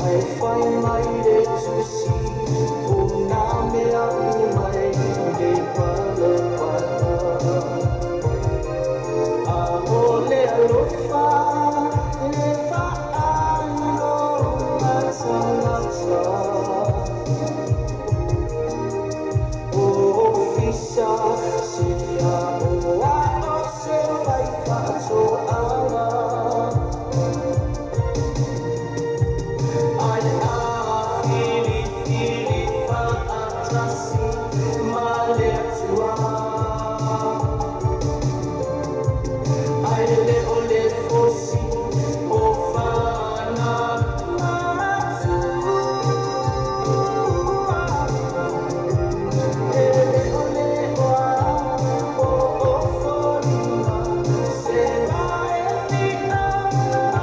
I find my way to see kung namin may hindi palapala. Ahole alufa, lefa ano matsa-matsa. Oh, fisha, siya, oh, ano, sila'y katsuala. Ay pilit-pilit paatasin malitua. Ay ulit fosi o fana matua. Ole-olewa o ofolina sela elina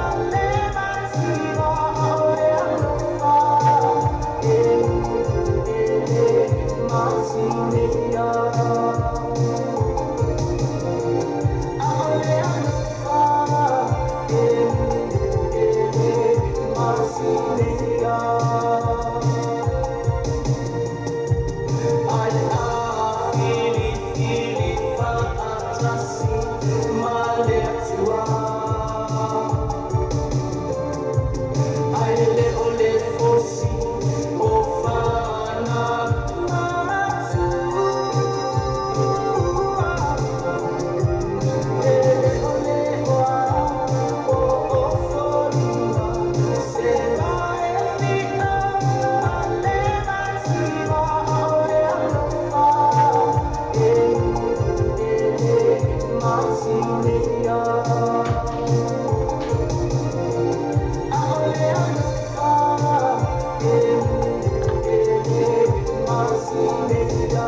alema siwa olealufa masinia olealufa masinia. Ay pilit-pilit paatasin malitua. Ay ulit fosi o fana matua. Ole-olewa o ofolina sela elina alema siwa olealufa masinia. Olealufa masinia.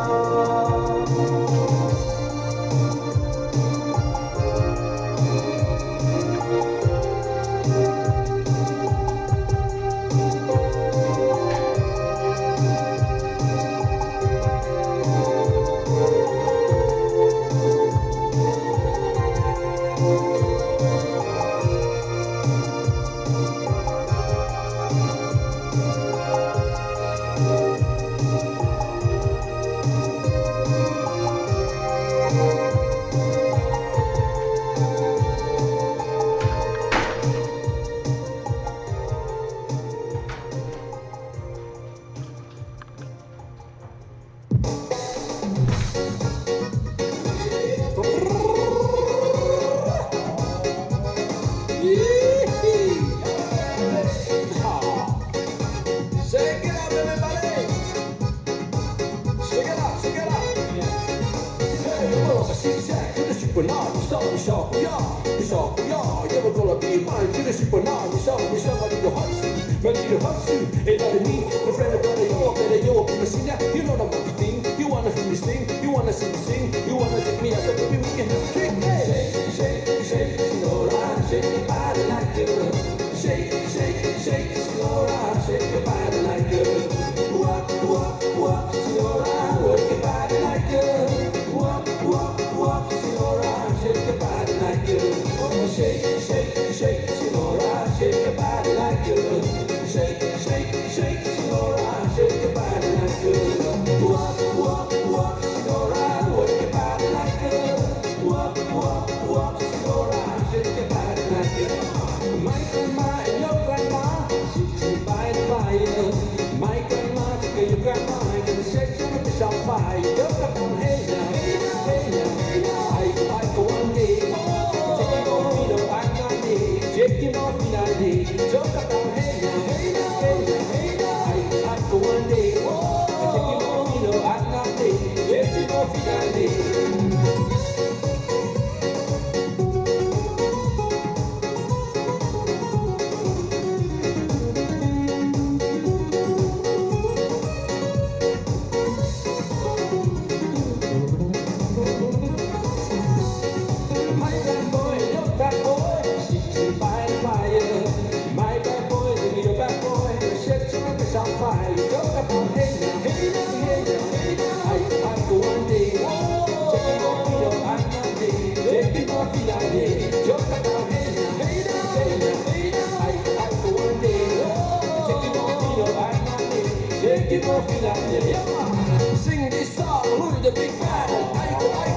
Shake it up, everybody! Shake it up, shake it up! Hey, well, I see Jack to the supernova, we saw the shark, we are. You're gonna be mine to the supernova, we saw somebody to hot suit, ready to hot suit. Hey, that me, the friend of brother, you're you see that? You know the monkey thing, you wanna hear me sing, you wanna see me sing, you wanna take me out, so baby, we can have a drink. Hey, shake, Sinora, shake your body like you. Shake, Sinora, shake your body like you. Walk, Sinora, work your body like you. Walk, Sinora, shake your body like you. Oh, shake, Sinora, shake your body like you. Shake, Sinora, shake your body like you. Walk, Sinora, work your body like you. Walk, Sinora, shake your body like you. My grandma and your grandma, sitting by the fire. My grandma, your grandma, and the section of the shop fire. You're up on hey now. I go one day, taking off me the back on day, shaking off me that day. You're up on hey now. I go one day, taking off me the back on day, shaking off me that day. My Sing this song, Louis the Big Man. Aiko, aye,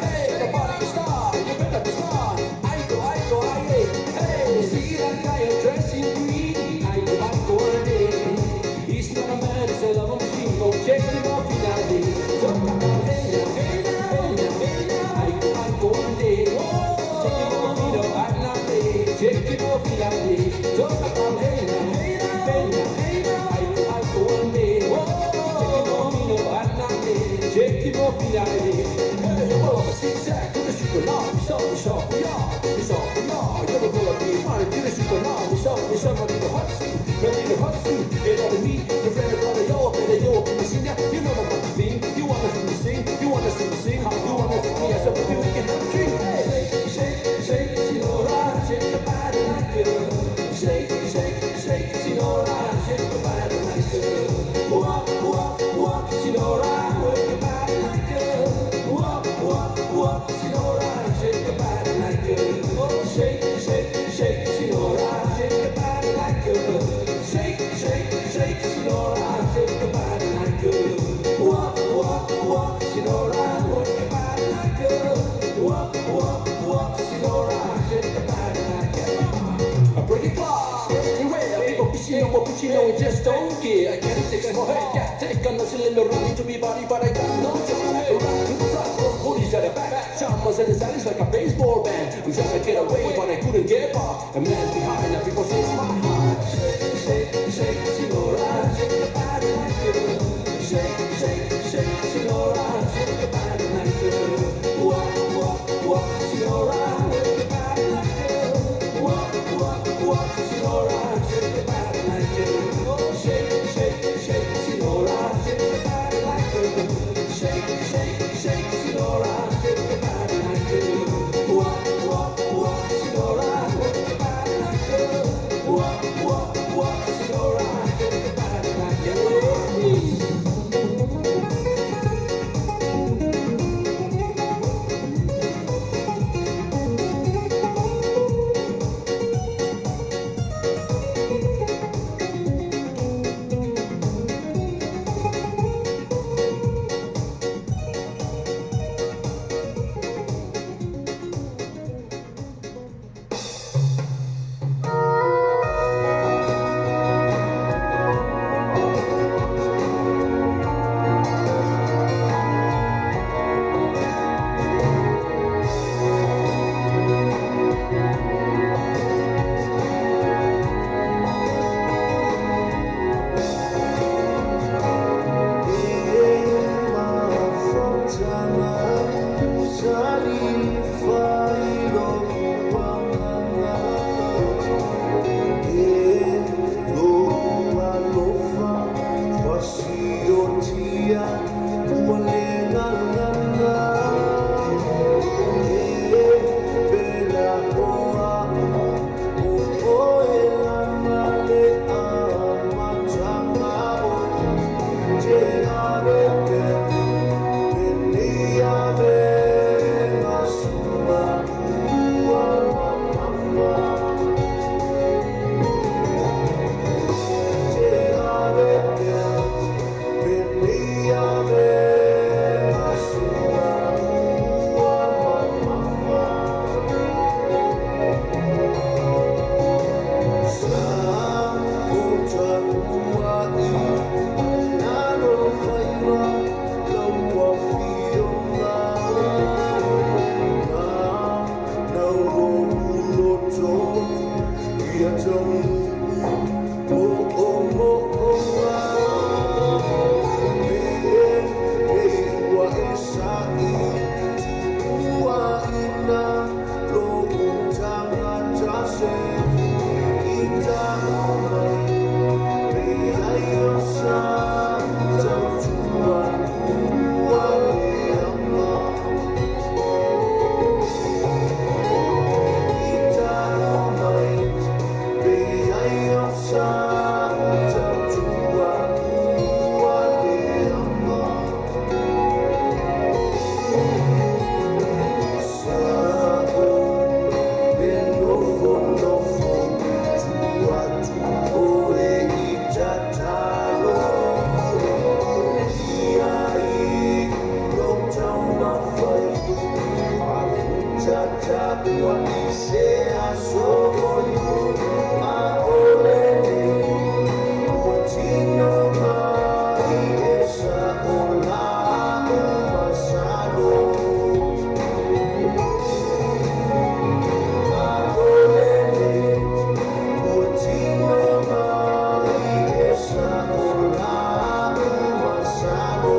hey, the party star, you better be smart. Aiko, aye, hey, see that guy dressed in green. Aiko, aye, he's not a man, he's a love machine. Go check him out finally. Talk about hey now, hey now, hey now, Aiko, aye, check him out, you know, I'm not there. Check him out finally. Talk about hey now, hey now, hey now, hey now, Aiko, aye, check him up in the hey, well, I'm a zigzag to the supernaut. We saw, yeah. You're gonna be mine to the supernaut. We saw, ready to hot seat. Get on the meat, the friend brother, yo, can you see that? You know what I mean. You wanna see me sing, you wanna see me sing. You wanna see me as a baby, we can have a drink. Hey, shake, Sinora, shake your body like a shake, Sinora, shake your body like a walk, Sinora, work your body like a walk, Sinora, shake your body like a oh, shake, Sinora, shake your body like a shake, Sinora, shake your body like a walk, Sinora, work your body like a walk, Sinora, shake your body like a break it fast, anywhere, people Puccino, and just don't care. I can't take my head, can't take on a cylinder running to me body, but I got no time to run to the front. Booties at the back, Chalmers at the sides like a baseball band. I'm trying to get away, but I couldn't get back. A man behind, and people say it's my heart. Shake, Sinora, shake your body like a shake, Sinora, shake your body like a walk, Sinora, work your body like a walk, Sinora, shake your body like a oh, shake, Sinora, shake your body like a shake, Sinora, shake your body like a walk, Sinora, work your body like a walk, Sinora, shake your body like a Sea solo akolele Watino mai sa ola masalo Akolele Watino mai sa ola masalo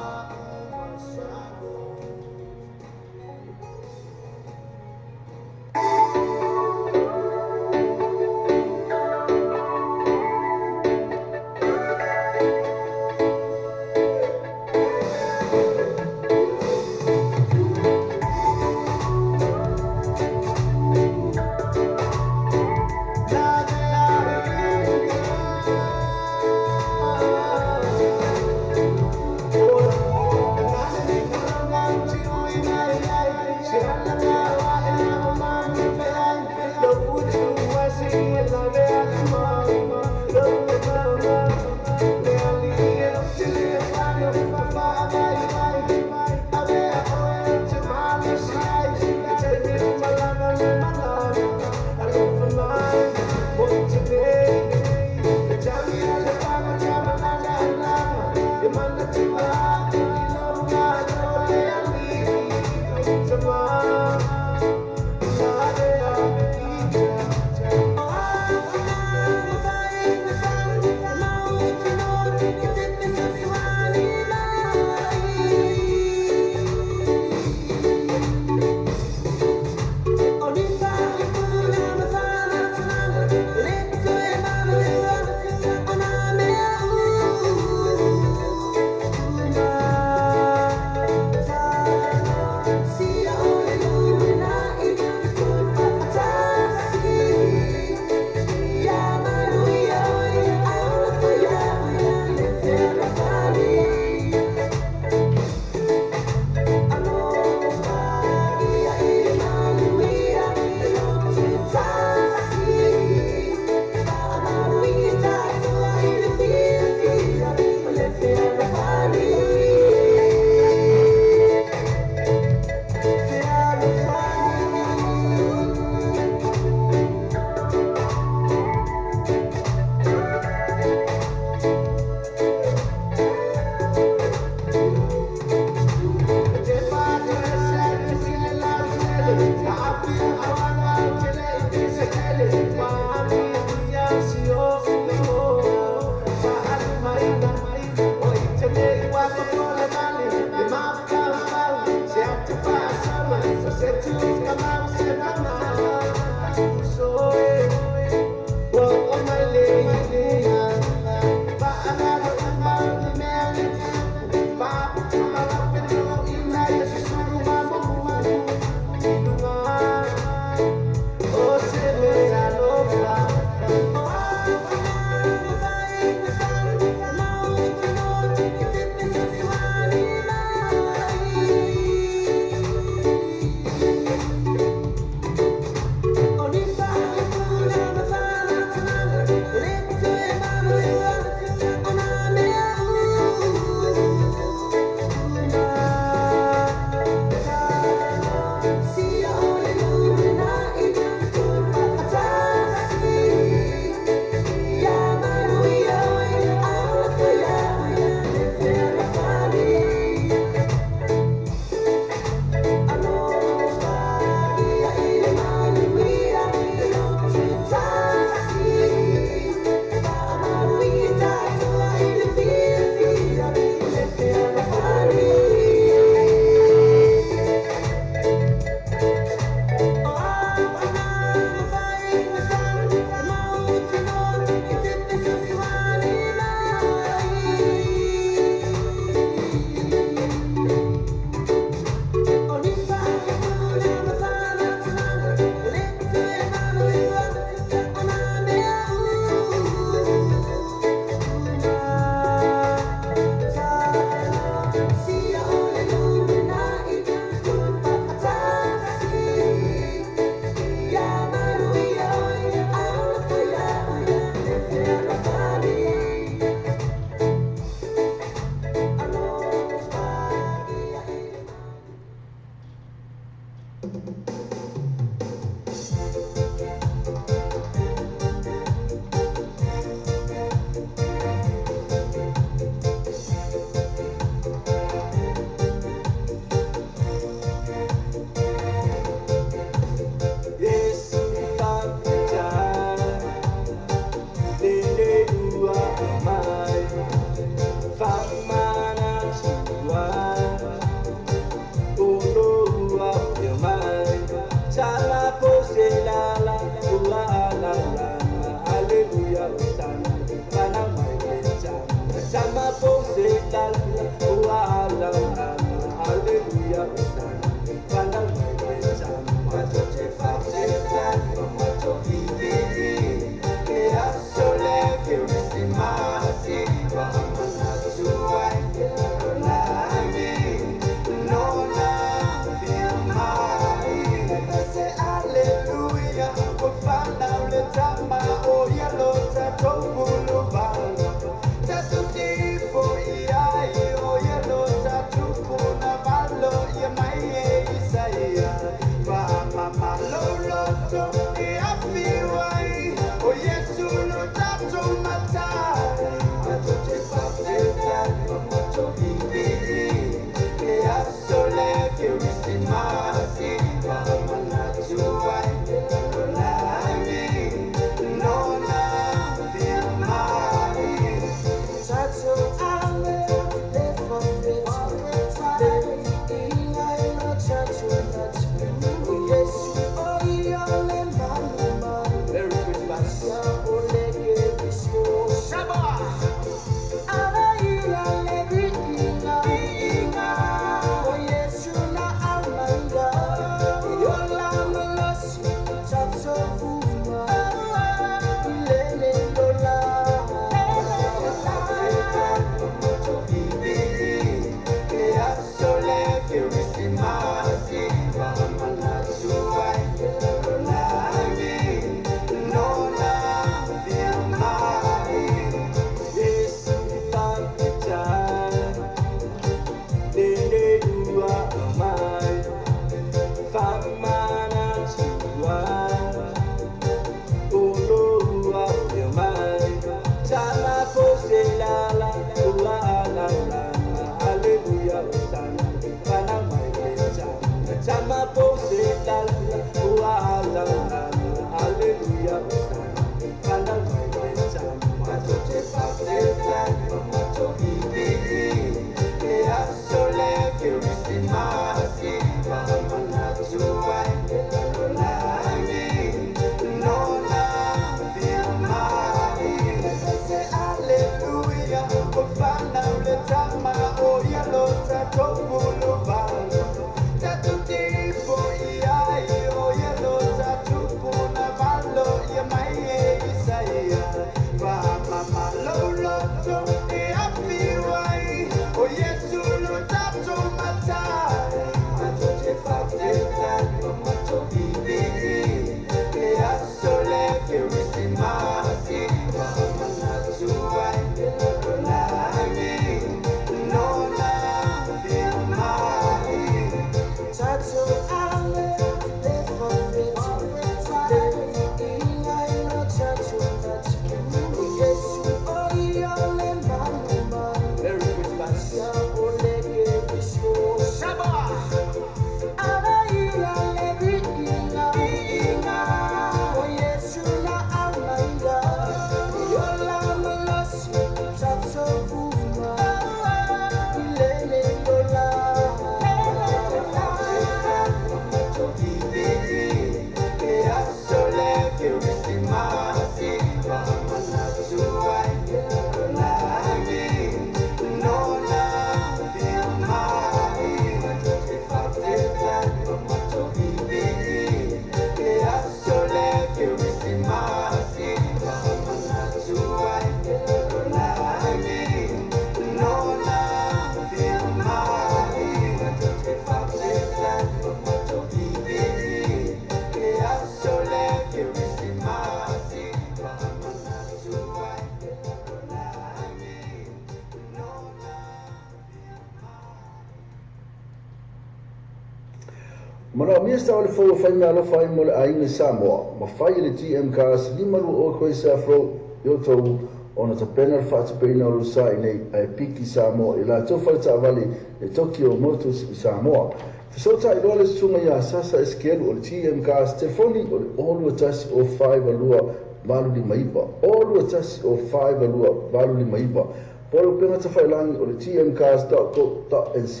Mana mista o le fo fai me alo fai mo le ainga Samoa. Ma fai le GM cars lima lu o koe sa fro yo tau ona ta pena fatu peina o lusa nei ai piki Samoa i la tofa ta vali e Tokyo Motors i Samoa. Fisota i role sunga ya sasa eskelu o le GM cars telefoni o le olu atasi o 5 alua valulima iva o lua tasi o 5 lua valulima iva po le penga tawhailangi o le tmcast.co.nz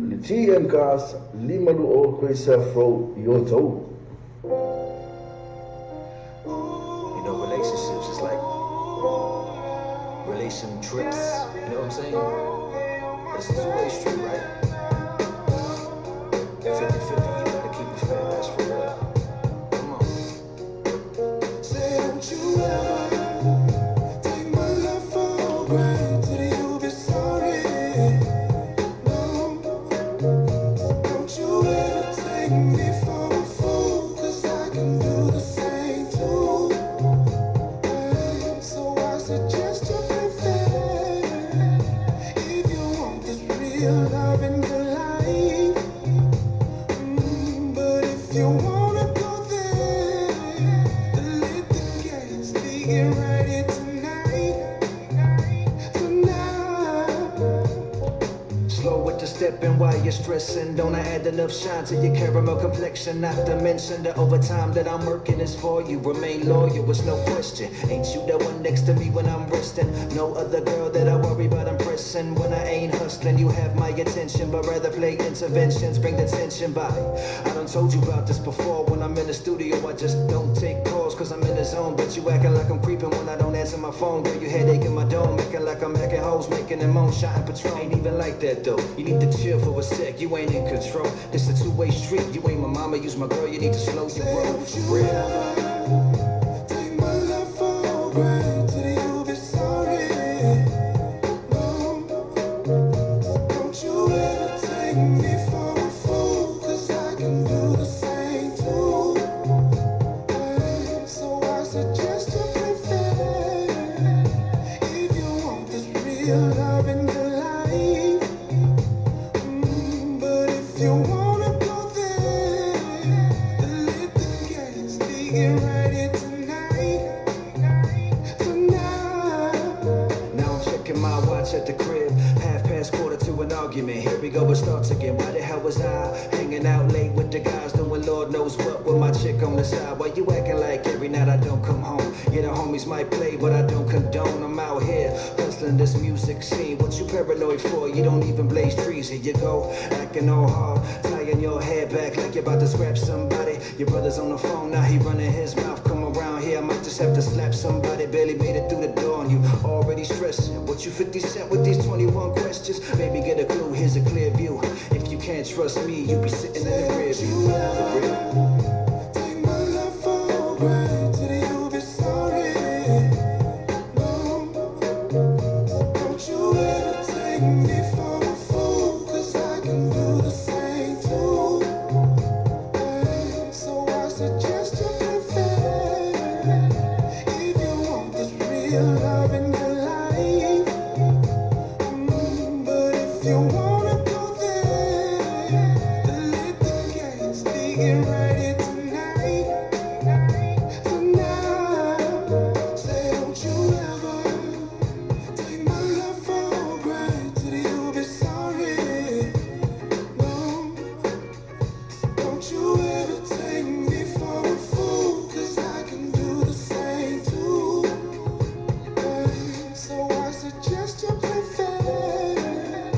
le tmcast lima lu o koe sa fro I o tau. You know, relationships is like relation trips. You know what I'm saying? It's a two-way street, right? 50-50, you gotta keep it fair, that's for real. Come on. Say, don't you ever take my love for granted, you'll be sorry. No, don't you ever take me for a fool, 'cause I can do the same too. And so I suggest you play fair. If you want this real love in your life, but if you wanna go there, then let the games begin right here tonight. Slow with the stepping while you're stressing. Don't I add enough shine to your caramel complexion? Not to mention the overtime that I'm working is for you. Remain loyal, it's no question. Ain't you the one next to me when I'm resting? No other girl that I worry about impressing. When I ain't hustling, you have my attention, but rather play interventions, bring the tension by. I done told you about this before. When I'm in the studio, I just don't take calls, 'cause I'm in the zone. But you acting like I'm creeping when I don't answer my phone. Girl, you headache in my dome, acting like I'm hacking hoes, making them moan, shot and patrol. Ain't even like that though. You need to chill for a sec, you ain't in control. It's a two-way street, you ain't my mama, use my girl, you need to slow your roll for real. Take my love for granted, you'll be sorry. No, don't you ever take me for a fool, 'cause I can do the same too. And so I suggest you play fair. If you want this real love in your life, but if you wanna go there, then let the games begin right here tonight. Now I'm checking my watch at the crib, 1:30 an argument. Here we go, it starts again. Why the hell was I hanging out late with the guys doing Lord knows what with my chick on the side? Why you acting like every night I don't come home? Yeah, the homies might play, but I don't condone. I'm out here hustling this music scene. What you paranoid for? You don't even blaze trees. Here you go, acting all hard, tying your hair back like you're about to scrap somebody. Your brother's on the phone, now he running his mouth. Come around here, I might just have to slap somebody. Barely made it through the door and you already stressing. What you 50 Cent with these 21 questions? Maybe get a clue, here's a clear view. If you can't trust me, you be sitting in the rear view. For real. Take my love for granted, you'll be sorry. No, don't you ever take me for a fool, 'cause I can do the same too. And so I suggest you play fair. If you want this real love in your life, but if you wanna go there, then let the games begin right here tonight. Say, don't you ever take my love for granted, you'll be sorry. No, don't you ever take me for a fool, 'cause I can do the same too. And so I suggest you play fair.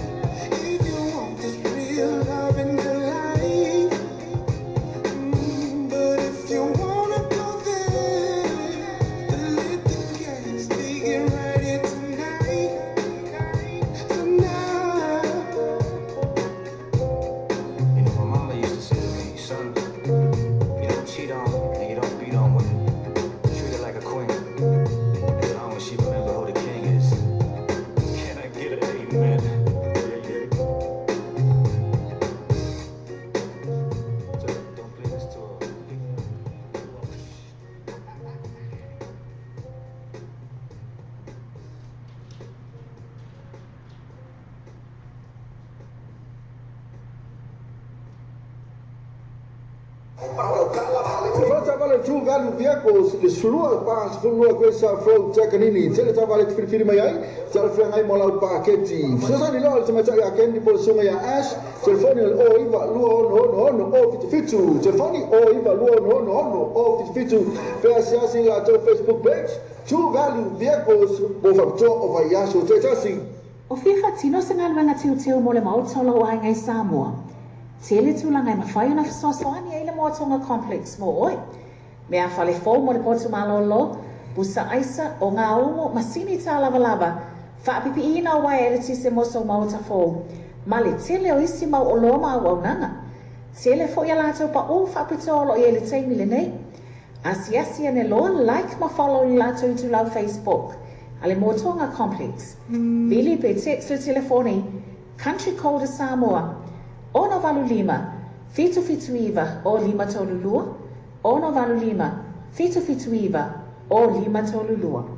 Tavale true value vehicles le sulua pa sulua ko sa fro takanini tele tavale fili mai ai tala frenga mo lau paketi so ni lo tama ya kendi por sunga ya ash telefoni o iva luo no o fitu telefoni o iva luo no o fitu pe asiasi la to Facebook page true value vehicles bo factor of ayaso tetasi o fifa tino se ngalwanga tiu mo le mautolo o ngai Samoa tele tulanga ma fai na sosoani ele mo tonga complex mo oi me a fale fo mo le potu malolo busa aisa o nga ongo masini ta lava fa pipi ina wa ele se mo so mauta fo male tele o isi mau o lo ma o nanga tele fo ya lato pa o fa pitolo ele taimi le nei asiasi ne lo like ma follow lato tu la Facebook ale mo tonga complex vili pe text telefoni country code Samoa ono valu lima fitu iva o lima tolulua ono valu lima fitu iva o lima tolulua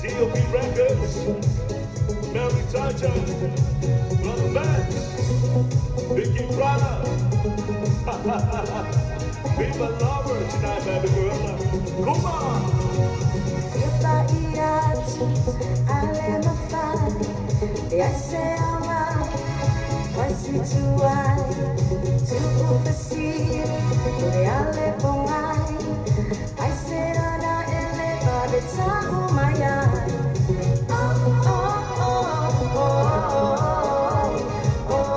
GOP Records, Mary Taja, Brother Max, Vicky Prada. Viva Lover tonight, baby girl. Come on. If I eat out, I let my find. I say I'm out. What's it to wine? To oversee. I live on wine. I say on a elevator, time on my eye. Oh, oh, oh, oh, oh, oh,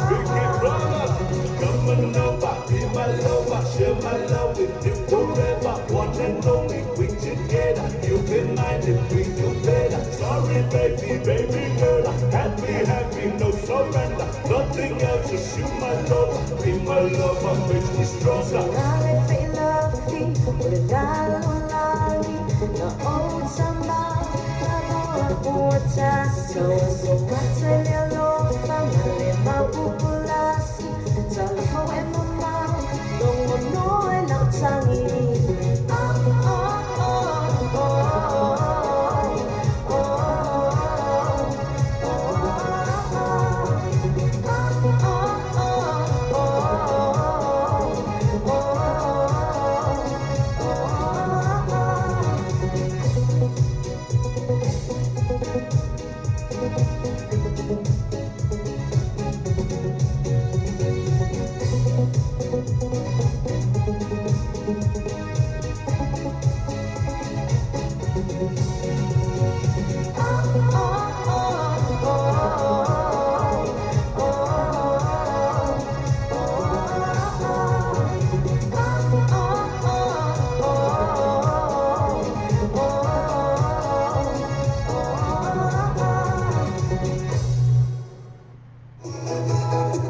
Vicky Prada, come on over, be my lover, share my love with you forever. One and only, we together. You've been mine if we do better. Sorry, baby, baby girl. Happy, happy, no surrender. Nothing else, just you, my lover. Be my lover, makes me stronger.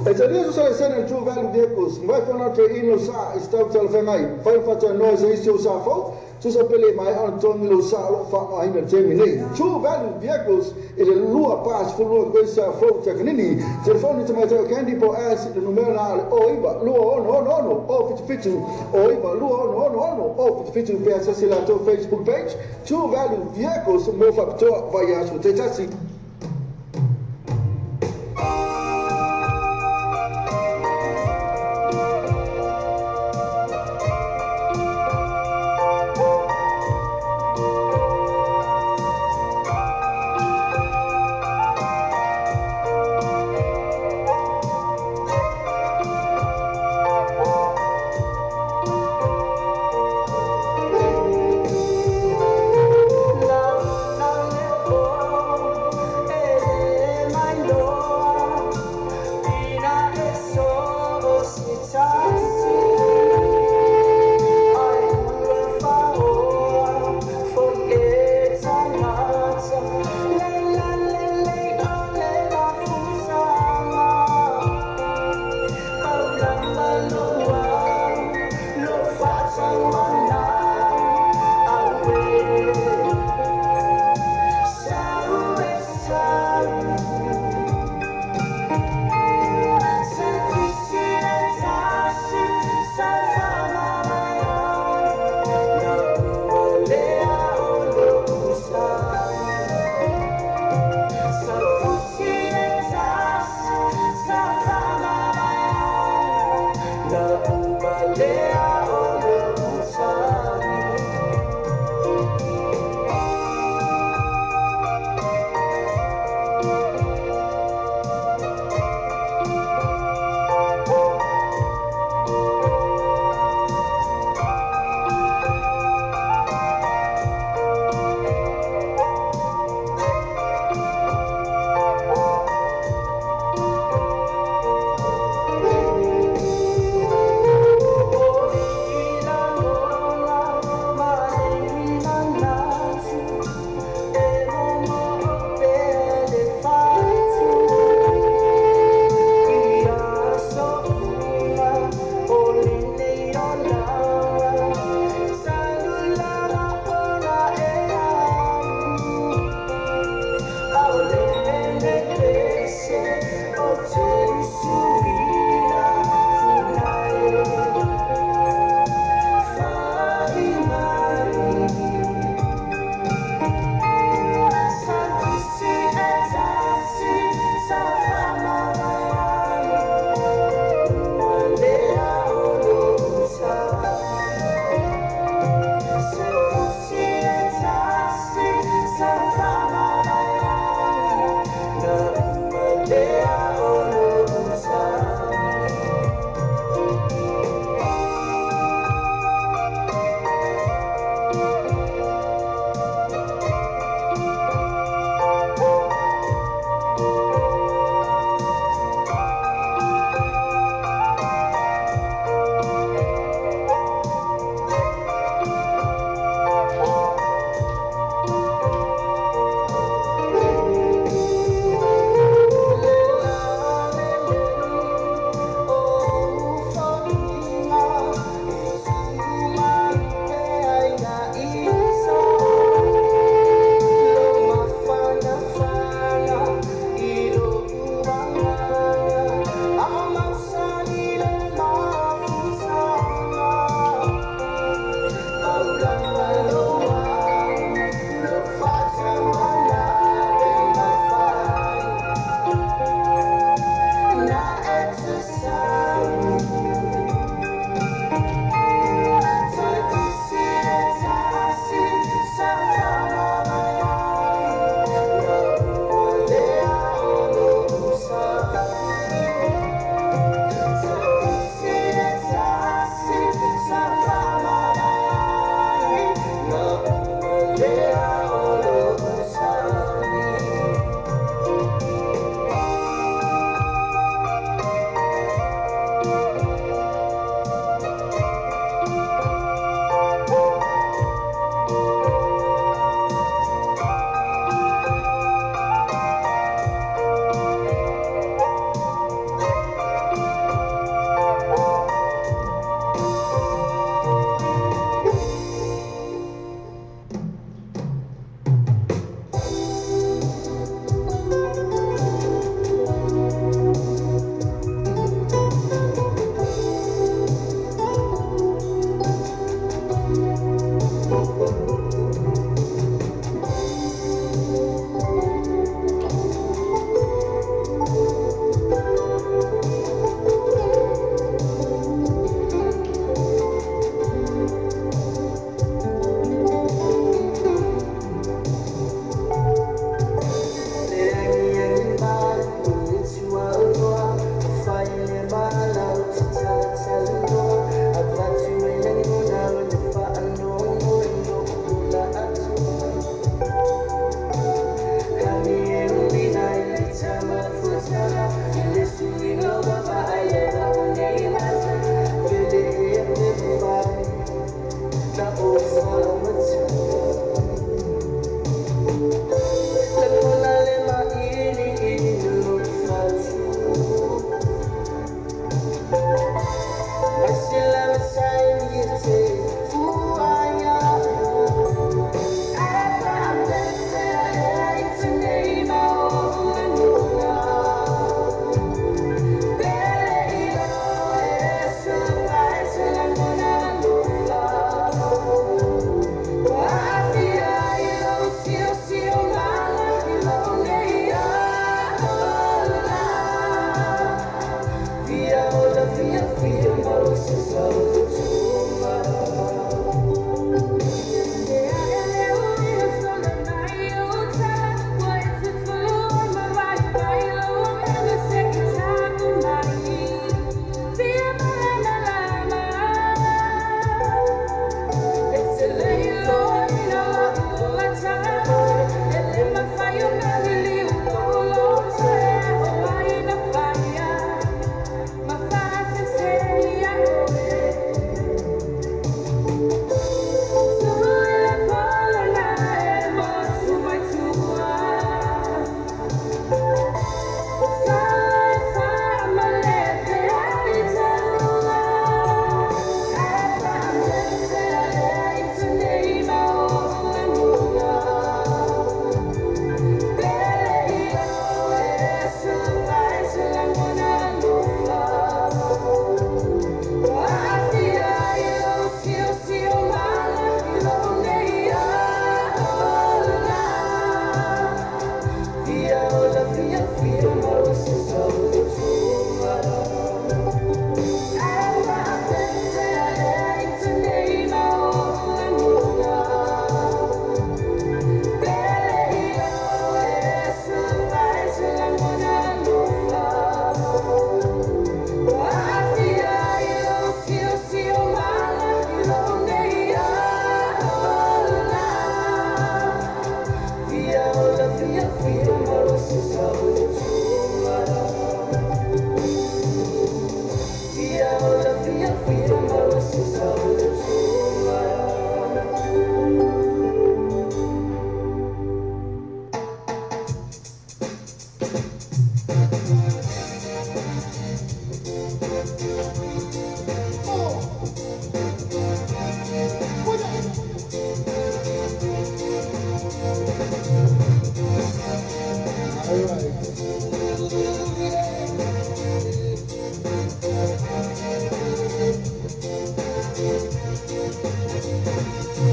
Italia sa sana True Value Vehicles, mai fana tre ino sa istau tal fengai, fai fata noise isio sa fo, tu sa pele mai on ton lo sa lo fa mai na terminate. True Value Vehicles is a lua pass for lua coisa fo takanini. Telefone te mai te candy po as the numero o iba lua no o fitu o iba lua no o fitu pe asa sila to Facebook page. True Value Vehicles mo fa to vai asu te tasi.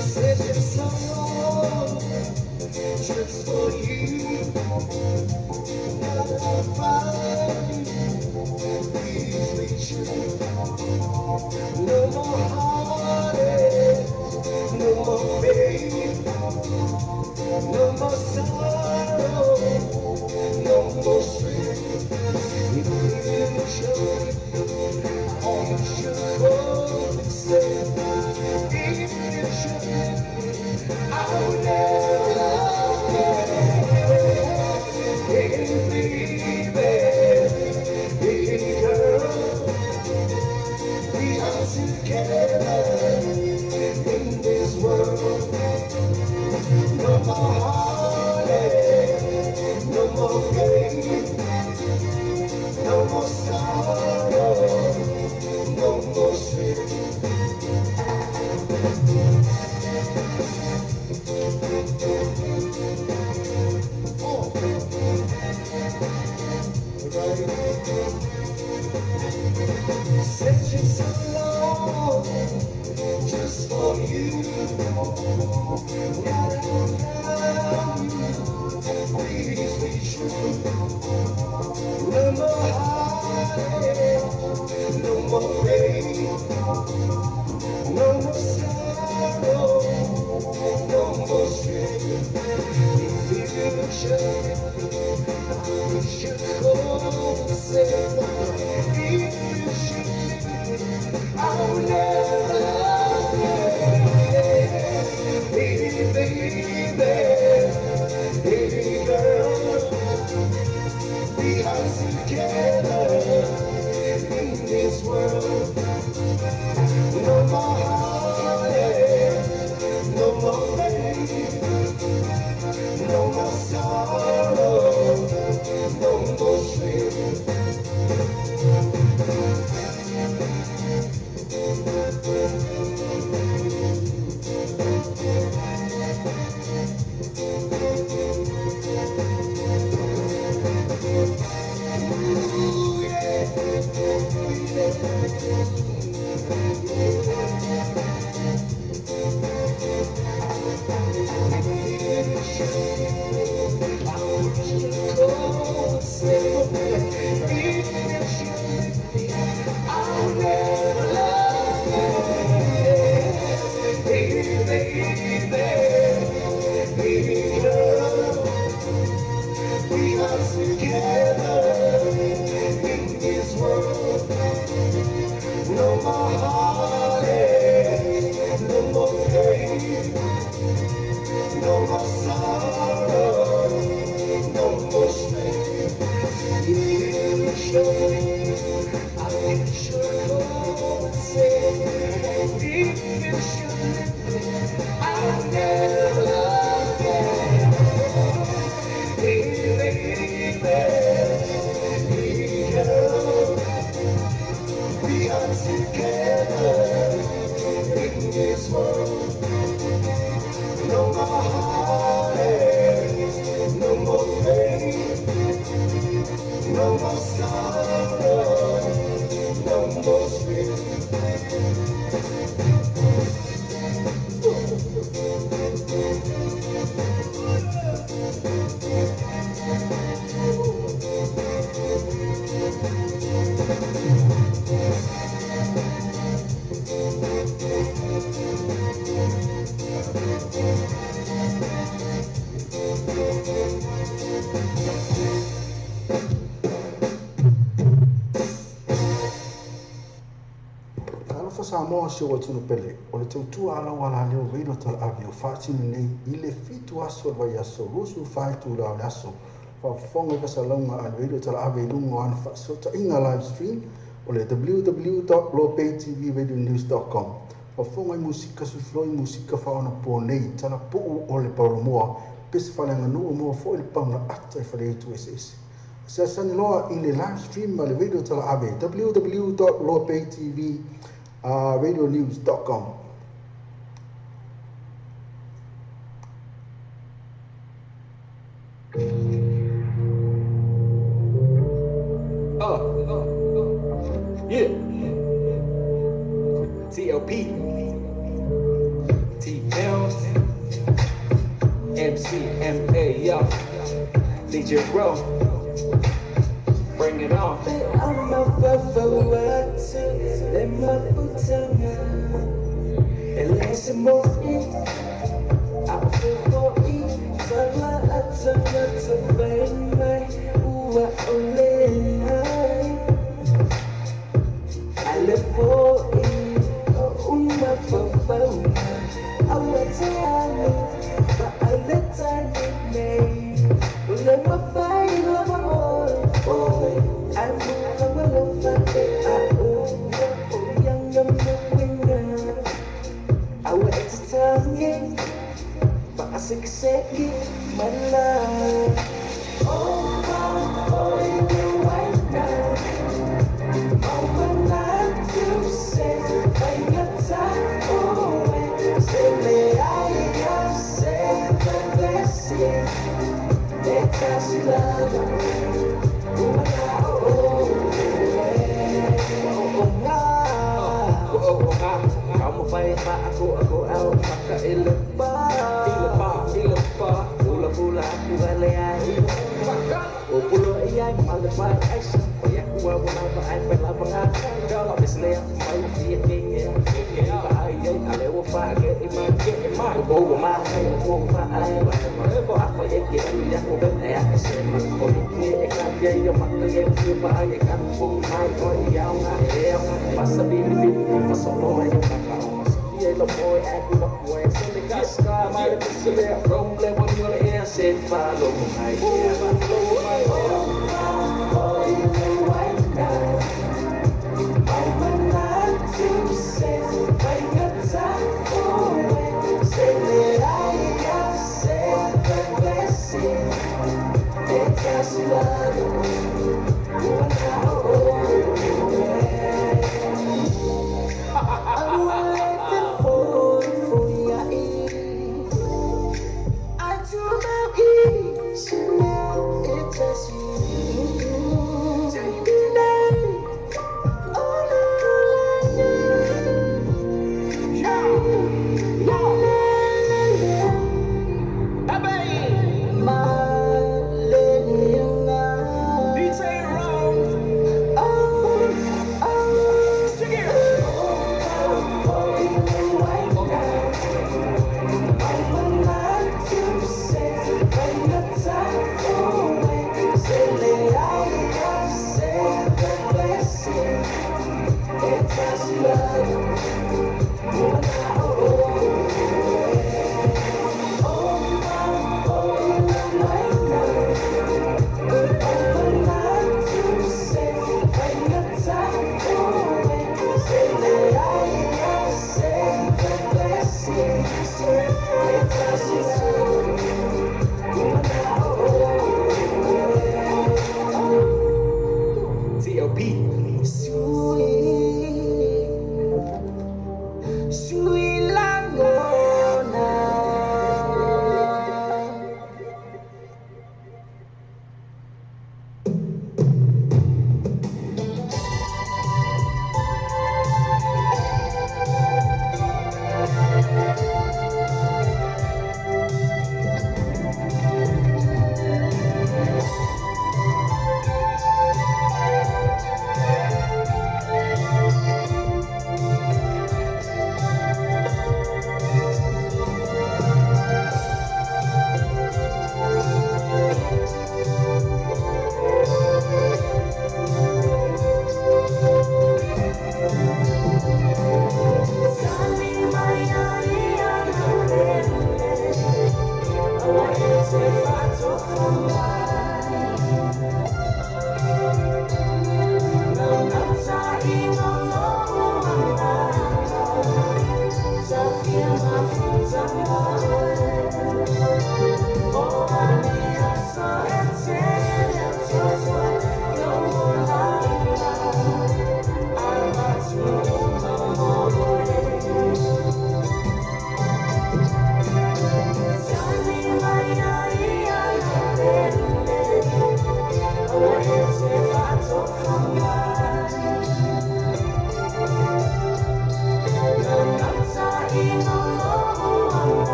Searching someone just for you. Now I find easily true. No more heartache, no more pain, no more sorrow, no more strain. If you show all you should hold and say, if you should, I would never love you. Hey, baby, hey, girl, we are together in this world. No more heartache, no more pain, no more sorrow, no more shame. Oh, right. Searching so long just for you. Now I found you, please be true. No more heartache, no more pain, no more sorrow, no more shame. If you should hold and say, if you should, I will never love you. Baby, baby, baby girl, we are together in this world. No more heartache, no more pain, no more sorrow, no more shame. Ooh, yeah, I'll never love you, baby, baby girl. We are together in this world. No more heartache, no more pain, no more sorrow, no more shame. You show me, I should go and say, if you should, I'll never love you. Baby, baby girl, we are together in this world. No more heartache, no more pain, no more sorrow, no more shame. Talofa Samoa se wa tunu pele. O le tautua ala wala leo reino tala avi o whaatinu nei i le fitu aso vai aso rusu whaitu la le aso. Whafonga i kasalaunga a reino tala avi lungo an whaasota inga live stream o le www.lopaytvradionews.com. Whafonga i musika sufloi musika whaona po nei tala puu o le paramoa pesi whalenga nua mua fo il pauna ata i whare tu SS. Se sani loa i le live stream ma le radio tala ave www.lopaytvradionews.com. Yeah. TLP. MCMA, yo. DJ Bro, bring it on. I'm a favorite, them a putanga. Elise Moki, I'm for it. Sala atanga to bang my uwa ole. I live for it, umma favorite. I was but I let time me. Let my fire love more. Oh, I'm gonna love that. Oh, young winner. I went to time, but I say my love. Oh, my boy, you white now. Overnight, you say, when you're tired, oh, say, may I say, the blessing. Because you love kamu baik pak aku out maka ilepa pula aku galai oh pulo ayai malu baik aisyah ya kuwa apa ai pela mengakan kalau misalnya mau dia ayai alewo fa ke iman oh ma oh fa ai apa ya aku ben ya kesema oh ini kan dia yang makan yang cuba ya kan pun mai oh ya nggak masa bini masa lo mai dia lo boy aku lo boy so the gas car mai the sele from le when you air say follow my oh you white guy I will not to say when you're tired oh say that I say the blessing because you love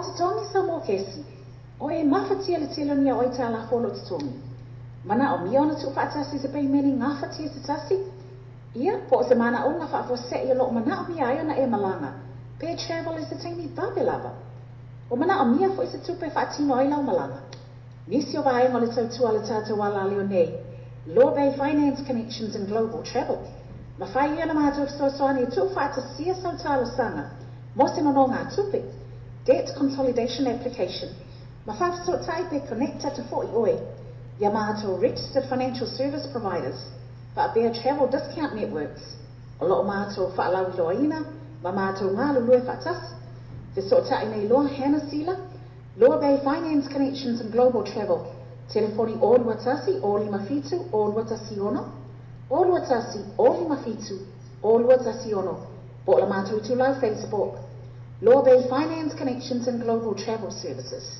te tongi sa mo kesi. O e mawhatia le tilo ni a oi tā la wholo te tongi. Mana o mia ona tu whaatasi se pei meni ngā whatia te tasi. Ia, po se mana o ngā whaafo se i lo o mana o mia ai ona e malanga. Pair travel is a tiny babelava. O mana o mia fo i se tupe whaatino ai lau malanga. Nisi o vaenga le tautua le tātou wala leo nei. Law Bay Finance Connections and Global Travel. Ma whai ia na mātou soasoani e tu whaatasia sau tālo sanga. Mo se no ngā tupe. Debt Consolidation Application. Ma whaafso taipe connecta te fo i oe. Ia mātou registered financial service providers. Whaapea travel discount networks. O loo mātou whaalau loaina. Ma mātou ngā lulue whaatasi. Te so tai nei loa Hannah Sila. Law Bay Finance Connections and Global Travel. Telefoni Olu Watasi, Oli Mafitu, Olu Watasi Ono. Olu Watasi, Oli Mafitu, Olu Watasi Ono. Po la mātou tu lau Facebook. Law Bay Finance Connections and Global Travel Services.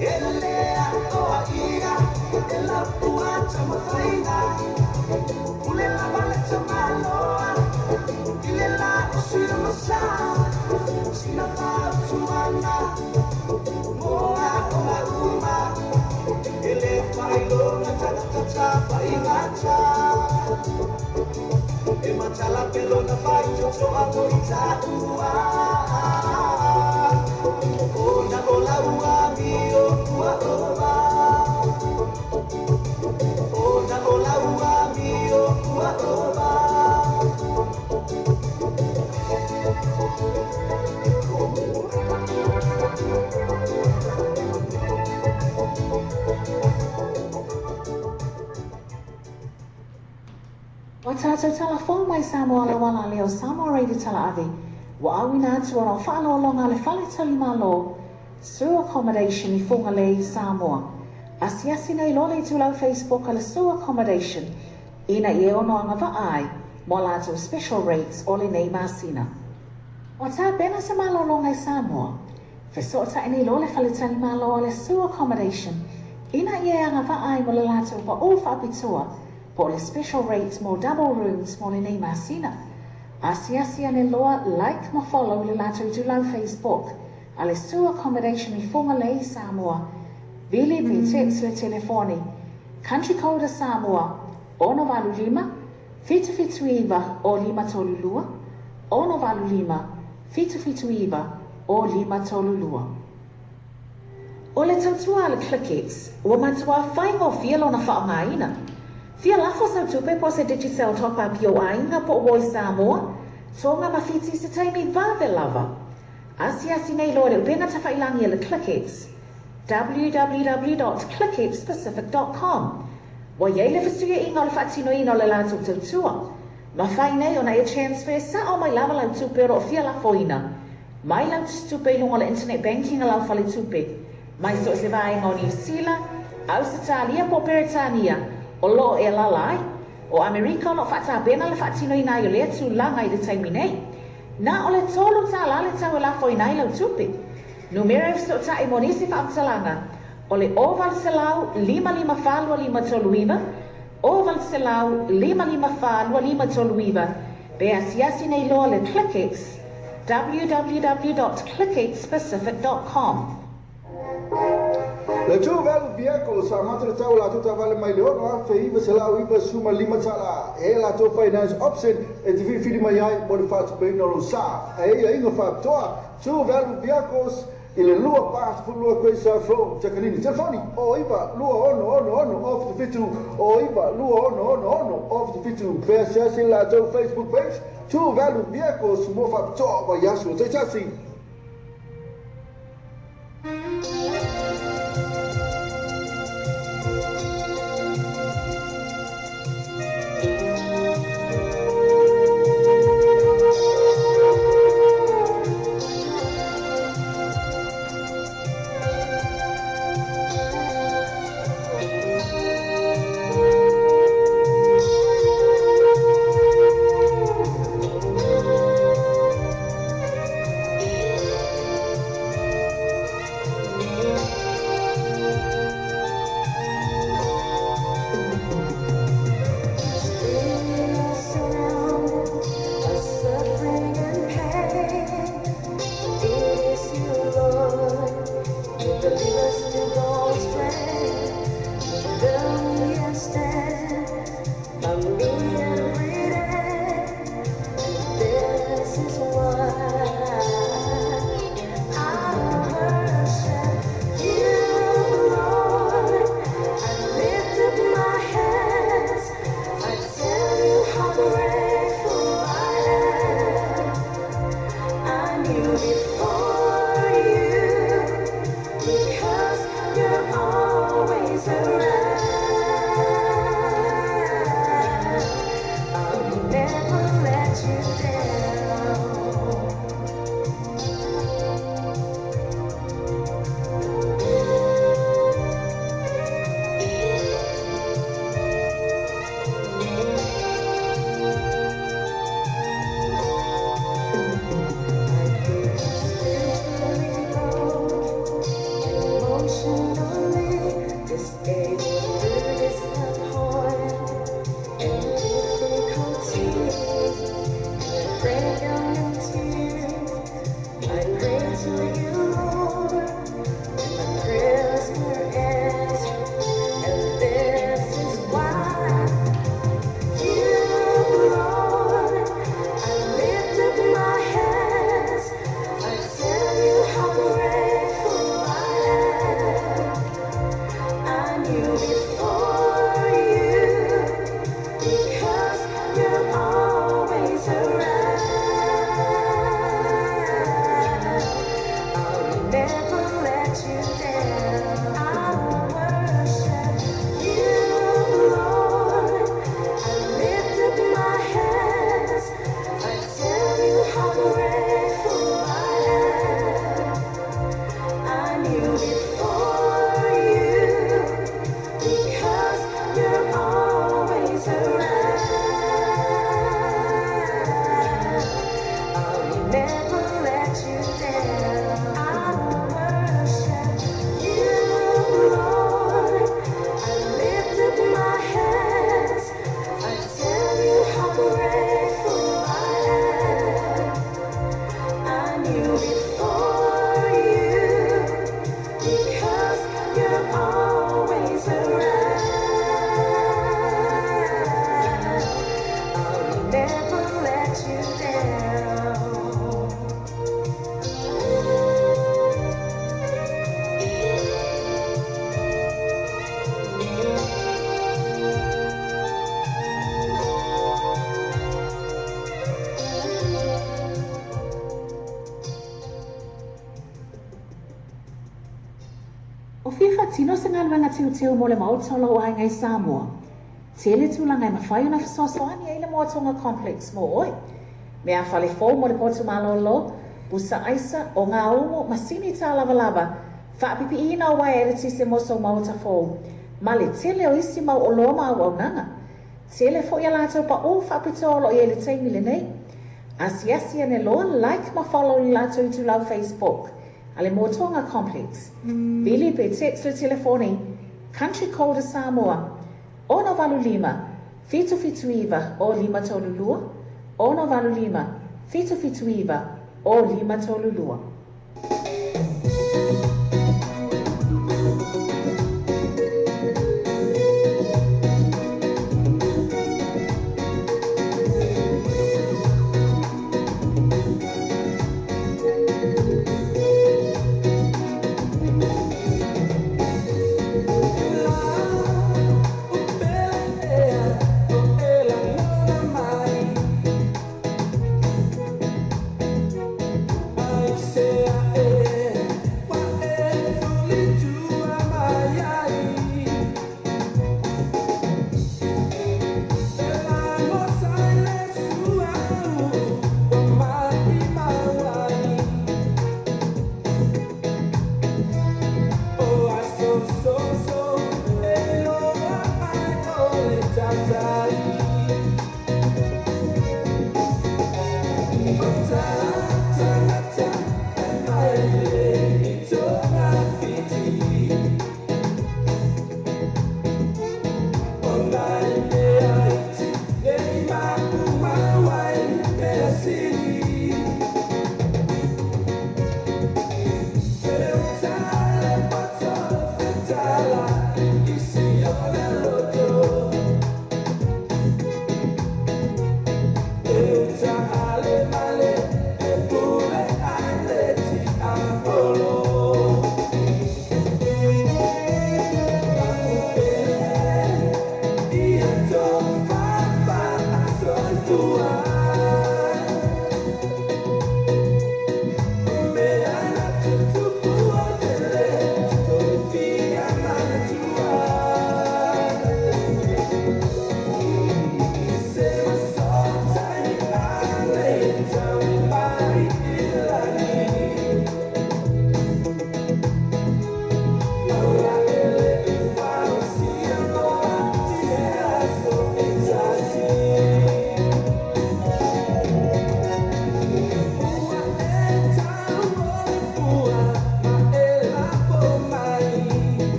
Ele a oa ia, e la puata ma faina. Moa ona uma ele failona tata faingata e matala pelona fai so amoita ua ona ola ua mio ua oba ona ola ua mio ua oba Wa tātou telefon mai Samoa la wala leo Samoa reidi tala ave. Wa awina atu ana whaalo longa le whale tali malo. Su accommodation I funga le Samoa. Asiasi nei lole tu lau Facebook ala su accommodation. Ina I ono anga vaai. Mo lātou special rates o le nei masina. Wa tā bena sa malo longa I Samoa. Fesota ini lole whale tali malo ala su accommodation. Ina I anga vaai mo le lātou wa o whapitua. Po le special rates mo double rooms mo le nei masina. Asiasia ne loa like ma follow le lātou tu lau Facebook. Ale su accommodation I funga le Samoa. Vili vi text le telefoni. Country code Samoa. Ono valu lima. Fitu fitu iwa o lima tolulua. Ono valu lima. Fitu fitu iwa o lima tolulua. O le tautua le clickets. Ua matua whaingo fielo na whaongaina. Fia lafo sa tupe po se digital top up yo ainga po oi Samoa. Tonga mawhiti se taimi vave lava. Asiasi nei loa le ubenga tawhailangi le clickets. www.clicketspacific.com. Wa yele festuia inga le whatino ino le lato tautua. Ma whai nei ona e transfer sa o mai lava lau tupe ro fia lafo ina. Mai lau tupe lunga le internet banking lau fale tupe. Mai so se vai inga o New Zealand, Australia po Peritania. O lo e lalai, o Amerika no whata bena le whatino ina i lea tu langa I le taimi nei. Na o le tolu ta la le tau la fo ina I lau tupe. Numero so ta I monisi whaamtalanga. O le oval selau 55 toluiva, oval selau 55 toluiva. Be asiasi nei loa le ClickX, www.clickxpacific.com. Le True Value Vehicle sa matra tau la tuta vale mai le ono a feiva se lau iwa suma lima tala e la to finance option e te fili mai ai mo le fatu pe no lo sa e ia inga fa toa True Value Vehicles I le lua pas fu lua koe sa flow takanini telefoni o iwa lua ono off the fitu o iwa lua ono off the fitu pe se la to Facebook page True Value Vehicles mo fa toa wa yasu te chasi. O whiwha tino se ngā luenga tiu mo le mautolo o ai ngai Samoa. Tele tūlanga e mawhai ona whasoasoani e le moatonga complex mo oi. Mea whale fō mo le potu malolo, busa aisa o ngā ongo masini tā lava lava, whaapipi ina o wai ere tise moso mauta fō. Ma le tele o isi mau o loa mau au nanga. Tele fo ia lātou pa o whaapitolo i e le teimi le nei. Asi ane loa like ma follow i lātou i tu lau Facebook. Ale Motonga Complex. Vili pe text le telefoni. Country Code Samoa. Ono valu lima. Fitu iwa o lima tolulua. Ono valu lima. Fitu iwa o lima tolulua.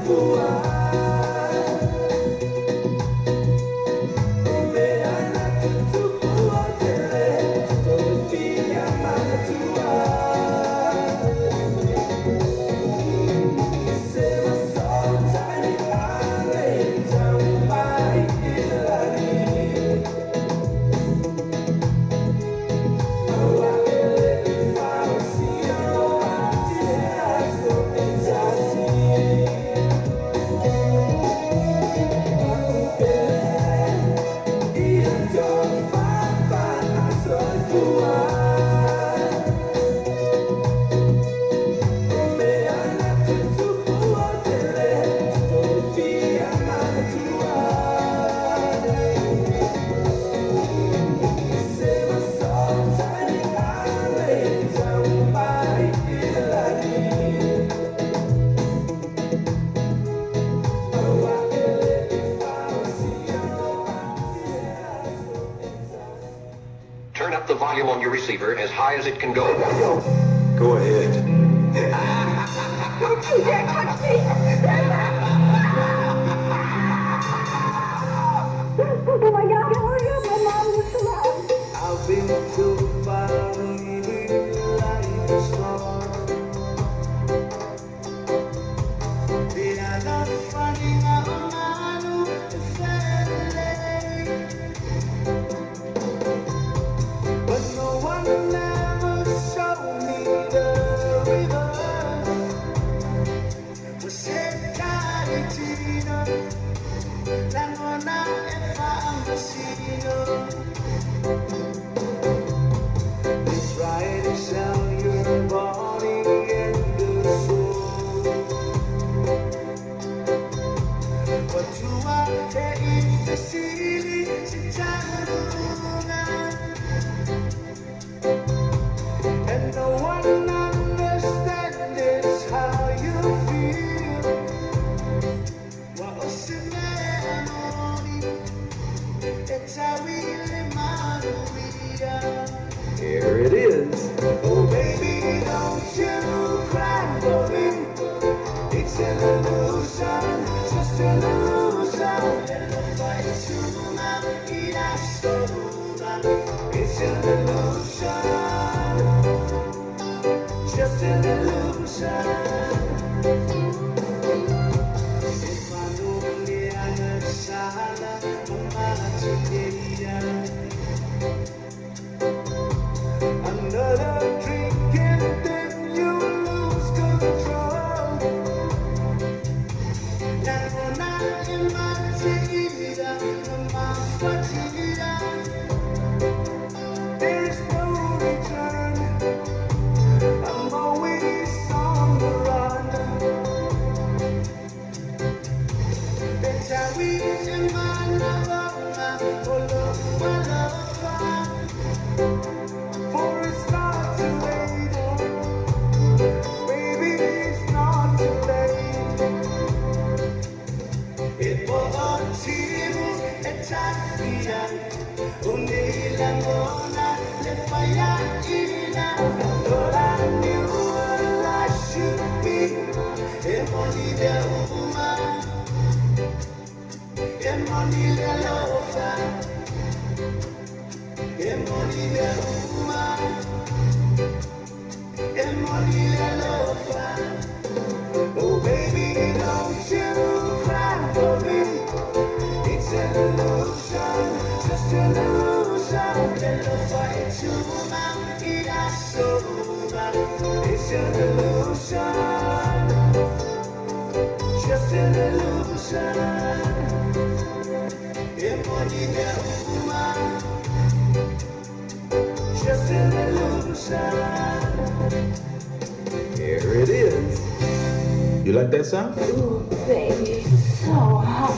Tua receiver as high as it can go. Go ahead. Don't you dare touch me! Oh my God, hurry up, my mom is alive. I've been too far living life is gone. They are not finding out man who family. But no one ever showed me the river. We said Caritina, la nonna e famosino. They try to sell your body and the soul. But you are in the city, and no one understands how you feel. What's the man? It's how we live, here it is. Oh baby, don't you cry for me. It's an illusion, just an illusion. It's an illusion, just an illusion. If I only had a sala, another drink and then you lose control. Now not in my tequila, my fatiguilla. There is no return. I'm always on the run. That's how we in my love, oh love, for it's not too late. Baby, it's not too late. It was you and Tafia, only la mona le fayaina. Thought I knew what I should be. Emoni de uma, emoni de lofa, emoni de uma, emoni de lofa. Oh baby, don't you cry for me. It's an illusion, just an illusion. Nella fai ciuma, ira sola. It's an illusion, just an illusion. Emonina uma, just an illusion. Here it is. You like that sound? Ooh, baby, so hot.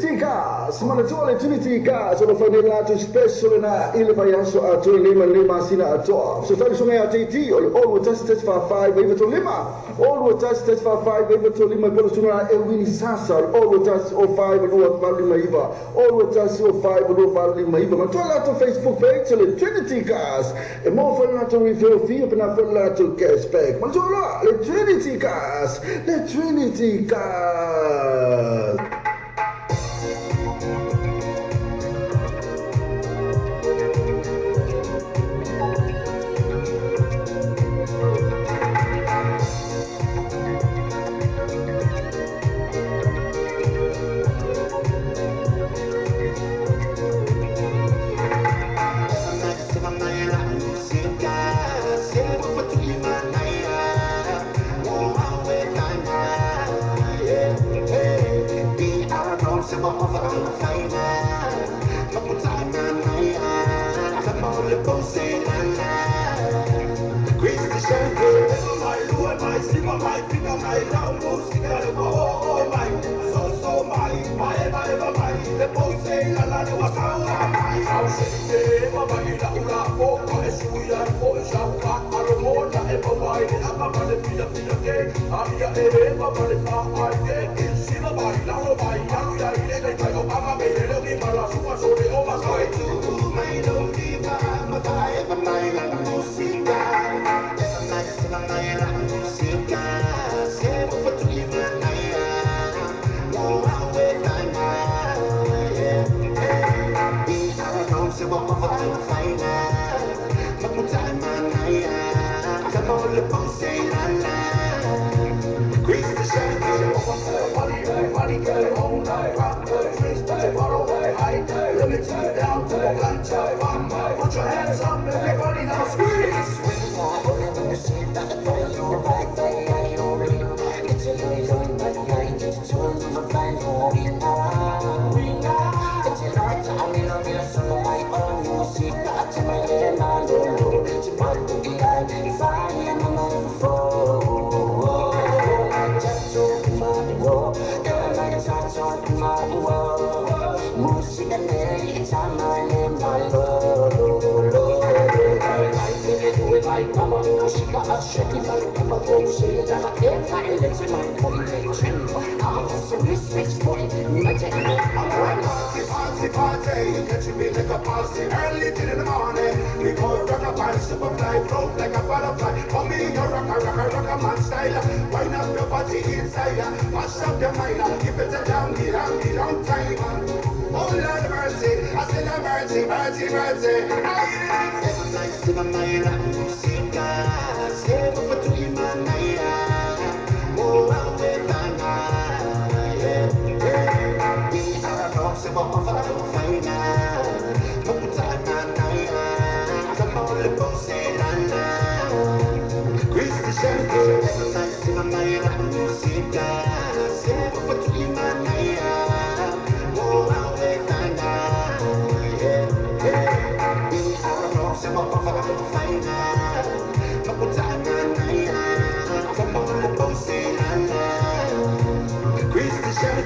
Trinity Cars, Manatole Trinity Cars, ono whanela to special na ile vai aso a to lima sina atoa. So tali sunga ya TT, all with us test for 5, even to lima. All with us test for 5, even to lima, pero suna Elwini Sasa, all with us 05 and all Valley Maiva, all with us 05 and all Valley Maiva. Matola to Facebook page, so the Trinity Cars, and more for to refill fee, and I feel to cashback. Matola, the Trinity Cars, the Trinity Cars. Put your hands up, everybody now squeeze. Party, you catch me like a party early till in the morning. We go rock a band, superfly, float like a butterfly. For me, you rock a man style. Wind up your body inside, mash up your mind. Keep it a long time. Oh Lord mercy, I say no mercy. Every night to the night, music, say what to you, man. Oh, I'm with my night. We are not so much of a final. But time and night, come on, let's go say la. Christian, every night to the night, music, say what to you, man. Oh, I'm with my night. We are not so much of a final. But time and night, come on, let's go say la. Christian.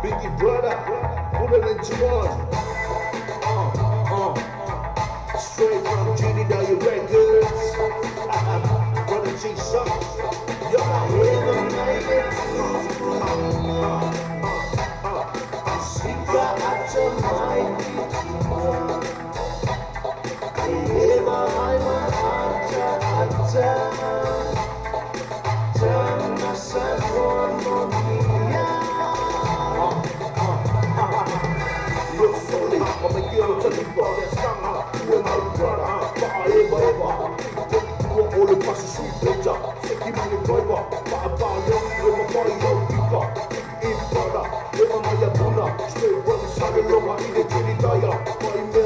Biggie brother, put it into one. Straight from Genie W Records. Brother G Suck. You're my rhythm, baby. Speaker at your mind. I live I'm turn myself on for me. Look solid, I'm a girl to the ball, summer. You and my brother, forever. All across the street, picture. Sicky money, driver. With my body, yo, deeper. In brother, with my Yabuna. Straight from the side of Roma, in the Trinity,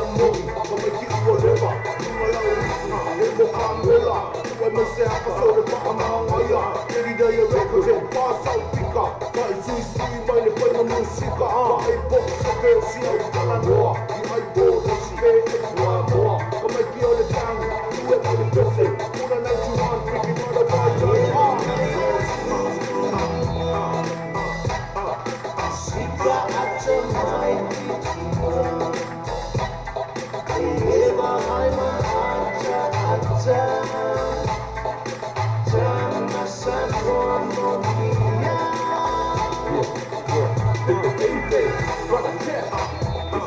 It's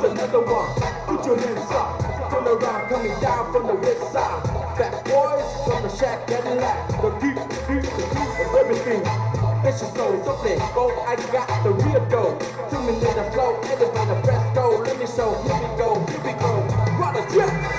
another one. Put your hands up. Turn around, coming down from the west side. Fat boys from the shack Cadillac. The deep of everything. It's your soul, something. Go, I got the real dough. 2 minutes of flow, elevator fresco. Let me show. Here we go. Run a track.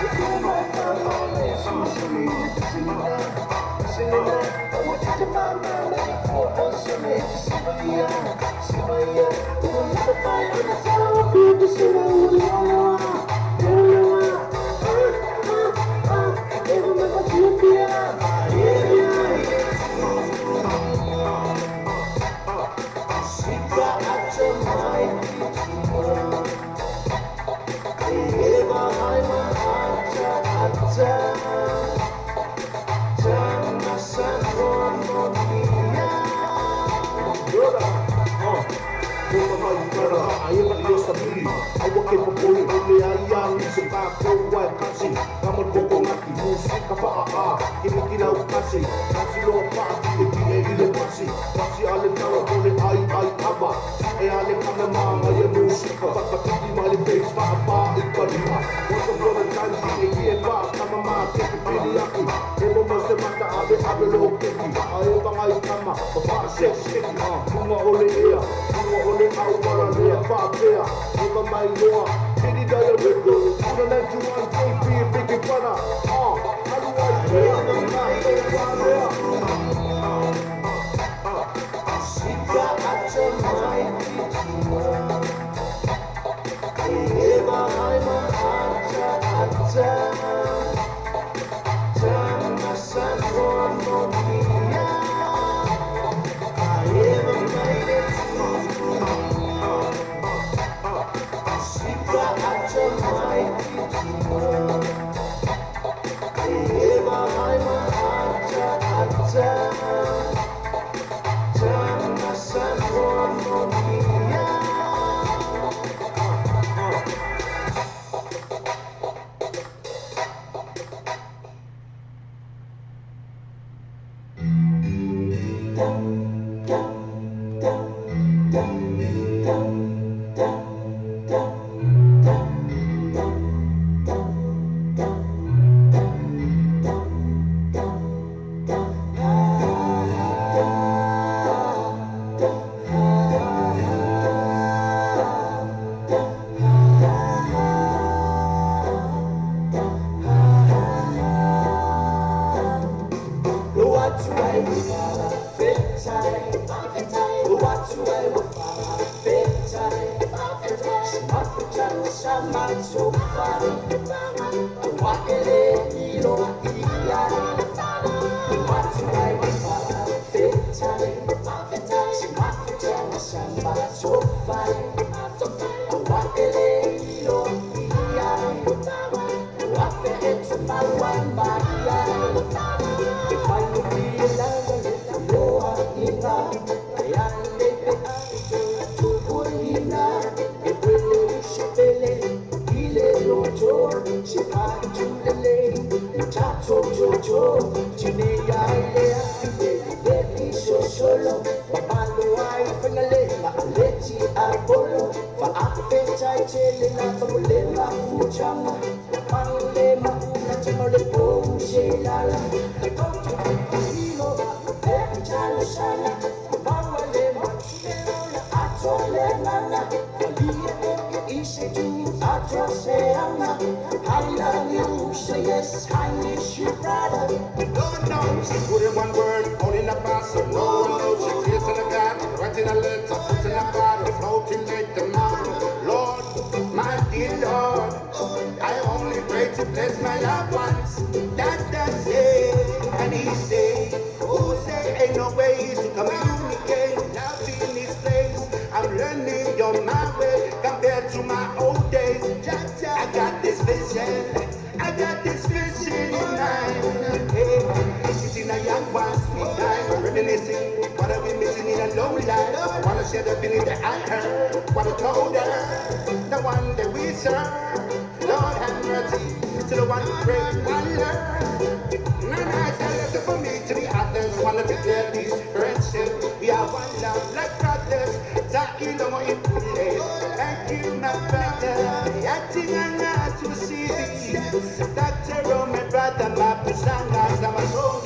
declare this friendship. We are one love like brothers. Takilo mo ipule. Thank you, my brother. Yatinganga to see this. Dr. Roman brother, my pusanga, sama soul.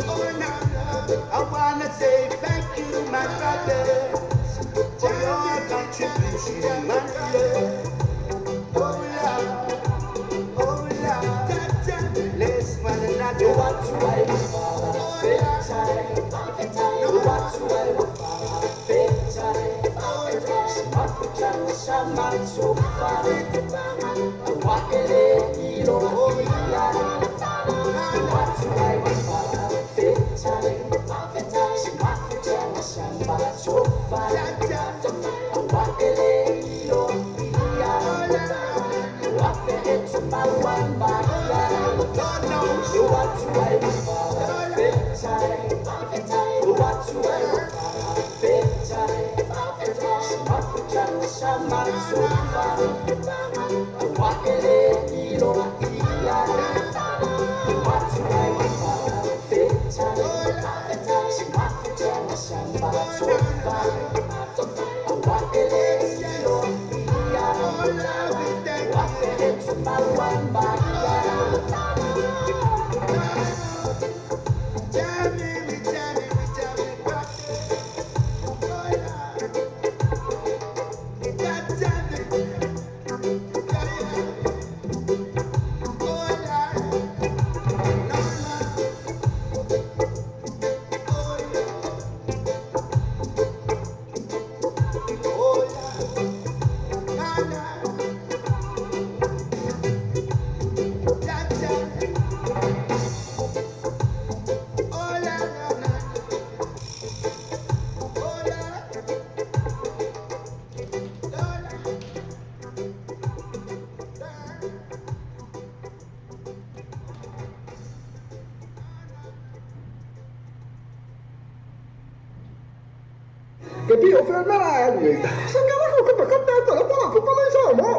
I wanna say thank you, my brother, for your contribution, my love. Oh love, oh love. Let's one another. What to I bedtime. What to I bedtime. Smakutan sama sofa. Wakele ilo ila. What to I bedtime. Smakutan sama sofa. Wakele ilo ila. Wakele tumawan baya. God knows what to I bedtime. What to I bedtime. Smakutan sama sofa. Wakele ilo ila. What to I bedtime. Smakutan sama sofa. Wakele ilo ila. Wakele tumawan baya. Tapi offermela ali. Sangala ko kapakata la pa ko pala sa mo.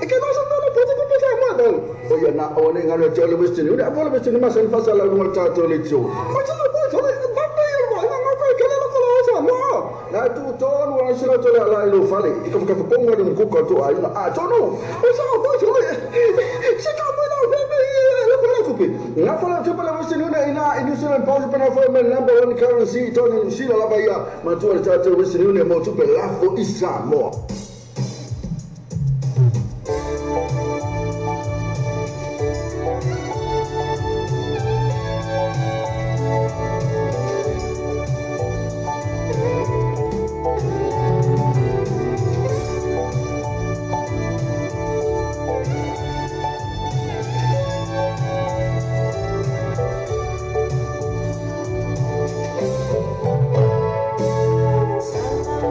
E que nós andamos por que pensa mano. Oya na one ngalo cholo western. Udah boleh western mas en fasa la ngol cha cholo chu. Macam apa cholo bapa yo mo na ngoko que la ko sa mo. Na tu ton wa sira cholo la lo fale. Iko ka ko ponga dum ku ko tu ai na. Ah chono. O sa mo cholo. Se ka mo na bebe la ko la ko pe. Na fala tu pala western ina New Zealand pause para former number 1 currency Tony Shila la baya. Matua cha cholo western mo tu pe la fo isa mo. Sama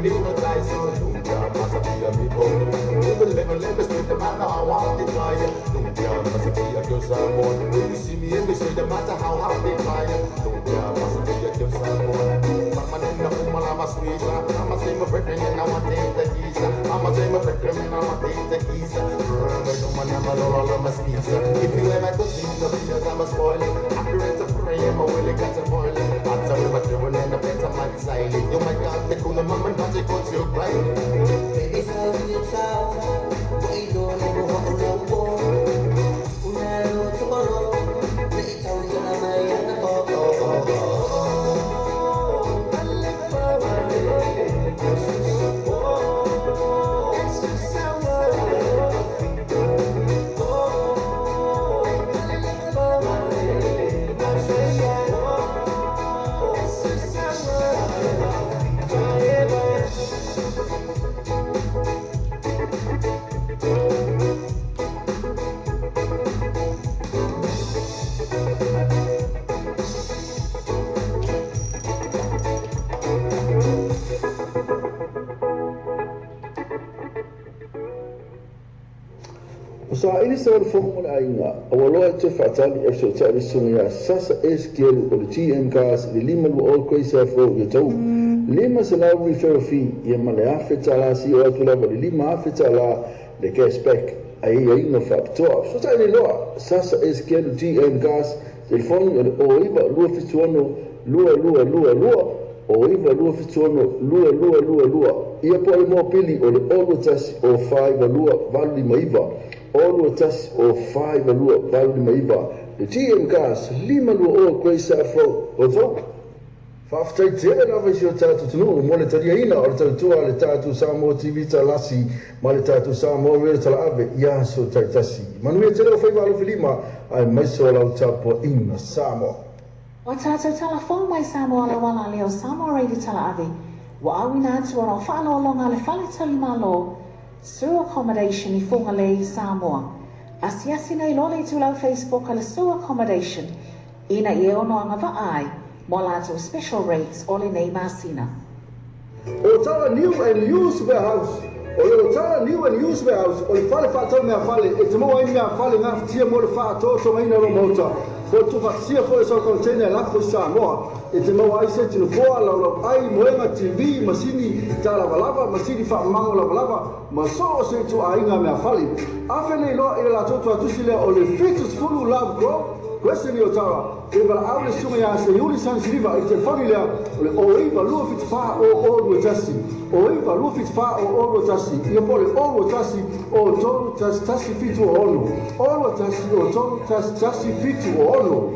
hypnotize you. Lumpia must be a people. You will never let me straight no matter how hard they try. Lumpia must be a girl someone. When you see me in the shade, no matter how hard they try. Lumpia must be a girl someone. Mama nina kumala maswisa. Mama say my brethren and I want to take the keys. Mama say my brethren and I want to take the keys. If you ever go see the videos, I'm a spoiler. Accurate to pray, I'm a willy cat and boiler. I tell you what you're running, the better man side. You might got the cool mama and magic what's your play. Baby, tell me your child. Why don't you go home and go? Unalo tomorrow. Play town to the night and the Sa ini sa formula ainga awalo te fatali efso tali sunga sasa SQL o GM cars le lima lu all crazy afro yo tau lima sana refer fee ya male afetala si o tula le lima afetala le cashback ai no factor so tali lo sasa SQL GM cars telefone o iba lu fituano lua o iva lua fituano lua ia po mo pili o le all tas o 5 lua vali maiva Olu tas o 5 lua valu maiva. The GM cars lima lua o crazy afro o to. Faftai tele na vai o tatu tunu mo le taria ina o tatu le tatu Samoa TV talasi ma le tatu Samoa re tala ave ya so taitasi. Manu tele o fai valu filima ai mai so la tapo ina Samoa. O tātou telefon mai Samoa la wala leo Samoa reidi tala ave. Wa awina atu ora whaalo longa le whale talima lo. Sewer accommodation I Whangalei, Samoa. Asiasi nei lole tu lau Facebook ala sewer accommodation. Ina I ono anga vaai, mo lato special rates ole nei masina. O tala new and used warehouse. O tala new and used warehouse. O le fale whaatau mea fale. E te moa mea fale ngā tia mo le whaatau to maina ro mota. Ko tu whaksia fo e so container lako Samoa. E te mau aise tino foa lau ai moenga TV masini ta lava masini whaamango lava ma so o se tu ainga mea whali. Awhi nei loa i la totu atusi lea o le fetus fulu love grow. Kwese ni o tawa. E wala au le sunga ya se yuli sansiriva i te whani lea o le oiva lua fit wha o olu tasi. Oiva lua fit wha o olu tasi. Ia po le olu tasi o tolu tasi fitu o onu. Olu tasi o tolu tasi fitu o onu.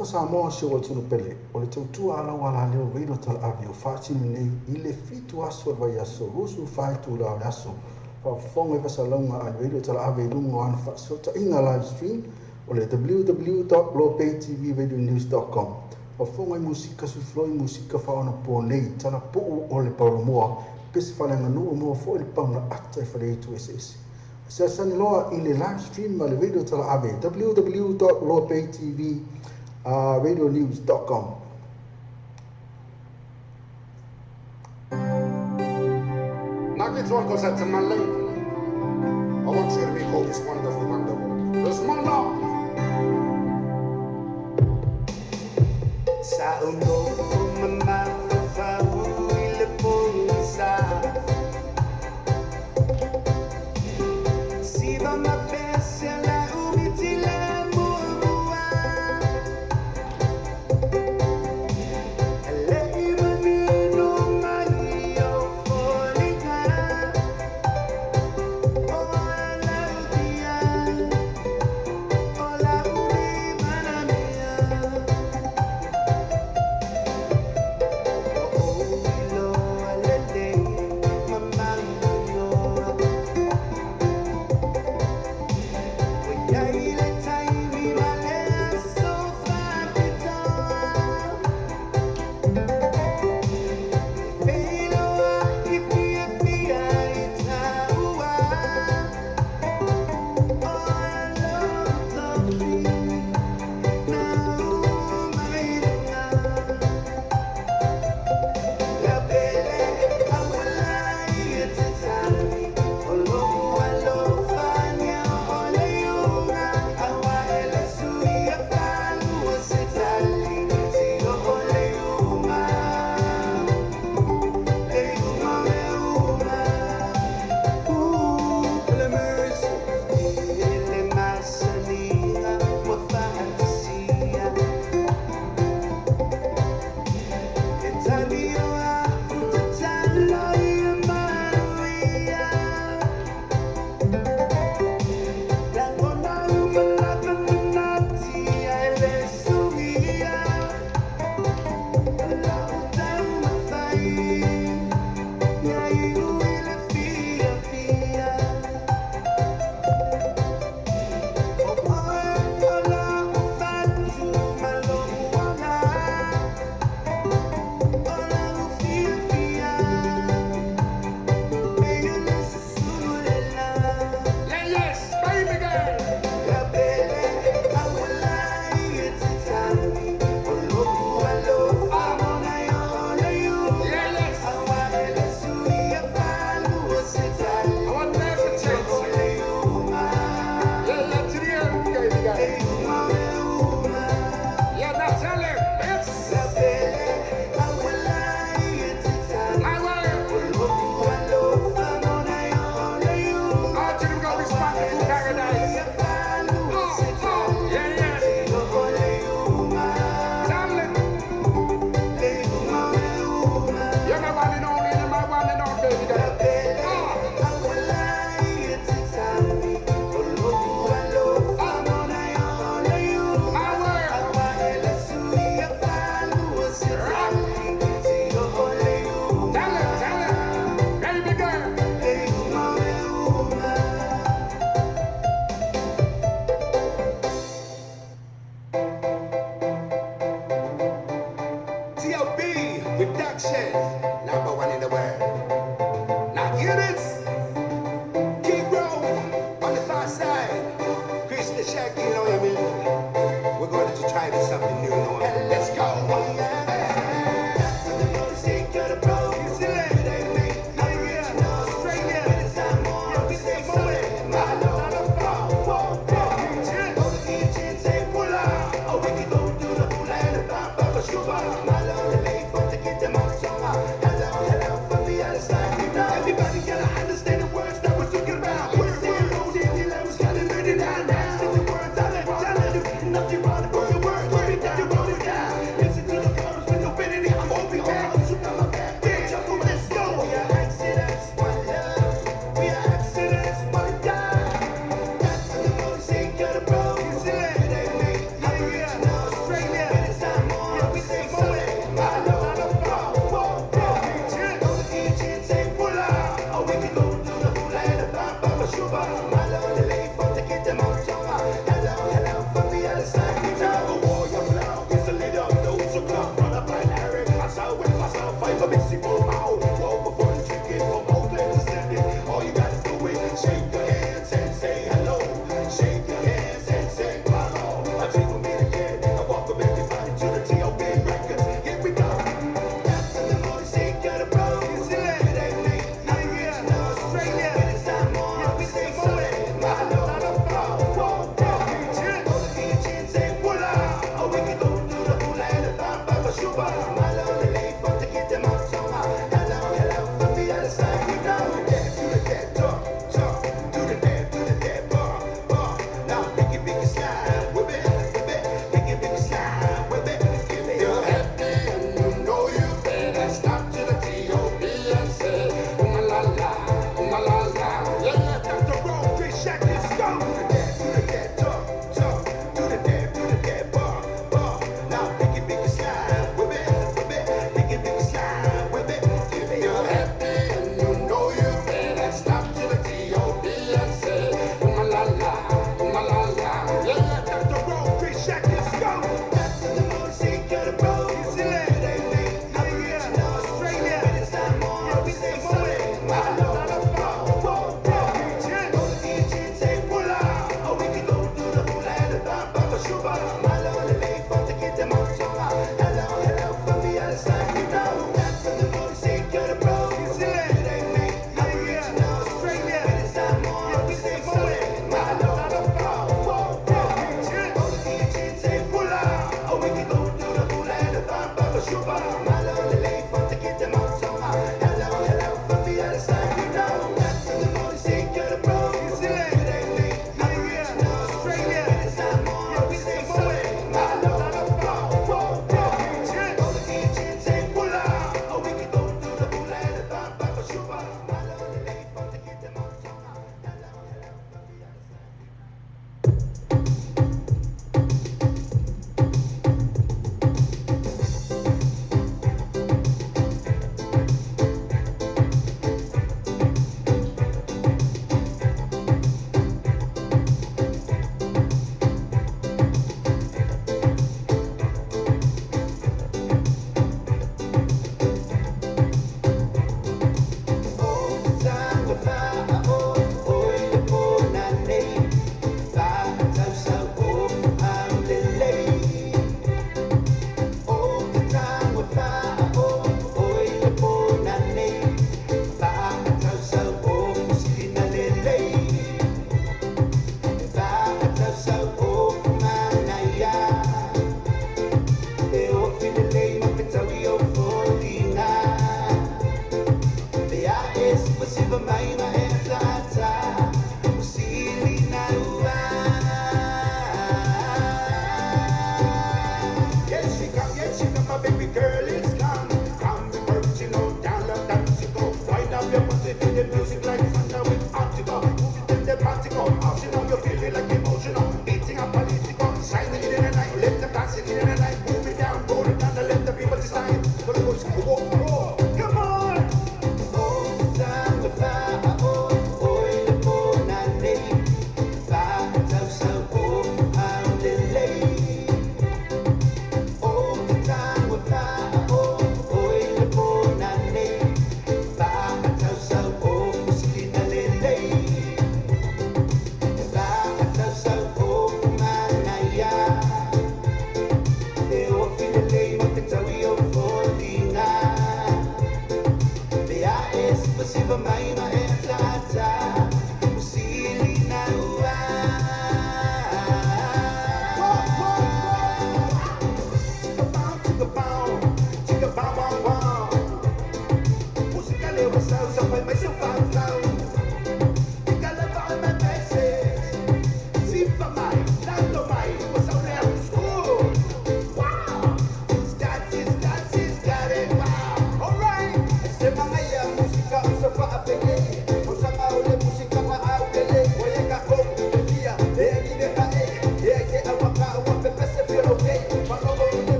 Fa Samoa se o tunu pele. O le tautua ala wala leo reino tala avi o whaatinu nei i le fitu aso vai aso rusu whaitu la o aso. Fa fonga i Vasalonga a reino tala avi lungo an whaasota inga live stream o le www.lopaytvradionews.com. Fa fonga i musika sufloi musika whaona po nei tala po o le paulomoa pesi whananga nua moa fo i pauna ata i whare tu SS. Se sani loa i le live stream ma le radio tala ave www.lopaytvradionews.com. Now this one goes out to my lady. I want you to make all this wonderful, wonderful. Rasmana! Sa uno ko mamalo sa uwi le po sa do the hula and the bamba for shuba. My lonely lady for to get them on tongue. Hello, hello, from the other side. You tell the war, your flow is a little dose of club. Run up by Larry, I saw with myself, fight for Missy for my own. Walk before the chicken from Oakland to Sydney. All you gotta do is shake your hands and say hello. Shake your hands and say follow. I take a minute again and welcome everybody to the T.O.B. Records. Here we go. After the morning, shake the road. New Zealand, it ain't late. Australia, it's time on. We say something. My lord, whoa, go to the chin, say voila. Oh, we can go do the hula and the bamba for shuba. My lord, the lady for to get them on song. Hello, hello, from the other side, you know. Get to the ghetto.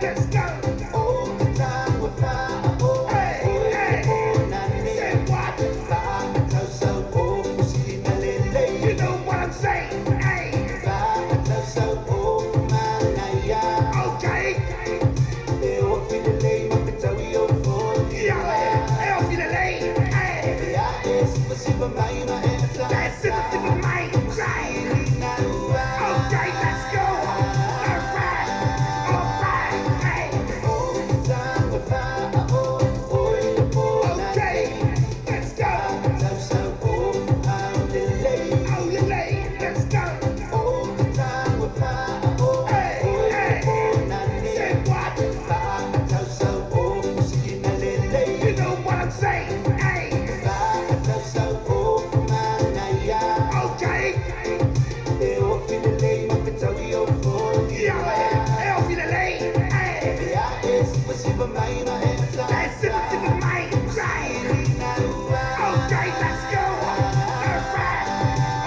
let's go. All the time with fire. Oh, hey, hey. Say what? You know what I'm saying? Hey. Okay. Eu feel the lane, hey. That's super mind, right? Okay, let's go. Alright, hey. Okay, let's go. Olele, let's go. Hey, hey. Say what? You know what I'm saying? Hey. Okay. Eu feel the lane, hey. That's super mind, right? Okay, let's go.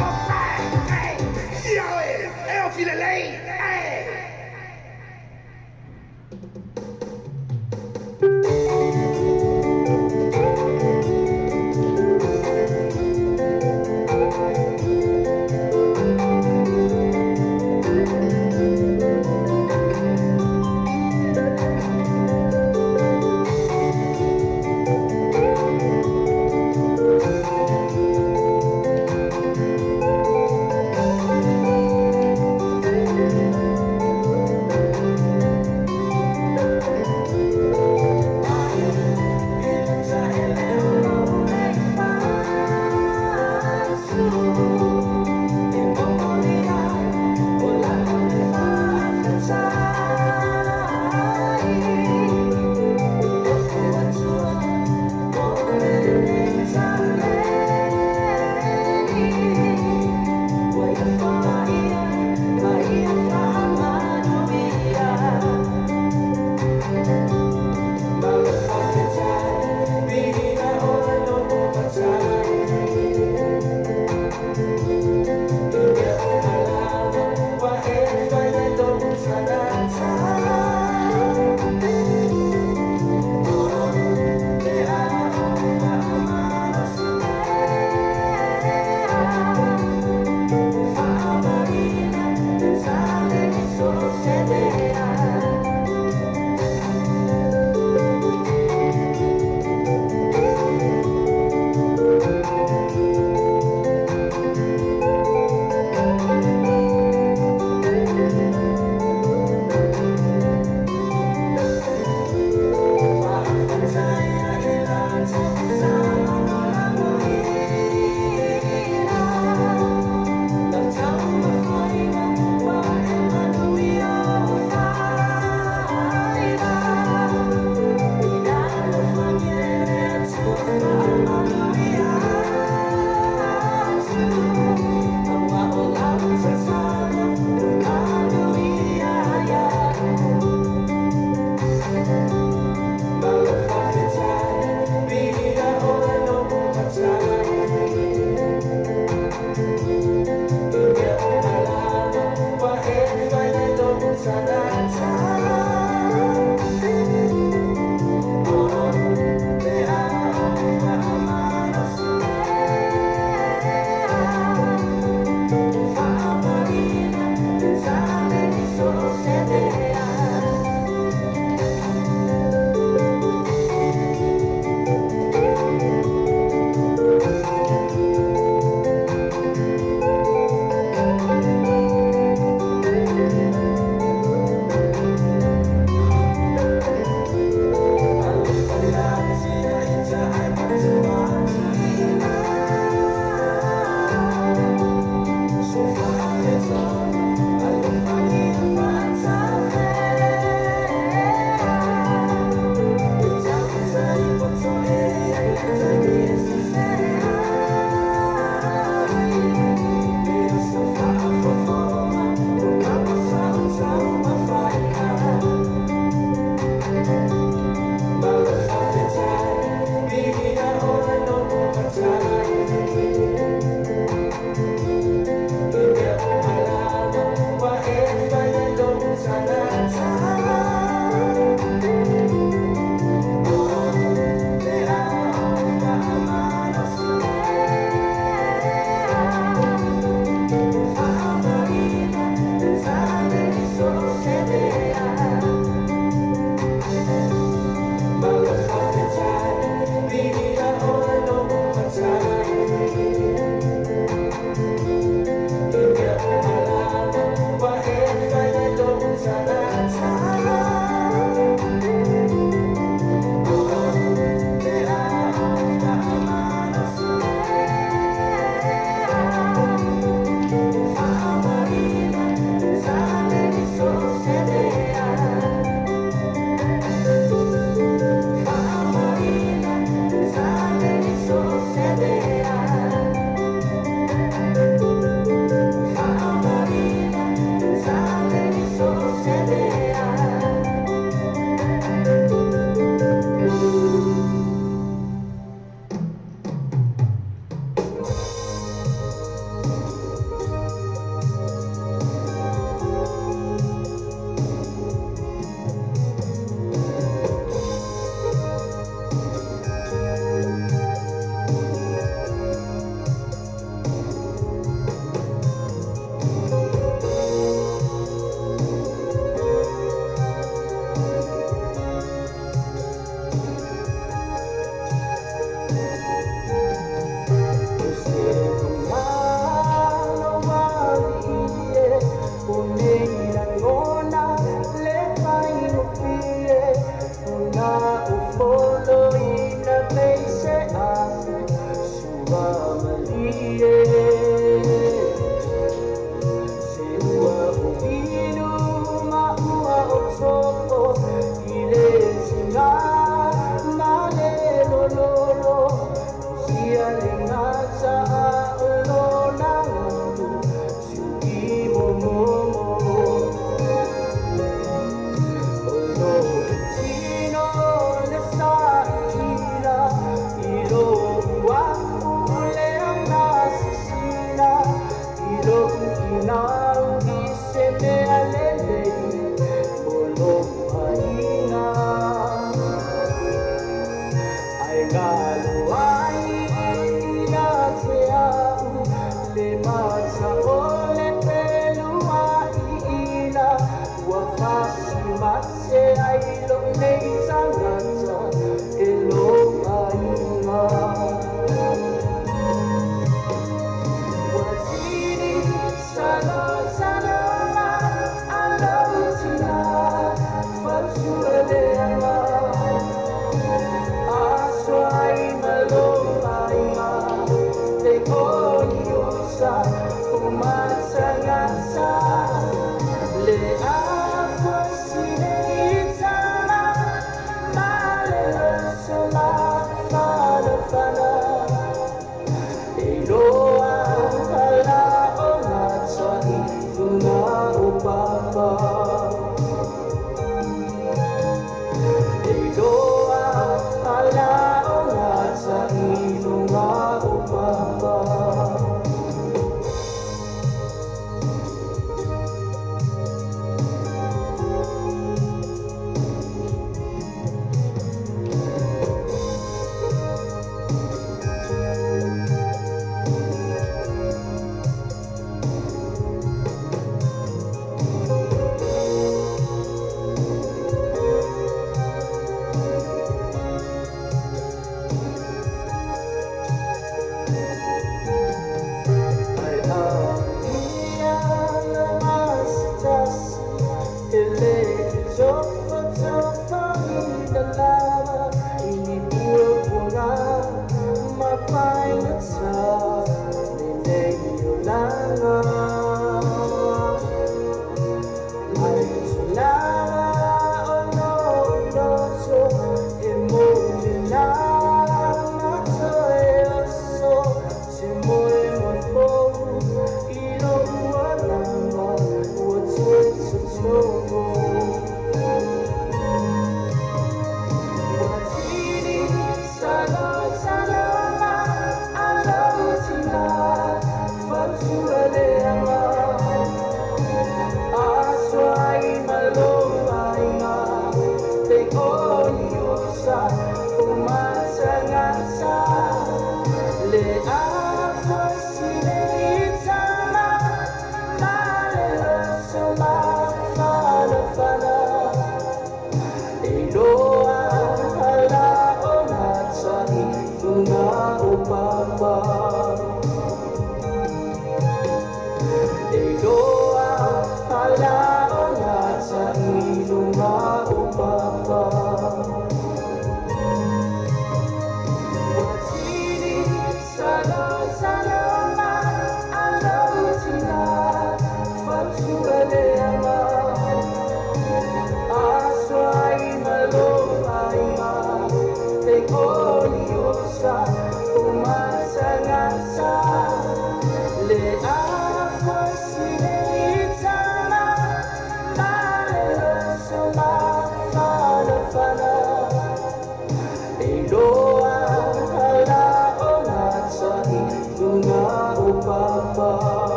Alright, hey. Yo, eu feel the lane, hey.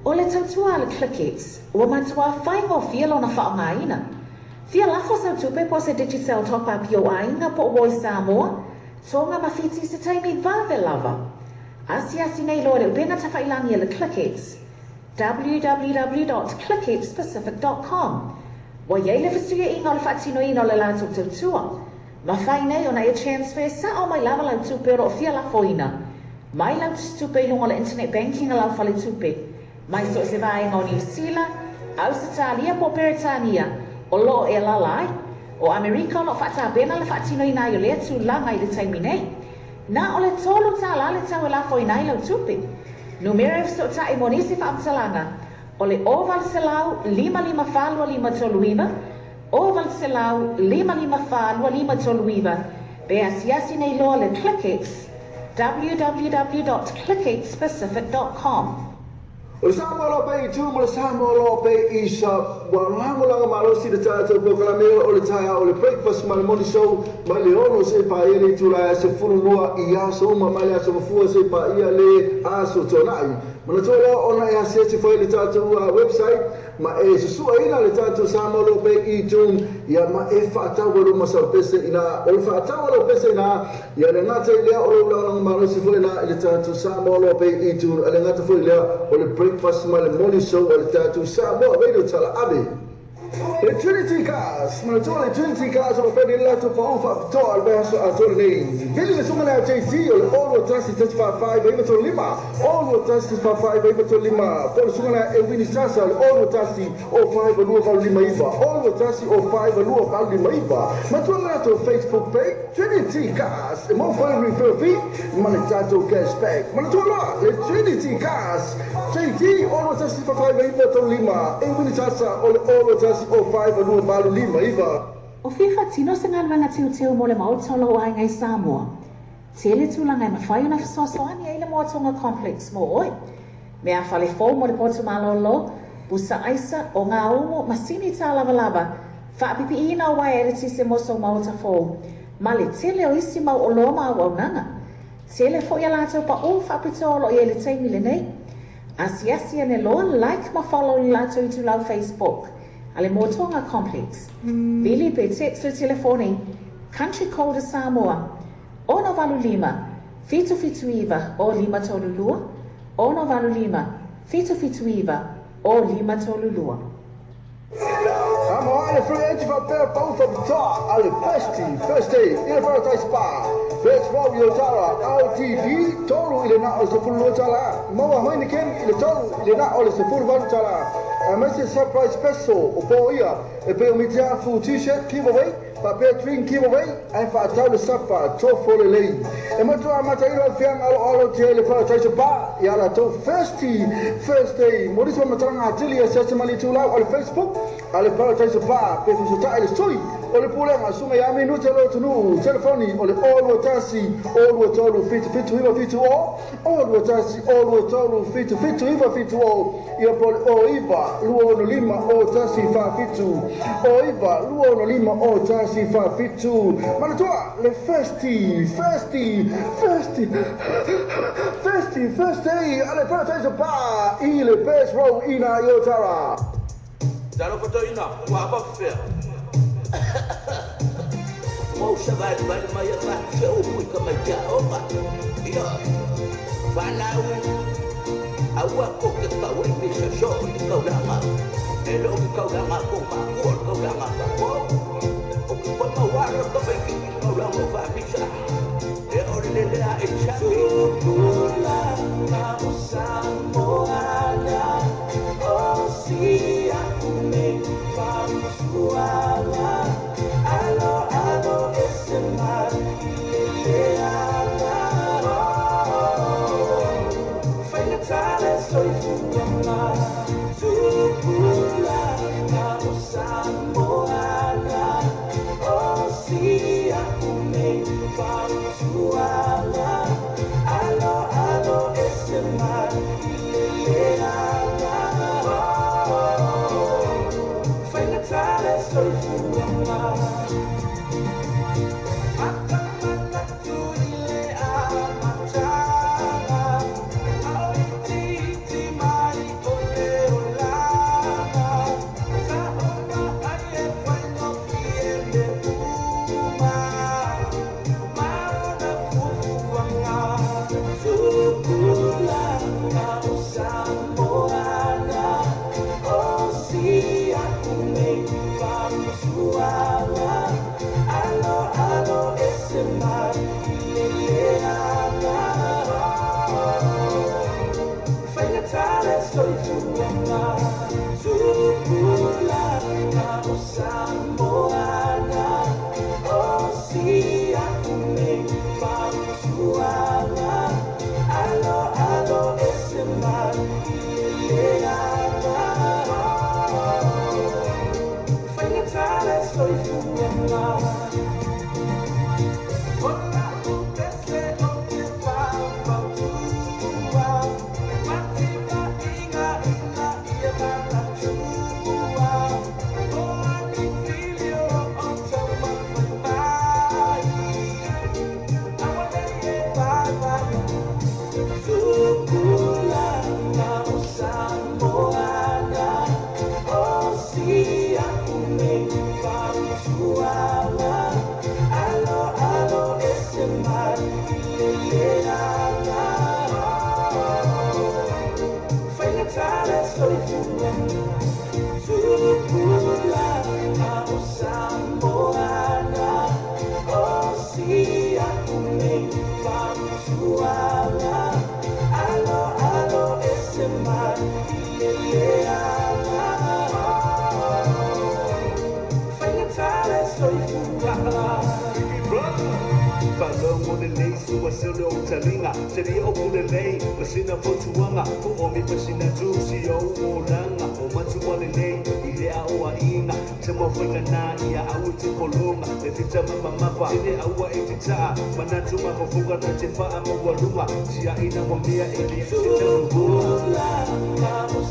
O le tautua le Clickets, ua matua whaingo fia lona whaongaina. Fia lafo sau tupe po se digital top-up yo ainga po Oi Samoa, tonga mawhiti se taimi vave lava. Asi nei loa le upena tawhailangi le Clickets, www.clicketspacific.com. Wa yei le fasuia inga le whaatino ino le lato tautua, Mawhai nei ona e transfer sa o mai lava lau tupe o fia la foina. Mai lau tupe lunga le internet banking lau fale tupe. Mai so se vai ngau New Zealand, Australia po Peritania, o lo e la lai. O Amerika no fata bena le fatino ina yo le tu langa i le taimi nei. Na o le tolu ta la le tau la foina i lau tupe. Numero so ta e monisi fa amsalanga. O le oval se lau 555 toluiva. Oval se lau 555 toluiva. Be asiasi nei loa le ClickX. www.clickatepacific.com. O Samoa lo pe tu mo Samoa lo pe isa wa hango langa malo si de tata ko kala me o le taia o le breakfast mal money show ma le ono se pa ele tu la se fulu lua I aso ma ma le aso fu se pa ia le aso tonai ma to lo ona ia se foi le tata website ma e su ina le tata Samoa lo pe I tu ia ma e fa ta wo ma sa pese ina o fa ta wo pese ina ia le ngata ile o lo langa malo si foi na le tata Samoa lo pe I tu le ngata foi le o le breakfast mal morning show o le tatu Samoa radio tala abe le Trinity Cars ma to le Trinity Cars o pe le lato pa ufa to al verso a to nei vedi le sumana JC o le all trust 355 e to lima all trust 355 e to lima po le sumana e wini sasa all trust o 5 lu ka lima iba all trust o 5 lu ka lima iba ma to le lato Facebook page Trinity Cars e mo fa refer fee ma le tato cashback ma to le Trinity Cars JT all trust 355 e to lima e wini sasa o all trust o 5 lu ka lima iba O fifa tino se ngalwanga tiu mo le mautolo o ai ngai Samoa. Tele tulanga I mawhai ona fisoasoani e le moatonga complex mo oi. Mea fale fo mo le potu malolo, busa aisa o ngā ongo masini tā lava lava, whaapipi ina o wai eriti se moso mauta fo. Ma le tele o isi mau o loma au au nanga. Tele fo ia lātou pa o whaapitolo I ele teimi le nei. Asiasia ne loa like ma follow I lātou I tu lau Facebook. Ale Motonga Complex. Vili pe texto telefoni. Country code Samoa. Ono valu lima. Fitu iva o lima tolulua. Ono valu lima. Fitu iva o lima tolulua. Samoa le free entry for pair both of the top. Ale first day in a paradise spa. First row yo tala LTD tolu ile na o se fulu tala. Moa hoine ken ile tolu ile na o se fulu tala. A message surprise special o poia e pe o mitia fu t-shirt giveaway pa pe drink giveaway ai fa tau sapa to for lei e mo to amata ilo fiang alo tele pa tai pa ya la to first day mo diso matanga atili assess mali tu la on Facebook ale pa tai pa pe so tai stoi o le pula ma suma ya minuto lo tunu telefoni o le all tasi all tolu fit iva fit o all tasi all tolu fit iva fit o ia po o iva luo no lima o tasi fa fitu o iva luo no lima o tasi fa fitu mana toa le first day ale pa tai pa ile best row ina yotara Dalo pato ina wa ba fe Mau sabar bal mai ra se o muy kama ya o ba ina balau awa ko ke ta we ni se so ni ka la ma e lo ka la ma ko ma ko ka la ma ko o ko ma wa ro to be ki ka la ma fa mi sa e o le la e cha mi la na Samoa o si a me fa suala alo ese mar soy tu mamá, tu pula Samoana, oh si aku me fasuala, alo ese mar fue Natale soy tu mamá. suala. Alo, alo, ese mar, le ama. Fai soy fugaz. Falong on the lay, so I sell the Otalinga. Tell you open the lay, Machina Fotuanga, for Omi Machina Juicy, O Langa, O Matuan lay, Ilea Oaina, Tamafaka Na, Ia Awuti Kolonga, if it's a mama, in the Awa Etita, Manatuma Fuga Natifa, Amawaluma, Tia Ina Momia, Elia,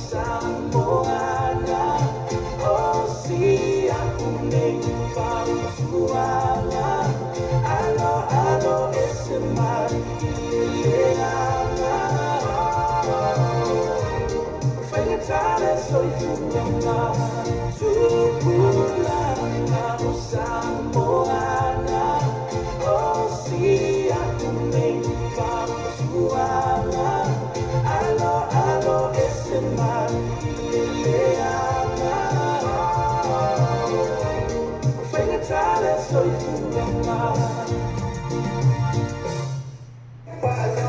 Samoana, O Sia Kune, Famuala. Alo, alo, ese mar, le ama. Fai soy fugaz. Tupula, Samoana. O si akune, famuala. Alo, alo, ese mar, le ama. Fai soy fugaz.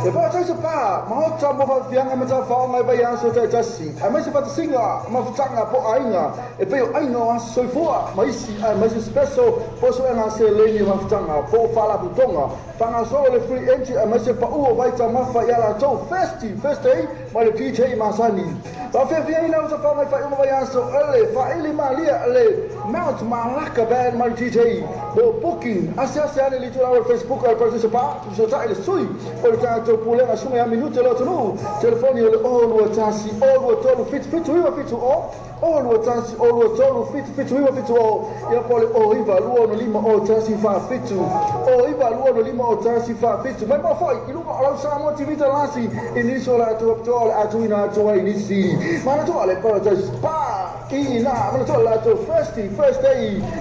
E pa tai se pa, ma ho tra mo fa fianga ma ta fa ngai ba yang so tai tasi. Ai mai se pa singa, ma futanga po ainga. E pe ai no as so foa, mai si ai mai se special po so na se le ni ma futanga po fa la butonga. Fanga so le free entry ai mai se pa u vai ta ma fa ya la to festi ma le DJ Masani. Ba fe fi ina so fa mai fa u ba yang so ele fa ili malia ele Mount Malaka band ma DJ. Bo booking asia le tu la Facebook al participa, so ta ele sui. O tanto pulena suma ya minuto lo tunu. Telefoni le all tasi all tolu fit all tasi all tolu fit all. Ya pole o iva luo no lima o tasi fa fitu. O iva luo no lima o tasi fa fitu. Ma ma foi iluga ala samo tivita lasi inisola to atuina to inisi. Ma na to ale paradise pa ina ma to la to first day.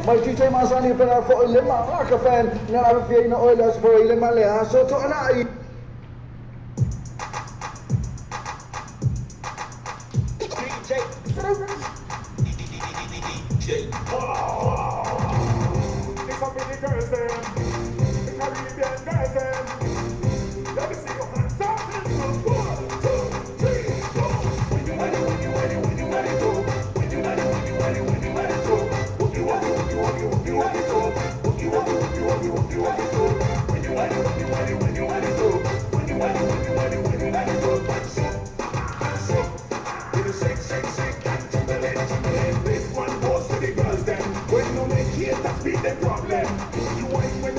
Ma DJ Masani per fo le ma la fan na la fiena o la sport le ma le so to ana That's be the problem. You ain't when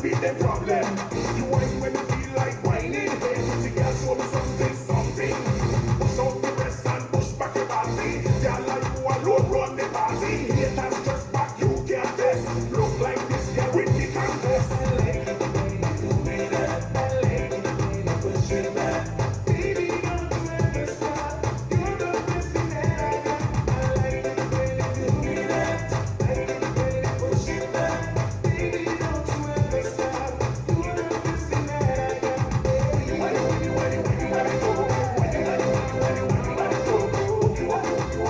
that be the problem. You whine when you feel like whining. Hey, pretty girl, show me something, something. Push out the breast and push back your body. Girl, like you alone run the party. Haters just back, you can't test. Look like this girl with the contest. I like it the way you do me that. I like it the way you push it back. Baby, don't you ever stop. You're the best thing that I got. I like it the way you do me that. I like it the way you push it back. Baby, don't you ever stop. You're the best thing that I got. Baby, when you let it go. When you let it go. You want it go.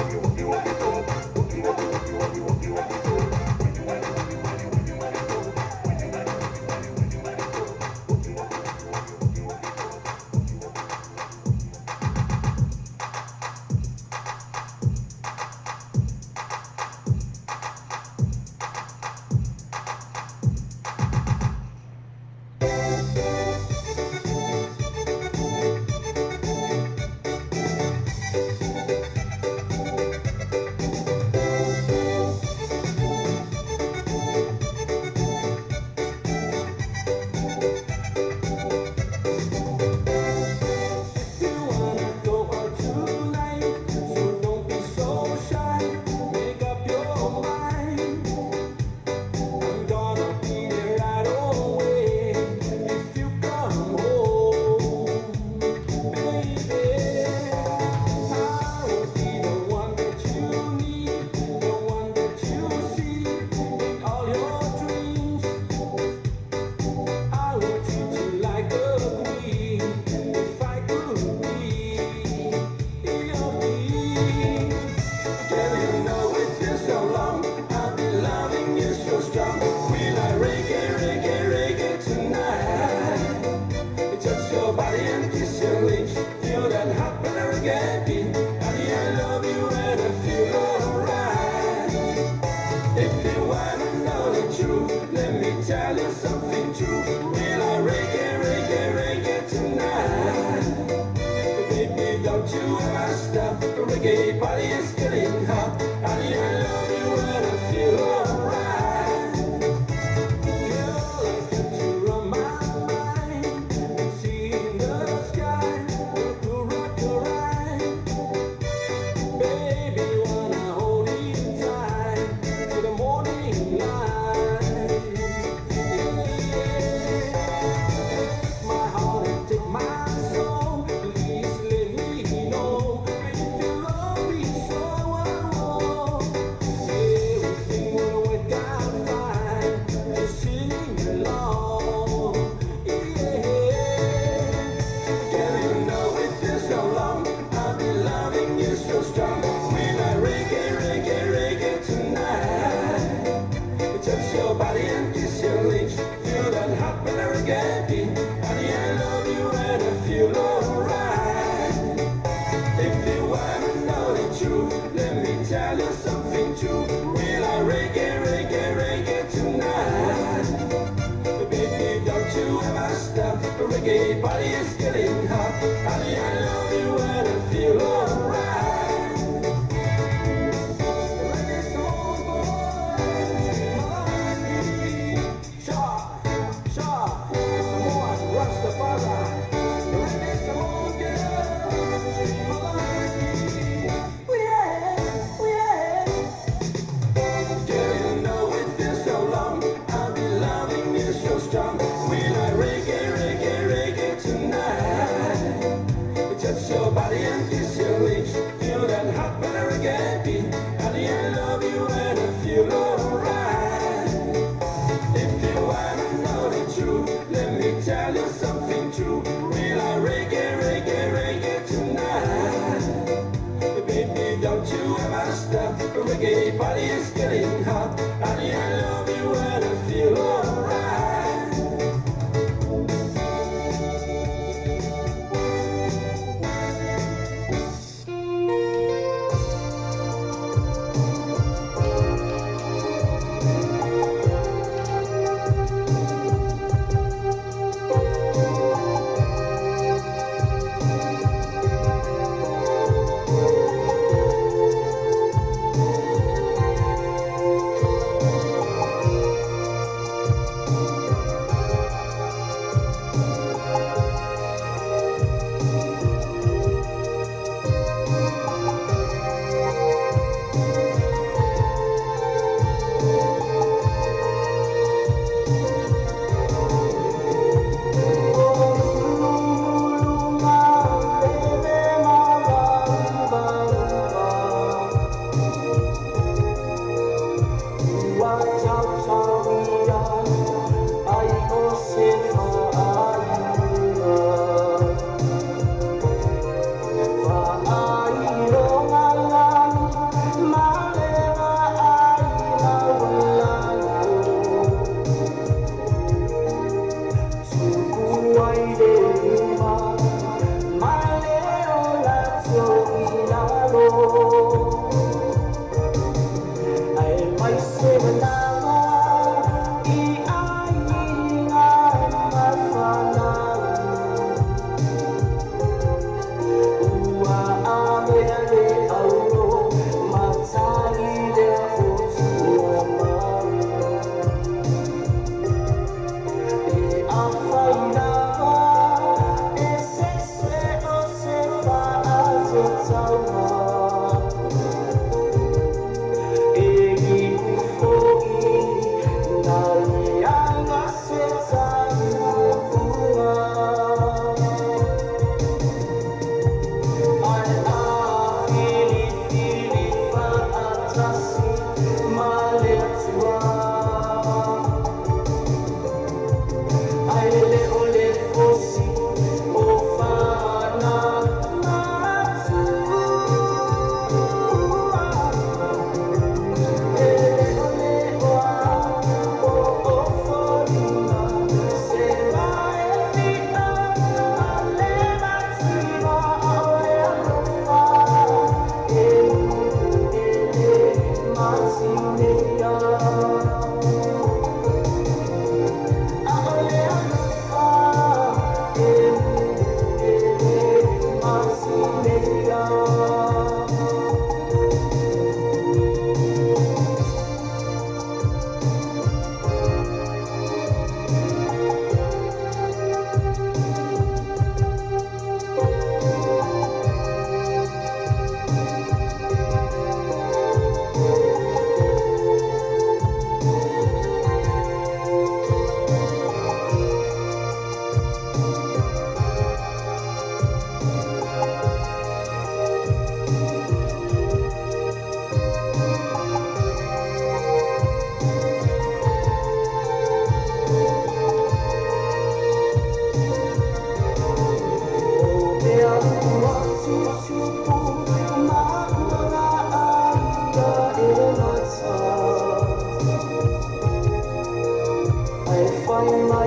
Ofana,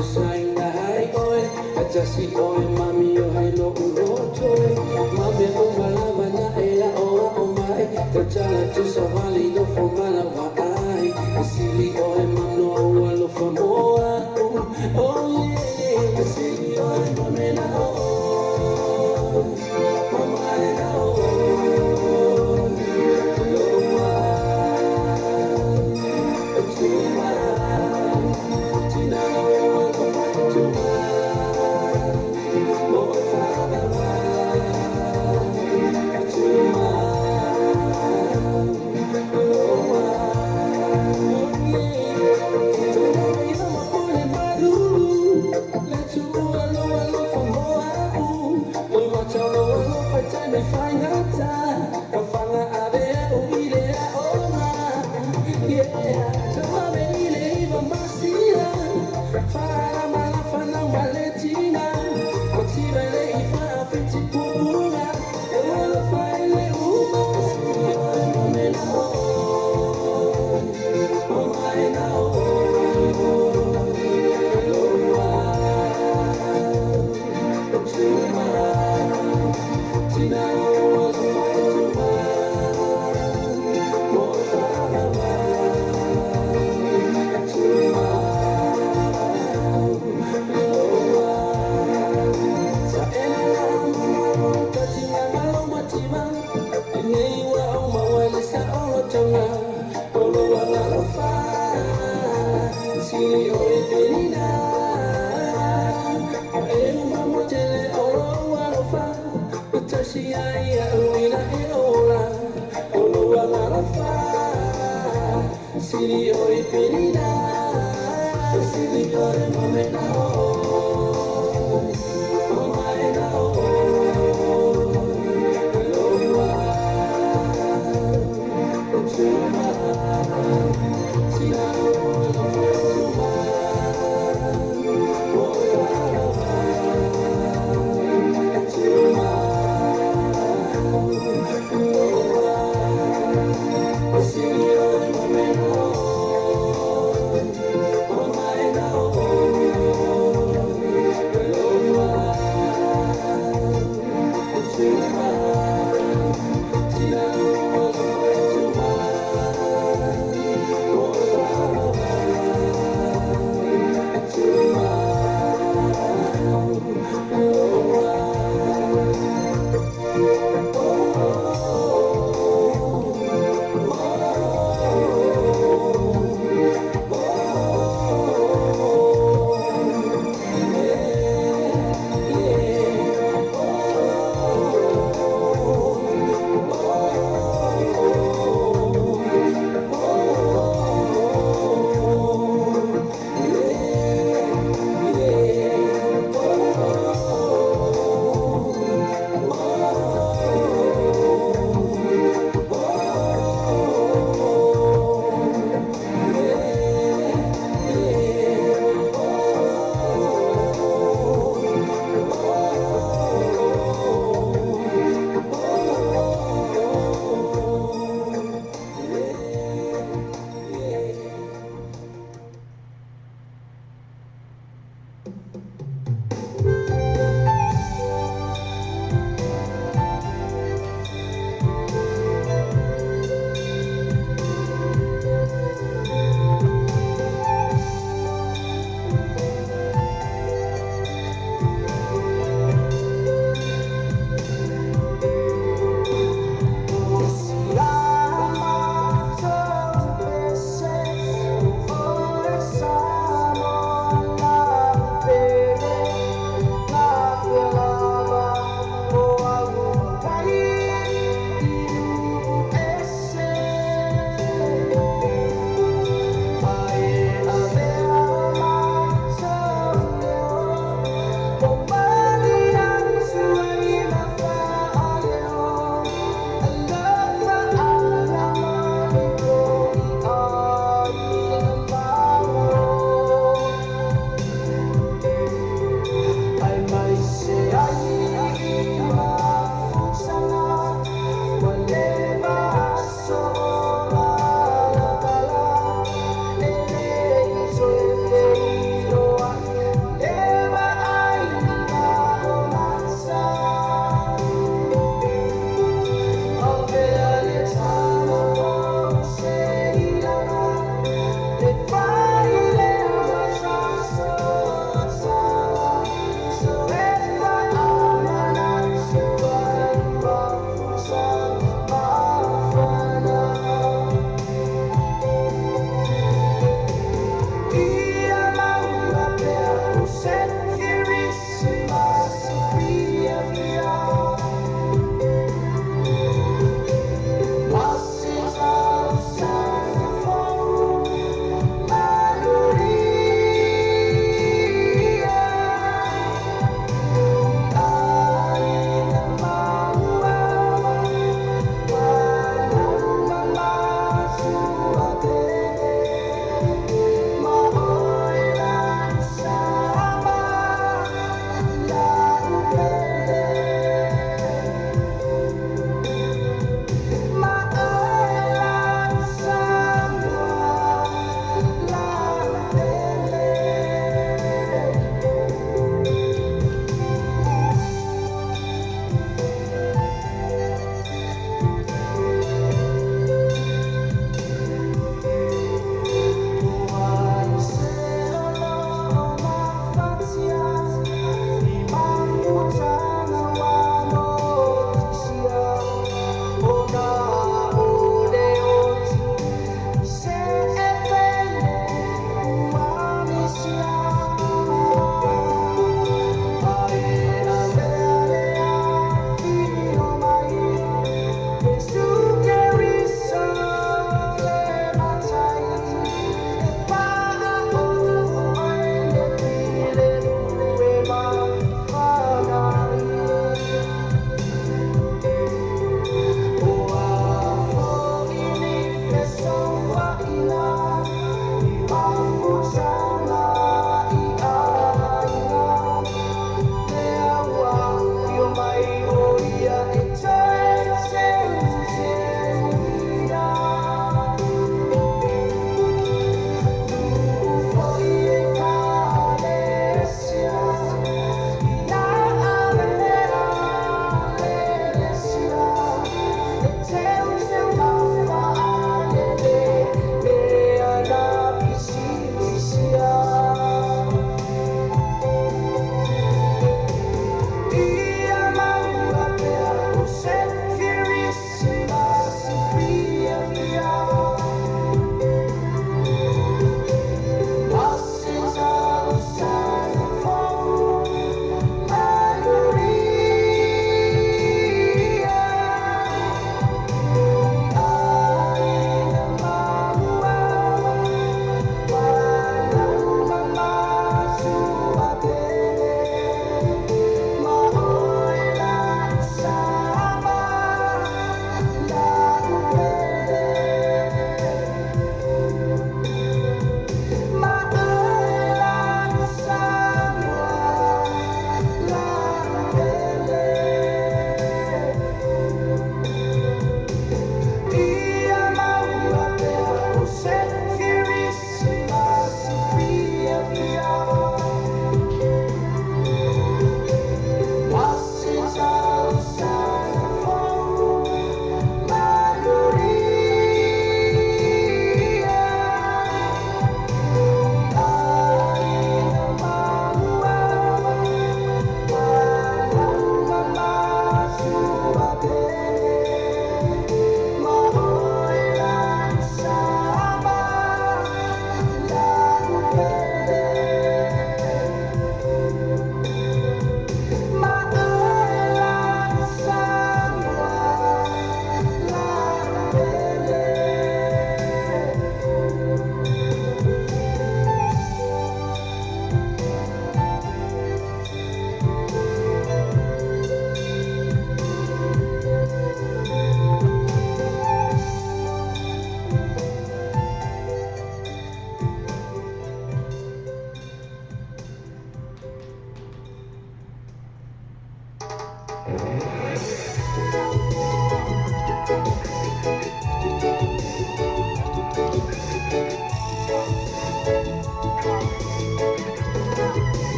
Oh,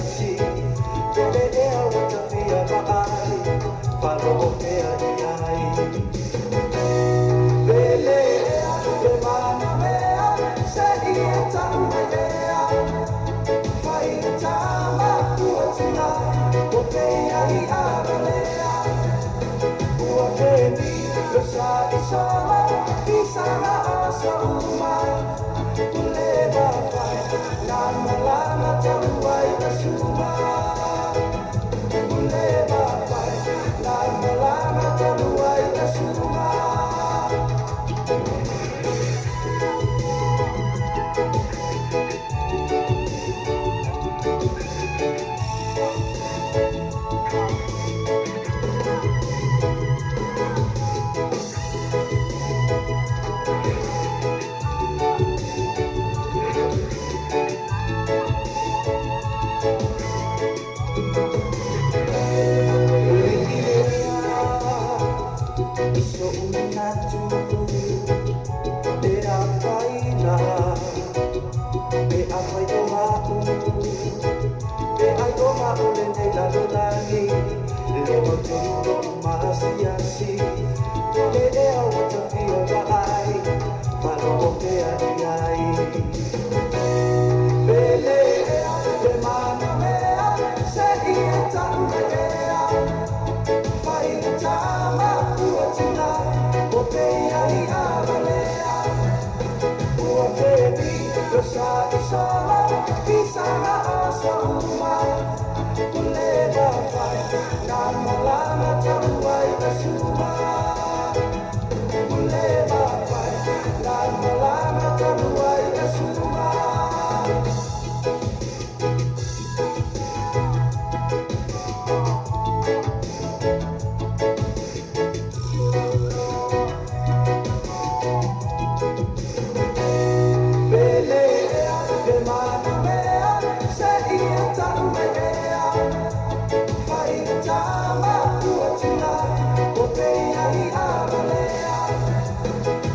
si Tole ea wata fia maai Palo ea iai Bele ea te mana mea Se ia tau ea Fai tama ua tina O te ai aralea Ua te ni Losa i sola Pisara asa umai Uleva fai Lama lama taruai na suma Uleva fai Lama lama taruai na suma Iso unatu Te apaina Te apai o mau Te ai o mau le nei lalo langi Le o te uro masiasi Tole e au wata fio maai Malo o te ani ai Pele ea te mana mea Se ia tau ea Fai tama ua tina O te ai aralea Ua te ni Losa i sola Pisara asa umai Uleva fai Nama lama taruai na suma Uleva fai Nama lama taruai na suma Bele ea te mana mea Se ia tau ea Fai tama ua tina O te ai aralea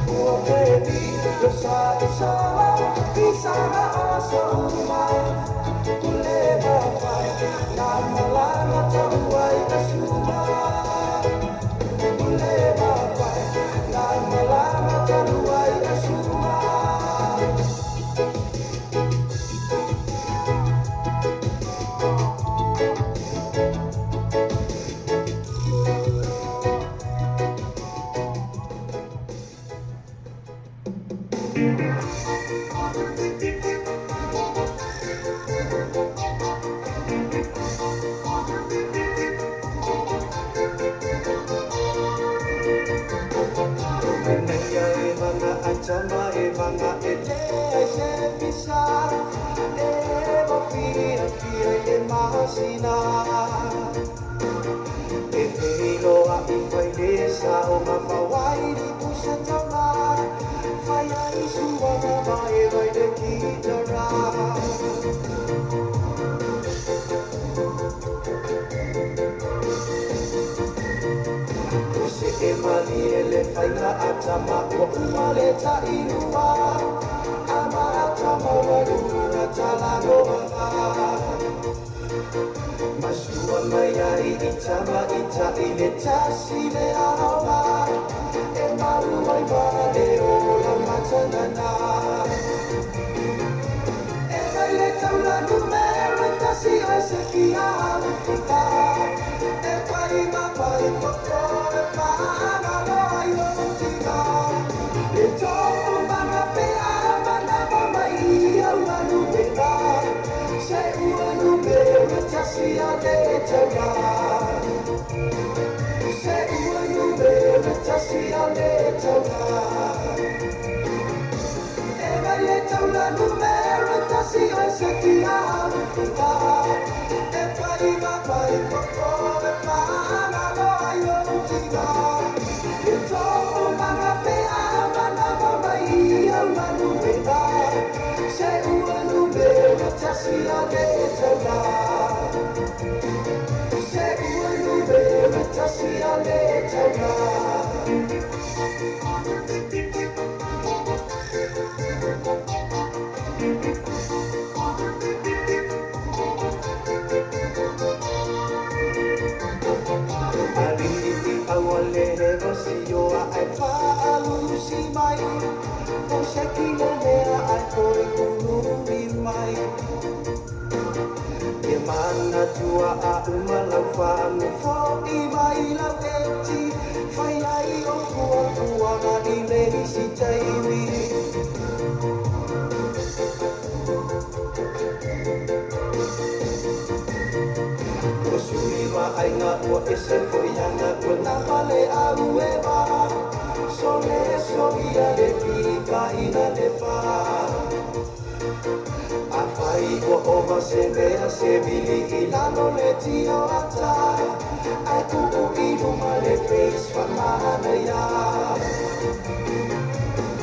Ua te ni Losa i sola Pisara asa umai Uleva fai Nama lama taruai na suma Uleva fai Nama lama taruai na suma Menaya e vanga atama e vanga e te ai se pisa E wawhia kia e mahasina E te iloa i whai lesa o ngā whawai ni pusa tauna Whai ai suanga mai e wai le kitara Se e mali e le whainga atama o uma le ta inua Ama atama warunga talano anga Masua mai ai i tama i ta i le tasi le awa E maru ai vale o la matanana E mai le taula numero tasi ai se ki a whika E pai mapai koko e mana loai o tika E tōku mana pea mana mamai au anu peka Se ua numero tasi a le taula Se ua numero tasi a le taula E mai le taula numero tasi ai se ki a whika E pai mapai koko e mana loai o tika E tōku mana pea mana mamai au anu peka Se ua numero tasi a le taula Se ua numero tasi a le taula kina mea ai koi kururi mai. Ke mana tua a umala whanu fo I mai lau eti. Whai ai o kua kuanga I lehi si taimi. Ko sui wa ainga ua ese fo ianga ua napale a uewa. So le so ia le pika ina le wha. A whai ua ova se mea se vili I lano le tio ata. Ai kuku I luma le face whamana ia.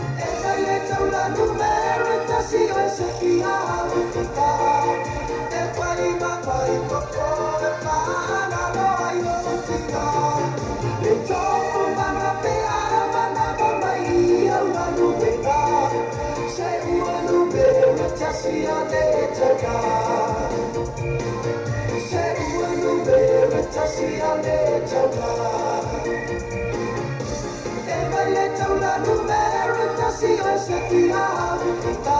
E kai le taula numero tasi o se ki a awifika. E whai mapai koko e whana loa I o tika. Le tofu manga pe ara mana mamai au anu weka. Se ua numero tasi a le taka. Se ua numero tasi a le taka. E mai le taula numero tasi o se ki a awifika.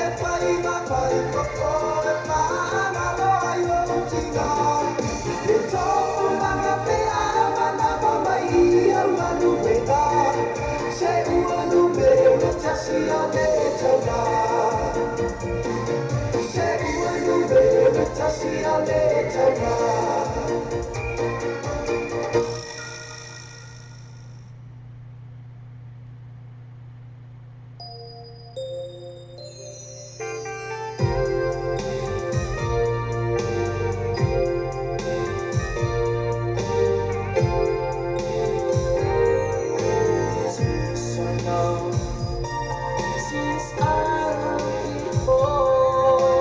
E whai mapai koko e whana loa I o tika. Le tofu manga pe ara mana mamai au anu weka. Se ua numero tasi a le taka. Se ua numero tasi a le taka. So long since I loved before,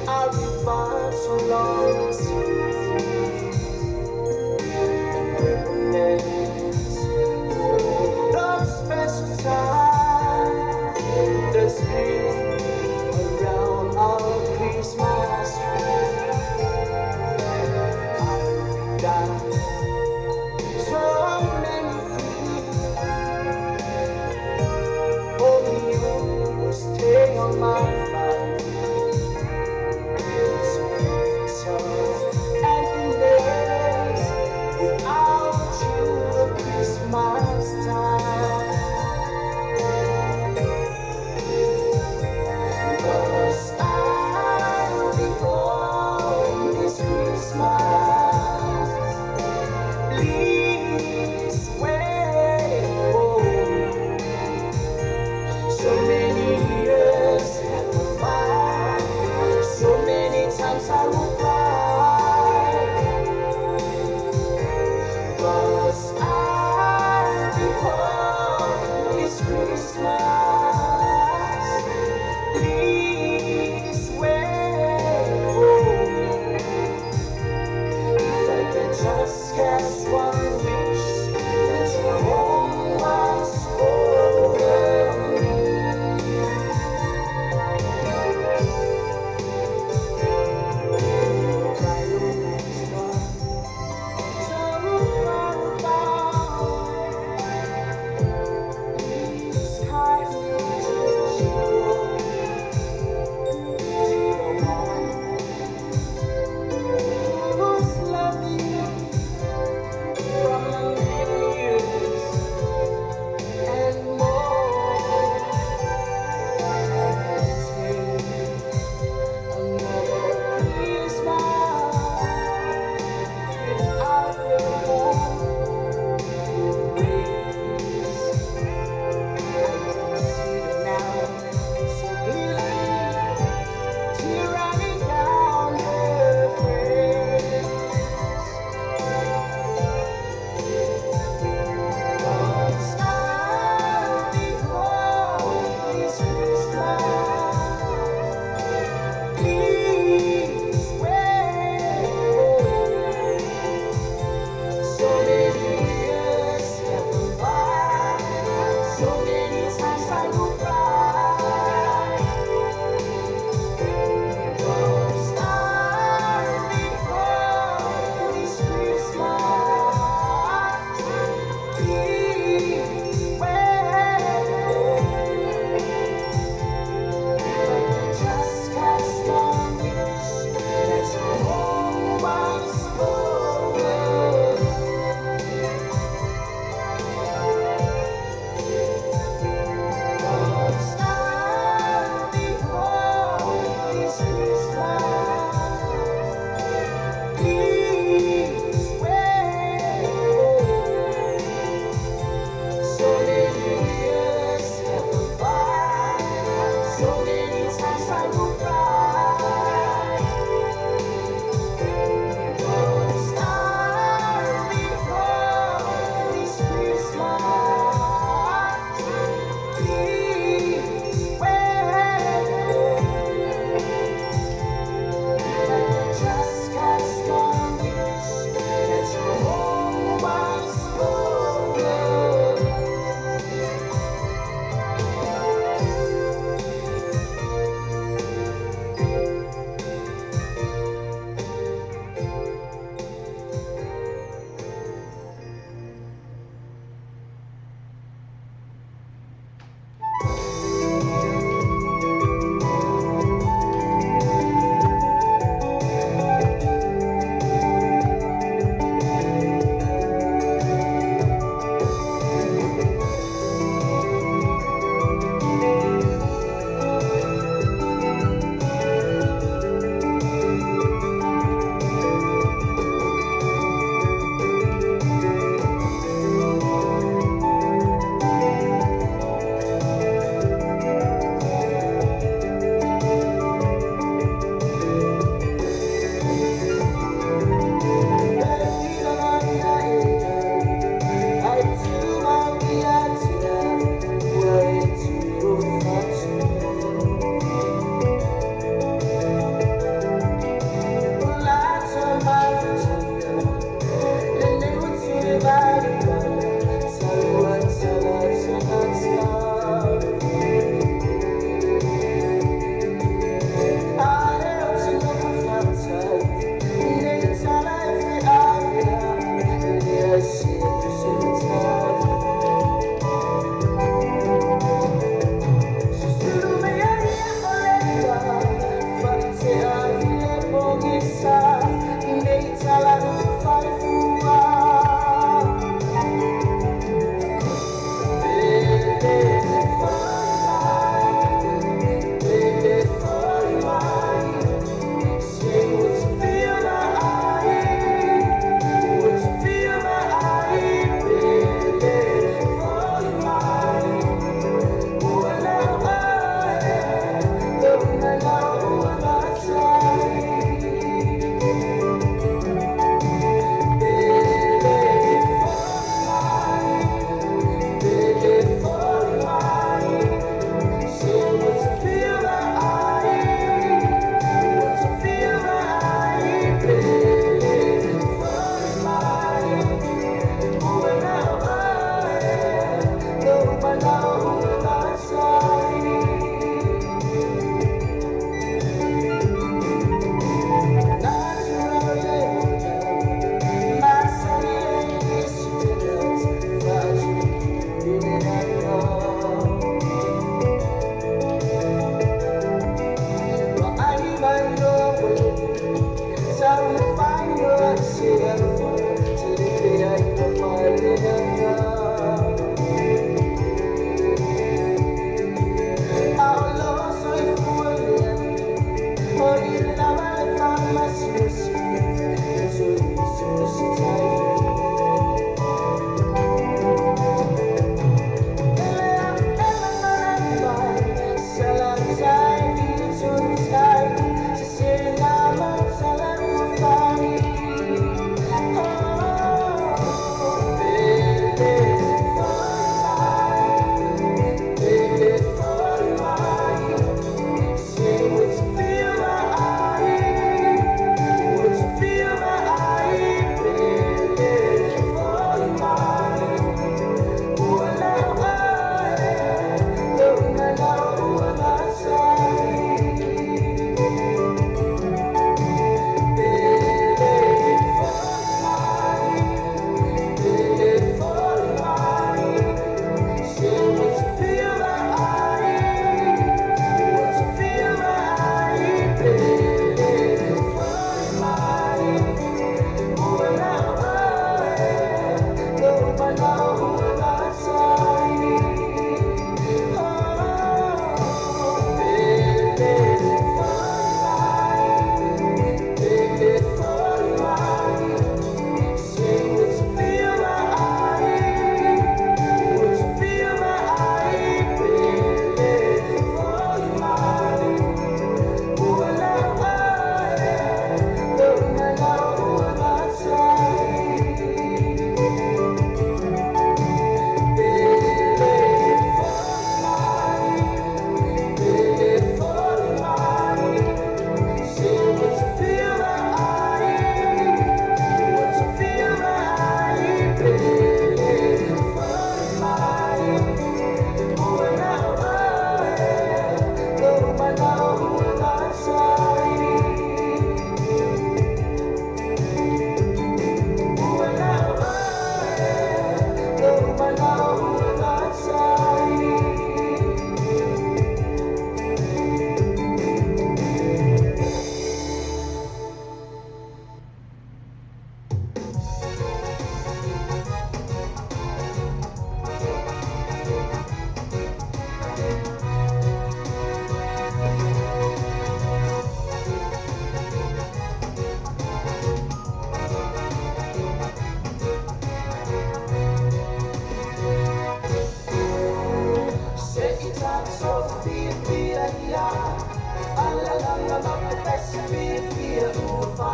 I'll be far so long reminisce those special time the spring around our Christmas tree. I've done so many things, only you stay on my mind. So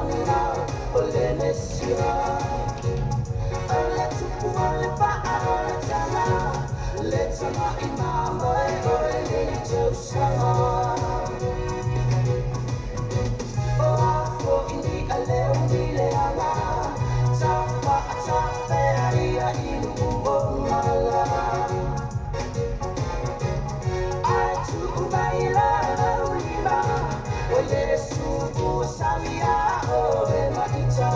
ufana ole Mesia. Let's ma imamo e ore le sama. Oh, indi ale undile ala. Tapa tapa aria ilu mala. Ai tu baila uliba. O Yesu usamia o e maita.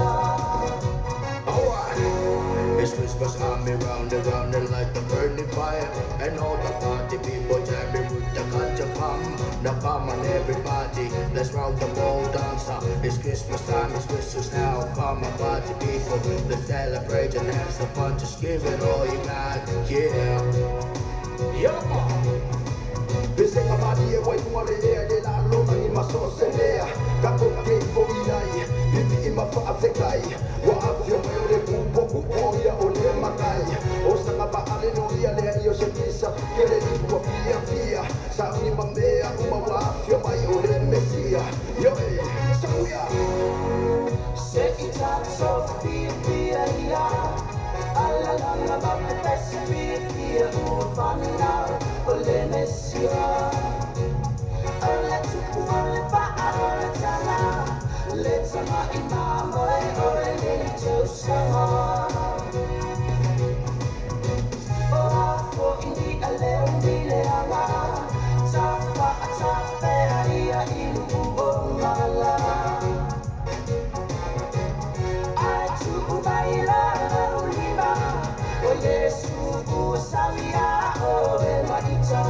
It's Christmas coming round and round and like the burning fire. And all the party people jamming with the ganja palm. Now come on everybody, let's round the world dancer. It's Christmas time, it's Christmas now. Come on party people, let's celebrate and have some fun. Just give it all you got, yeah. Pese kamadi e wai kumare ea de la lona ni maso selea. Kako ke ko inai, bibi ima fa afekai. Wa afyo me ore kumpo kumpo ia ole makai. O saka ba ale no ia le io se pisa, che le dico via via. Sa uni mamea uma wa afyo mai ole mesia. Yo sauya. Se ita so via ia. Alla langa ba pese via ufana ole Mesia. Let's ma imamo e ore le sama. Oh, indi ale undile ala. Tapa tapa aria ilu mala. Ai tu baila uliba. O Yesu usamia o e maita.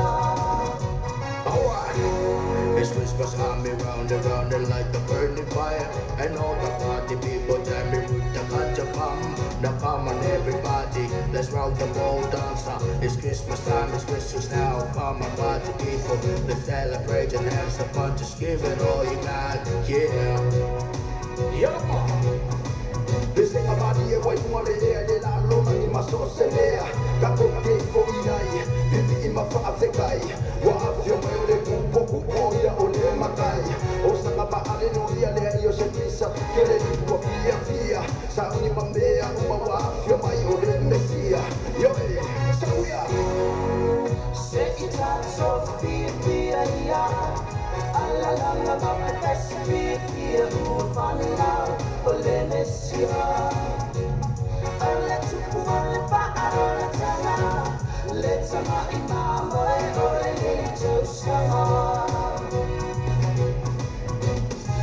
It's Christmas coming round and round and like the burning fire. And all the party people jamming with the ganja palm. Now come on everybody, let's round the world dancer. It's Christmas time, it's Christmas now. Come on party people, let's celebrate and have some fun. Just give it all you got, yeah. Pese kamadi e wai kumare ea de la lona ni maso selea. Kako ke ko inai, bibi ima fa afekai. Wa afyo me ore kumpo kumpo ia ole makai. O saka ba ale no ia le io se pisa, che le dico via via. Sa uni mamea uma wa afyo mai ole mesia. Yo sauya. Se ita so via ia. Alla langa ba pese via ufana ole Mesia. Let's ma imamo e ore le sama.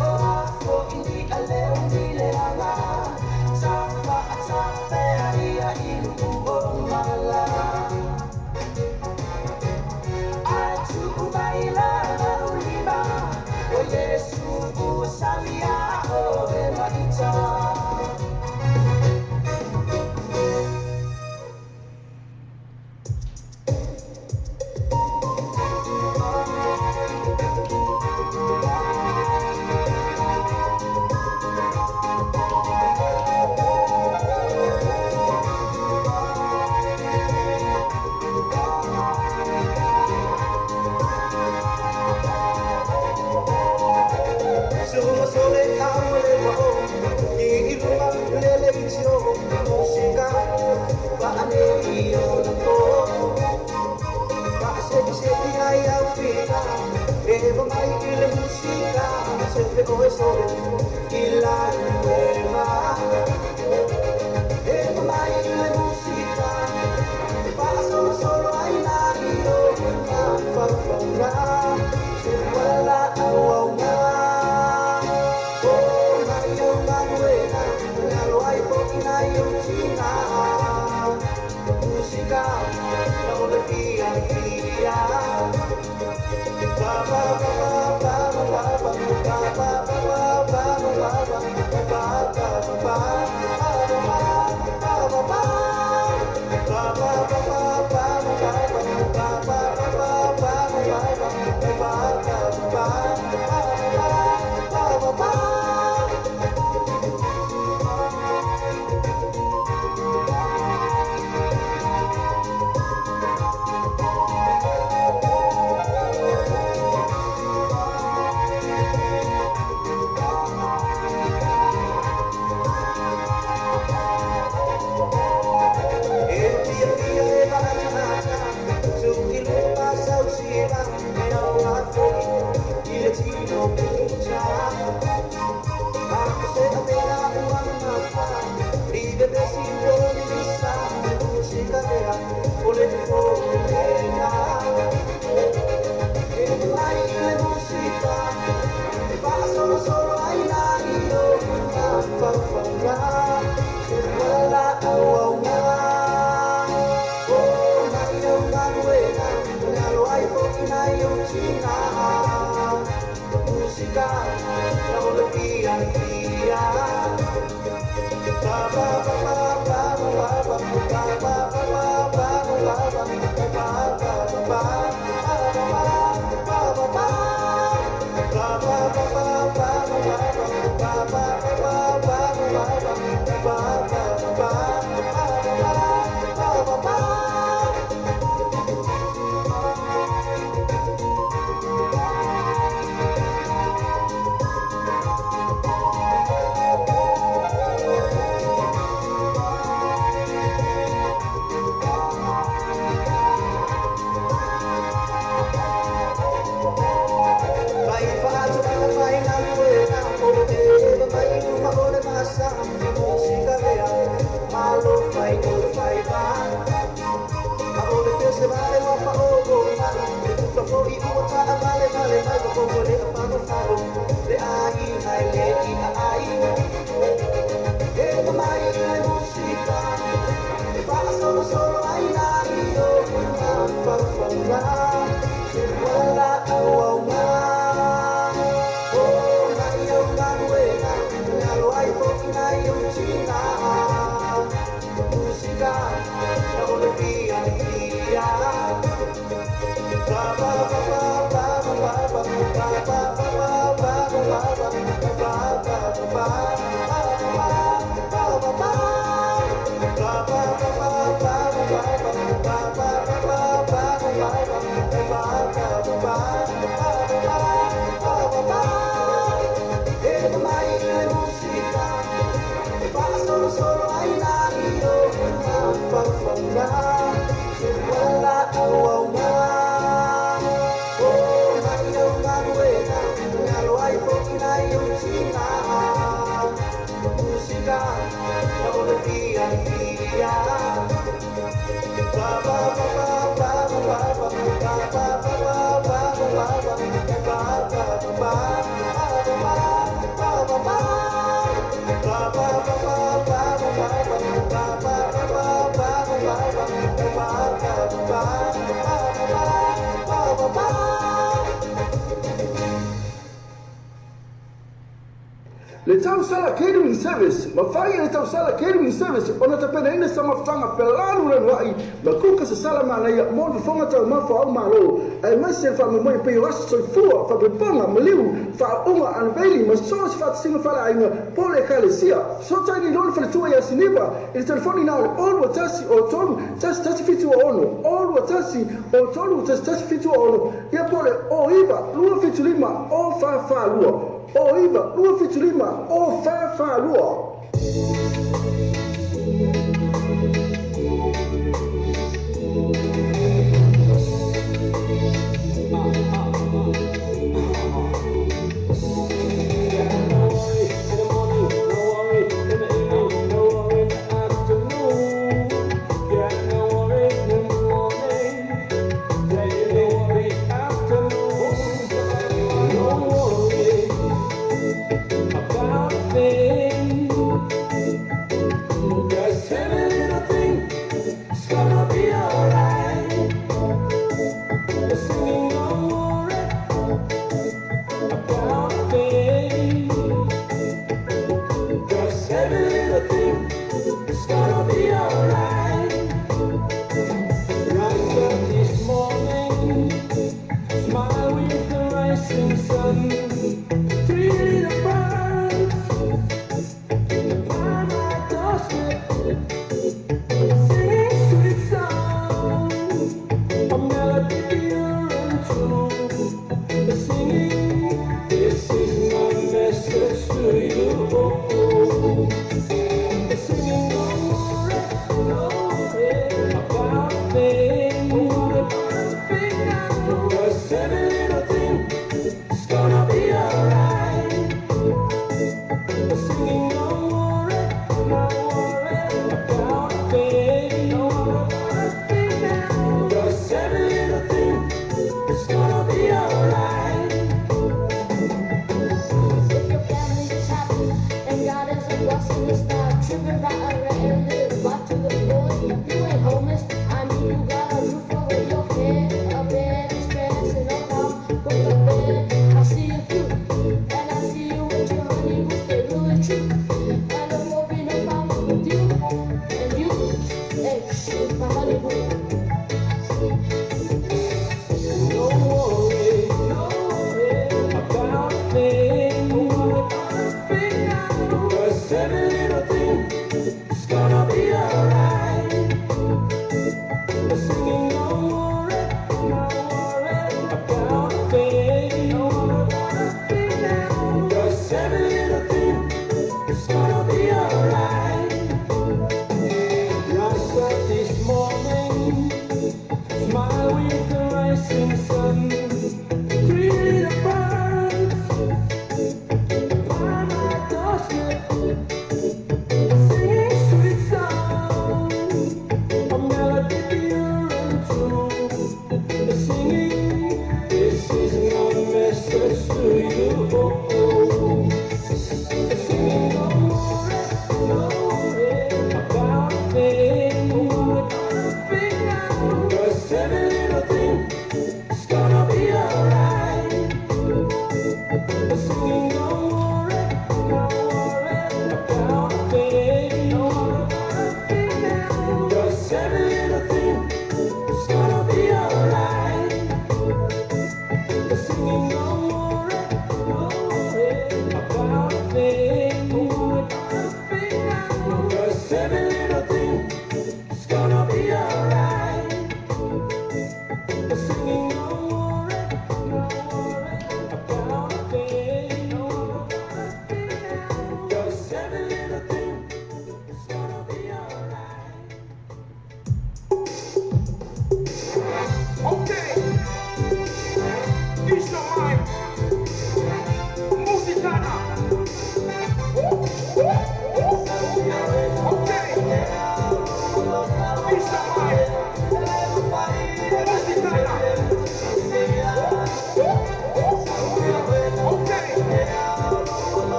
Oh, indi ale undile ala. Tapa tapa aria ilu mala. Ai tu baila uliba. O Yesu usamia o e maita. Le tau sala catering service, mawhai le tau sala catering service, ona te pena ina sa mawhanga pelanu na nuai, ma kuka sa sala mana ia mo ni fonga tau mawha au malo, ai mai se wha mo pe rasa soi fua, wha peponga, maliu, wha unga anveli, ma soas wha singa whala ainga, pole kalesia, so tai ni lona whale tua ia siniba, i telefoni nao le olu atasi o tolu, tasi fitu o ono, olu atasi o tolu, tasi fitu o ono, ia pole o iwa, lua fitu lima, o wha lua, o iwa, lua fitu lima, o wha lua.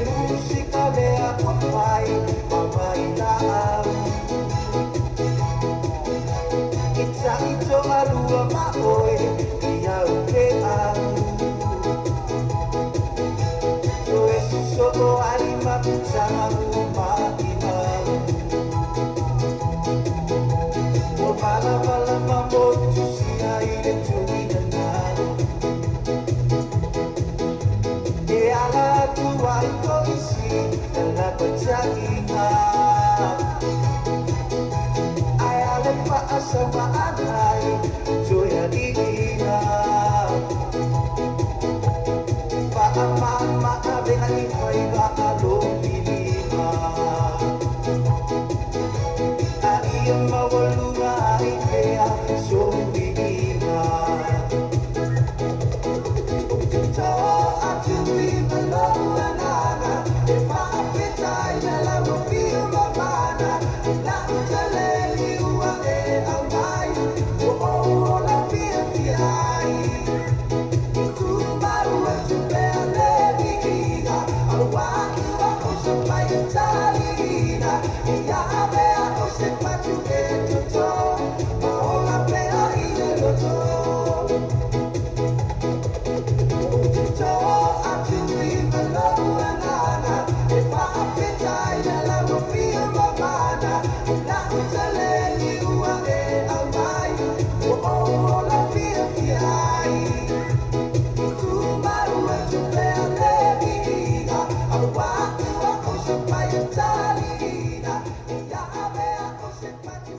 música lea kwa pai, mamaina au. Ita ito alua maoe, ia uke au. Toe suso alima putama uma o bala bala mambo tusia ile tuina nalo. E ala tua iko isi, la pacaina. Ai ale pa asama anai, joya dina. Mama avena ni faiva alomilima Aia mawalunga ikea somilima Toa atu iwa loa nana E whaapetai na lawa pia mamana Na utaleli ua e amai O o la pia piai Talina, ya ave a cose pa tu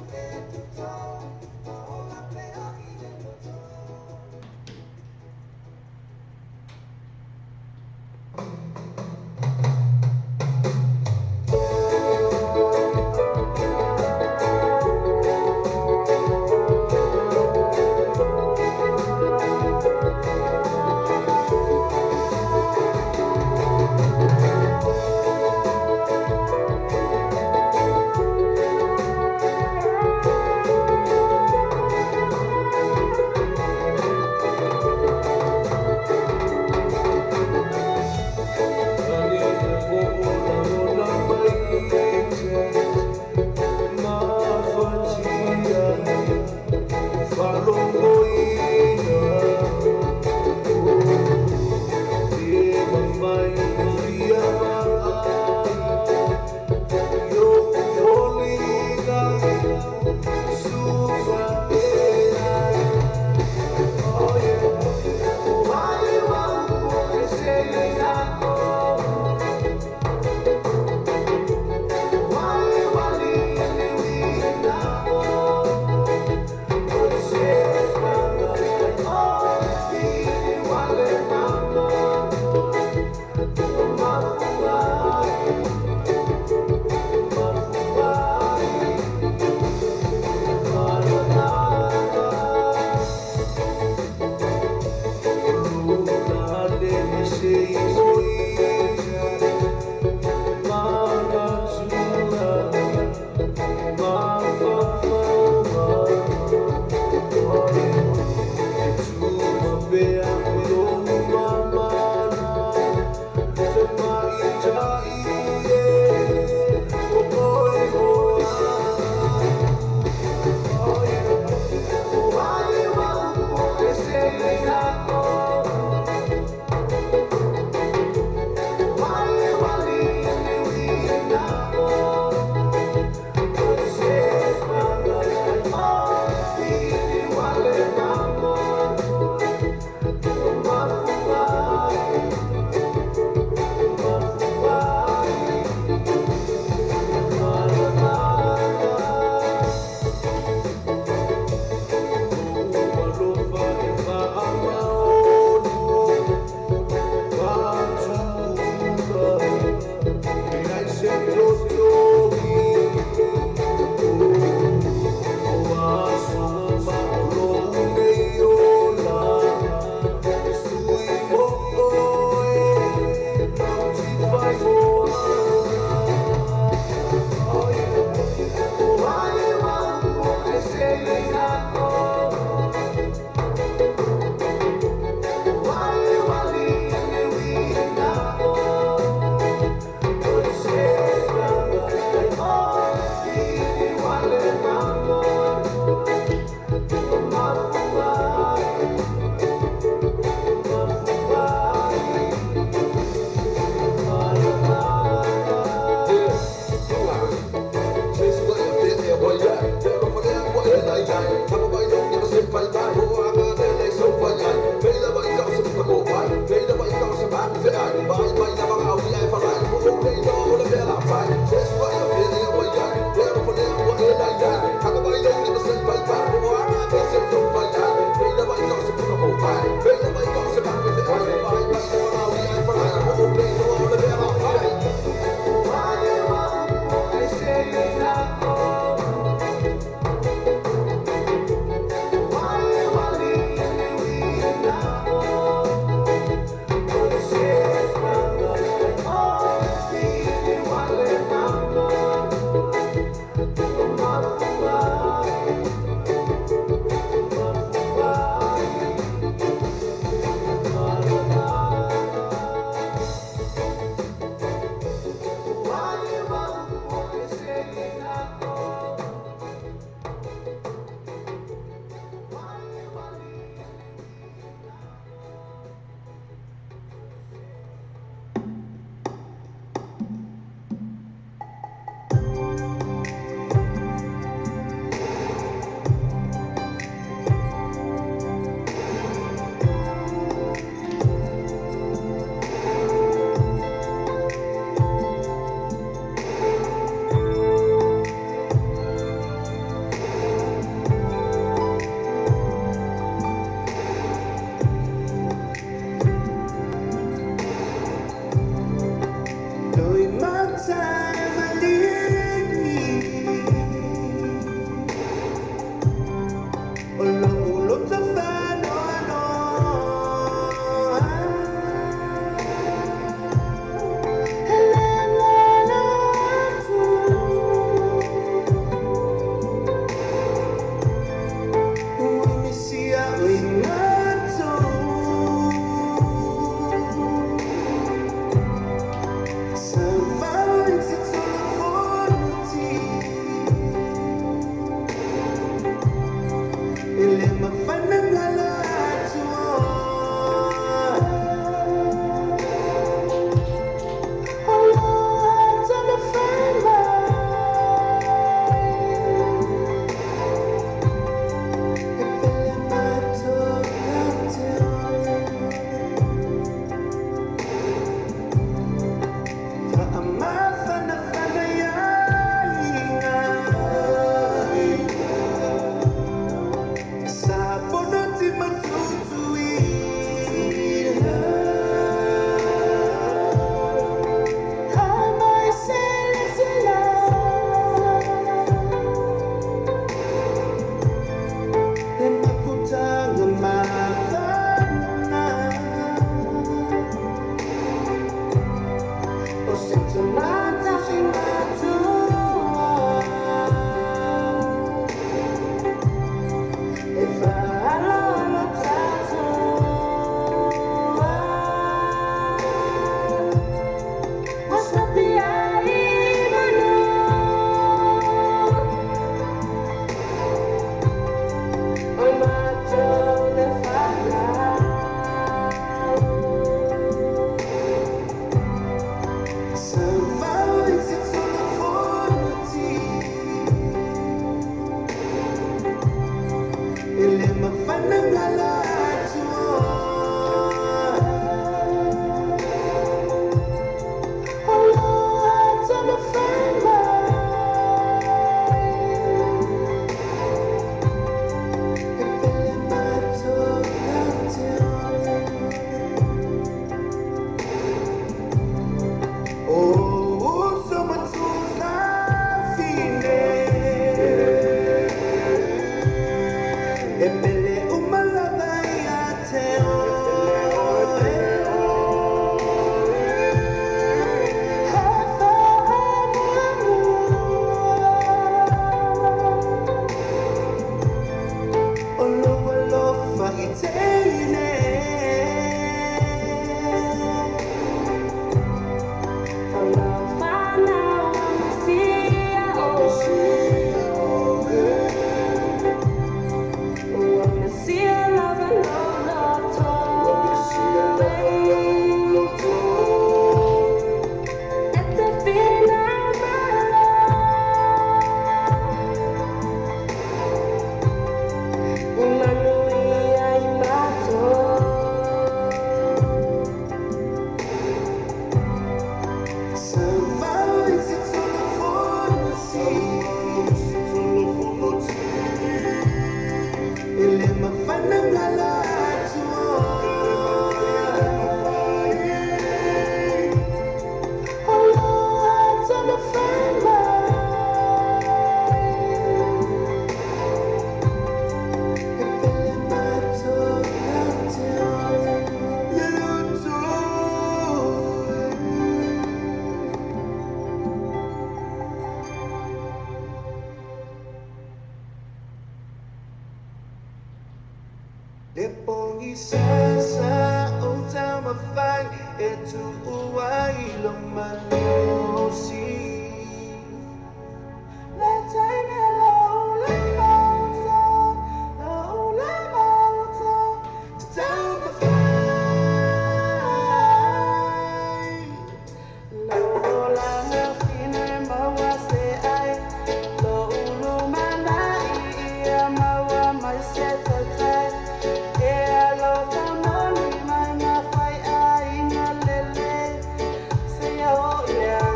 Yeah.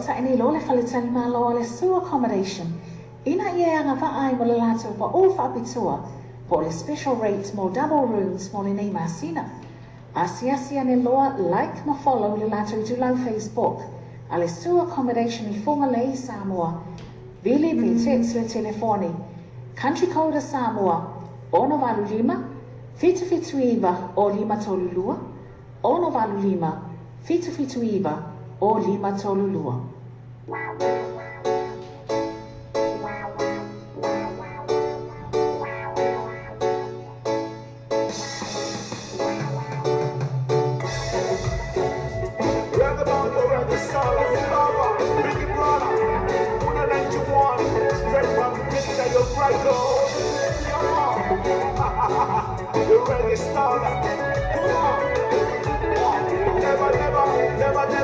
ta ini lo le whalitani malo le sewer accommodation. Ina ia anga vaai mo le lātou pa o whaapitua po le special rate mo double rooms mo le nei masina. Asiasia ne loa like ma follow le lātou i tulau Facebook. A le sewer accommodation I whonga lei Samoa. Vili pe text le telefoni. Country code Samoa. Ono valu lima. Fitu fitu iwa o lima tolulua. Ono valu lima. Fitu fitu iwa o lima tolulua.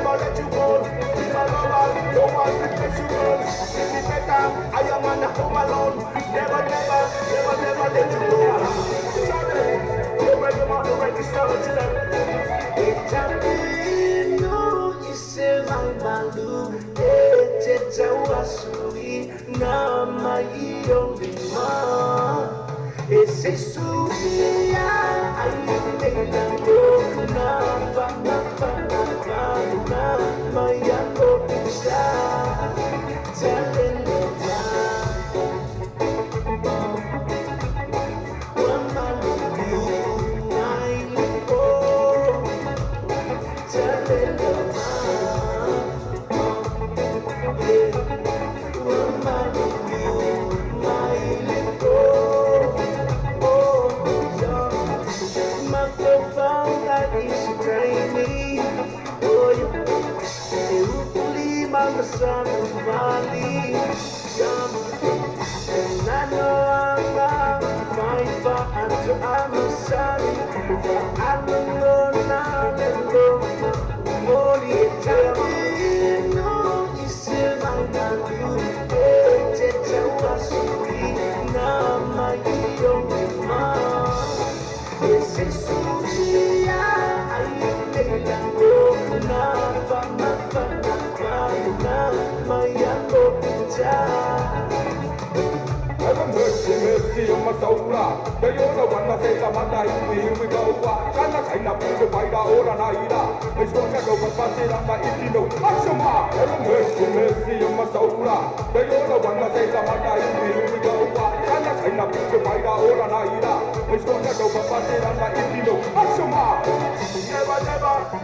Never let you go. Be my lover, don't want to let you go. Make me better, I am on the home alone. Never let you go. Charlie, you're ready, man, you're ready, start to them. Itamino isema malu eteta wasuri na maiyo lima ese suya ayimena na bana mayako bisa talenta Sun Valley, young, and I know I'm fine for until I'm a son. I don't know now, only tell me, no, you still might not do it. Tell us we now, my young man. It's a sushi, I made a go now, but not fun. Have mercy on my soul. The Yoda one that says I'm a here we go. Can I sign up to fight all a night? It's going to go for passing on my Indino. Ashama, have mercy on my soul. The Yoda one that says I'm a here we go. Can I sign up to fight all a night? It's going to go for passing on my Indino. Ashama.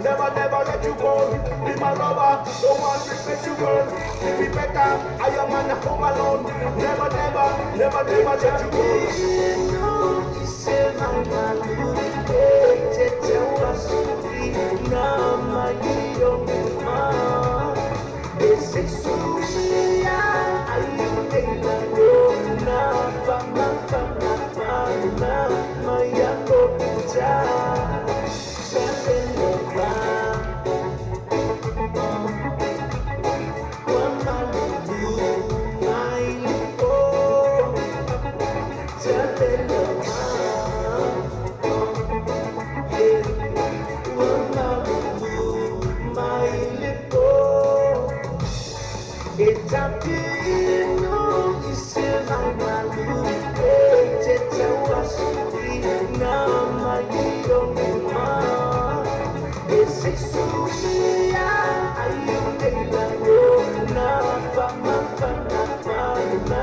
Never let you go. Be my lover, don't want to let you go. Make me better, I am on the home alone. Never let you It's up to you, no, you still like my love. It's a was now my young man. It's a sushi, I am the road now, but my young man.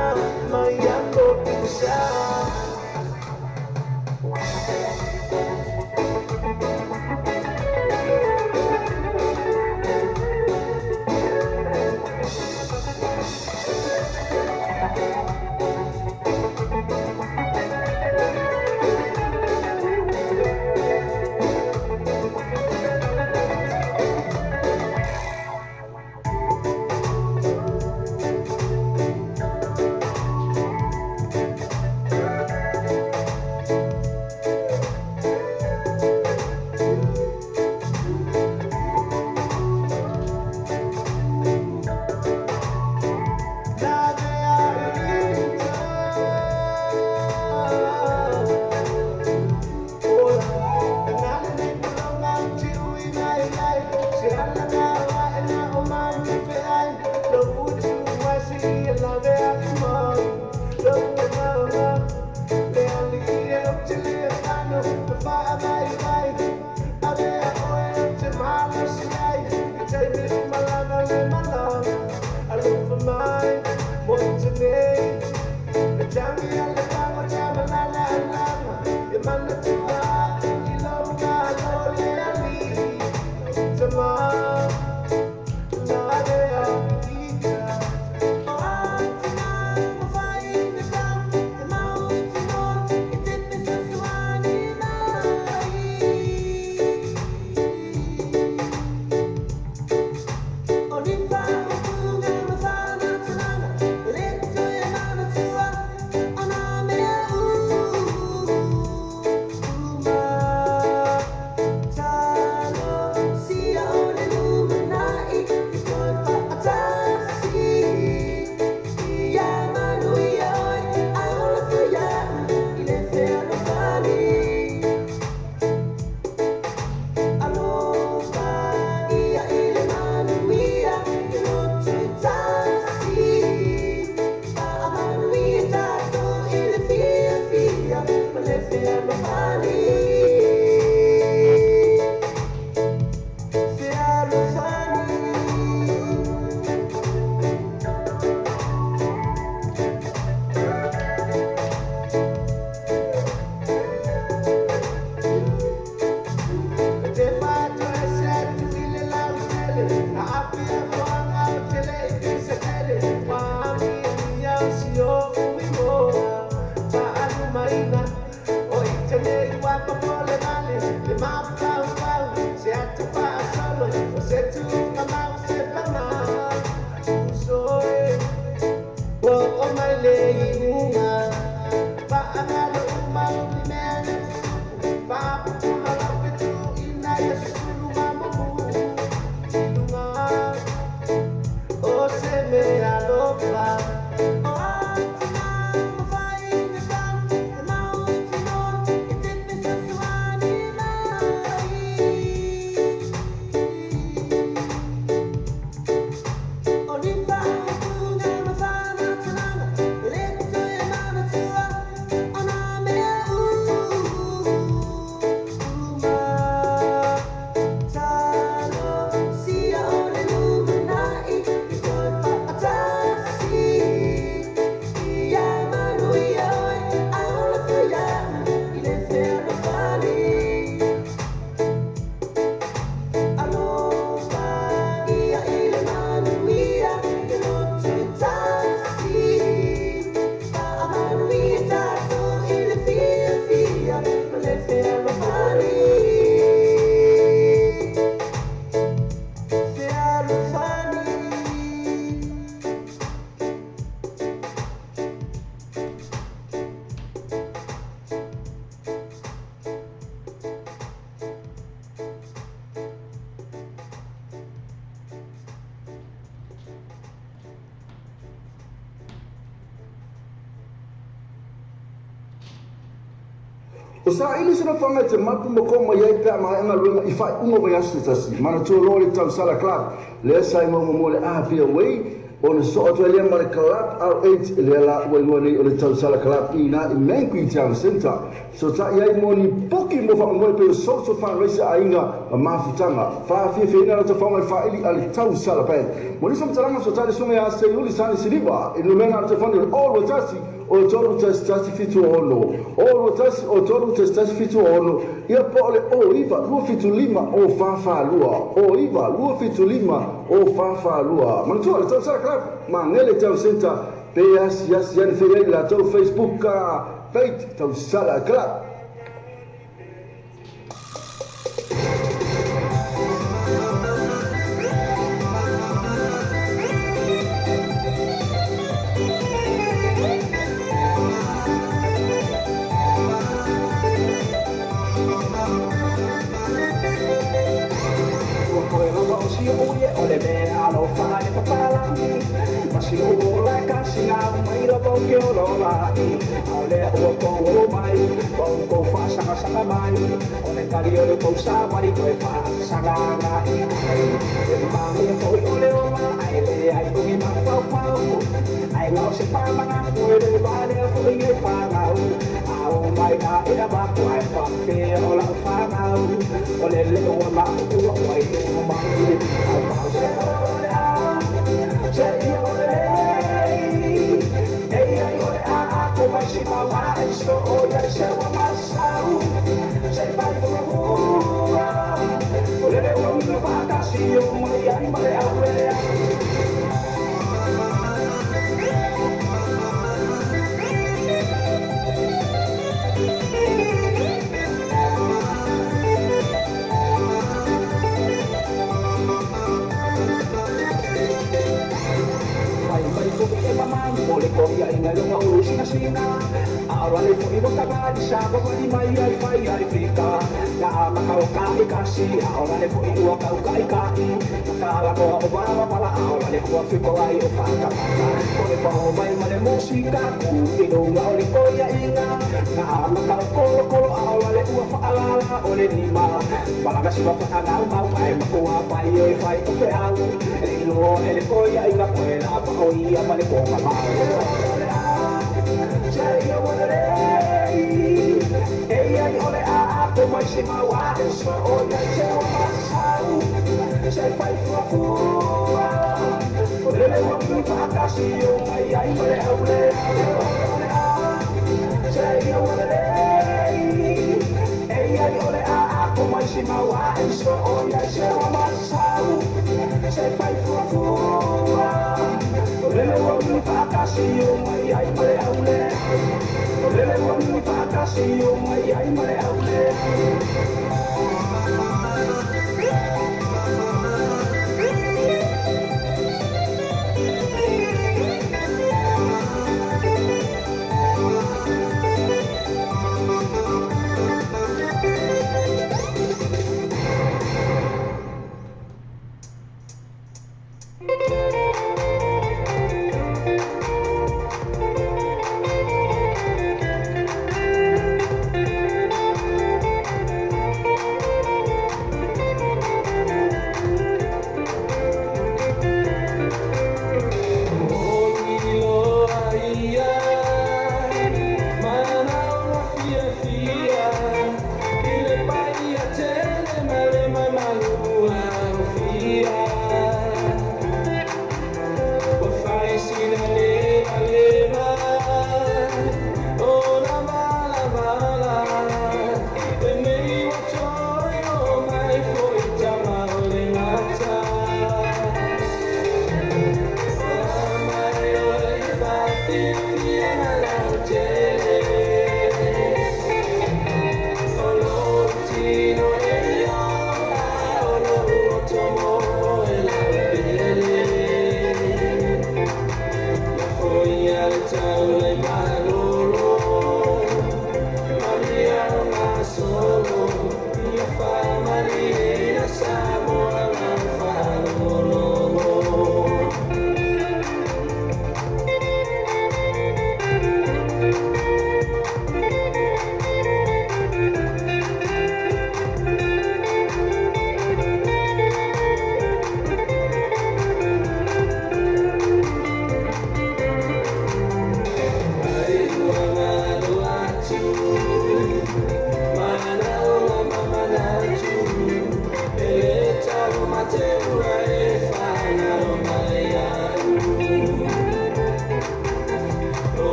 O sa ili suna whanga te mapu mo koma iai pia ma enga luenga I whai unga vai asu tasi. Mana tō lori tau sala club. Lea sai mo mo le ahapia wei. O na so atua lea ma le club R8 lea la ua ingoa nei o le tau sala club I na I Manqueen Town Centre. So ta iai mo ni poki mo wha ngoi pe o social fundraiser a inga a mafutanga. Wha fia whina rata whaunga I wha ili a le tau sala pai. Mo ni samtaranga so tale sunga ya se uli sani siriwa. Inu mena rata whani all wa tasi. O tolu tasi fitu ono. O tasi o tolu tasi fitu ono. Ia po le o iwa lua fitu lima o fafa lua. O iwa lua fitu lima o fafa lua. Manatua le tau sala club. Ma ngele tau senta. Pe yasi yani whewei la tau Facebook ka. Feit tau sala club. Ole mea alo whai papalangi Masi o la kasi ngā maira pau ke o rola Ole ua kou mai Pau kou whasanga sanga mai Ole kari o le kou sa wari koe whasanga ngā I E māmi a kou ole o ma Ai le ai ungi ma pau pau Ai ngau se pāmanga koe le vale a kou inge whangau Au mai ngā ina mako ai whake o la whangau Ole le o ma ua wai o mai Au pau se ole a Se I ole Ei ai ole a ko mai si ma wa Isto o ia se wa masau Se vai ko hua Ole le o ina wakasi o mai ai male au le a Ole koia inga longa urusina sina Aura le fo ibo kabali sabo wali mai ai fai ai frika Na makau kai kasi Aura le fo ibo kau kai kai Makala koa o wawa pala Aura le kua fiko ai o whaka whaka Ole paho mai male musika Inunga ole koia inga Na makau kolo kolo Aura le ua whaalala ole nima Malanga siwa whaanau mau Ai makua pai oi fai o pe au Ilo ele koia inga koe la paho ia male konga mau Say ole Ei ai ole a ko mai se ma wa So ole se o masau Se fai fua Ole le wa mi pakasi o mai ai ole ole Say ole Ei ai ole a ko mai se ma wa So ole se o masau Se fai fua Ole wa mi pakasi o mai ai ole ole Ole wa mi pakasi o mai ai ole ole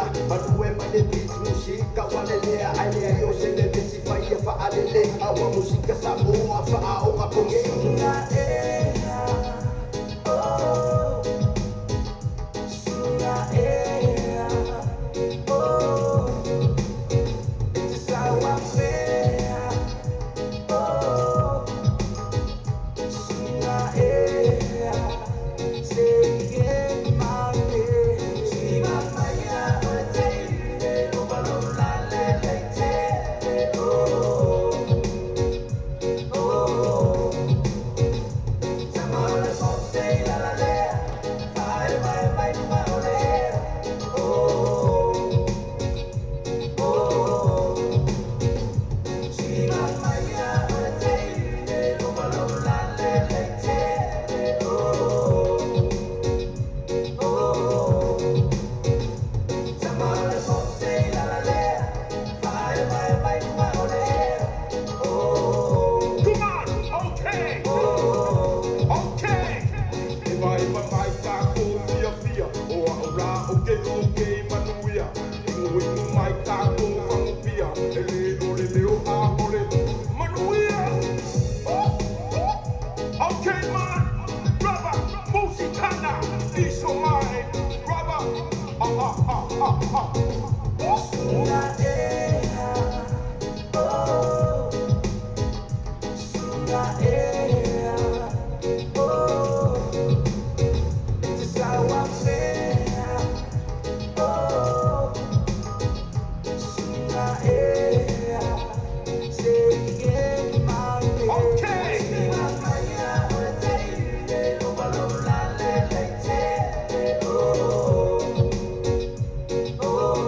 Ia, manue mane beat musika walelea Ailea yose le besi faia faalele Awa musika Samoa faa o maponge Sunga ea, oh Sunga ea, oh It's a sawa fea, oh Sunga ea, say it my way Siga maya o te lo balona le te oh oh Samara so say la la le vai ma ole oh oh Siga maya o te lo balona le te oh oh Samara so say la la le vai ma ole oh Come on, okay, okay. Iba mai ka ko fia, o ora okay, manuia. Ingo mai ka ko fia, ele o a ore, manuia. Okay, man, rubber, musikana, iso mai, rubber, Sunga ea, oh Sunga ea, oh It's a sawa fea, oh Sunga ea, say it my way Okay. Sunga maya o te lo balona le te oh oh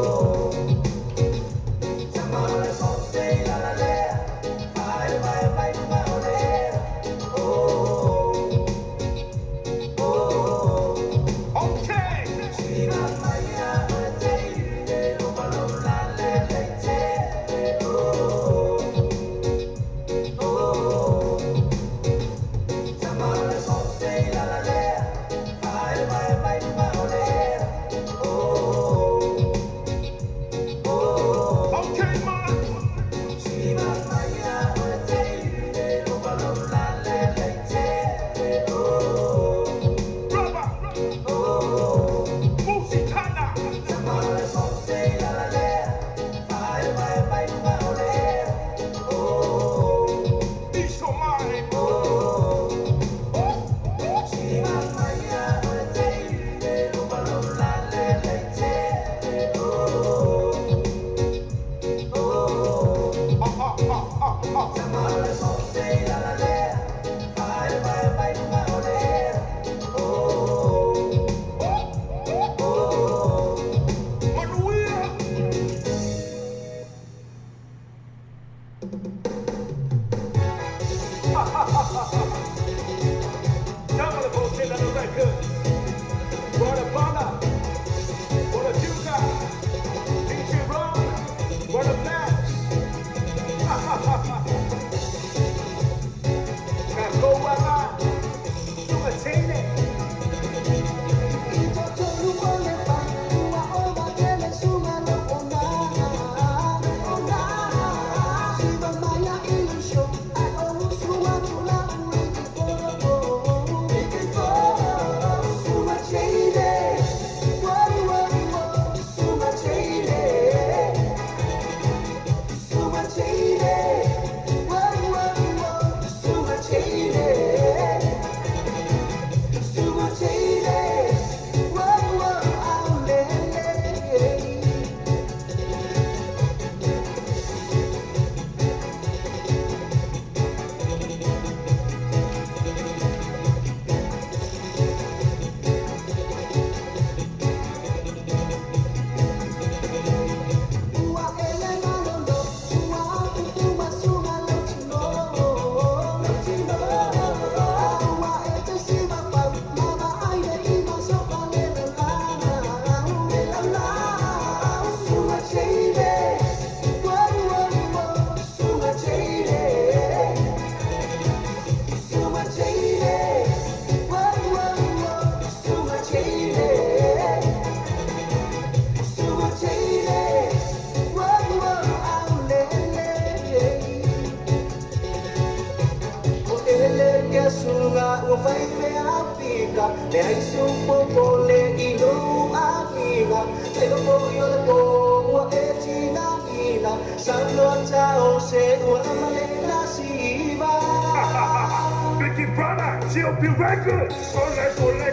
Salotao se uamalena siba. Vicky Brother, GOP Records. Sole, kuna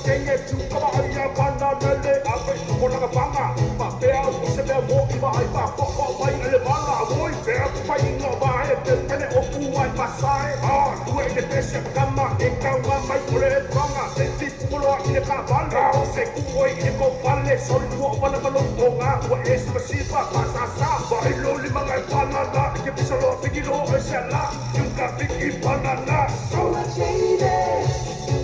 kenge tu kama haya banda nele ape kona kapanga. Papea usebe mo iba iba poko mai ele bala. Moi pea pai no ba e te pene oku ai pasai. Due de pese kama ikawa mai kore banga. Te pulo ile ka bala. Se kuoi ile ko vale sol mo bala bala tonga. Wa es pasipa pasasa. Ba ilo lima ngai panada. Ke pisalo pikilo esela. Yuka Vicky Banana. So much hate,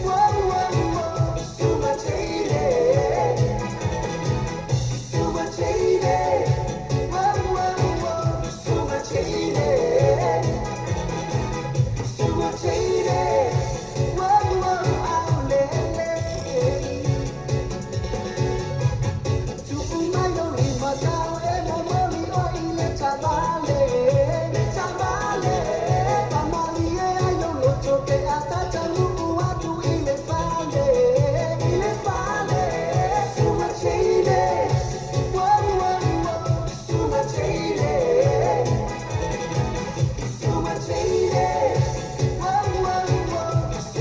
whoa, so much hate, so much hate, whoa, so much hate, so much hate, whoa, to my only mother, and my mommy, or ile chavale, chavale. Toke atata luku watu ile pale, suma chile, suma chile, suma chile,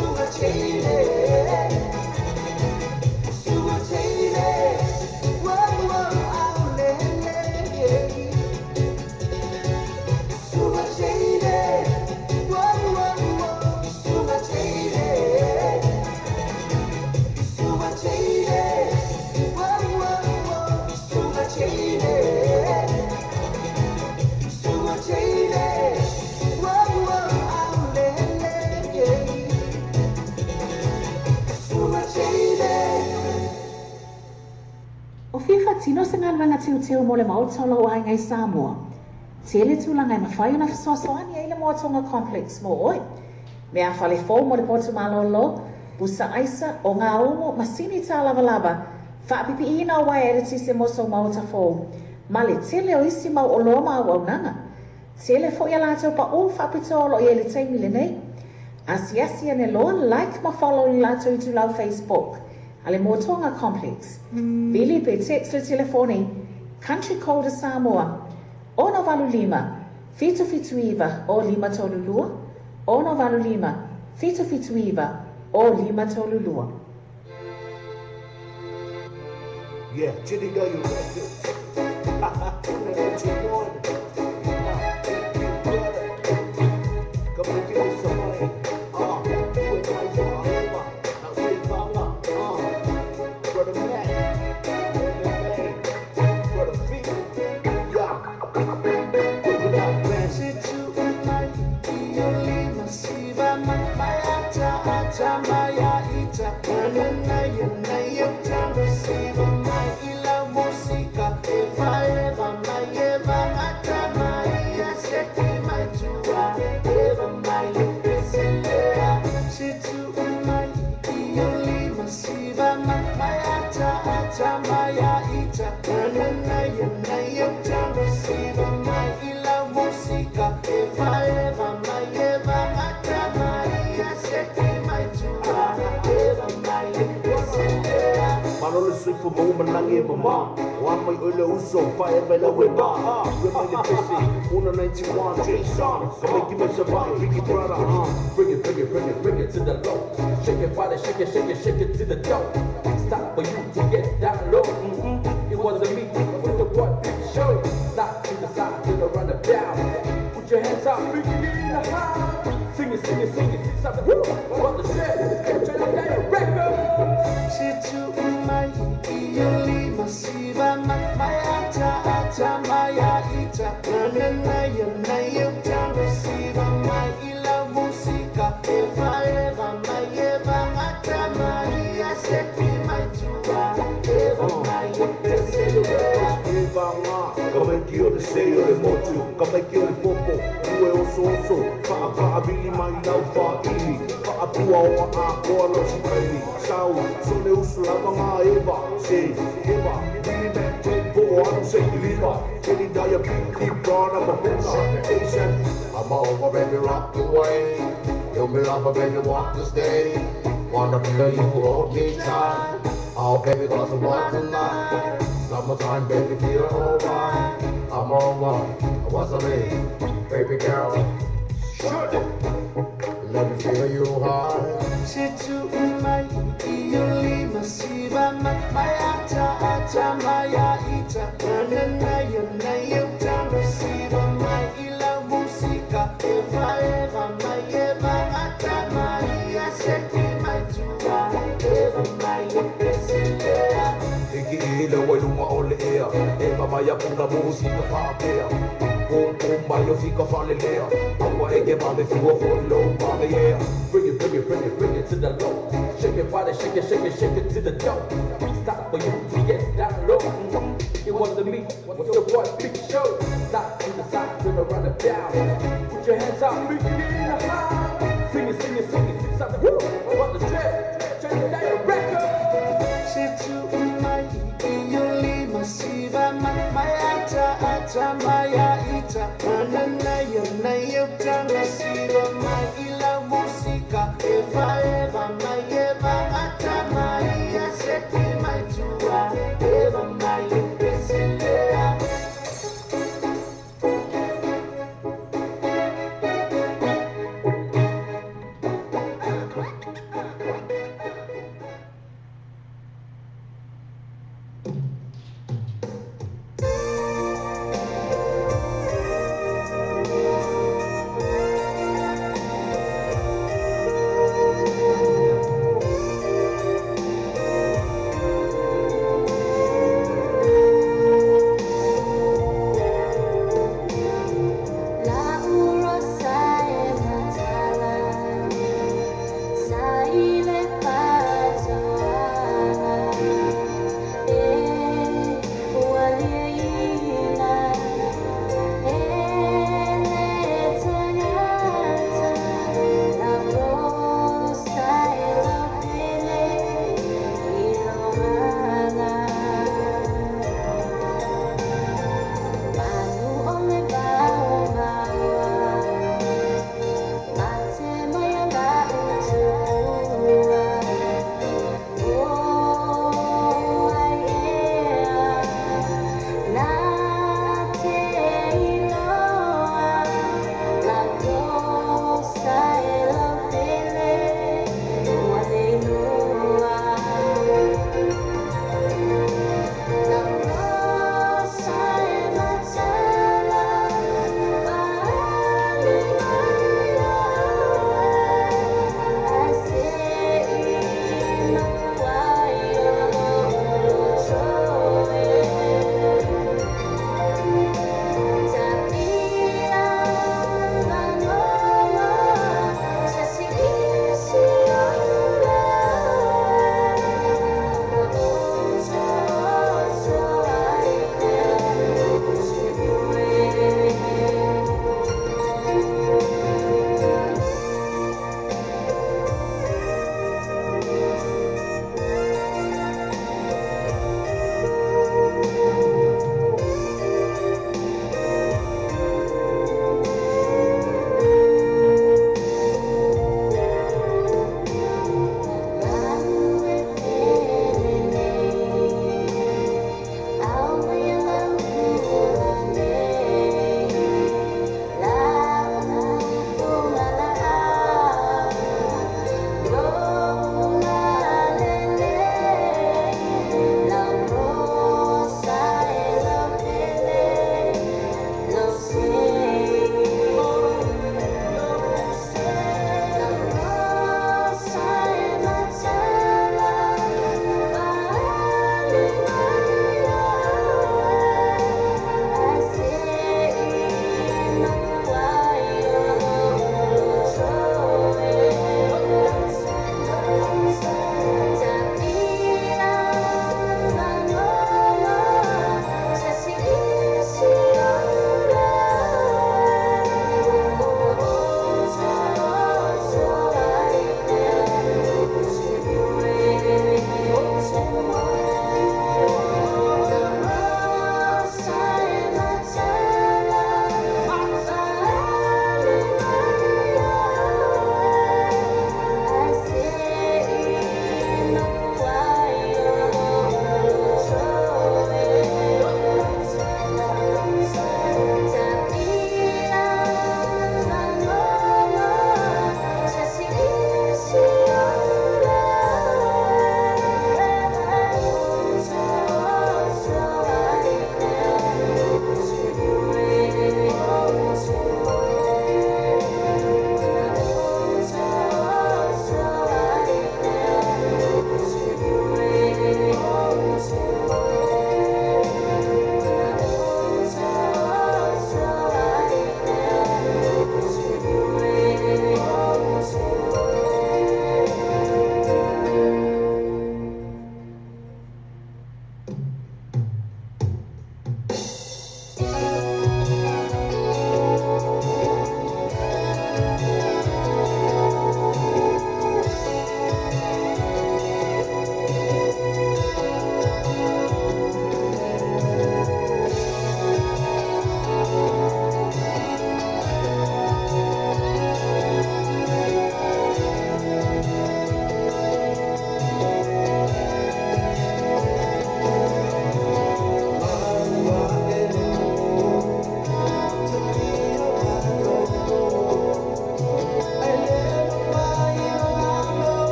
suma chile, suma chile, suma chile. O fifa tino se ngalwanga tiu mo le mautolo o ngai Samoa. Tele tūlanga ma whai ona whasoasoani e le moatonga complex mo oi. Mea whale fō mo le potu malolo, busa aisa o ngā umo masini tā lava. Whaapipi ina o wai ere tise moso mauta fō. Ma le tele o isi mau o loa mau au nanga. Tele fo ia lātou pa o whapitolo i ele teimi le nei. Asiasi ane loa like ma follow ni lātou i tu lau Facebook. Ale moatonga complex. Bili pe text le telefoni. Country code Samoa. Ono valu lima, fitu iwa o lima tolulua. Ono valu lima, fitu iwa o lima tolulua. Yeah, Chitty Go, you records. What you want? Come and give me some money. You ain't my father. Now say mama. Brother Matt. Brother Feet. Yeah. Open up, man. Manolo sleep for mo manangi mama. One my ole uso fire bella weba. We my the busy. 191 Jason. So make you make survive. Vicky brother. Bring it to the low. Shake it, body, shake it to the dough. Stop for you to get down low. It wasn't me with the what big show. Knock to the side, to the run down. Put your hands up, big in the house. Sing it. Something what the shit. Turn it down, record. She to my ioli masiva ata maya ita na yuta masiva my ila musika eva mayeva ata maya seki my tua eva maya Come and kill the sail the motu. Come and kill the popo. You also. Fa abili mai lau fa ili. Fa apua o a koala sumeli. Sau so le usulava nga eva. Say eva. Really man take for one say deliver. Any diabetes gone up a patient. I'm over, baby, rock the way. You me love, baby, walk to stay. Wanna feel you hold me tight. Oh, baby, cause I want tonight. Summertime, baby, feel alright. I'm alright. What's the name? Baby girl. Shoot it. Let me feel you high. Situ umay iyuli masiba mayata ata maya ita nanaya nayuta masiba may ila musika eva eva mayeva ata maya seki matua eva maya pesilea Ikiila waluma ole ea Ema maya punga musika whapea Boom boom mayo fika whalelea Awa ege mame fua follow mame yeah Bring it, bring it, bring it, bring it to the low Shake it body, shake it, shake it, shake it to the dough Stop for you to get down low It wasn't me, what's your boy Big Show Stop to the side, turn around and down Put your hands out, make it in the house Sing it, sing it, sing it, sing something woo Run the track, turn it down your record Situ umay iyuli masiba mayata ata maya ita nanaya nayuta masiba may ila musika eva eva mayeva ata maya seki matua eva maya pesilea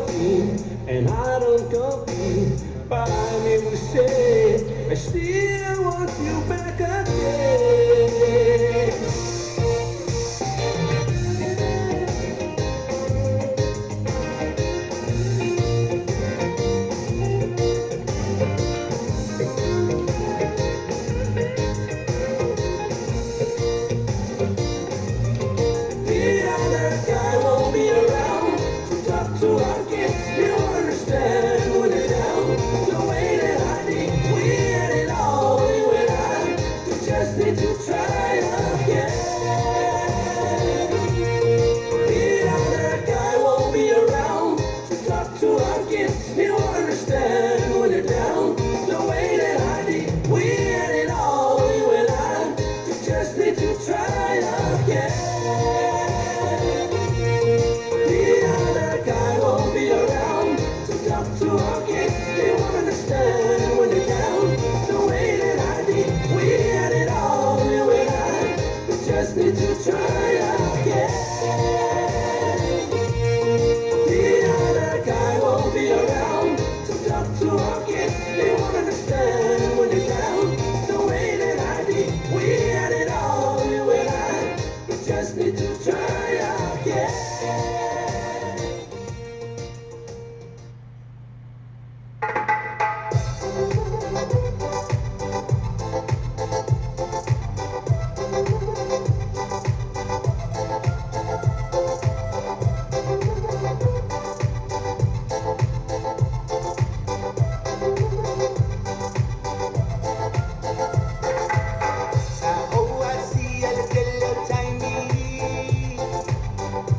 team, and I don't compete, but I'm able to say I still want you back again. The other guy won't be around to talk to our kids. You understand when you're down. The way that I think we had it all, we went on. We just need to try again. The other guy won't be around to talk to our kids. You understand when you're down. The way that I think we had it all, we went on. We just need to try again. The other guy won't be around to talk to our kids. They won't understand when they're down. The way that I did, we had it all, we went on. We just need to try again. The other guy won't be around to talk to our kids. They won't understand when they're down. The way that I did, we had it all, we went on. We just need to try again. Oh, I see a little tiny.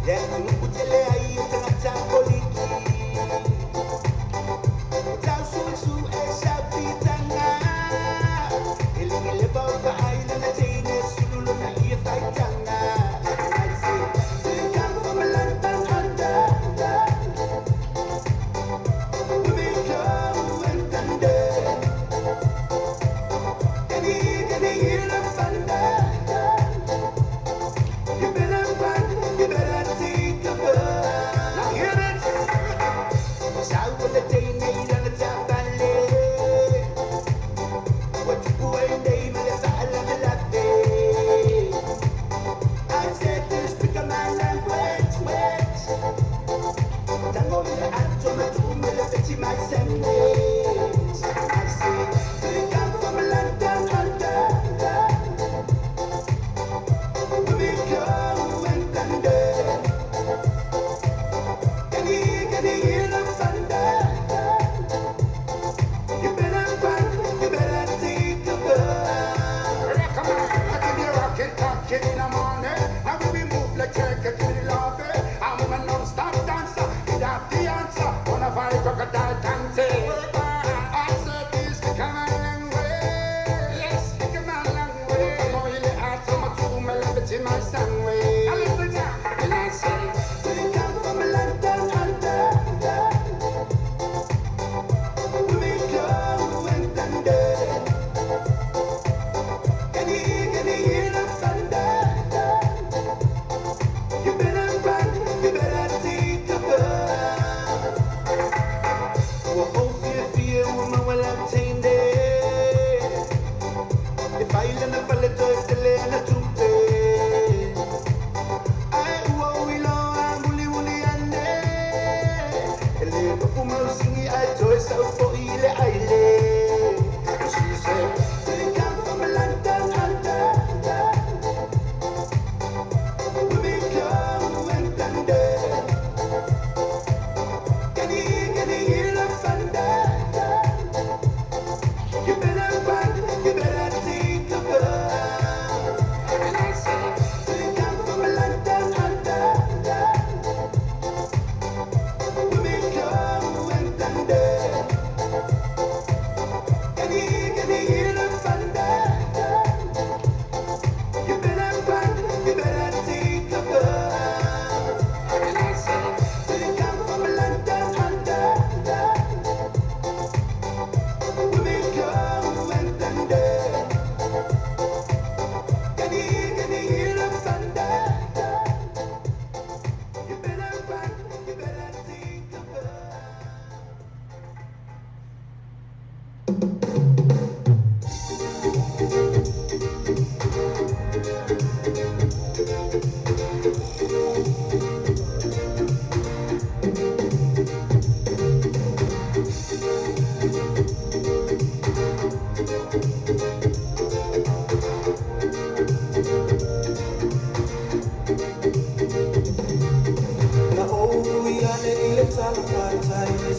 Yeah, tunukutele ai tangata poliki. Taususu esa pitanga. Ilingile bauka ai na tene sululu na ia faitanga. I say, they come from London under. We come and thunder. Can you hear the thunder? You better run, you better take a burn. Now hear it. Shout with the day, made on the top valley. What you go and they made us all of the latte. I said to speak a man language, wait. Tango in the atom, I do me the bitchy my sandwich. I say, they come from London under. We come and thunder. Can you hear the thunder? You better run, you better take a burn. Come on, I give you rocket, talking in the morning. Now we move like check it to the lobby. I'm a non-stop dancer, it have the answer. Wanna fight crocodile dancing? I said this, come a long way. Yes, come a long way. I'm really hard, so much to my love in my sandwich. I listen now, and I say, We come from London under. We come and thunder. Can you hear the thunder? You better run, you better take a burn. Oh, fear, woman, well, I'm tamed it. If I let me fall it, it's the land of truth. I will I'm bully and a little woman singing, I choice out for Ile Island. She said, they come from London under. We come and thunder. Can you hear the thunder? You better run, you better take a burn. and I say, They come from London under. We come and thunder.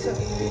Italy,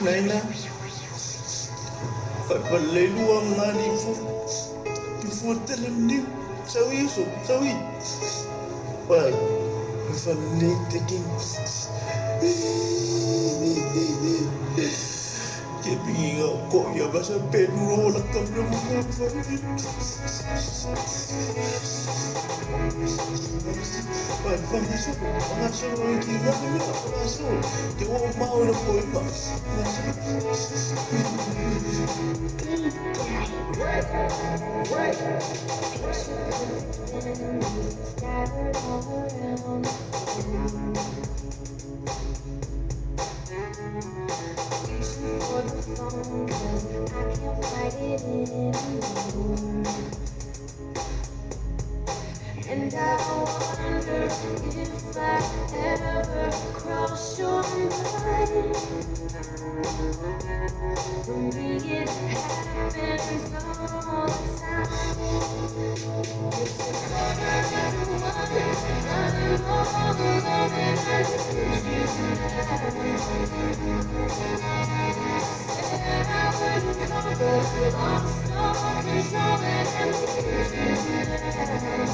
Naina, whaiwhalelua ngani fu tele niu, sawi so, sawi. Pai, whaiwhalei te king. Ke pingi ngā koia masa pēnu rola kamera mga whai. Pai, whanga so, mga so ki ngā mea, mga so, te o maura koe ma. Scattered all around. Reaching for the phone, 'cause I can't fight it anymore. And I wonder if I ever cross your mind. For me it happens all the time. It's a quarter to one, I'm all alone and I need you tonight. Said I wouldn't come, but lost all control and I need you tonight.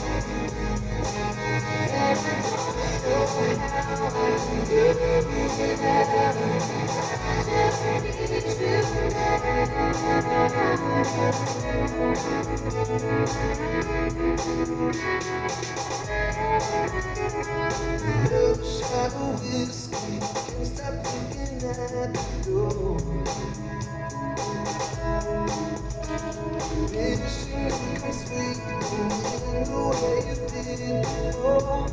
And I don't know how I can do without. I just need you Another shot of whiskey, can't stop looking at the door. Baby, she comes sweet, in the way you did before.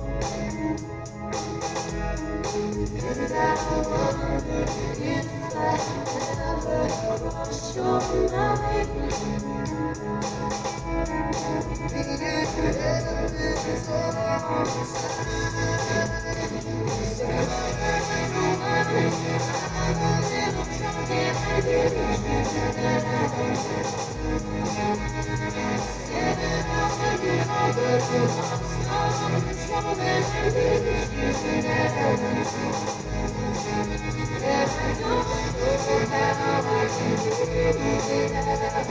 and I wonder if I ever cross your mind. Me and you happens all the time. It's a quarter to one, I'm a little drunk and I need you tonight. Said I wouldn't call, but lost all control and I need you tonight. And I don't know how I can do without.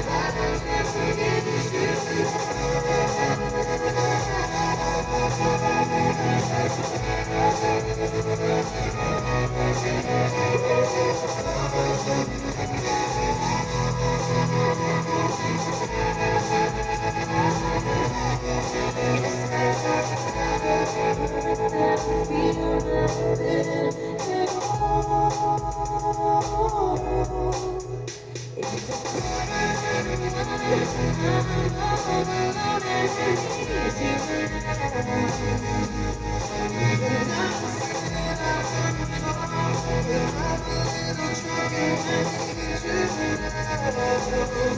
I just need you feel nothing at all. It's a quarter to one, I'm all alone and I need you tonight. And I said I wouldn't call, but I'm a little drunk and I need you tonight. And I don't know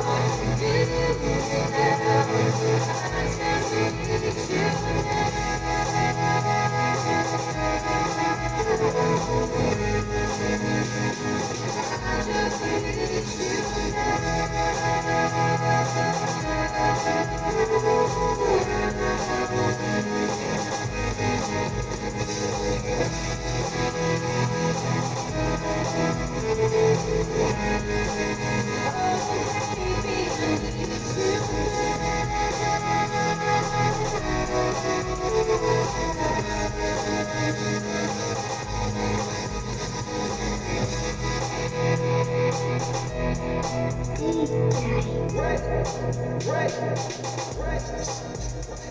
how I can do without. I just need you I just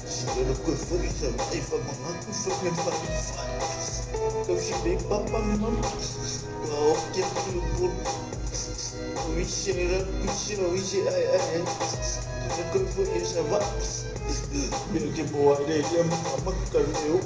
Sigara koe whai sa mai whamangatu whame whai. Kau si me papa mama. Ka o ke tulu pulu. O isi ni ra pisi o isi ai ai. Ka koe whai sa wa. Mea ke moa re ria mamaka me o.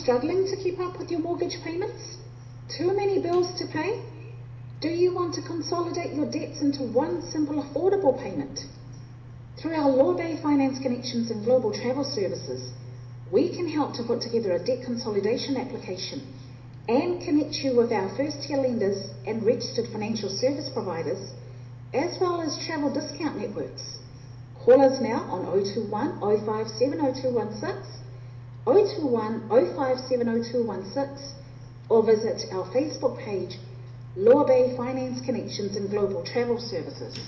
struggling to keep up with your mortgage payments? Too many bills to pay? Do you want to consolidate your debts into one simple affordable payment? Through our Law Bay Finance Connections and Global Travel Services, we can help to put together a debt consolidation application and connect you with our first-tier lenders and registered financial service providers, as well as travel discount networks. Call us now on 021 057 0216, 021 057 0216, or visit our Facebook page, Law Bay Finance Connections and Global Travel Services.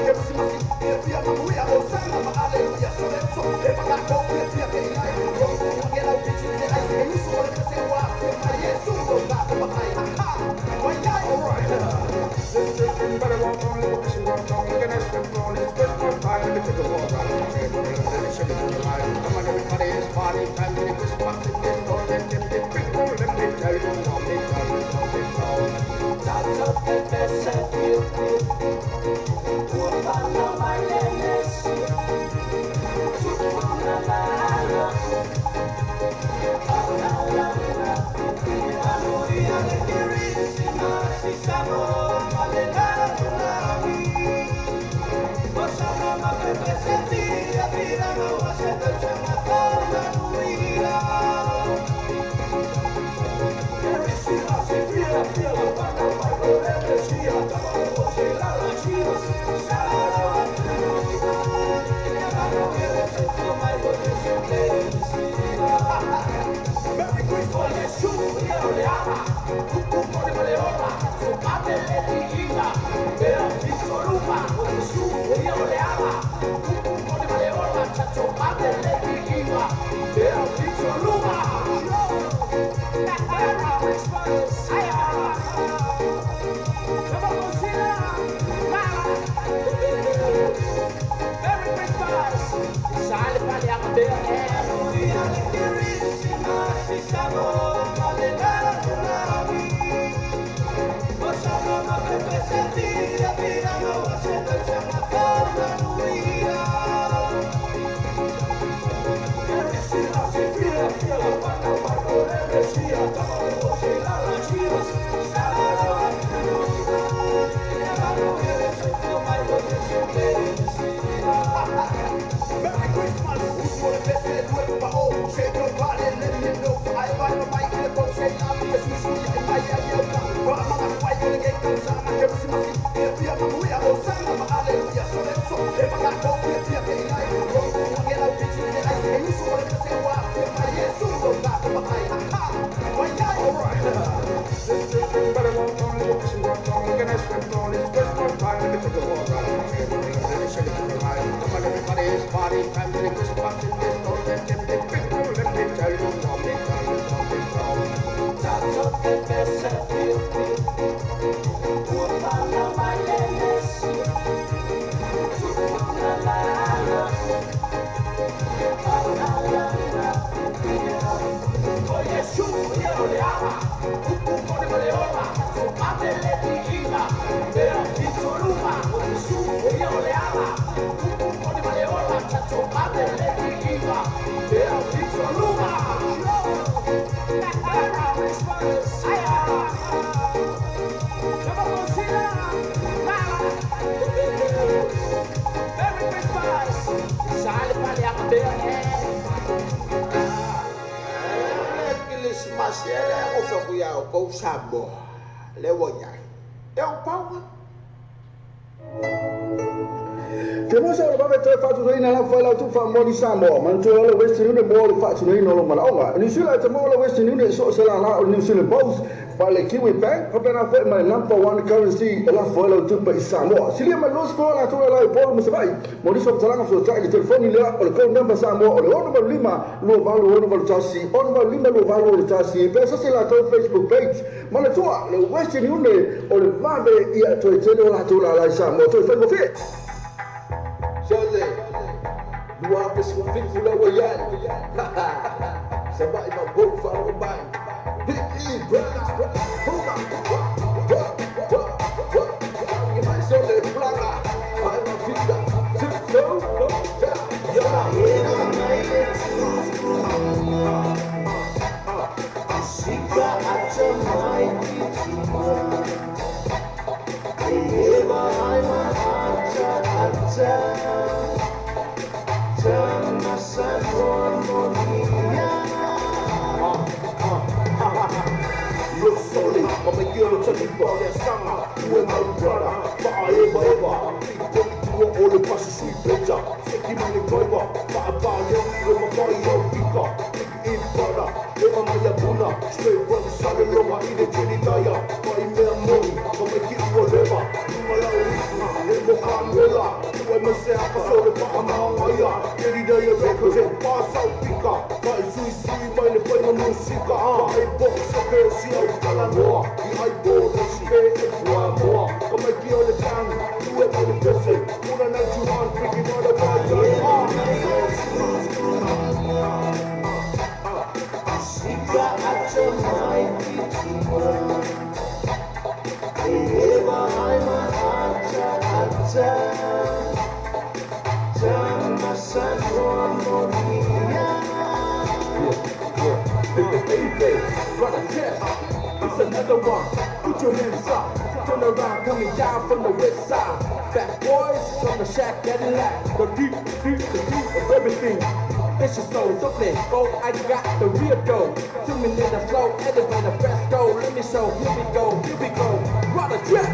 Christmas, me take a walk around the table. Let me show you the life. Come on, everybody, it's party time. Let me spot in this door. Let me people. Let me tell you what me tell you what me tell. That's up the best of you. Follow my legacy. Te mo sa ba te fa tu ina la fa la tu fa mo di Samoa, man tu la West New mo le fa tu ina lo malaonga. Ni sila te mo la West New so sa la New Zealand Post fa le Kiwi Bank, pa na fa my #1 currency la fa la tu pa Samoa. Sila ma lo sko la tu la po mo sa bai. Mo di so talanga so ta ki telefoni le o le ko number Samoa o le 1 lo valo 1 tasi, 1 lo valo le tasi. Pe sa sila to Facebook page. Ma le tu le West New o le va be ia to te la tu la Samoa to fa go fit. Jole, dua pesufik pula wayan. Sebab imam bau faru bai. Big E brother, puga. Imam Jole plaga. I'm a figure. Come and give it to me, boy, that summer. You and my brother, but I ain't forever. Big boy, all the passion, sweet picture. Sticky money, driver, but I buy you with my body, yo, picker. Big in brother, never my yabuna. Straight from the sun, and I eat a jelly daya. Buy me a money, come and give you whatever. You my love, never come willa. You and myself, I saw the bottom of my yard. Jelly daya represent, pass out picker. But it's sweet, my the fun, no seeker. Buy box, a girl, see how you can more. I bought a spare one more. Come and get on the town, do it by the person. All the night you want, picking all the Chama Sanfonia. Baby, run a jet. It's another one. Put your hands up. Turn around, coming down from the west side. Fat boys from the shack that lack. The deep of everything. It's your soul, Dublin, go, I got the real dough. 2 minutes of flow, elevator, fast go. Let me show, here we go, run a jet.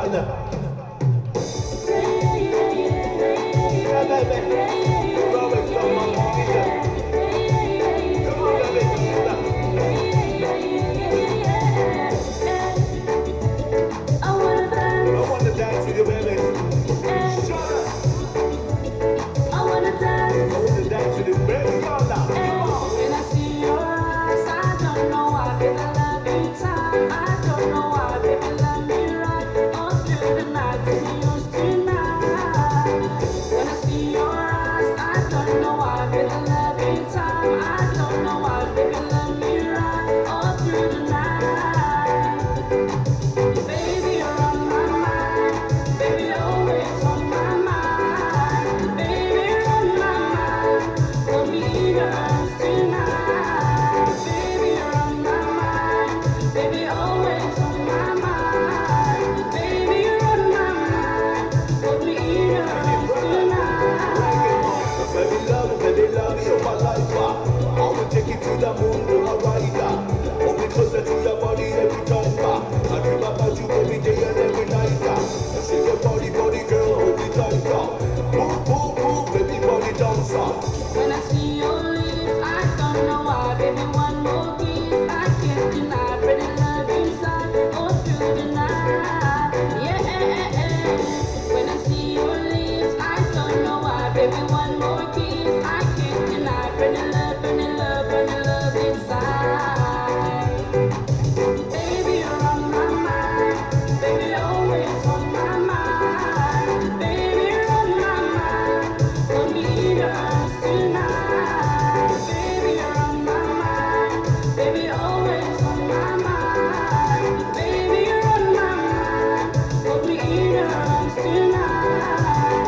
partner. Yeah, baby. You're always on my mind. Come on, baby. I wanna dance with you, baby. Shut up. I wanna dance with you, baby. Come on now. Come on. When I see your eyes, I don't know why, baby, love you time. I don't know why, baby, love me right. All through the night, baby, yours tonight. When I see your eyes, I don't know why, baby, love you time. I don't know why, baby, love me right. All through the night. Baby, you're on my mind. Baby, always on my mind. Baby, you're on my mind. For me, yours tonight. Baby, you're on my mind. Baby, always on my mind. Baby, you're on my mind. For me, yours tonight. Baby, love, you're my life. I will take you to the moon, you're my rider. Hold me closer to your body every time. I dream about you every day and every night. I see your body, girl, hold me tight. Move, move, move, baby, body dancer. When I see your lips, I don't know why, baby, one more kiss. I can't deny, pretty love inside, all through the night. Yeah. When I see your lips, I don't know why, baby, one more kiss. I can't deny, pretty love inside. Baby, you're on my mind. Baby, always on my mind. Baby, you're on my mind. For me, yours tonight. Baby, you're on my mind. Baby, always on my mind. Baby, you're on my mind. For me, yours tonight.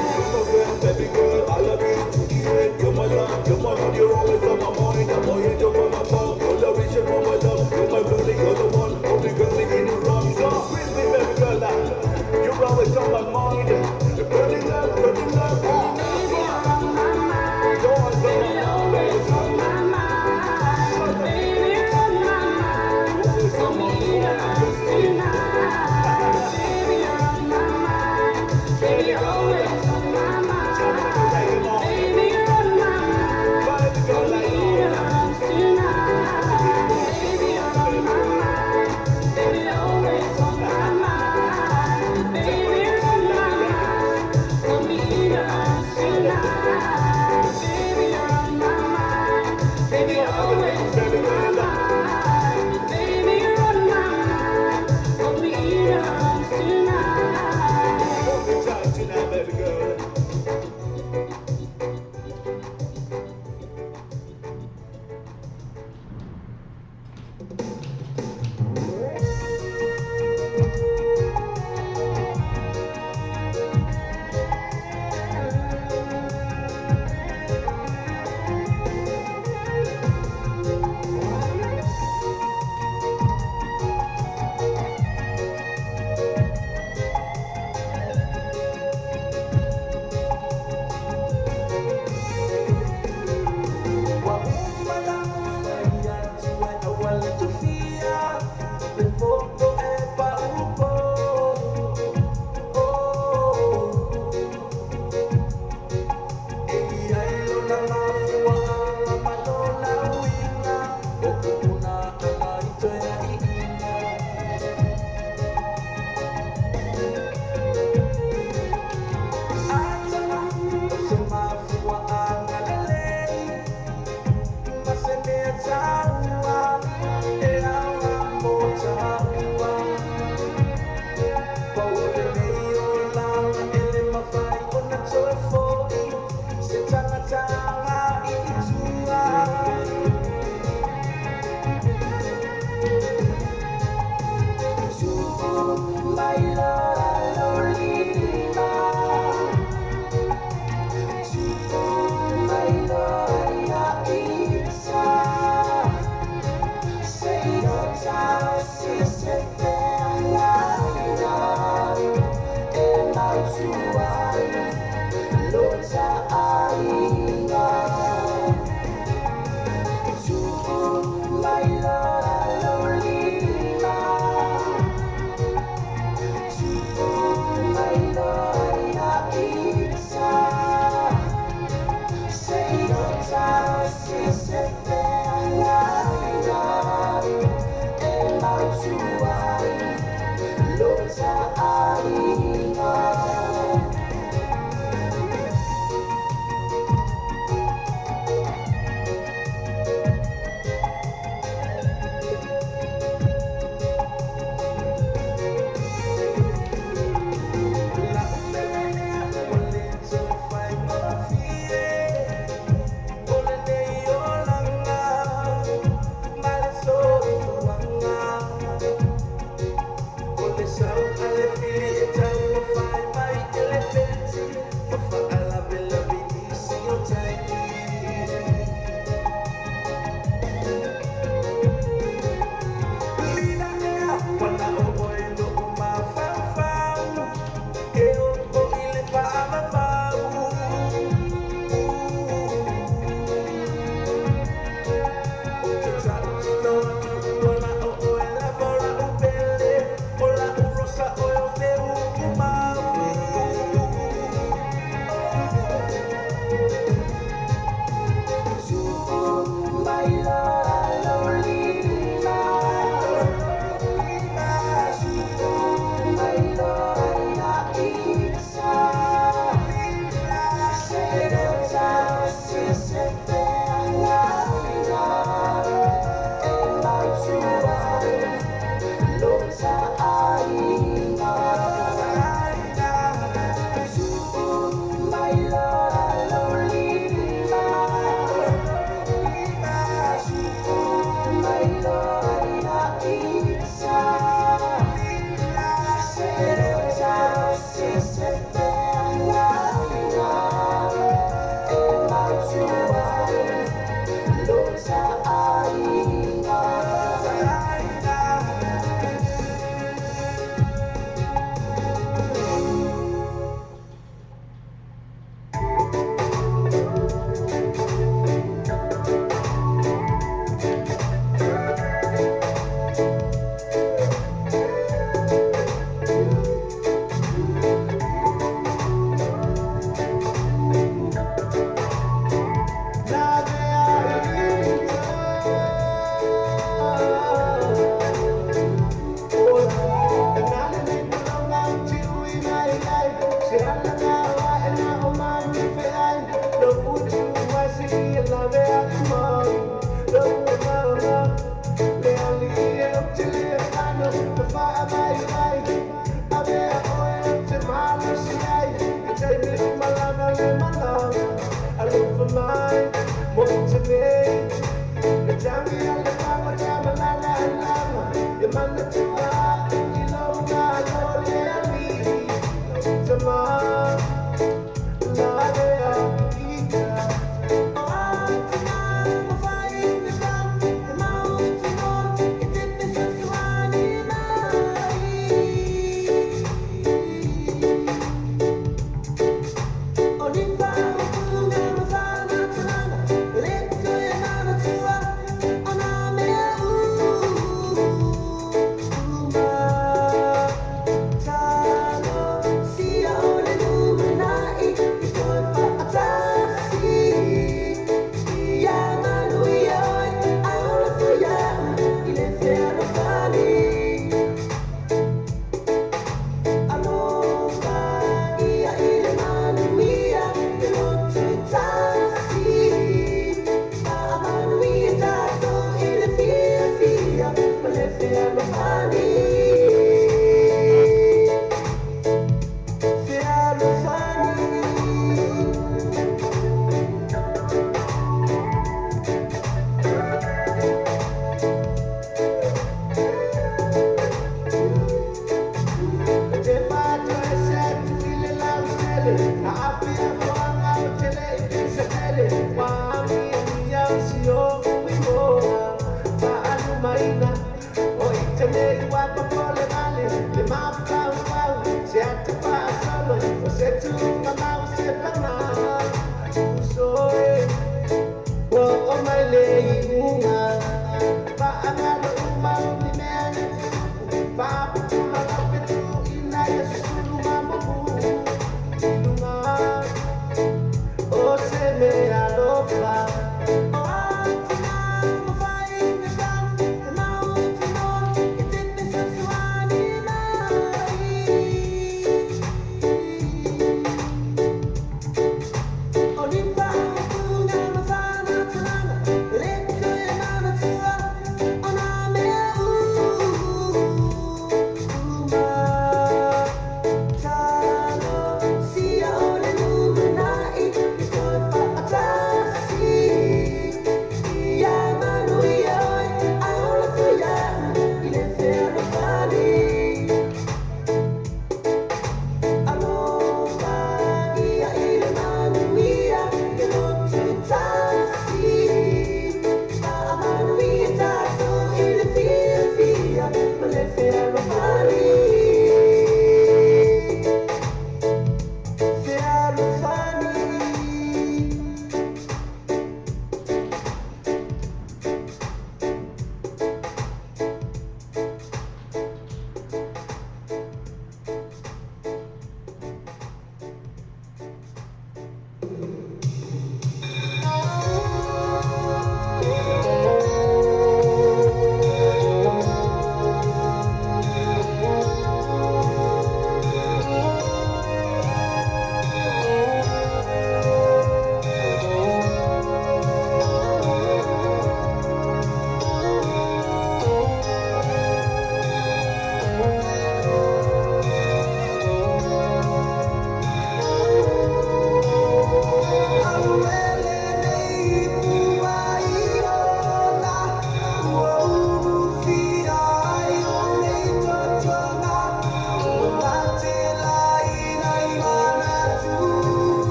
Baby girl, I love you to the end. You're my love, you're always on my mind. I'm on your on my tongue. You're the reason for my love. You're my girl, you're the one. Only girl in the wrong. So with me, baby girl, you're always on my mind. Burning love, Baby, you're on my mind. you're always Baby, on always on my mind. Baby, you're on my mind. For me, yours tonight. Baby, you're on my mind. Baby, always on my mind. Baby, you're on my mind. For me, yours tonight. Baby, you're on my mind. Baby, always on my mind. Baby, you're on my mind. For me, yours tonight. Baby, you're on my mind.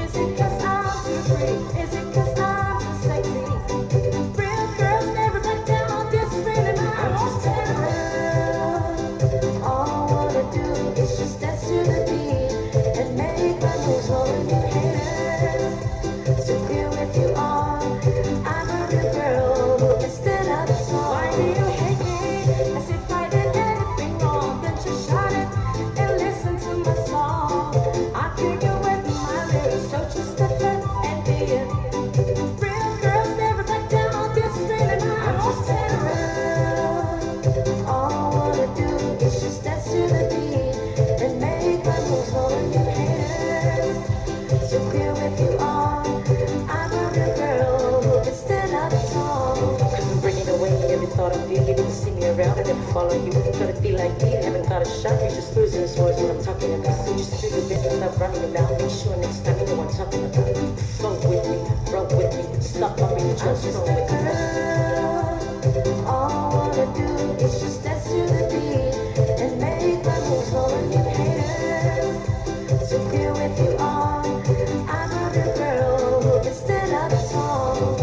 Is it be with you all. I'm a real girl who can stand up tall. Cause I'm bringing away every thought of you. You didn't see me around, I never follow you. Gotta be like me, haven't got a shot. You just losing his words when I'm talking about. So just do your best and stop running around. Make sure next time you know what I'm talking about. Flow with me, roll with me. Stop bumping, just roll with me. All I wanna do is just dance to the beat and make my moves for all you haters. To be with you all, I'm a real girl who can stand up tall.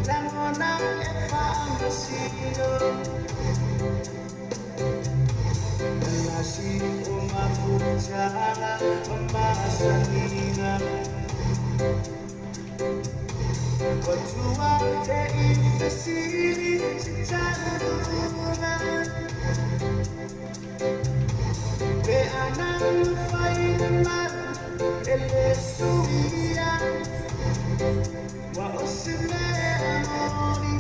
Langona e whaamasido Nasi o maputanga Mamasanina Watua te ifasiri Sitanuna Pe anang whainaman Ele suia Wa osime amori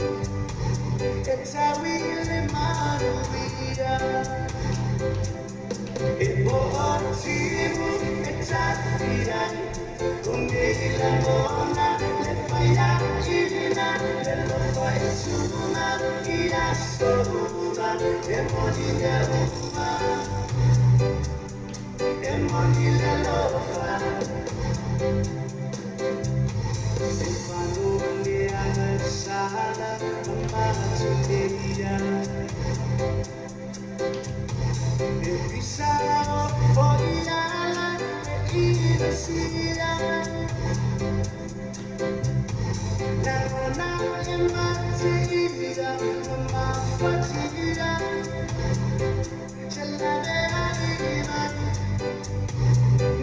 E tawile maruia E bo'otimu e tafiai Ungila mona le faya ina Le lofa e tuna ia soruna E moni le uma E moni le lofa E fanungi ana sana Matuleia E pisao o iala e irasia Langona e mateia Mamafatia Celare aina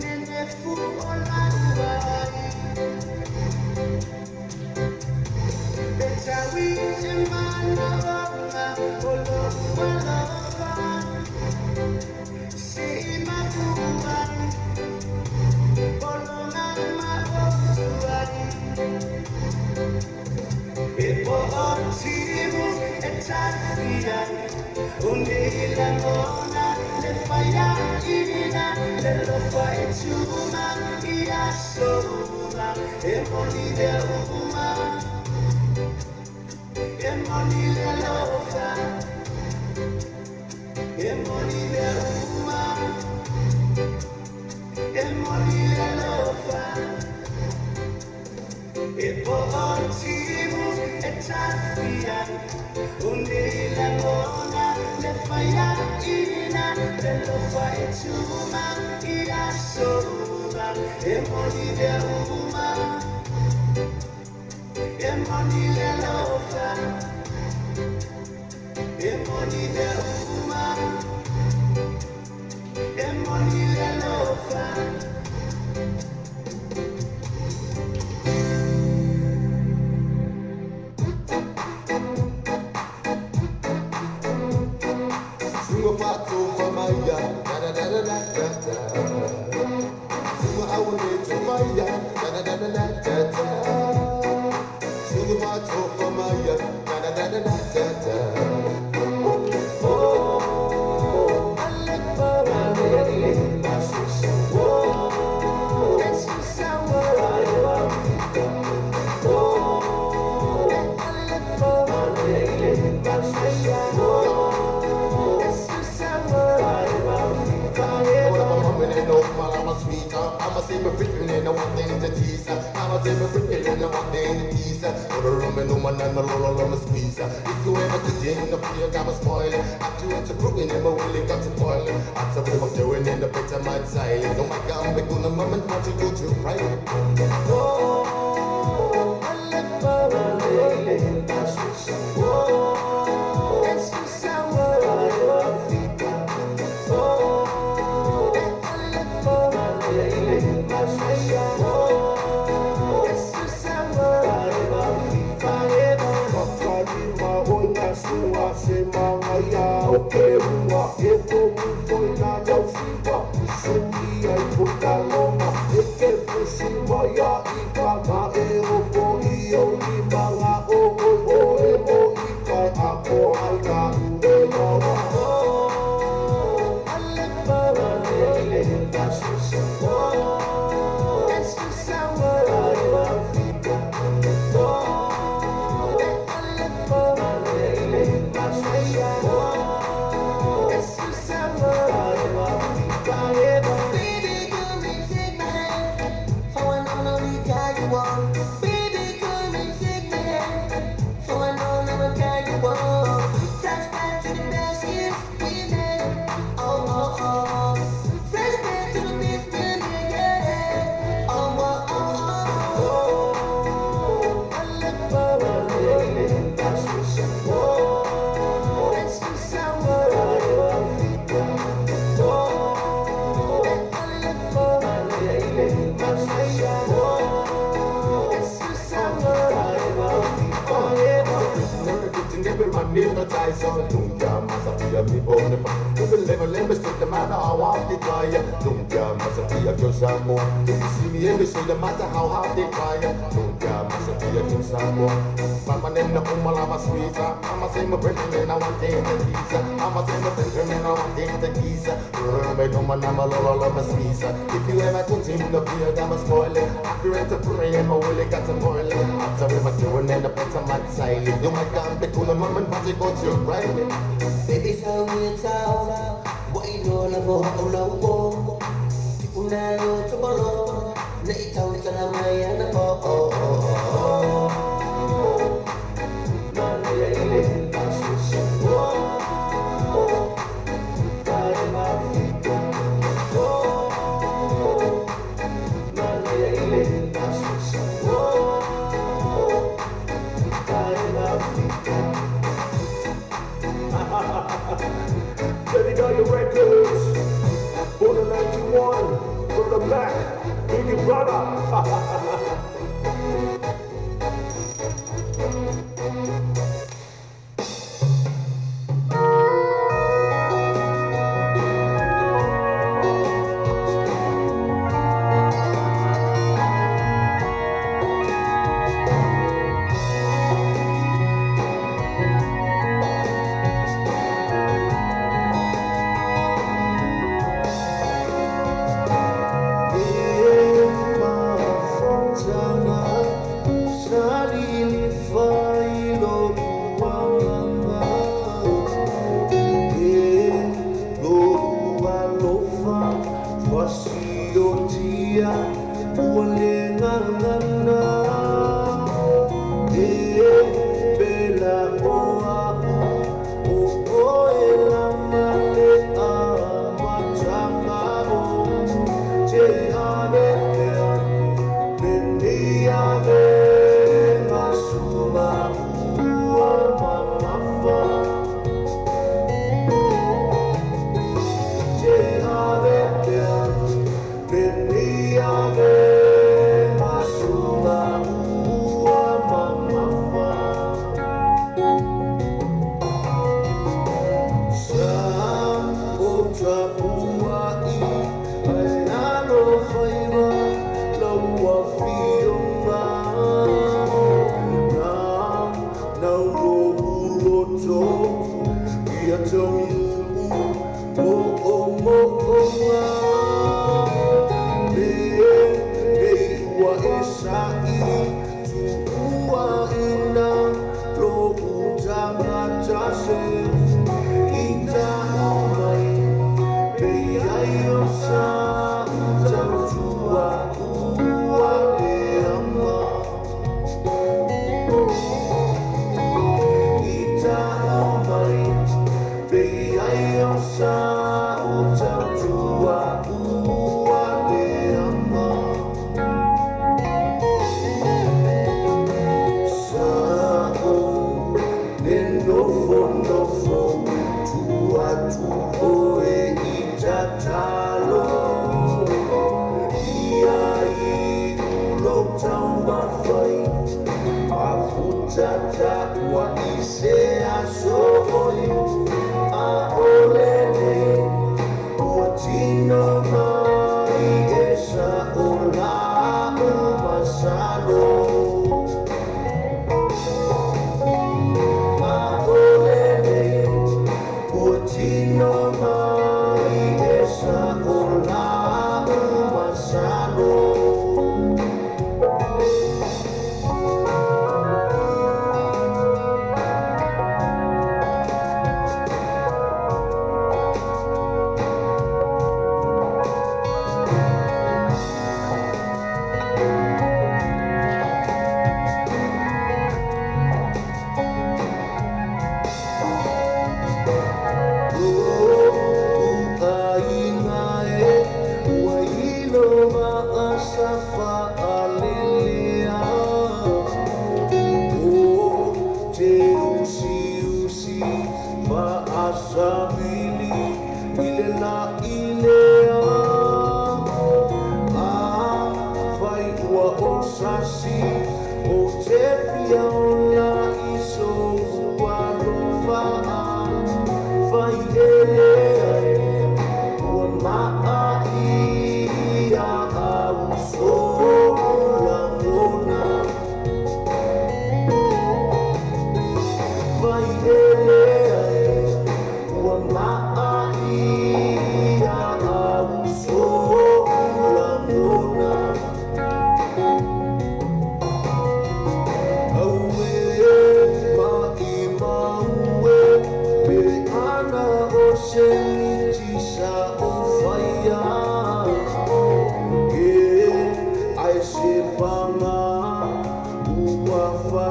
Nene fu o lauai Betawi e mana ronga O loa loa Si mafuai Bolonga maotuai E bo'otimu e tafiai Ungila ngona le faya ina Le lofa e tuna ia soruna E moni le uma E moni le lofa E moni le uma E moni le lofa E bo'otimu e tafiai Ungila ngona le faya ina Le lofa e tuna ia soruna E moni le uma E moni le lofa E moni le uma E moni le lofa Singo pato famaya, da da da da da da da. Singo aune famaya, da da da da da da da. Singo pato famaya, da da da da da da da. Oh, I'ma say my freaking in the one thing to tease. I'ma say my freaking in the one thing to tease. Or the rum and no man and the roll on the squeeze. If you ever to dig the fear, got me spoil. After you to broken in my willing got to spoil. After we were doing in the better mad silence. Oh my god, we're gonna mom and want to go to right. Oh, I live for a lady. That's what's up. Oh, it's just how I love you. Oh, I live for a lady. That's what's up. Oh, it's just how I love you. Makarima oina sua se mangaya o ke ua e komu toina jau siwa sumi ai puta loma e ke pusiwa ya i kaka e roko i o ni manga o e mo i kai a ko ai ka ue loa Oh, I live for a lady. That's what's up. Oh, it's just how I love you. Oh, I live for a lady. That's what's up. nito tayo sa Tungka masapia mi pone pa Lembra da mata how hard they try Tungka masapia kyo samo See me every so the matter how hard they try Tungka masapia kyo samo Mama nena kumala maswita Mama say my birthday na one day the visa Mama say my birthday na one day the visa Remember no man ama lolo maswisa If you ever continue to be a damn spoiler After it to pray and my will got some boiler After it my doing and the put some man silent You might come back to the mom and party go to your private Baby tell me tell What you know na go na go Una lo tomorrow Na itaw ka na maya na ko Malaya ile asusa Kare mafika Malaya ile asusa Kare mafika Baby got your records. For the 91, from the back, Biggie brother.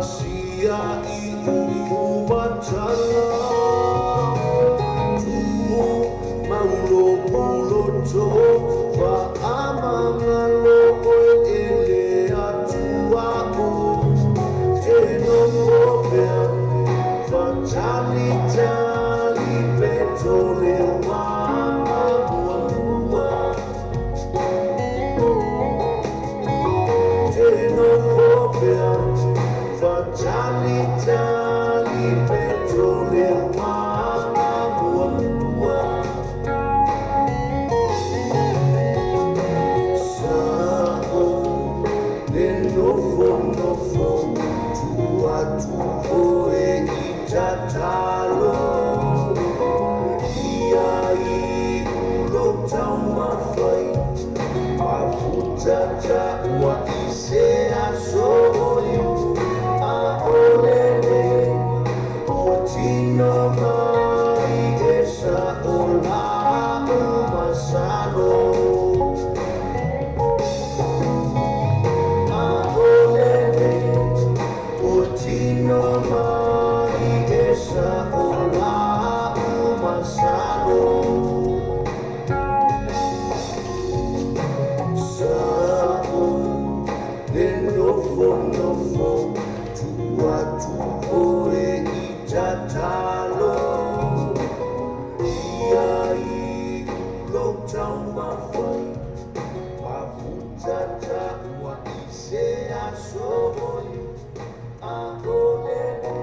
Masia i umatala Tumu maulo ulo to Wa amanga loko ele atua o Eno mopea Wa tali tali petole mama buamua Eno mopea Fatali tali petrole mama buah Sao neno fono tua tuo e itatalo Ia I ulo tau mawhai Mafutata wa ise asoyo Aolele, Otino mai esa ola umasano Aolele, Otino mai esa ola umasano Sao, nofo Tua tuo e itatalo Ia I ulo tau mawhai Mafutata wa ise asoi Aolele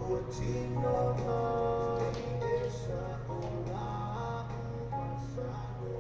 Ua tino mai esa ola umasano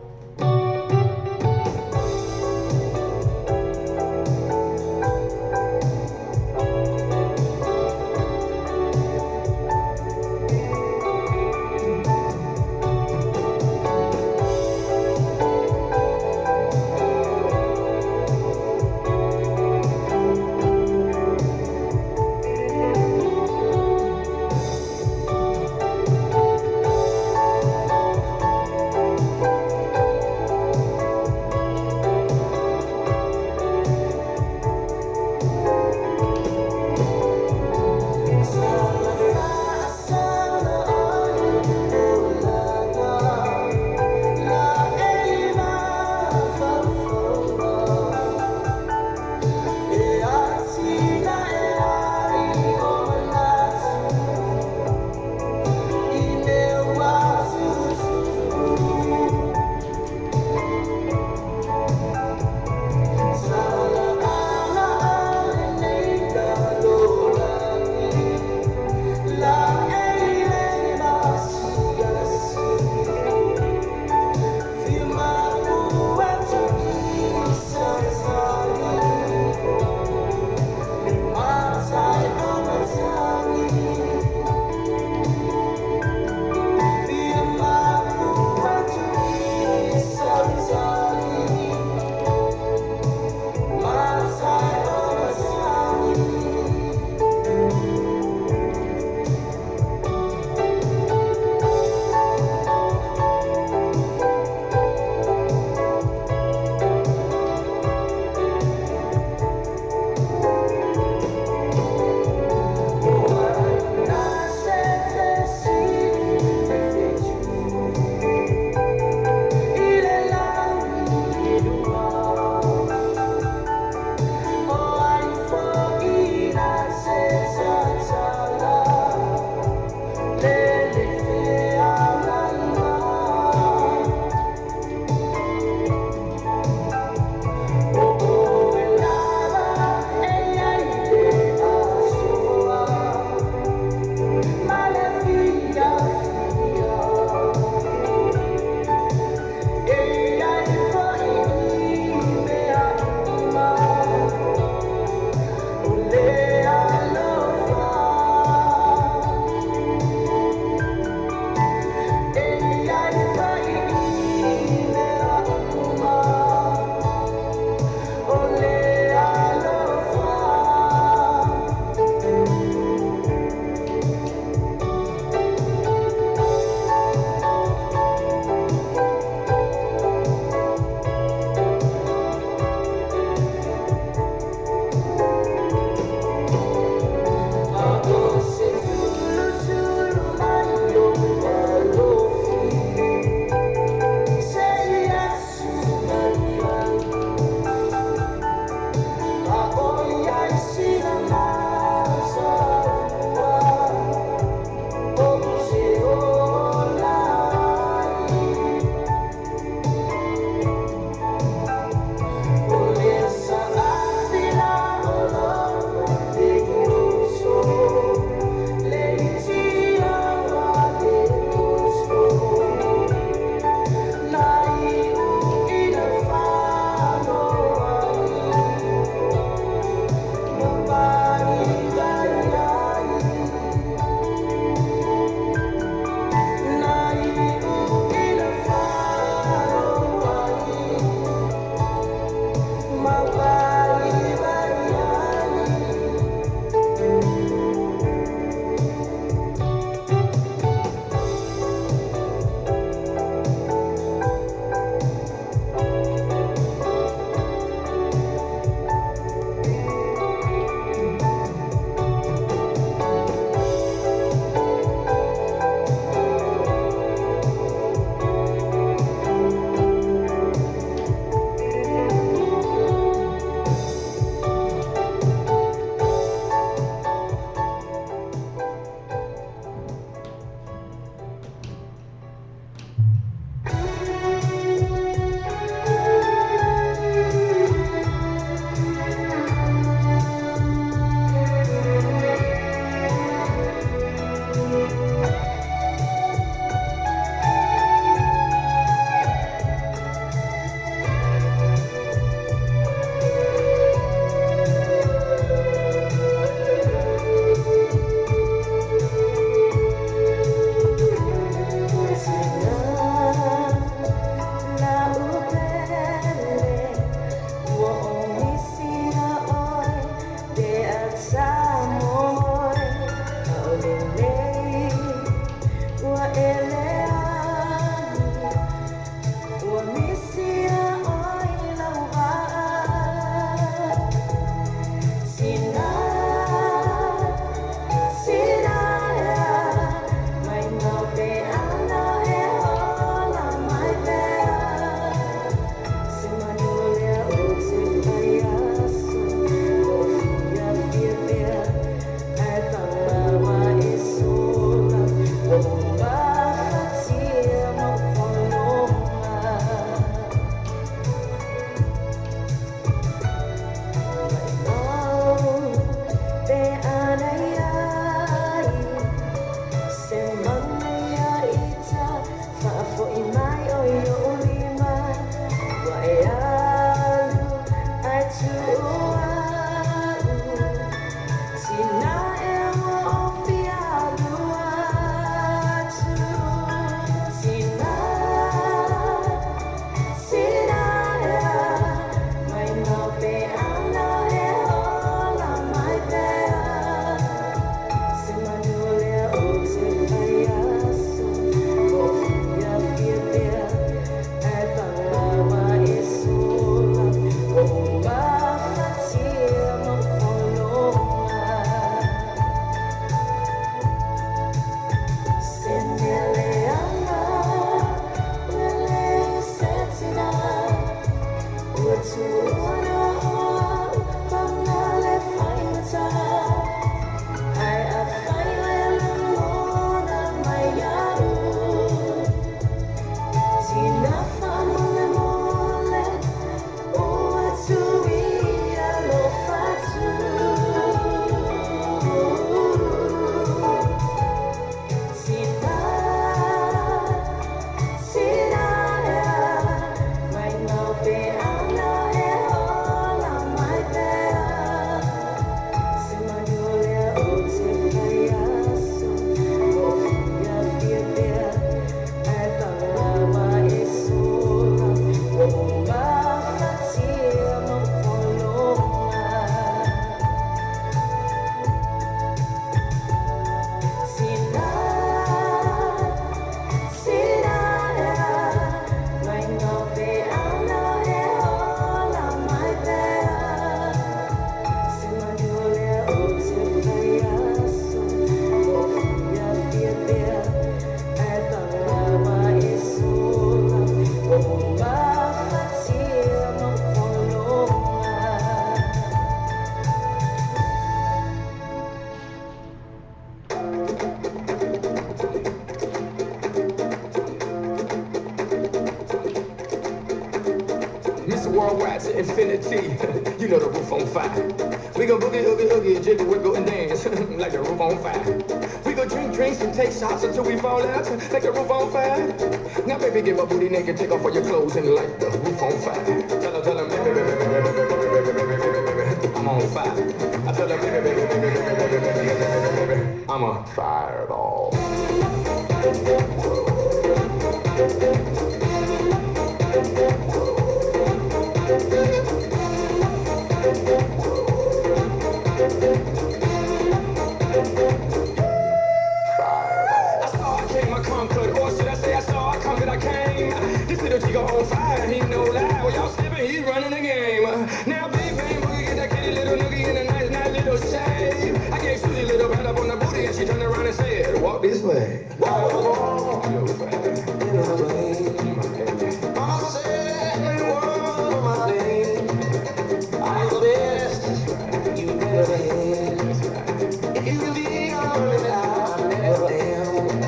Mr. Worldwide to infinity. You know the roof on fire. We gon' boogie, oogie, oogie, jiggle, wiggle, and dance like the roof on fire. We gon' drink drinks and take shots until we fall out like the roof on fire. Now, baby, get my booty naked, take off all your clothes and light the roof on fire. Tell her, baby, I'm on fire. I tell her, baby, I'm a fireball. This little chico on fire, he no lie. Well, y'all slipping, he's running the game. Now, big bang, boogie, get that kitty little noogie in a nice little shave. I gave Susie a little pat up on the booty, and she turned around and said, walk this way. Mama said, the world, my name. I'm the best you ever had. If you think I'm running out, I never am.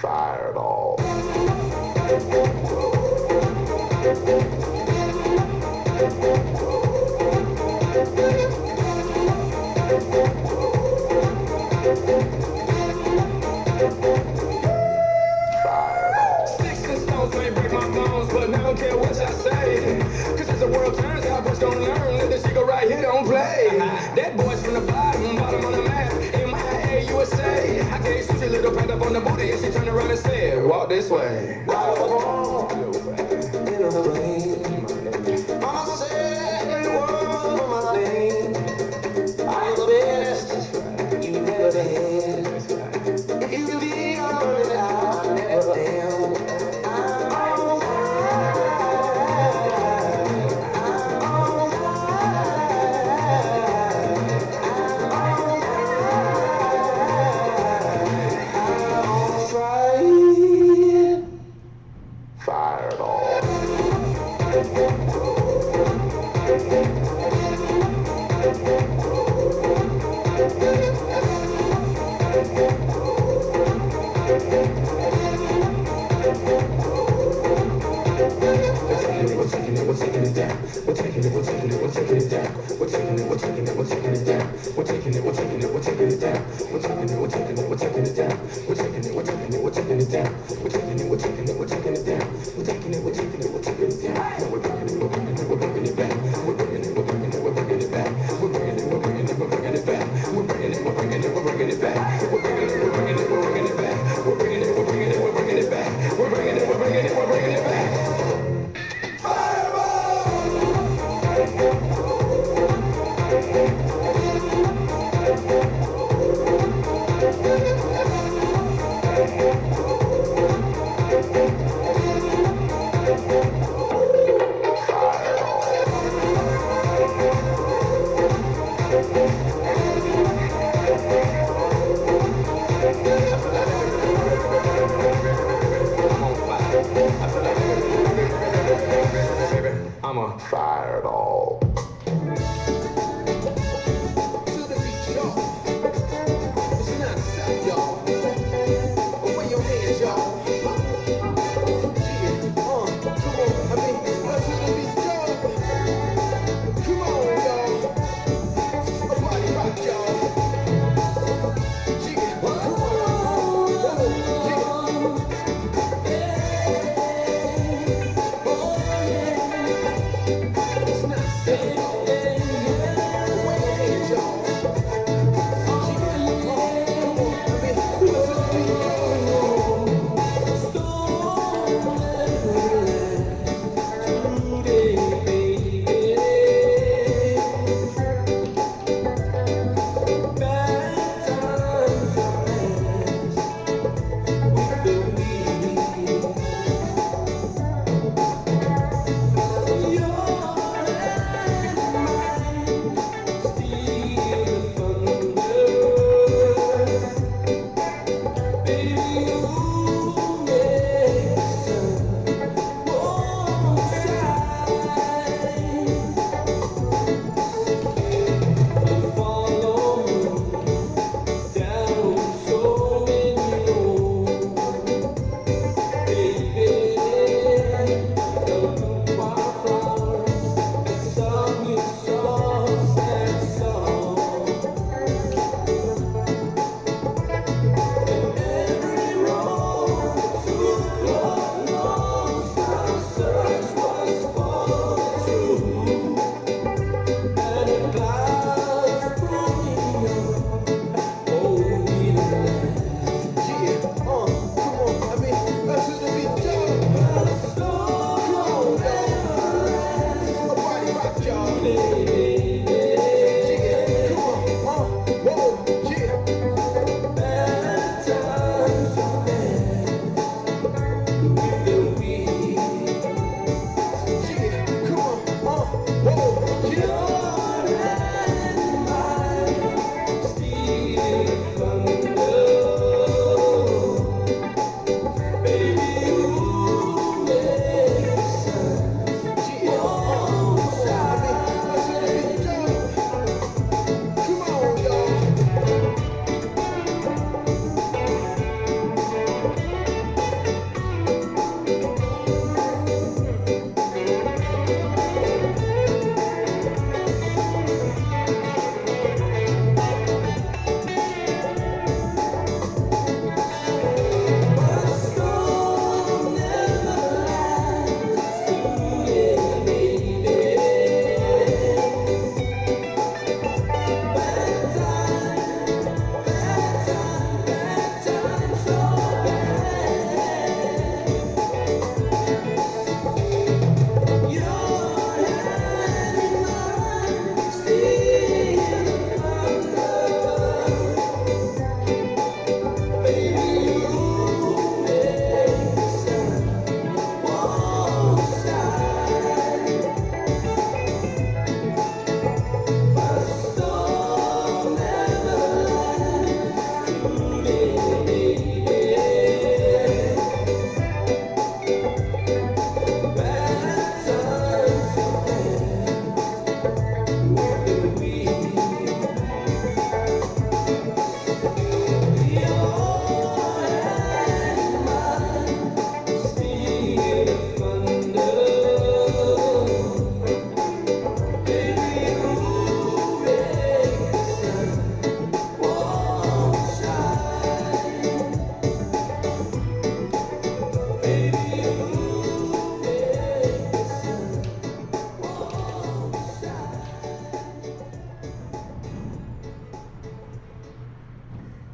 Fireball. Sticks and stones may break my bones, but I don't care what y'all say. Cause as the world turns, y'all boys don't learn that this chico right here don't play. That boy's from the bottom on the map. MIA USA. I gave Susie a little pat up on the booty, and she turned around and said, walk this way. Mama said, the world, my name. I'm the best you ever had. If you think I'm running out, I never am. Fireball. We're taking it down. We're taking it down. We're taking it down. We're taking it down. We're taking it down. We're taking it down. We're taking it down. We're taking it down. We're taking it down. We're taking it down. We're taking it down. Now we're bringing it back. We're bringing it back. We're bringing it back. We're bringing it back. We're bringing it back. We're bringing it back. We're bringing it back. We're bringing it back. We're bringing it back. We're bringing it back. I'm a fireball. To the beat, y'all.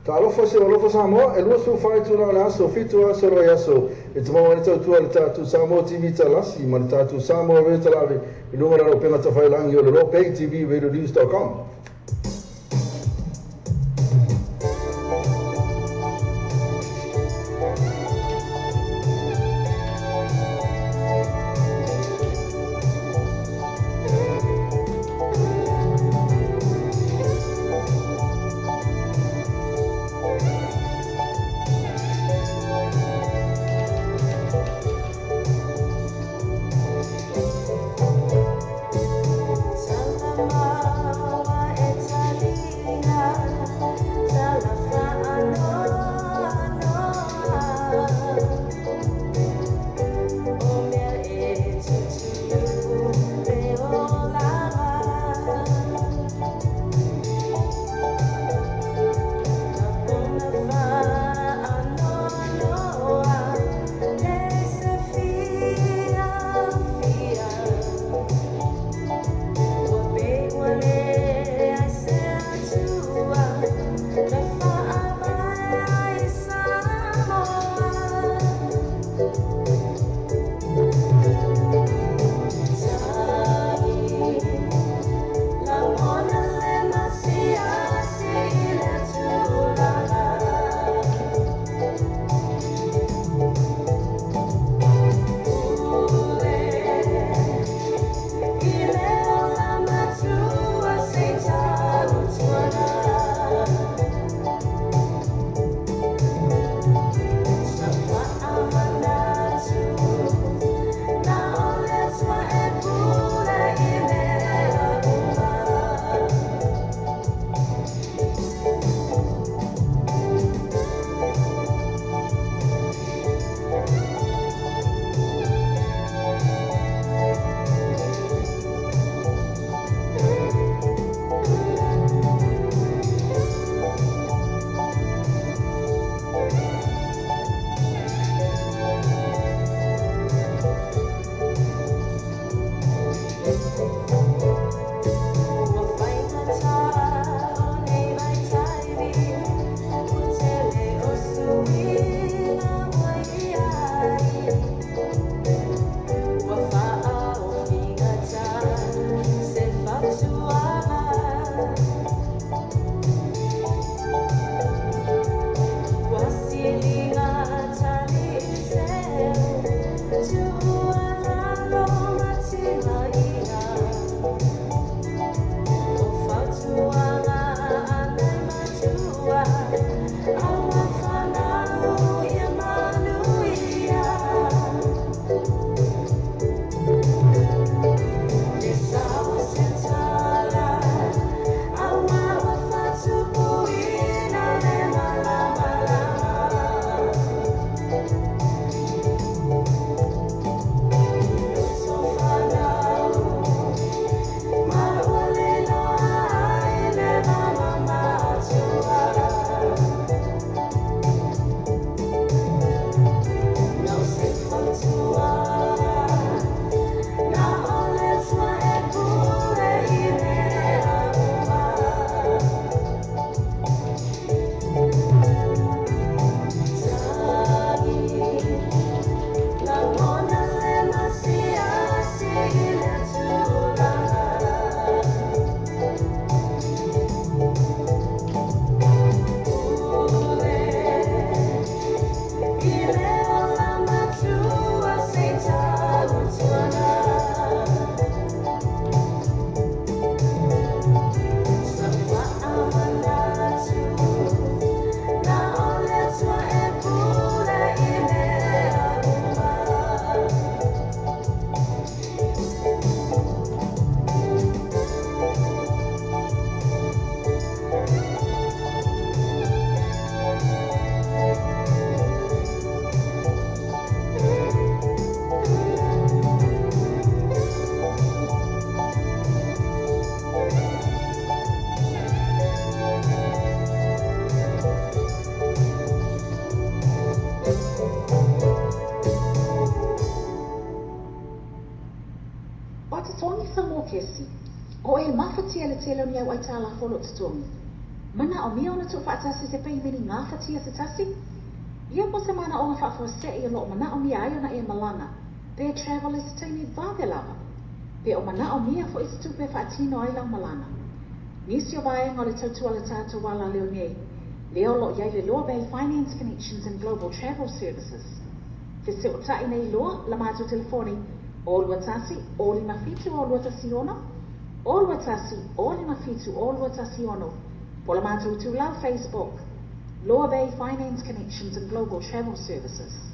Talofa se alofa Samoa, e lua su fai tu na aso, fitu aso roi aso, e te maua ni tautua le tatu Samoa TV talasi, ma le tatu Samoa re talawe, i lunga raro penga tawhai langi o le lo pay TV, radionews.com. O te tongi Samoa kesi. O e mafatia le tele ni au ai tala folo te tongi. Mana o mia ona tu whaatasi se pei mini ngā whatia te tasi. Ia po se mana o ngā whaafose i lo mana o mia ai ona e malanga. Their travel is taini vāwe lava. Pe o mana o mia fo isi tupe whaatino ai lau malanga. Nisi o vae ngā le tautua le tātou wala leo nei. Leo lo iai le Loa Bay Finance Connections and Global Travel Services. Te se o tai nei loa, la mātou telefoni, o lua tasi, o lima fitu o lua tasi ono, o lua tasi, o lima fitu o lua tasi ono, po la mātou tu lau Facebook, Loa Bay Finance Connections and Global Travel Services.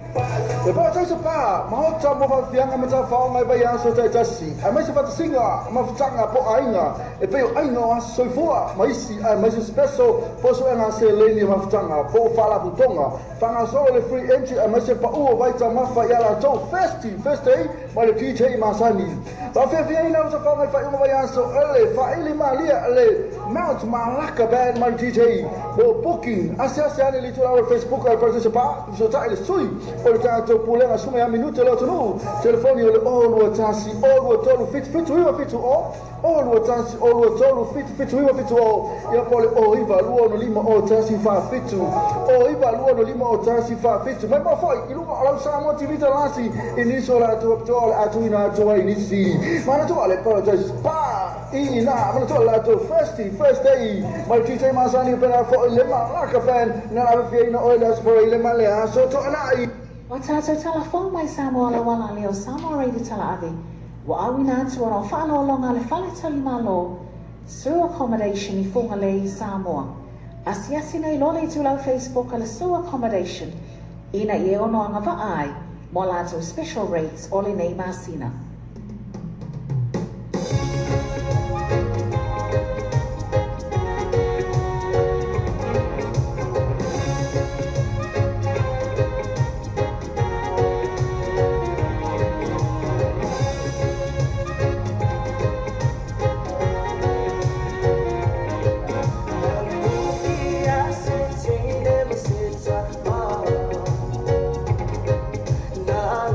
E pa tau se pa, mahota mo fa fianga ma tau whao ngai bai aso tai tasi. Ai mai se whata singa, ma whatanga po ainga. E peo ainga o aso soifua, ma isi, ai mai se special, po so ena se leini ma whatanga, po whala putonga. Whanga solo le free entry, ai mai se pa ua waita mawha yala tau first day, ma le TJ Masani. Pa fia fia ina o sa whao ngai whai bai aso, ele, whaili ma lia, ele, Mount Malaka Band ma le TJ. Po booking, ase ane li tu lau Facebook, ai pa se pa, so tai le sui. O le tātou pulenga sume a minute lo tonu. Telefoni o le olua tasi, olua tolu fitu iwa fitu o. Olua tasi, olua tolu fitu iwa fitu o. Ia pole o iwa lua no lima o tasi fa fitu. O iwa lua no lima o tasi fa fitu. Mai pa foi, ilunga o lau Samoa TV talasi. Iniso la tu aptoa atu ina atua inisi. Mana tu ale paradise pa. Ina, mana tu ala tu first day. Mai TJ Masani pena fo lema laka fan. Na la fia ina oilas for lema lea. So to anai. O tātou tala whao mai Samoa la wala leo Samoa reidi tala ave. Wa awina atu ora o whaalo longa le whale tali malo. Sue accommodation I whunga le I Samoa. Asiasi nei lole tu lau Facebook ala Sue accommodation. Ina I e ono anga va ai. Mo lato special rates o le nei masina. Nah,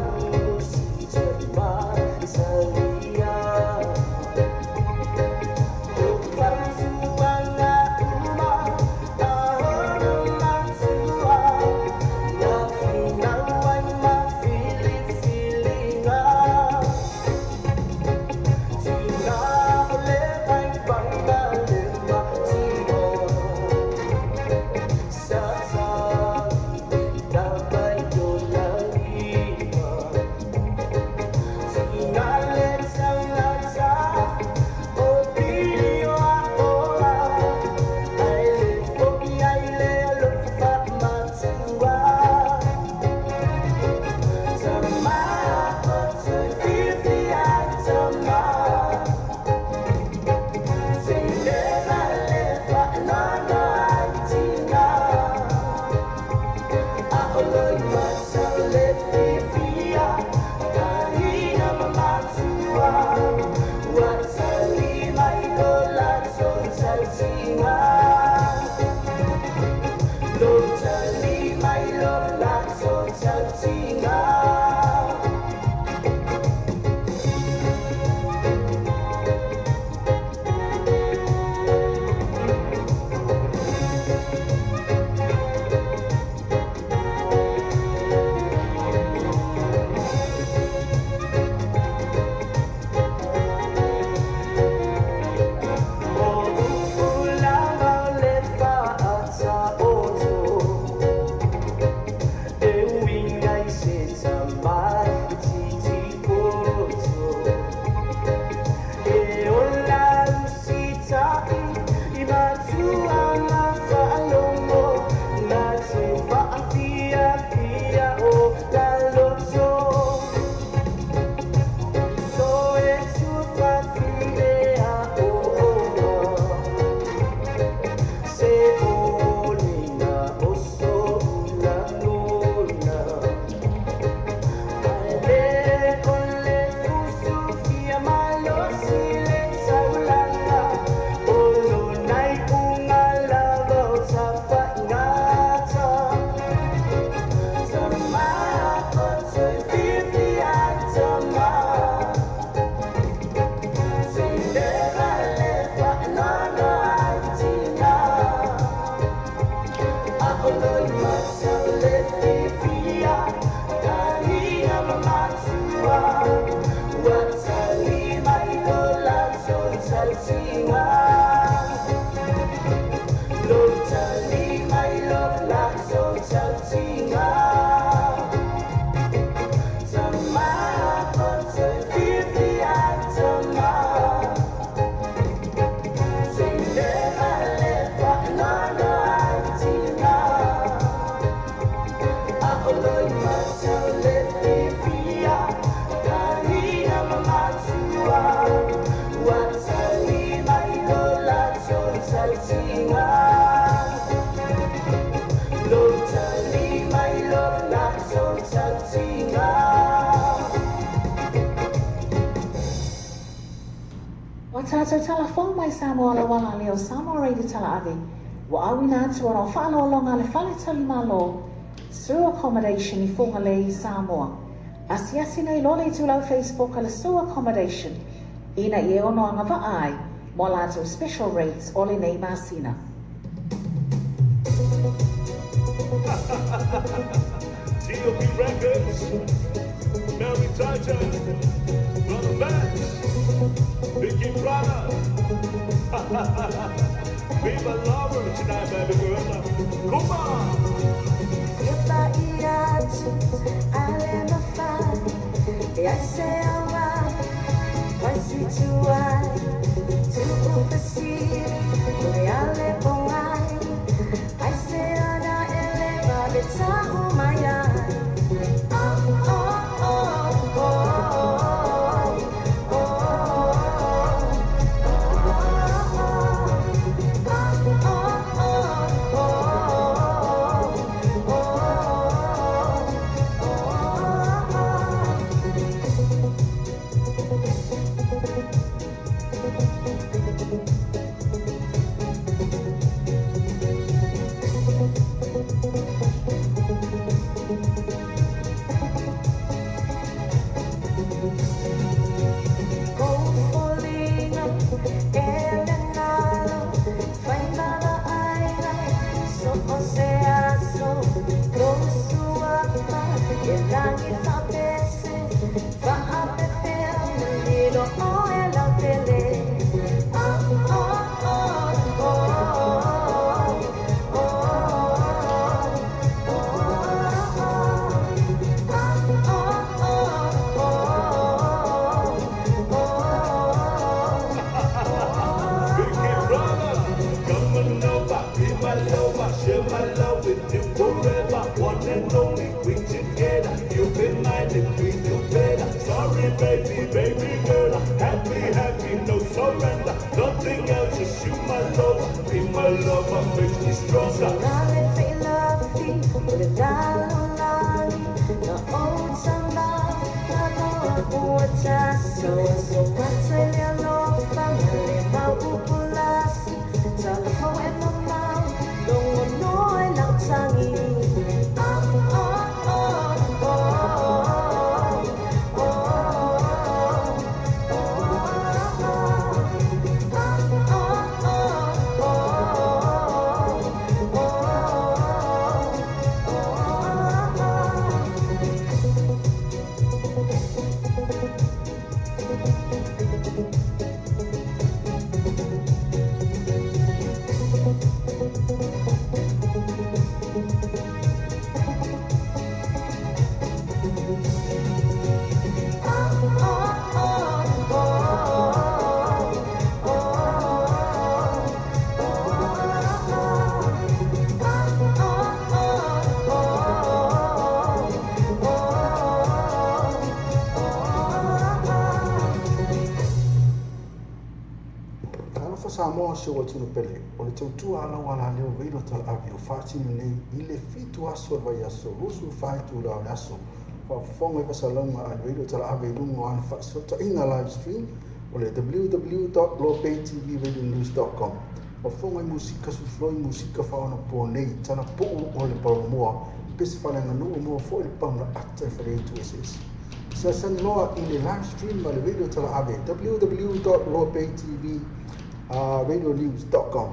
tātou telefon mai Samoa la wala leo Samoa Radio tala ave. Wa awina atu ana whaalolonga le whale talimalo. Through accommodation I whonga le Samoa. Asiasi nei lole tulau Facebook ala through accommodation. Ina I ono anga vaai. Mo lato special rates ole nei masina. GOP Records, Mary Titan, Brother Vance, Vicky Prada. Viva Lover tonight, baby girl. Come on! If I eat out, I let my fight. I say I'm right. Once you too wide, too overseas. I let go wide. I say I'm not but it's all my eye. Oh, oh, oh, oh, oh, oh, Share my love with you forever, one and only. We together, you've been mine and we do better. Sorry, baby, baby girl, happy, happy, no surrender. Nothing else, just you, my love. Be my lover, makes me stronger. Samoa se wa tunu pele o le tautua ala wala leo veilo tal avi o fatini nei I le fitu aso vai aso rusu faitu la aso fa fonga I pasalonga al veilo tal avi lungo an fa sota inga live stream o le www.lopaytvradionews.com o fonga I musika su floi musika fa ona po nei tana po o le palomoa pesi falanga no mo fo il panga atta fa le tu ss sa san loa I le live stream al veilo tal avi www.lopaytvradionews.com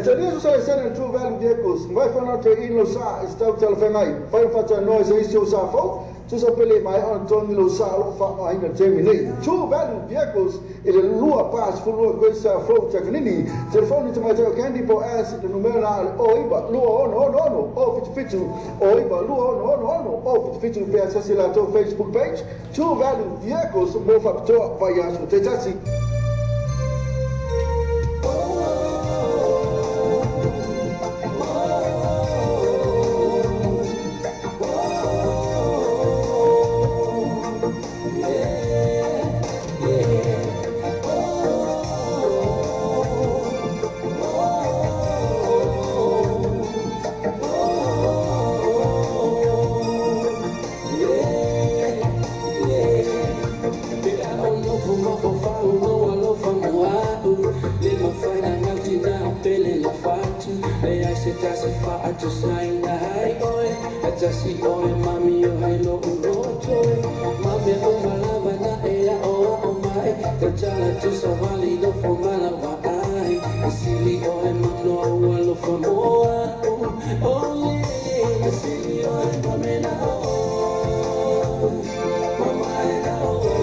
Talia sa sana True Value Vehicles. Vai whana te ino sa i stau talawhengai. Whai whata noise a isi o sa fau. Tusa pele mai on toni lo sa lo wha aina temi nei. True Value Vehicles i le lua pas fulua koe sa fau takanini. Telefoni te mai tau candy po as i le numero na o iba lua ono o fitu o iba lua ono o fitu pe asasi la tau Facebook page. True Value Vehicles mo whapitoa vai asu te tasi. Just oi mami o hai lo uroto mami o malava na e a o mai te chala tu savali do formala wa ai asili o e mano o lo famoa oh yeah asili o e mami na o mama e na o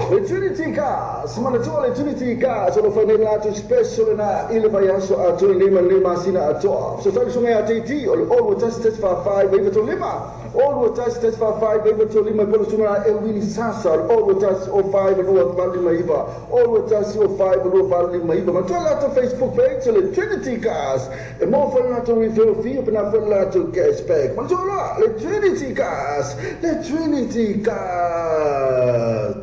Le Trinity Cars, mana toa le Trinity Cars, o whanei lātu special na ile vai aso a tui lima sina a toa. So tau sungai a TT, o le olu tasi tesi whawhai, waiva to lima. Olu tasi tesi whawhai, waiva to lima, polo sunga e wini sasa, olu tasi o whai, vanua whali maiva. Olu tasi o whai, vanua whali maiva. Ma toa lātu Facebook page, le Trinity Cars. E mo whali lātu refill fee, pina whali lātu cashback. Ma toa la, le Trinity Cars, le Trinity Cars.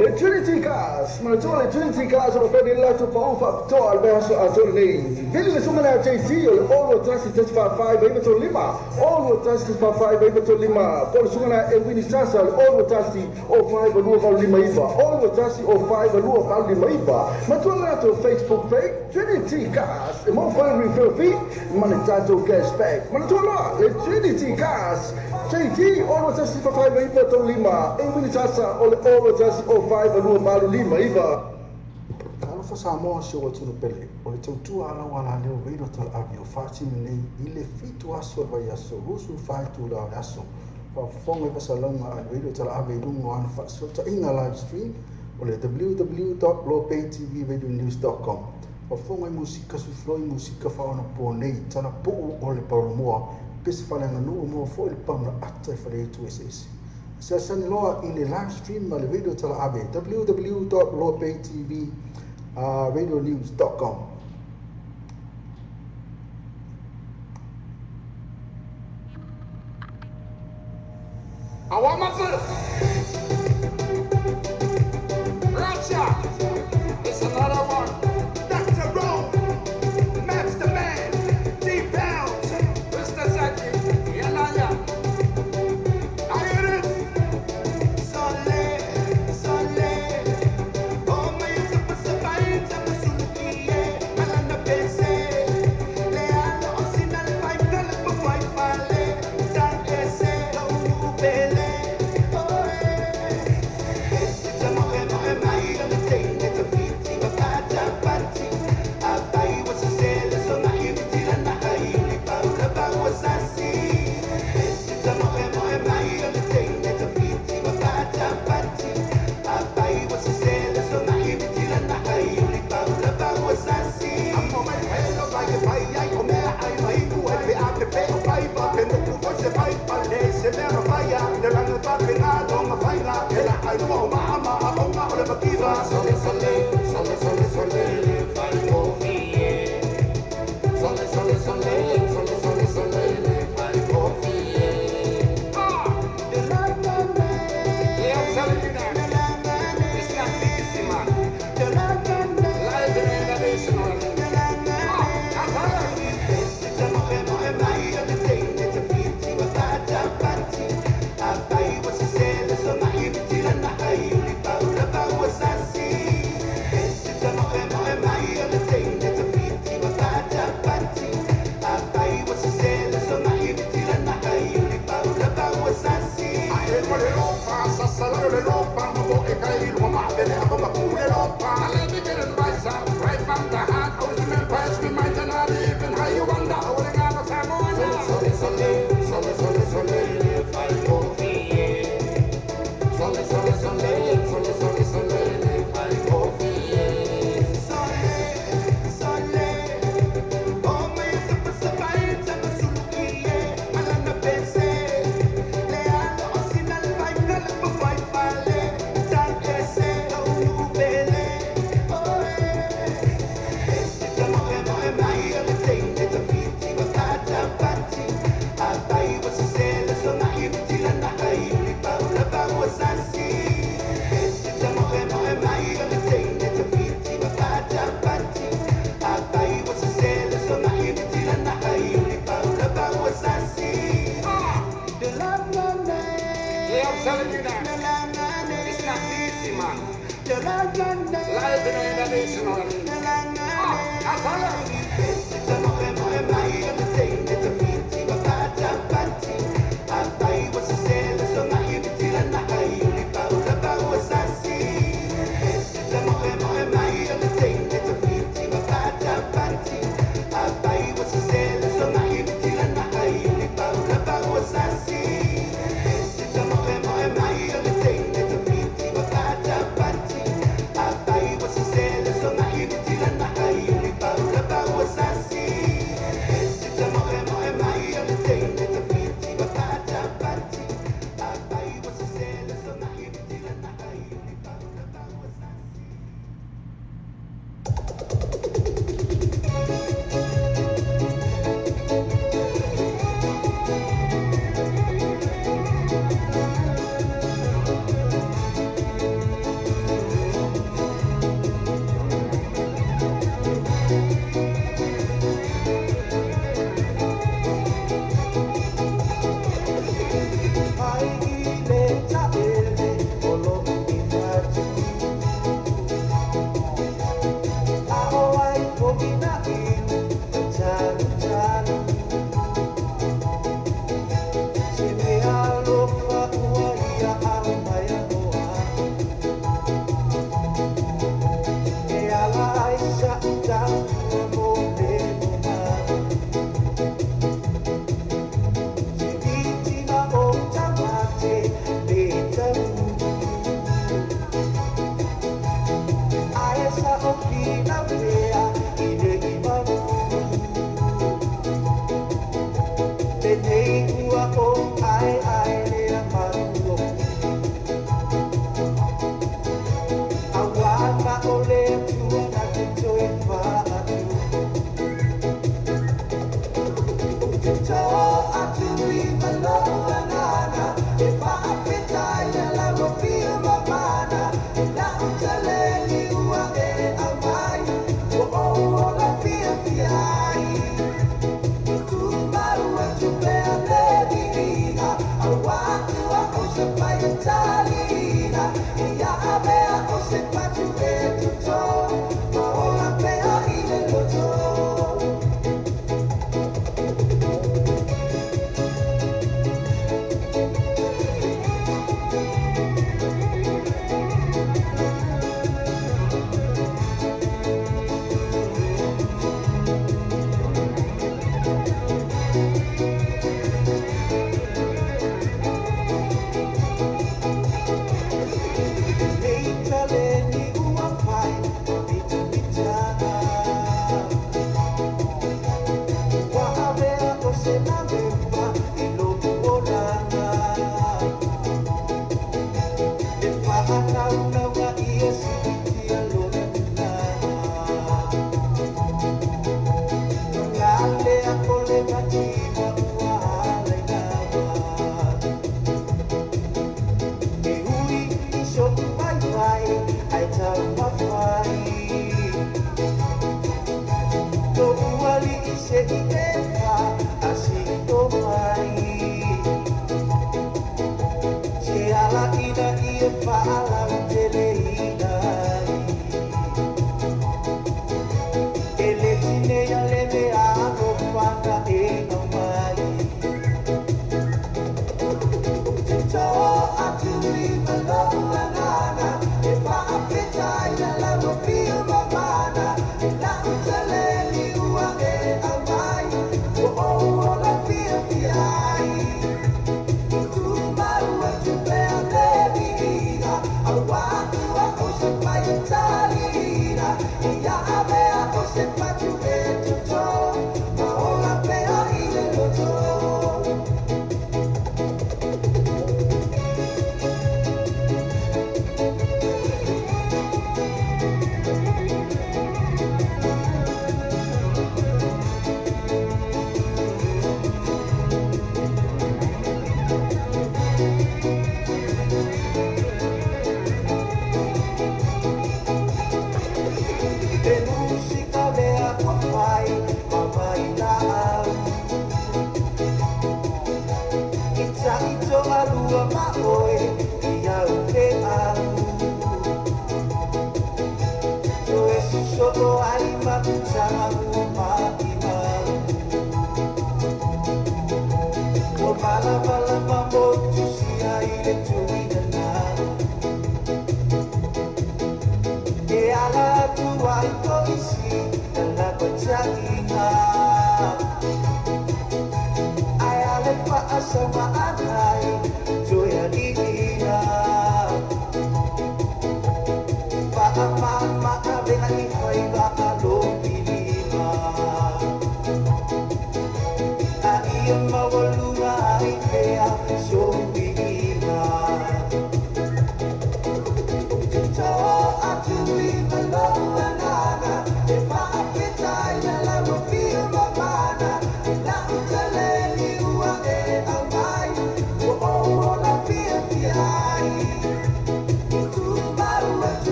Le Trinity Cars, ma toa le Trinity Cars o pedi lato pa ufa toa al behaso a toa nei. Vili le sumana a JC o le olo tasi tesi pa fai baiva to lima. Olo tasi tesi pa fai baiva to lima. Polo sumana e wini sasa le olo tasi o fai ba lua kau lima iva. Olo tasi o fai ba lua kau lima iva. Ma toa lato Facebook page, Trinity Cars. E mo fai refill fee, ma le tato cashback. Ma toa la, le Trinity Cars. JT, olo tasi pa fai baiva to lima. E wini sasa o le olo tasi o fai ba lua malu lima iva. Kalo fa Samoa se o tunu pele. O le tautua ala wala leo veiro tal avi o fati nei ile fitu aso vai aso rusu fai tu la aso. Fa fonga va salonga al veiro tal avi lungo an fa so ta inga live stream o le www.lopaytvradionews.com. Fa fonga musika su floi musika fa ona po nei tana po o le paromoa. Pesi falanga no mo fo il pamra atta fa le tu ss. Sasani loa i le live stream ma le radio tala abe www.lopaytvradionews.com. I want myself. Roger, it's another one. Dr. Rome, Master Man, D-Pound, Mr. Zaki, Yanaya. I hear it.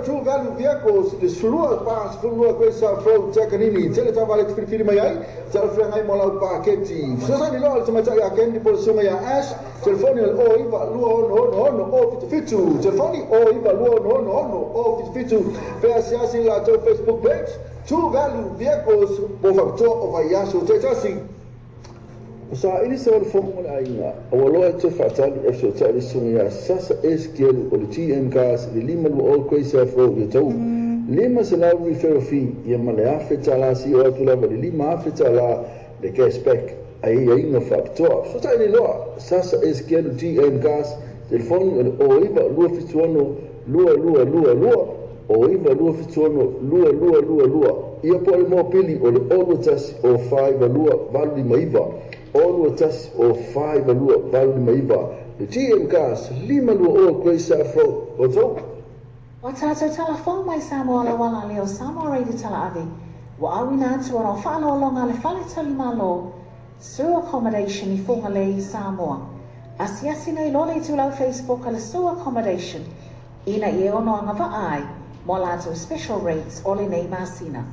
True value vehicles, the Surua Pass, Fulua Quesa, Fro, Jacanini, Teletavale, Filipimai, Telfranga Mola Paketi, Society Law, Tomataya, Candy Polsumaya Ash, Telephonial or Iva Luon, or Fitu, Telephony or Iva Luon, or Fitu, Persiasi Lato Facebook page, True value vehicles, both up to of Ayasu, Tetasi. Sa ini sel formula ainga awalo te fatal efso tali sunga sasa eskel o TM gas de lima o kwesa fro de tau lima sala refer fi ya male afetala si o tula de lima afetala de cashback ai ainga factor so tali lo sasa eskel TM gas telefone o iba lua fituano lua o iba lua fituano lua ia pole mo pili o le olutas o 5 lua vali maiva All tas o 5 lua valu maiva. The GM gas lima lua o kwesa fro. Oto. O tātou telefon mai Samoa la wala leo Samoa reidi tala avi. Wa awina atu ora o whaalo longa le whale tali malo. Sur accommodation I whonga le Samoa. Asiasi nei lola I tūlau Facebook ala so accommodation. Ina I ono anga ai, mo lato special rates ole nei masina.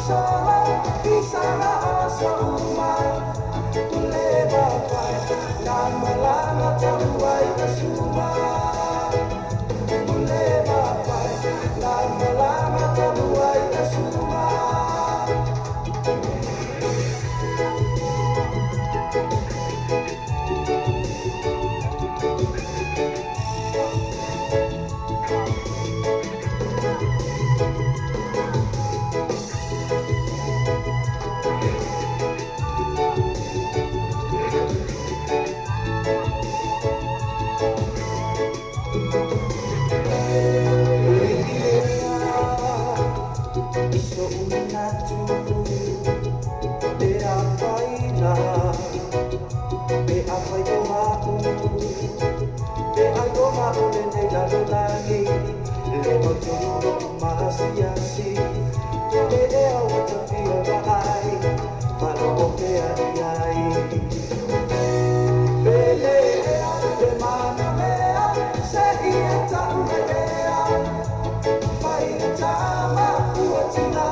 isola Isara asa umai Kuleba pai Nama lama taruai kasuma Kuleba pai Nama lama taruai kasuma Iso unatu Be apaina Be apaioha Be aioha ole nei lalolagi Le motoro mahasiasi Le ea wata fia vai Maloko pe ai Be lea Be mana mea Se ia tau mea Fai tama uatina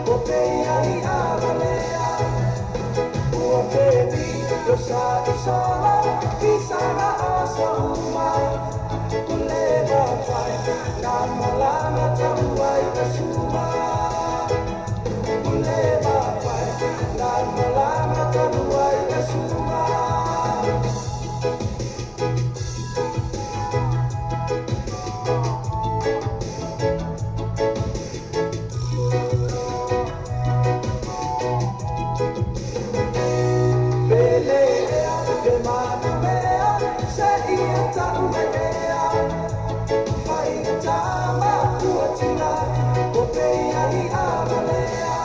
Ko pea I avalea Ua pepi Losa isola Isara asa umai Kuleba pai Nama lama taruai kasuma Kuleba pai Nama lama taruai kasuma Belea, be mana mea, se ia tau mea Fai tama uatina, ko pea I avalea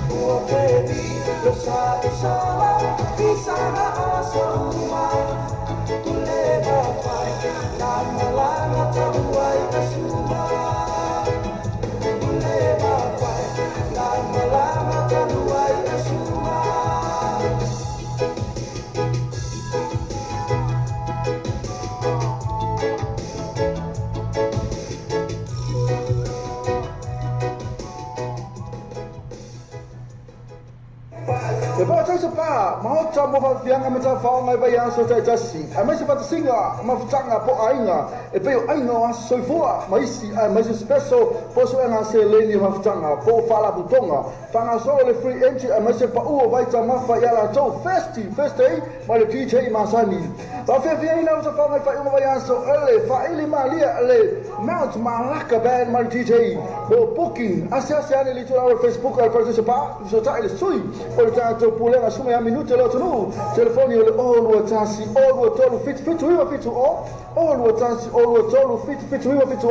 Ua pepi, losa isola, isara asa umai Kuleba pai, nama lama taruai kasuma Kuleba pai, nama lama taruai kasuma E po tau se pa, maho ta mo fa fianga me ta fa ngai vai aso tai tasi. A mai se pa singa, ma futanga po ainga. E pe ainga wa soifua, mai si mai se special po so nga se leni ma futanga po fala butonga. Fanga so le free entry a mai se pa u vai ta ma fa yala to festi, ma le DJ Masani. Ba fe fi ina ta fa ngai fa u vai aso ele fa ili malia ele Mount Malaka band ma DJ. Bo booking, asia ane li tu our Facebook al se pa, so ta ele sui. O tanto pulenga suma ya minuto lo tunu telefoni ole olu tasi olu tolu fit wiwa fitu olu tasi olu tolu fit wiwa fitu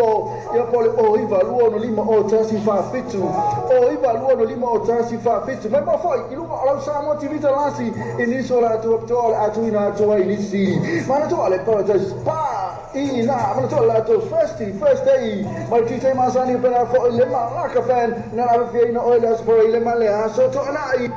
ya pole iva luono lima tasi fa fitu iva luono lima tasi fa fitu memba foi iluma ala samo tivita lasi inisola tu tole atuina tu inisi mana tu ale paradise pa ina mana tu la tu first day mal DJ Masani pera fo le Malaka fan na la fiina oilas for le male so to anai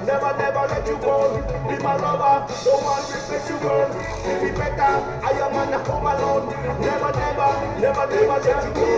Never, never let you go. Be my lover, don't want to replace you, girl. Give me better, I am on the home alone. Never, never, never, never let you go.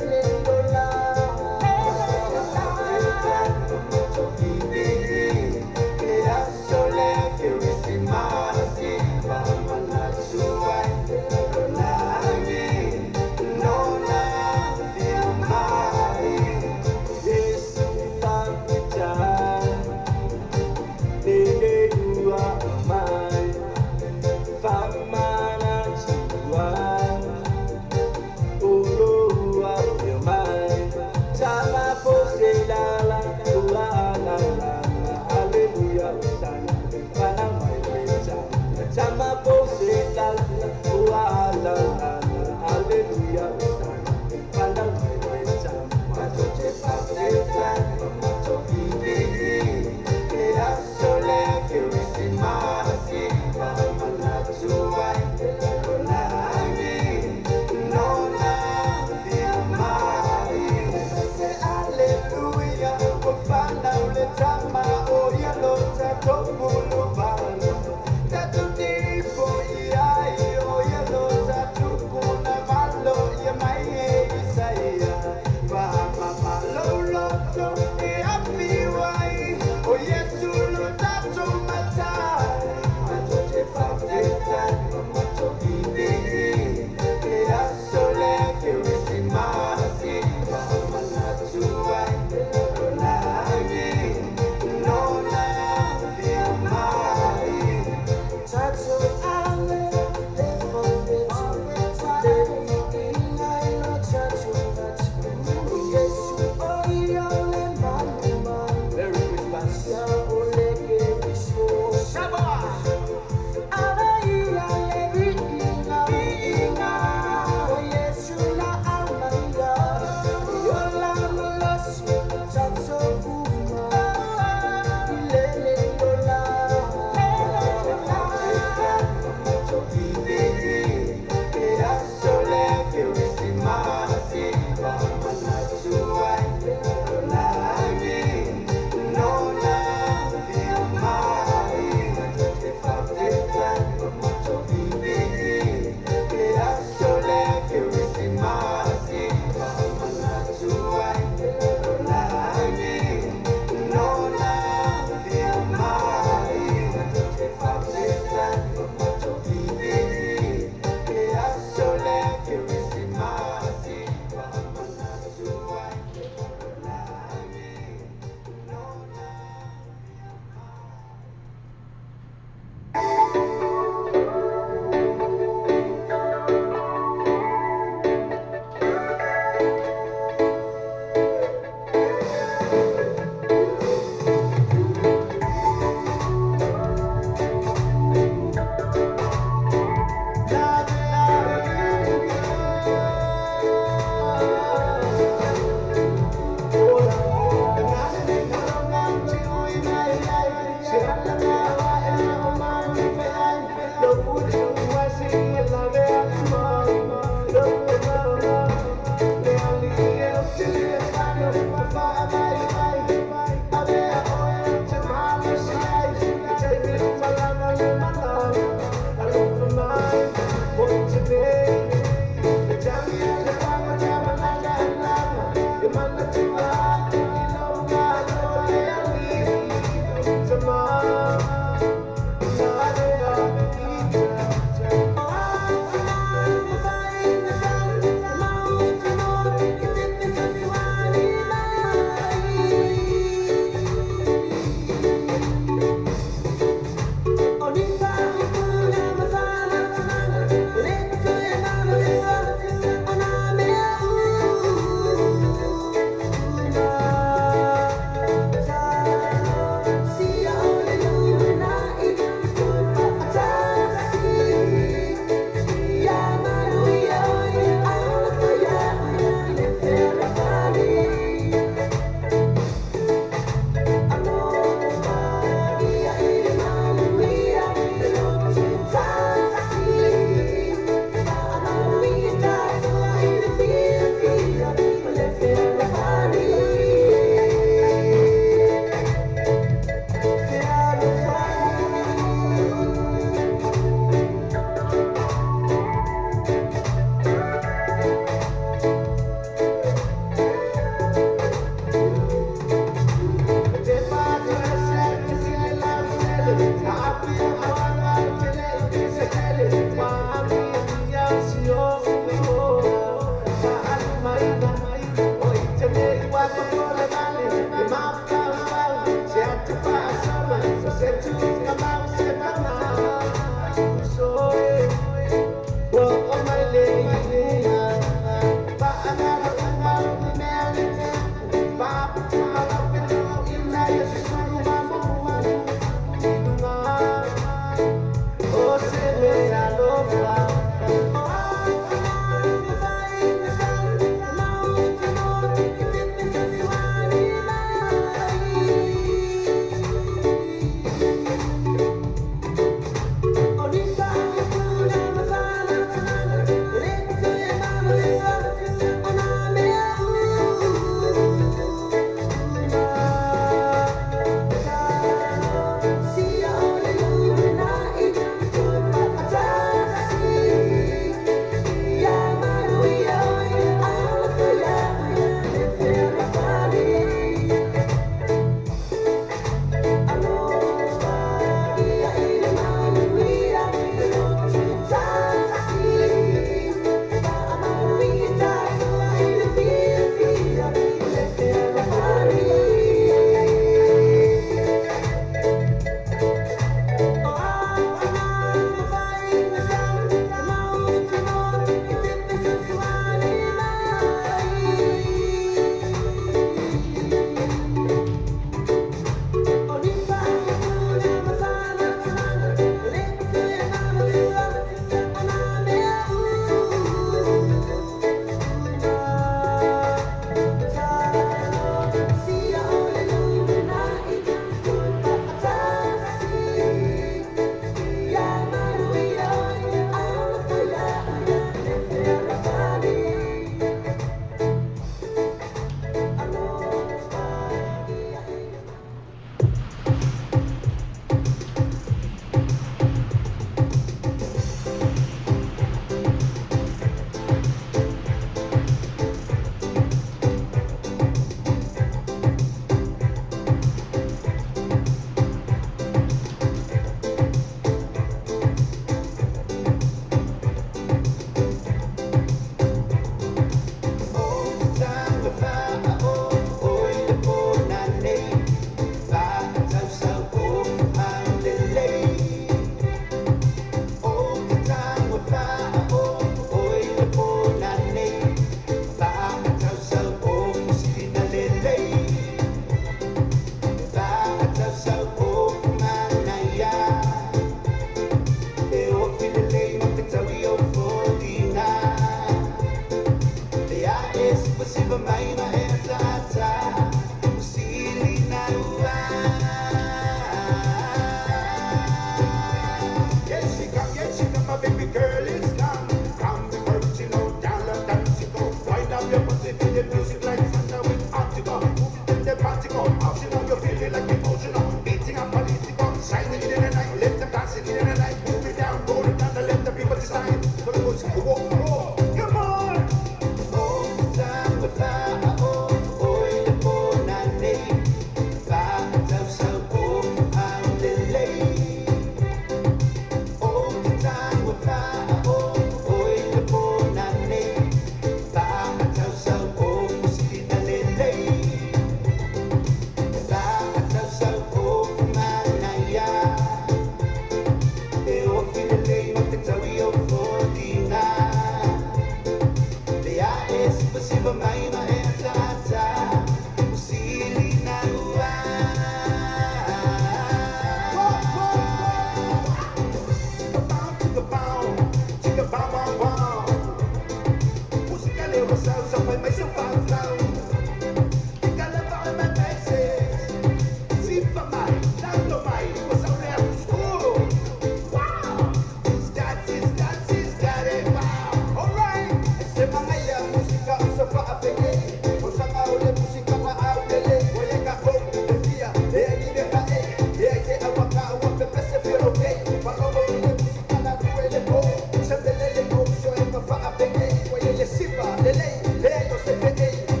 Sipa, lele, lele, yo se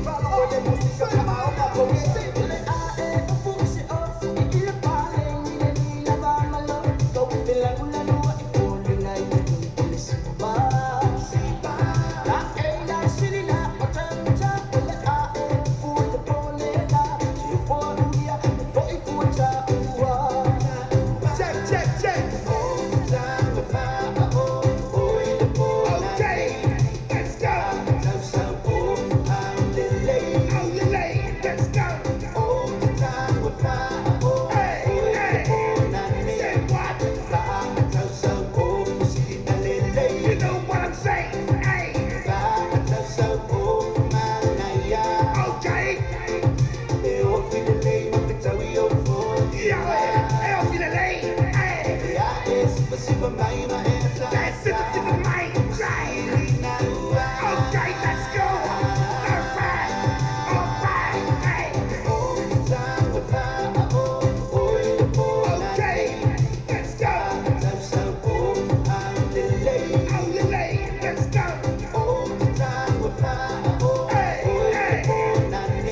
go. All the time with my oh, hey, hey.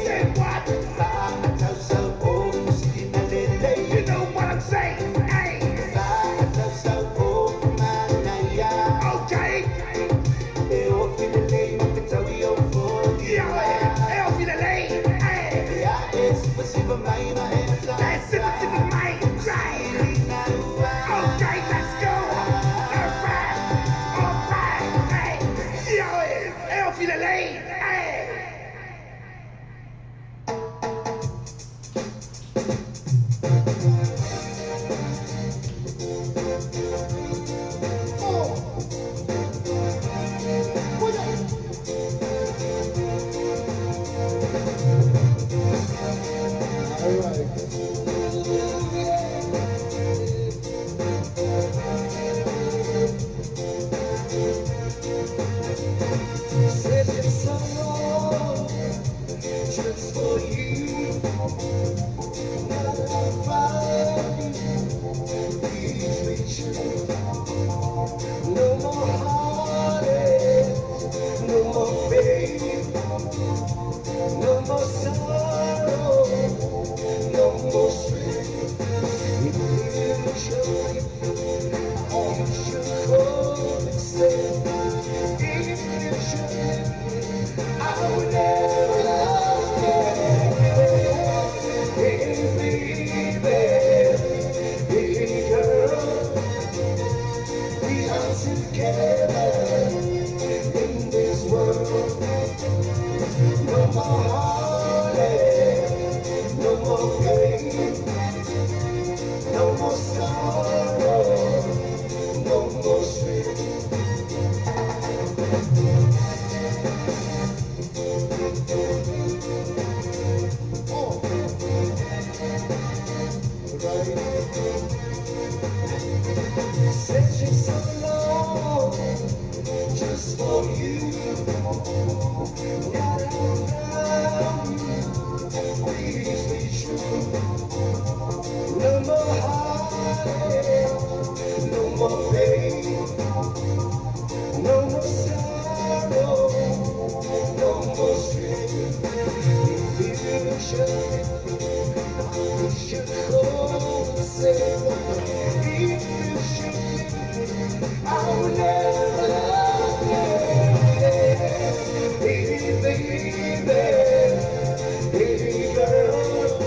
Say what? You know what I'm saying? Hey. Okay. Eu feel the lane. Hey. That's super mind. Right. Okay, let's go. All right. Hey. Eu feel the lane. Hey. Just for you, no more heartache, no more pain, no more sorrow, no more stress. If you show all you should hold and say, if you should, I would never love you. Hey, baby, hey, girl, we are together in this world. No more heartache, no more pain, no more sorrow, no more stress. Searching so long just for you. Now that I found you, please be true. No more heartache, no more pain, no more sorrow, no more stress. If you should hold the same. If you should, I will never love you. Hey, baby, hey, girl.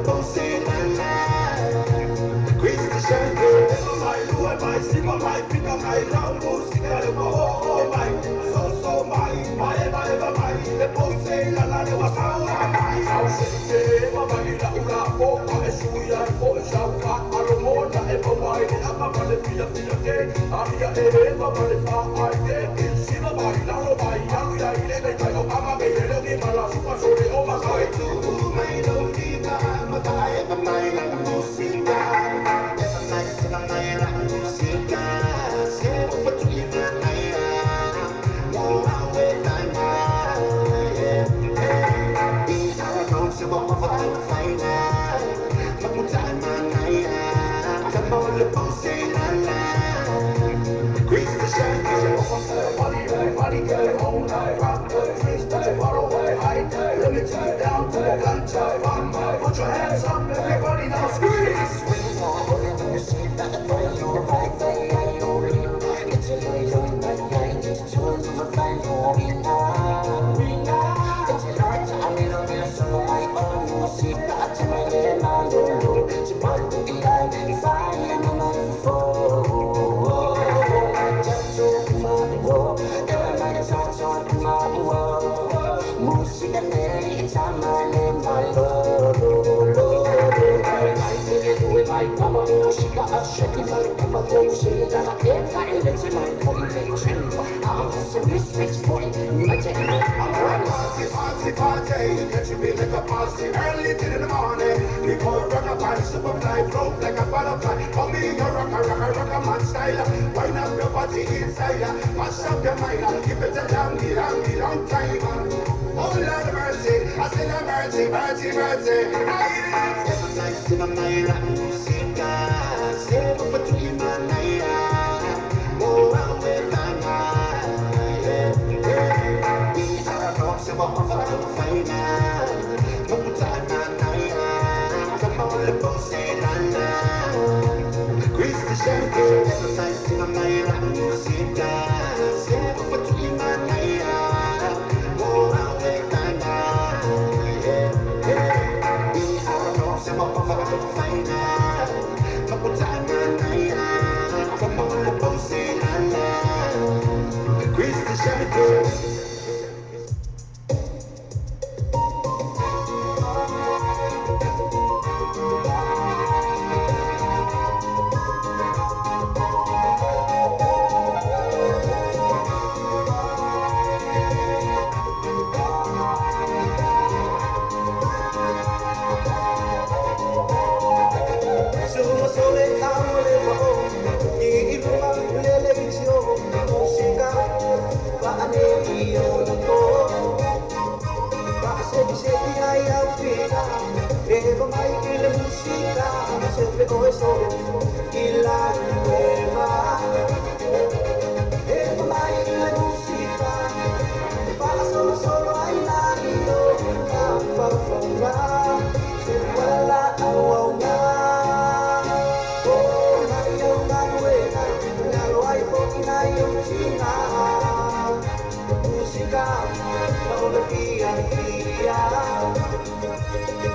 bossy land. Christian girl, never mind who am I, sing on my pick on my loud music, oh my, so my, ever my, the bossy land, it was how I say, mama, you know, oh, I show ya, oh, shaka, Aromona, ever my, I'm a man, if you day, I'm here, mama, if I get, see my, my, young, I'm a baby, my last, sorry, oh my God, to my lonely man, my guy, ever mine, I'm a music, ever nice, and I'm a music, say, what to you, put your hands up, everybody now scream. Catch me like a posse early till in the morning. Before rock a band, superfly, float like a butterfly. For me, you rock a man style. Wind up your body inside, mash up your mind. Keep it a long time. Oh Lord of mercy, I say no mercy. Every night in my life, music, say what between my night. More around with my night. We are a box of all the fine. No time, night. Come on, the boss, say, Christian girl, every night in my life, music, say what between my night. More around with my night. We are a box of all the fine. No time, night. Come on, the boss, say, Christian girl.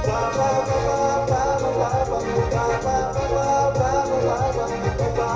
Ba ba ba ba ba ba ba ba ba ba ba ba ba ba ba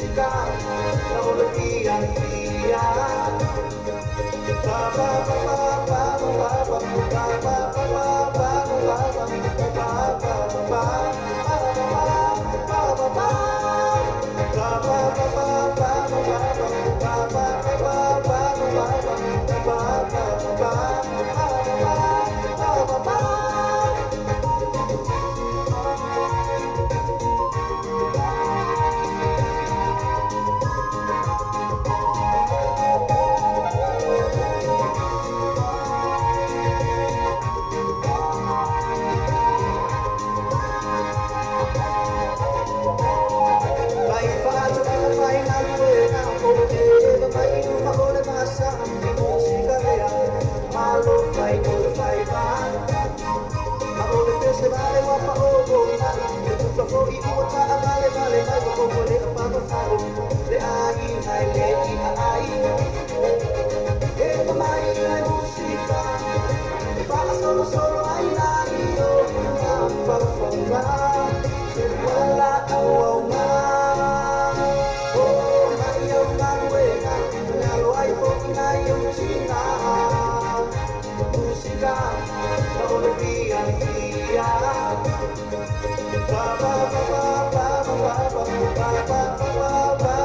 música, la melodía mía. Ba ba ba ba ba ba ba ba ba ba Solo hay nadie, se vuela oh, Maria Manuela, Nalo ay na yung China. Música, la melodía mía. Ba ba ba ba ba ba ba ba ba ba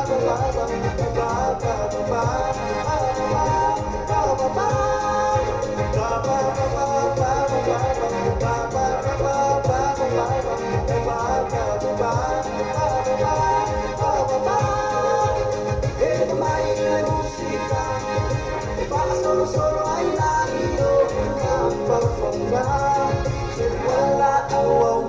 solo hay nadie, se vuela oh,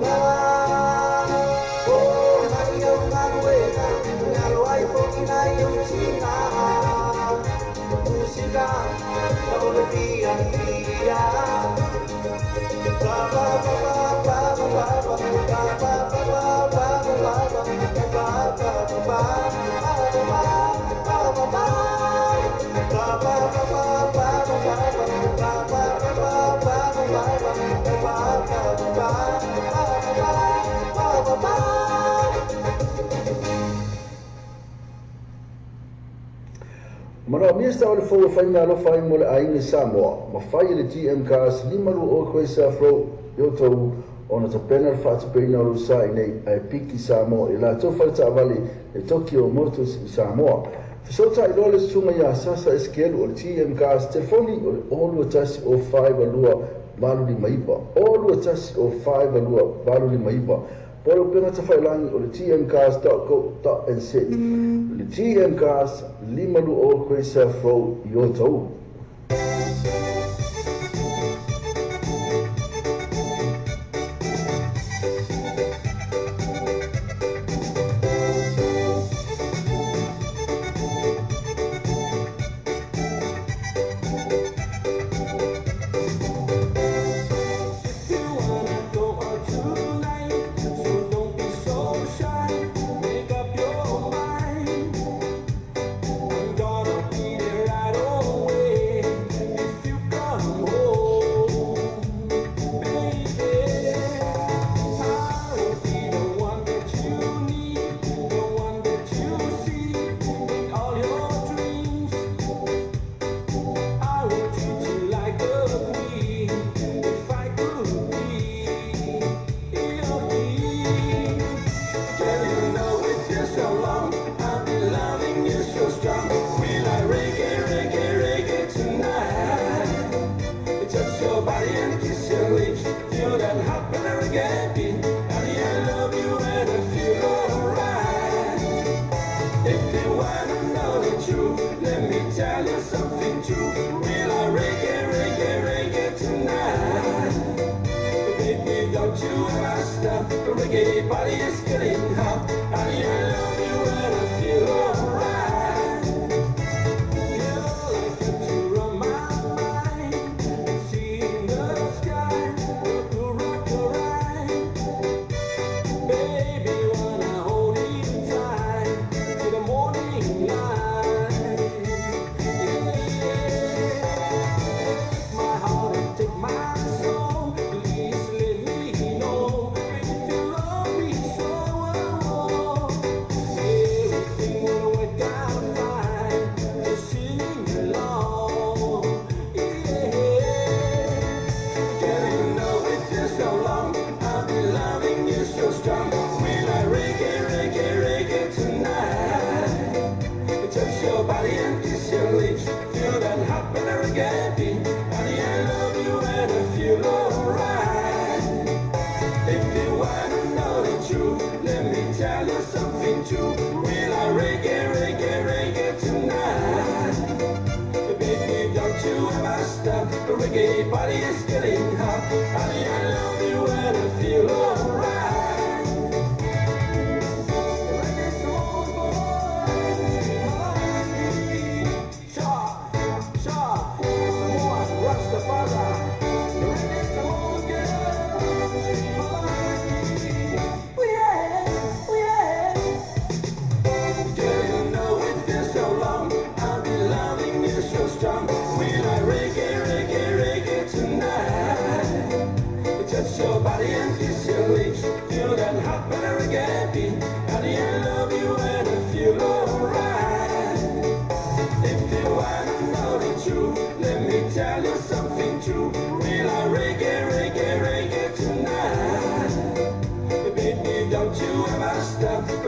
Maria Manuela, Nalo ay na yung China. Música, la melodía mía. Ba ba ba ba ba ba ba ba Mana mia sta o le fo fai na lo fai mo le ai Samoa. Ma fai le GM cars limaru o koe sa fro yo tau ona ta pena fa ta pena lo sa nei ai piki Samoa e la to fa ta vale e Tokyo Motors i Samoa. So ta i le sunga ya sasa eskel o le GM cars telefoni o lo tasi o 5 alua valu di maipa. O lo tasi o 5 alua valu di maipa. Polo pena ta fai langi o le tmcars.co.nz. Le GM cars limaru o koe sa fro yo tau.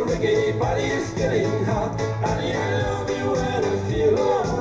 reggae party is getting hot. Honey, I love you and I feel alright.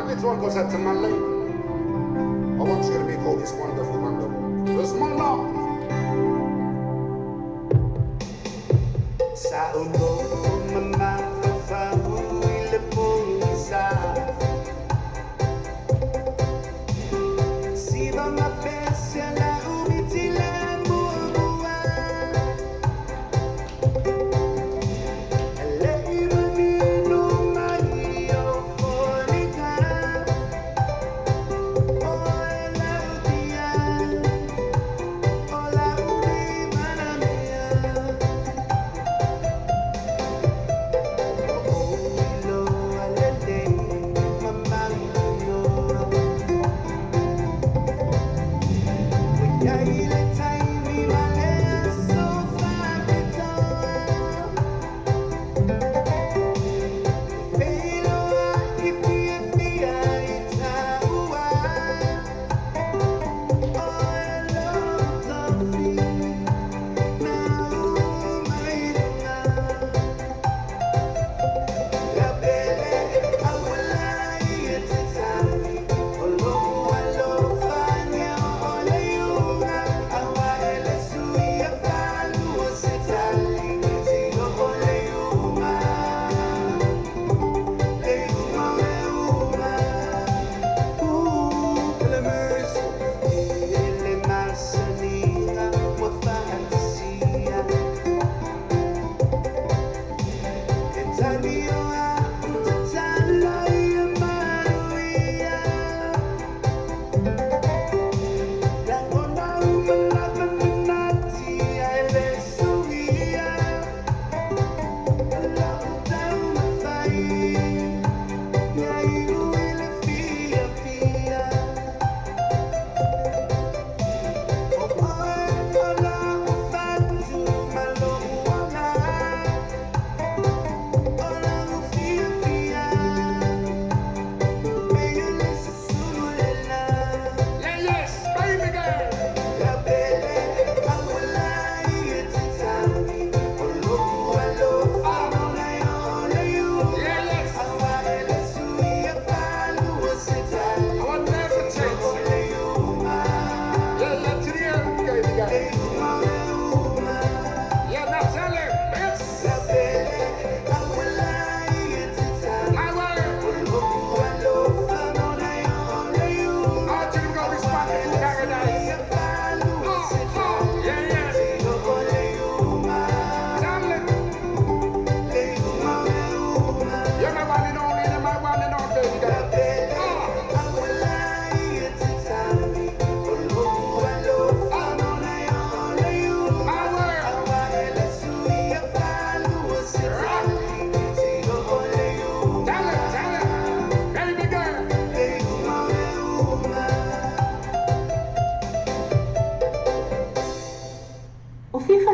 this one goes out to my lady. I want you to make all this wonderful, wonderful. There's more now. Sa ulo mamafafahuile pong isa. Siba mapesya la umitila buwa. Alay manino mahiyo fornika. Oy lautia, o laudi manamia.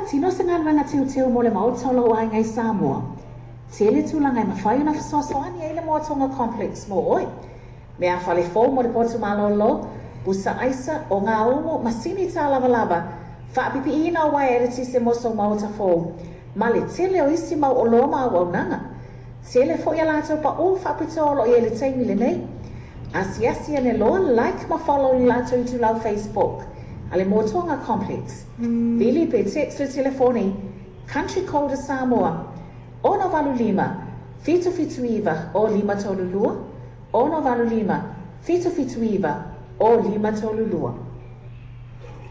Tino se ngalwanga tiu mo le mautolo o ai ngai Samoa. Te le tulanga i mawhai ona whasoasoani e le moatonga complex mo oi. Mea whale fō mo le potu malolo, busa aisa o ngā ongo masini tā lava lava, whaapipi ina o wai ere tise moso mauta fō. Ma le tele o isi mau o loa mau au nanga. Tele fo ia lātou pa o whapitolo i e le teimi le nei. Asiasi ane loa like ma follow i lātou i tu lau Facebook. Ale Motonga Complex. Vili pe text le telefoni. Country Code Samoa. Ono valu lima. Fitu iwa o lima tolulua. Ono valu lima. Fitu iwa o lima tolulua.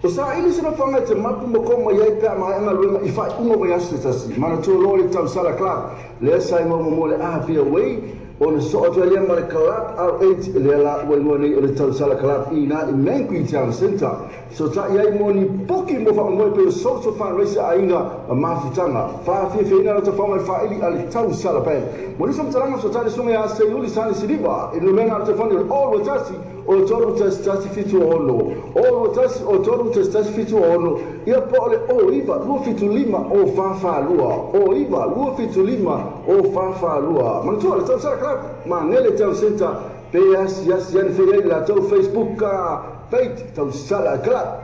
O sa ili sina whanga te mapu mo koma iai pia ma anga luenga I whai ungo mai asu tasi. Mana tō lori tau sala club. Lea sai mo mo le ahapia wei. O na so atua lea ma le club R8 lea la wai ngoni o le tau sala club I na I Manqueen Town Centre. So ta iai mo ni poki mo wha ngoi pe o social fundraiser a inga a mafutanga. Wha fia whina rata whaunga wha ili a le tau sala pai. Mo ni samtaranga so ta le sunga a se uli sani siriba. I lumena rata whani o watasi o toru tasi fitu o ono. O watasi o toru tasi fitu o ono. Ia po ole o iwa lua fitu lima o whawha lua. O iwa lua fitu lima o whawha lua. Manatua le tau sala club. Ma ngele tau senta. Pe yasi yani whirei la tau Facebook ka. Feit tau sala club.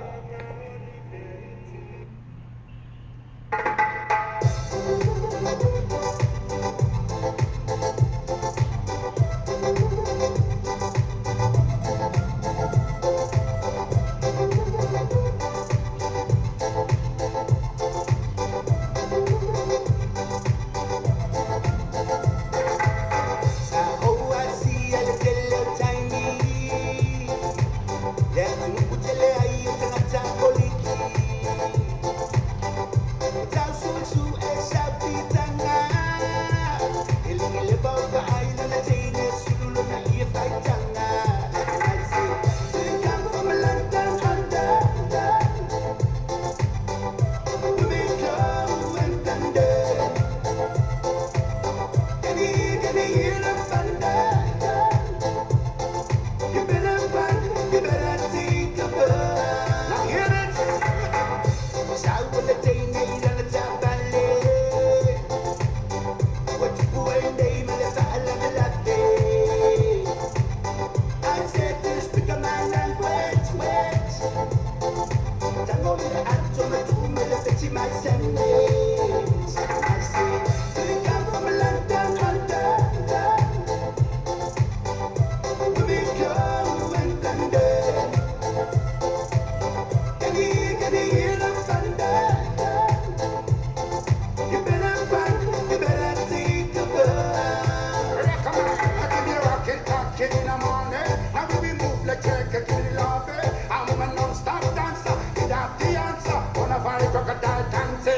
talking in the morning. Now we move like turkey to the lobby. I'm a non-stop dancer. It have the answer. On a fire crocodile dancing.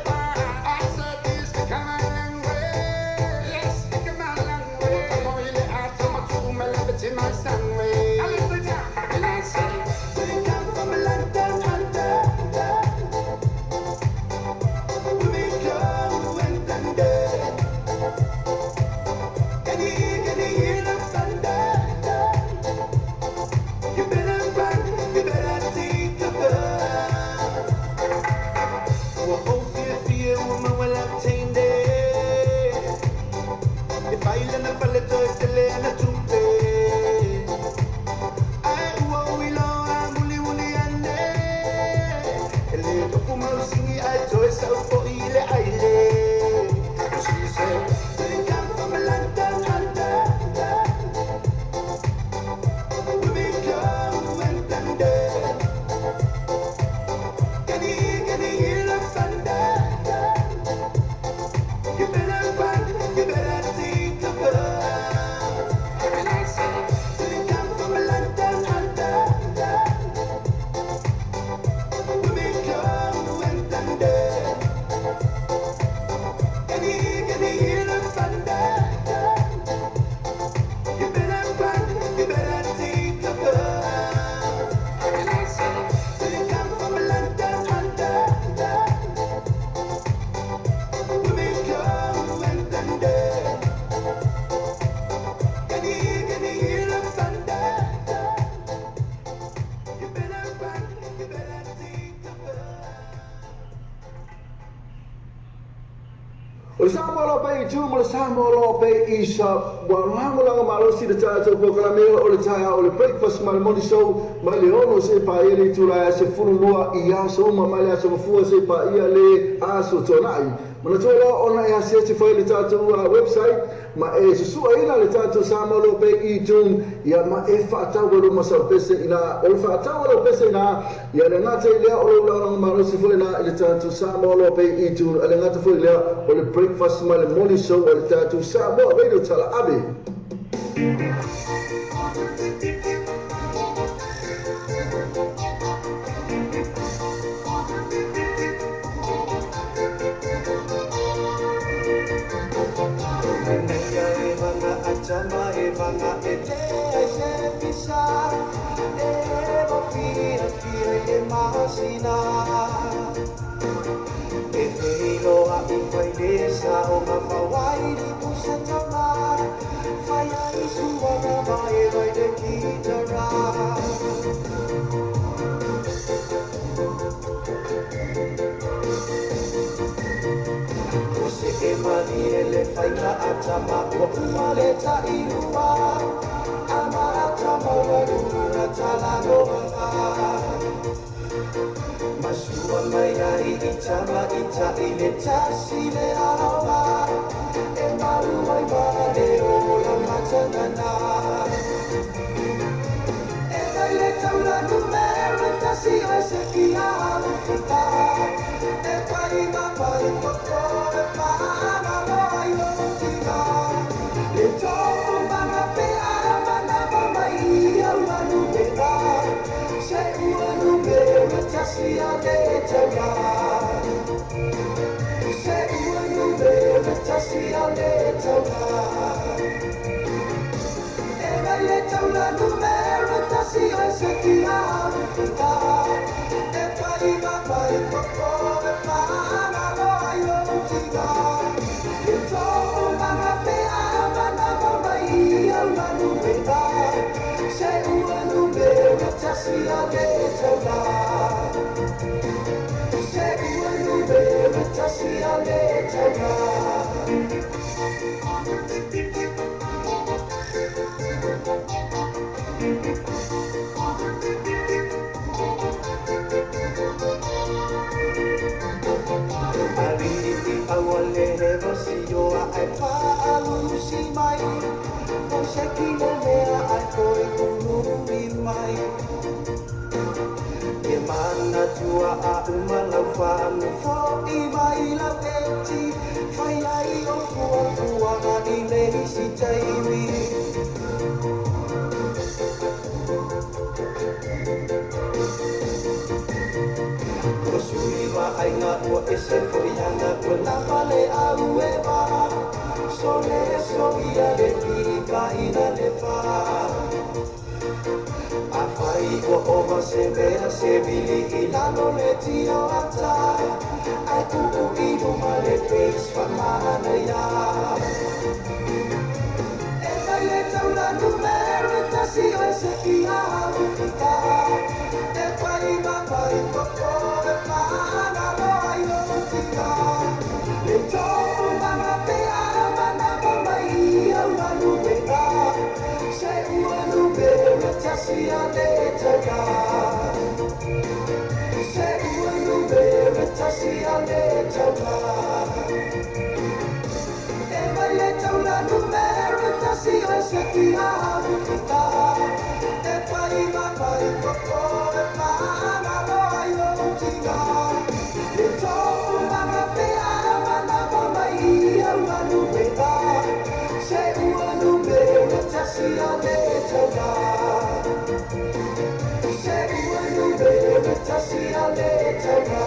I said this become a long way. Yes, become a long way. I'm really hard to my true, my love it in my song way. I listen to and I say, we come from London, London. We come when London. Can you hear the thunder? You better run, you better take the bird. Oh, fear, woman, well obtained it. If I learn a fallet to Italy and a tumpe, I will I'm bully and a little woman singing, I told so for Ile Island. She said, we come from London, London. We come when thunder. Can you hear the thunder? You better run, you better take the bird. And I say, we come from London, London. We come when thunder. Can you hear the thunder? You better run, you better take the bird. And I say, we come from London, London. We come when thunder. Can you hear the thunder? You better run, you better take the bird. O Samoa pe tu mo Samoa pe isa wa hamula malo si de tato po kala me o le taia o le breakfast mal moni show ma le ono se pa ile tu la se fulu lua ia so ma male aso fu se pa ia le aso tonai mana tola ona ia se te foi le tato website ma e su ina le tato Samoa pe I tu ia ma e fa ta wo ma sa pese ina o fa ta wo pese ina ia le ngata ile o lo malo si foi na le tato Samoa pe I tu le ngata foi le o le breakfast mal moni show o le tato Samoa radio tala abe Chama evanga ete se pisa evo fia e masina e lo a ifaidesa o mawai di pusatama faya isua na vai de kitara e mani le faina atama o umale ta iua amara tama waruna tala noa masua mai ai itama ita ile tasi le awa e maru mai mare o la matanana e mai le taula numero tasi o se kia alufita e pai ma pai koko se foiana Kona pale au e wā Sole so ia le pika ina le wā A whai o oma se mea se vili I lano le tio ata Ai kuku inu ma le face whamana ia E mai e taula numero tasi o e se ki a hawutika E whai ma pai koko e mana loa i o tika Le tōu mama pe ara mana mamai au anu weka Se ua numero tasi a le taka Se ua numero tasi a le taka E mai e taula numero tasi o e se ki a hawutika E whai ma pai koko e mana loa i o tika Le tōu mama pe ara mana mamai au anu weka Se ua numero tasi a le taka Se ua numero tasi a le taka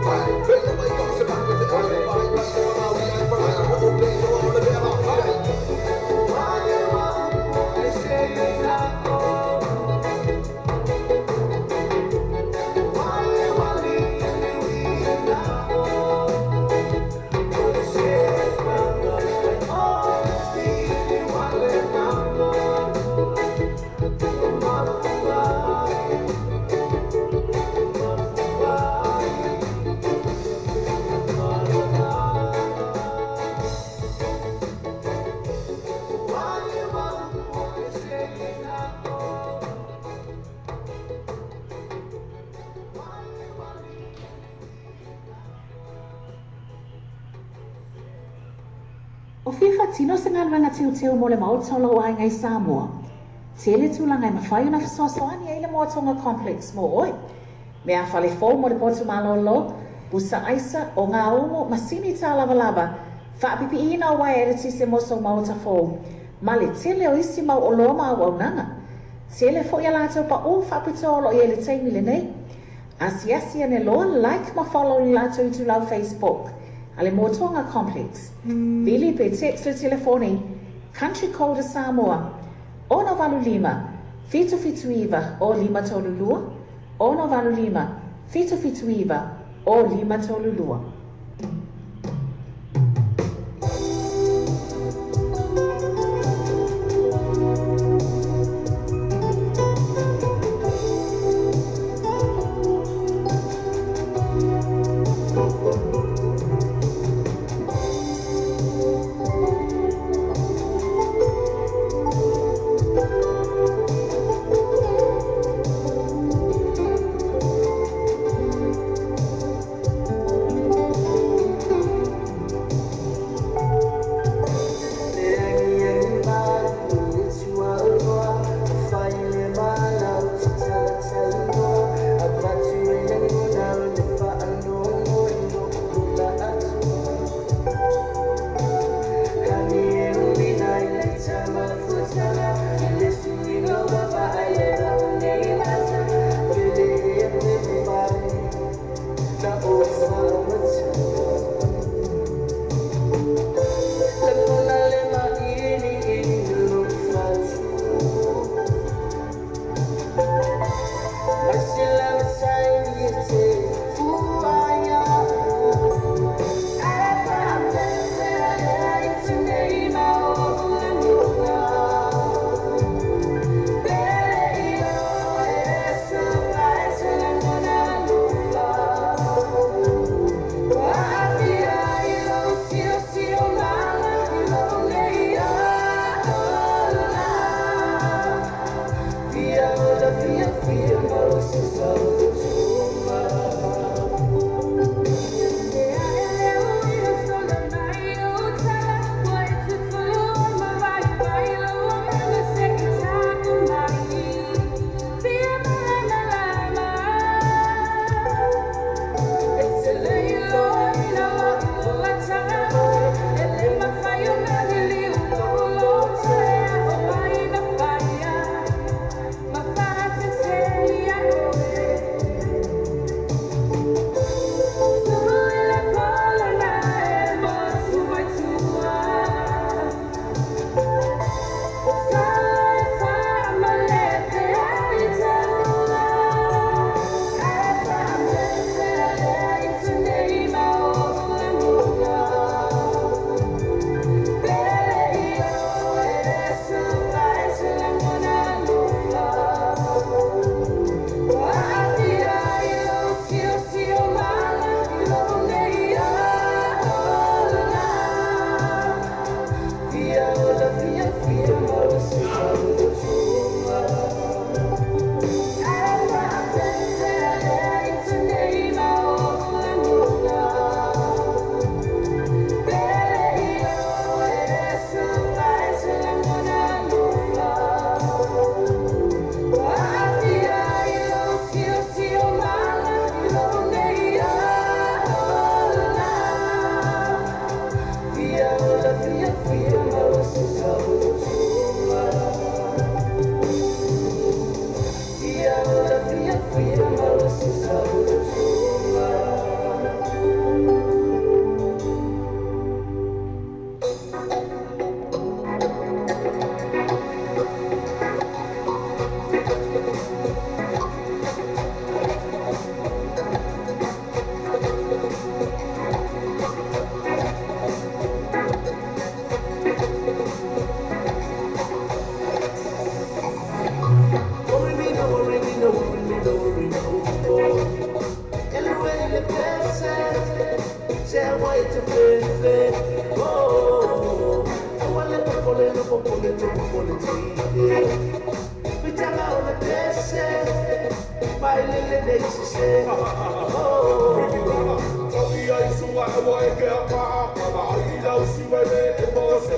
Bye. whiwha tino se ngalwanga tiu mo le mautolo o ai ngai Samoa. Tele tūlanga i mawhai ona whasoasoani e le moatonga complex mo oi. Mea whale fō mo le potu malolo, busa aisa o ngā omo masini tā lava lava, whaapipi ina o wai ere tise moso mauta fō. Ma le tele o isi mau o loma au au nanga. Tele fo ia lātou pa o whapitolo i ele teimi le nei. Asiasi ane loa like ma follow ni lātou i tu lau Facebook. Ale moatonga complex. Vili pe text le telefoni, country code Samoa. Ono valu lima, fitu iwa o lima tolulua. Ono valu lima, fitu iwa o lima tolulua.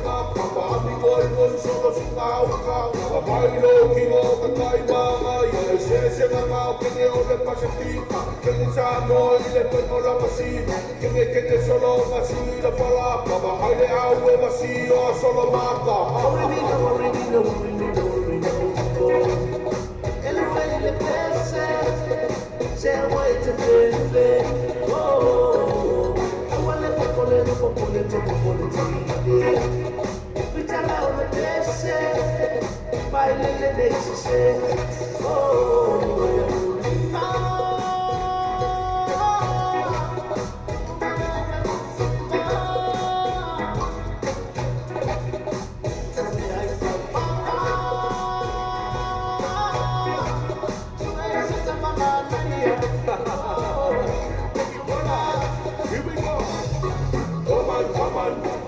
nga papa ami boy boy solo singau kau abailo kingo ka kai manga ya se nga ngau kene o le pacifica kene sa mo ile pe no la pasina kene kene solo masi la pala papa ai au e masi o solo mata el rey le pese se vuelve verde oh wale popole no popole to popole ti bitala o le pese baile le desse oh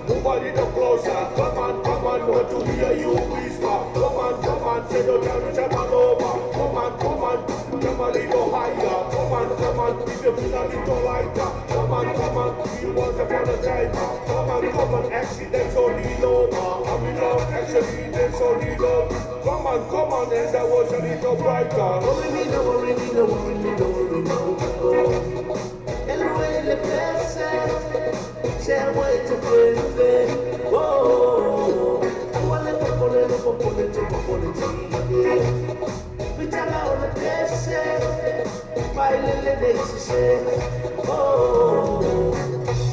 Nobody no closer. Come on, want to hear you whisper. Come on, say your damage and over. Come on, come a little higher. Come on, if you feel a little lighter. Come on, you once upon a time. Come on, accidents only over. I'm in love, accidents only love. Come on, and that was a little brighter. Worry me, no worry me, no worry me, no worry me, no. El rey le pese, se vuelve verde. Oh, wale popole no popole to popole ti. Bitala o le pese, baile le desse. Oh,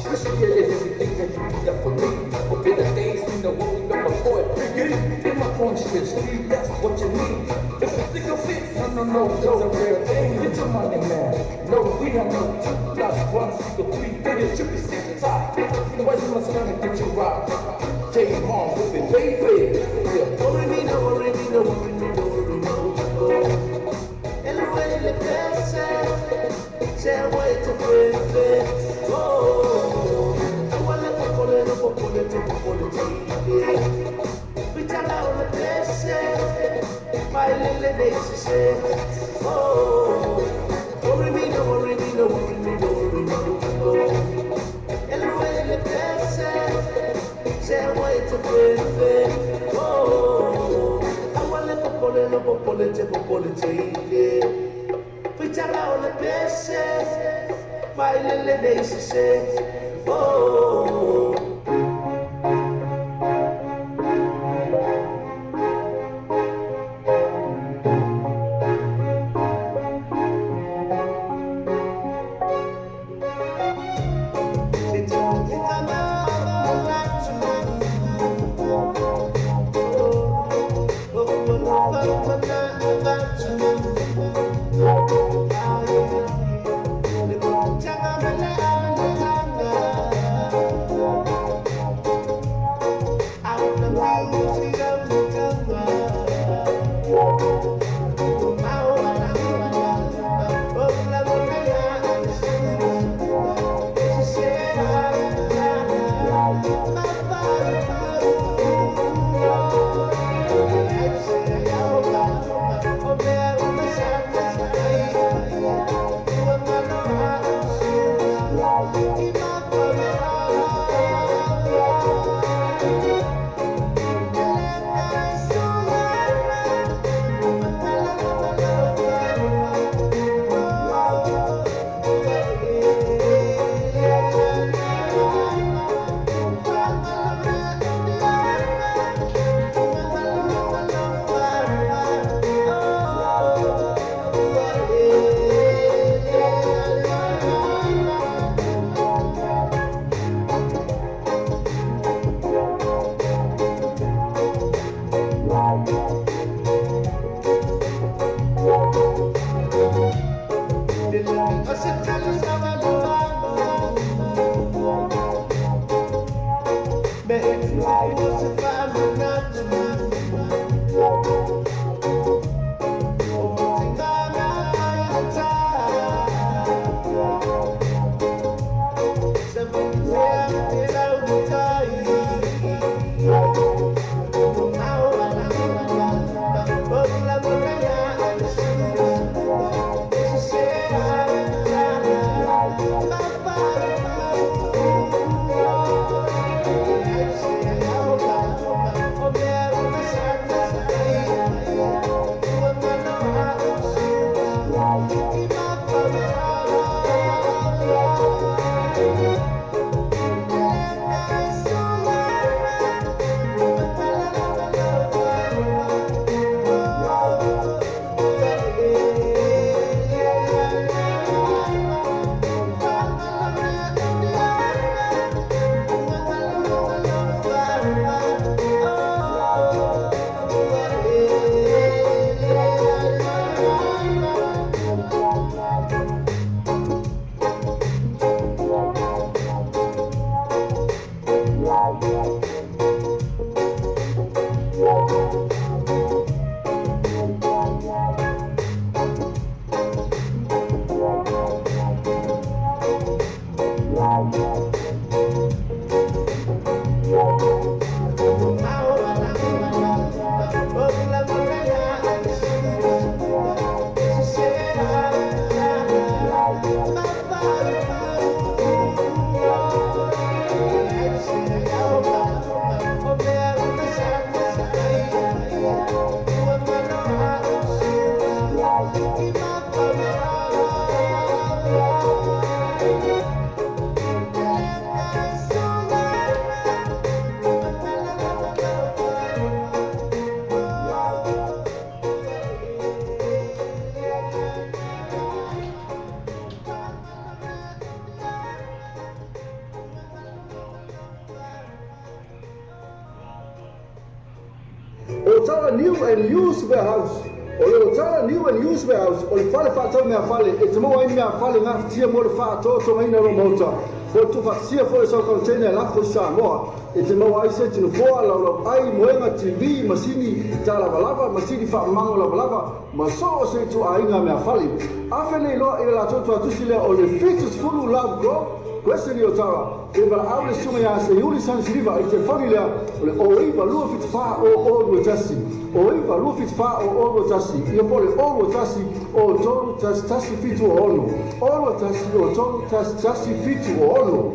Appreciate everything that you did for me. For better days, you know what we got before it begin. In my conscience, Steve, that's what you need. If you think of it, no, it's a real thing. Get your money, man. No, we have no 2 + 1 = 3. Then it should be 6 times. Otherwise, you must learn to get you right. Take on with it, baby. Yeah. worry me, no worry me, no worry me, no worry me, no. El rey le pese, se vuelve verde. Oh, wale popole no popole to popole ti. Bitala o le pese, baile le desse. Oh, worry me, no worry me, no worry me, no worry me, no. El rey le pese, se vuelve verde. Oh, wale popole no popole to popole ti. Bitala o le pese, baile le desse. Oh. tala new and used warehouse. O le tala new and used warehouse. O le fale whātau mea fale. E te maua mea fale ngā tia mo le whātau tonga ina ro mota. O tu whaksia fo e sau container lafo Samoa. E te maua ai se tino foa lau ai moenga TV masini ta lava masini whaamango lava ma so o se tu ainga mea fale. Awhi nei loa i la totu atusi lea o le features fulu love grow. Kwesini o tawa, e wala aule sunga ya se yuli sansiriva i te whani lea o iwa lua fit wha o olu tasi. O iwa lua fit wha o olu tasi. Ia pole olu tasi o tolu tasi fitu o ono. Olu tasi o tolu tasi fitu o ono.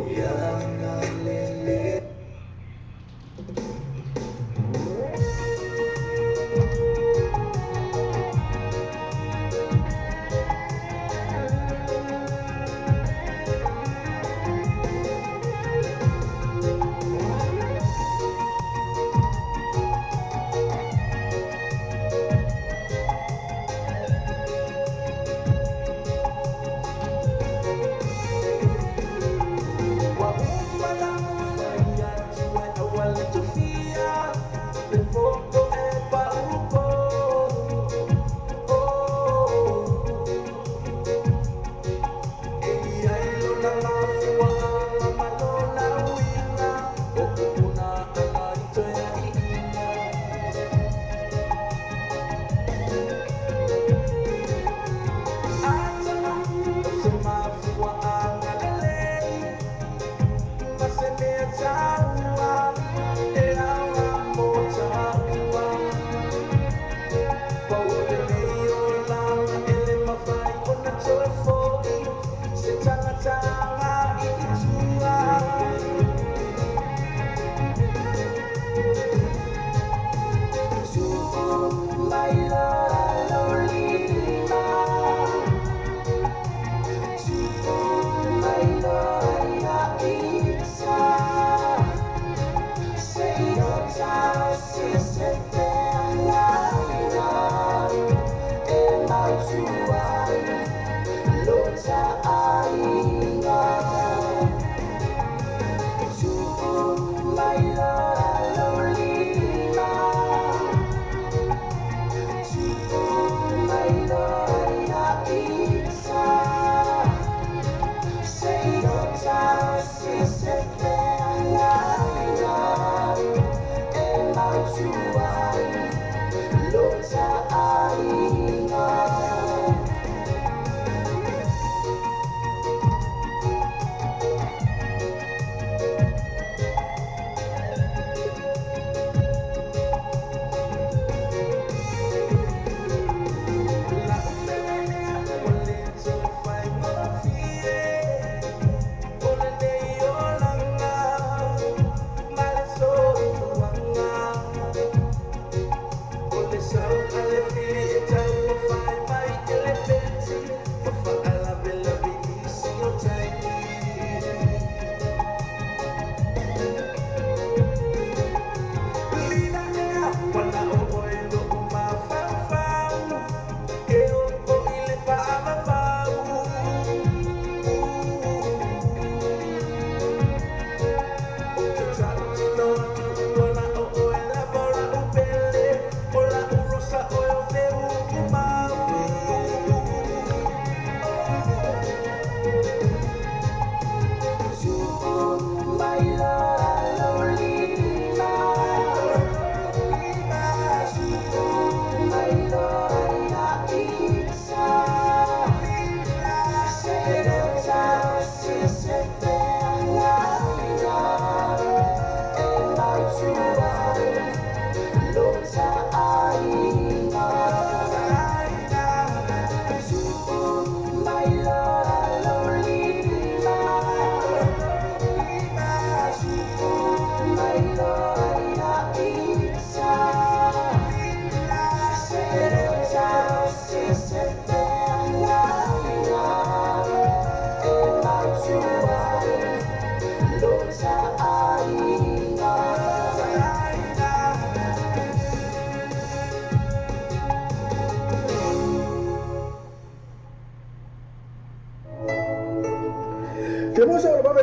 Ola urosa oil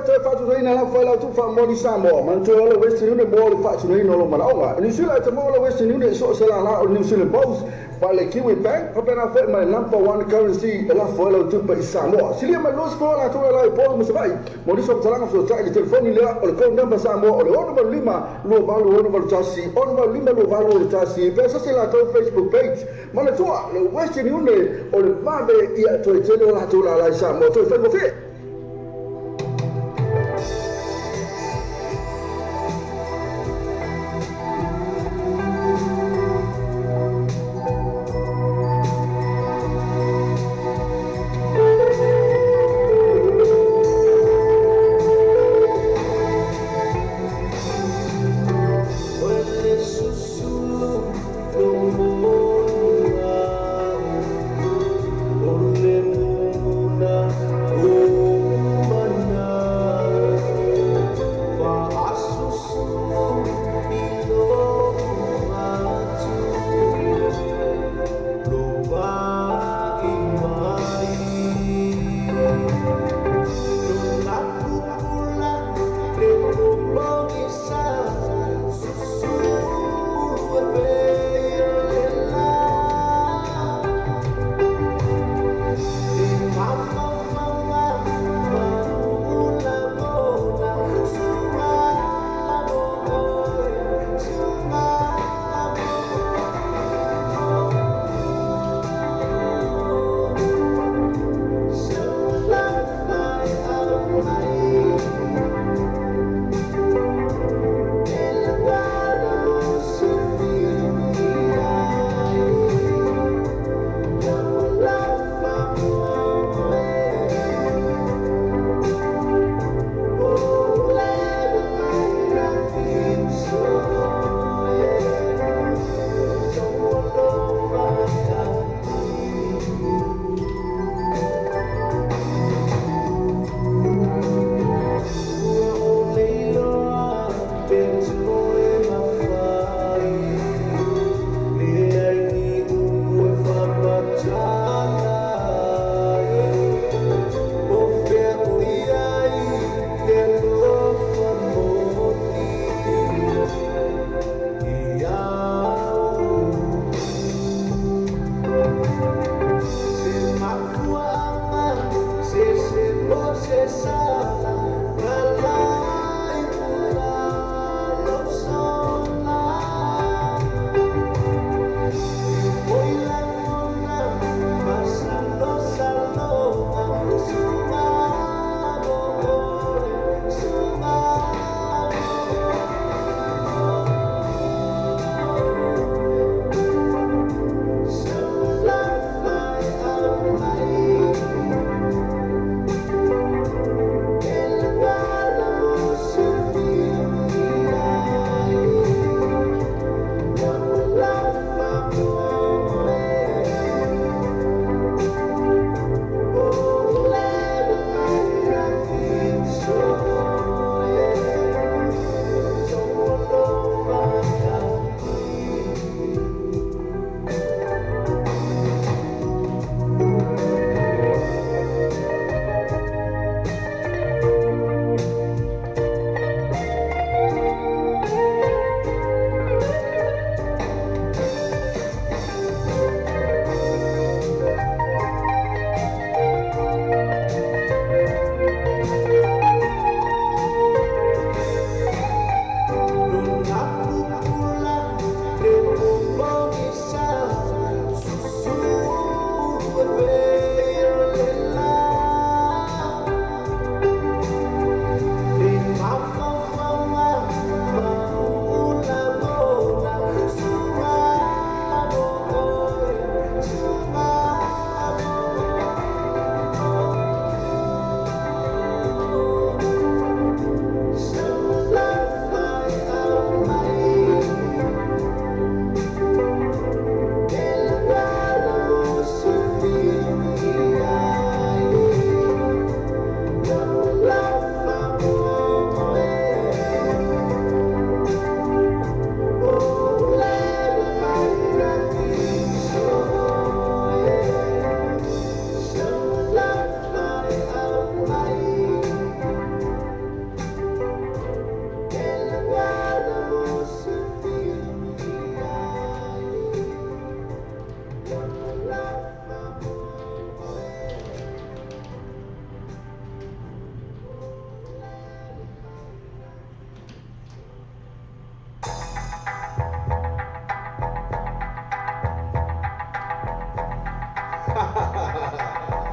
te fatu nei na fa la tu fa mo di Samoa man tu ala Western Union mo le fatu nei no lo malaonga New Zealand te mo le Western Union so se la o New Zealand Post pa le Kiwi Bank pa pena fa mai number 1 currency la fa la tu pa Samoa silia ma los ko la tu la po mo se vai mo di so talanga so ta i telefoni le o le ko number Samoa o le ono ma lima lo valo ono ma tasi ono ma lima lo valo tasi pe sa se la tu Facebook page ma le tu le Western Union o le vabe ia to te la tu la Samoa to fa mo fe Oh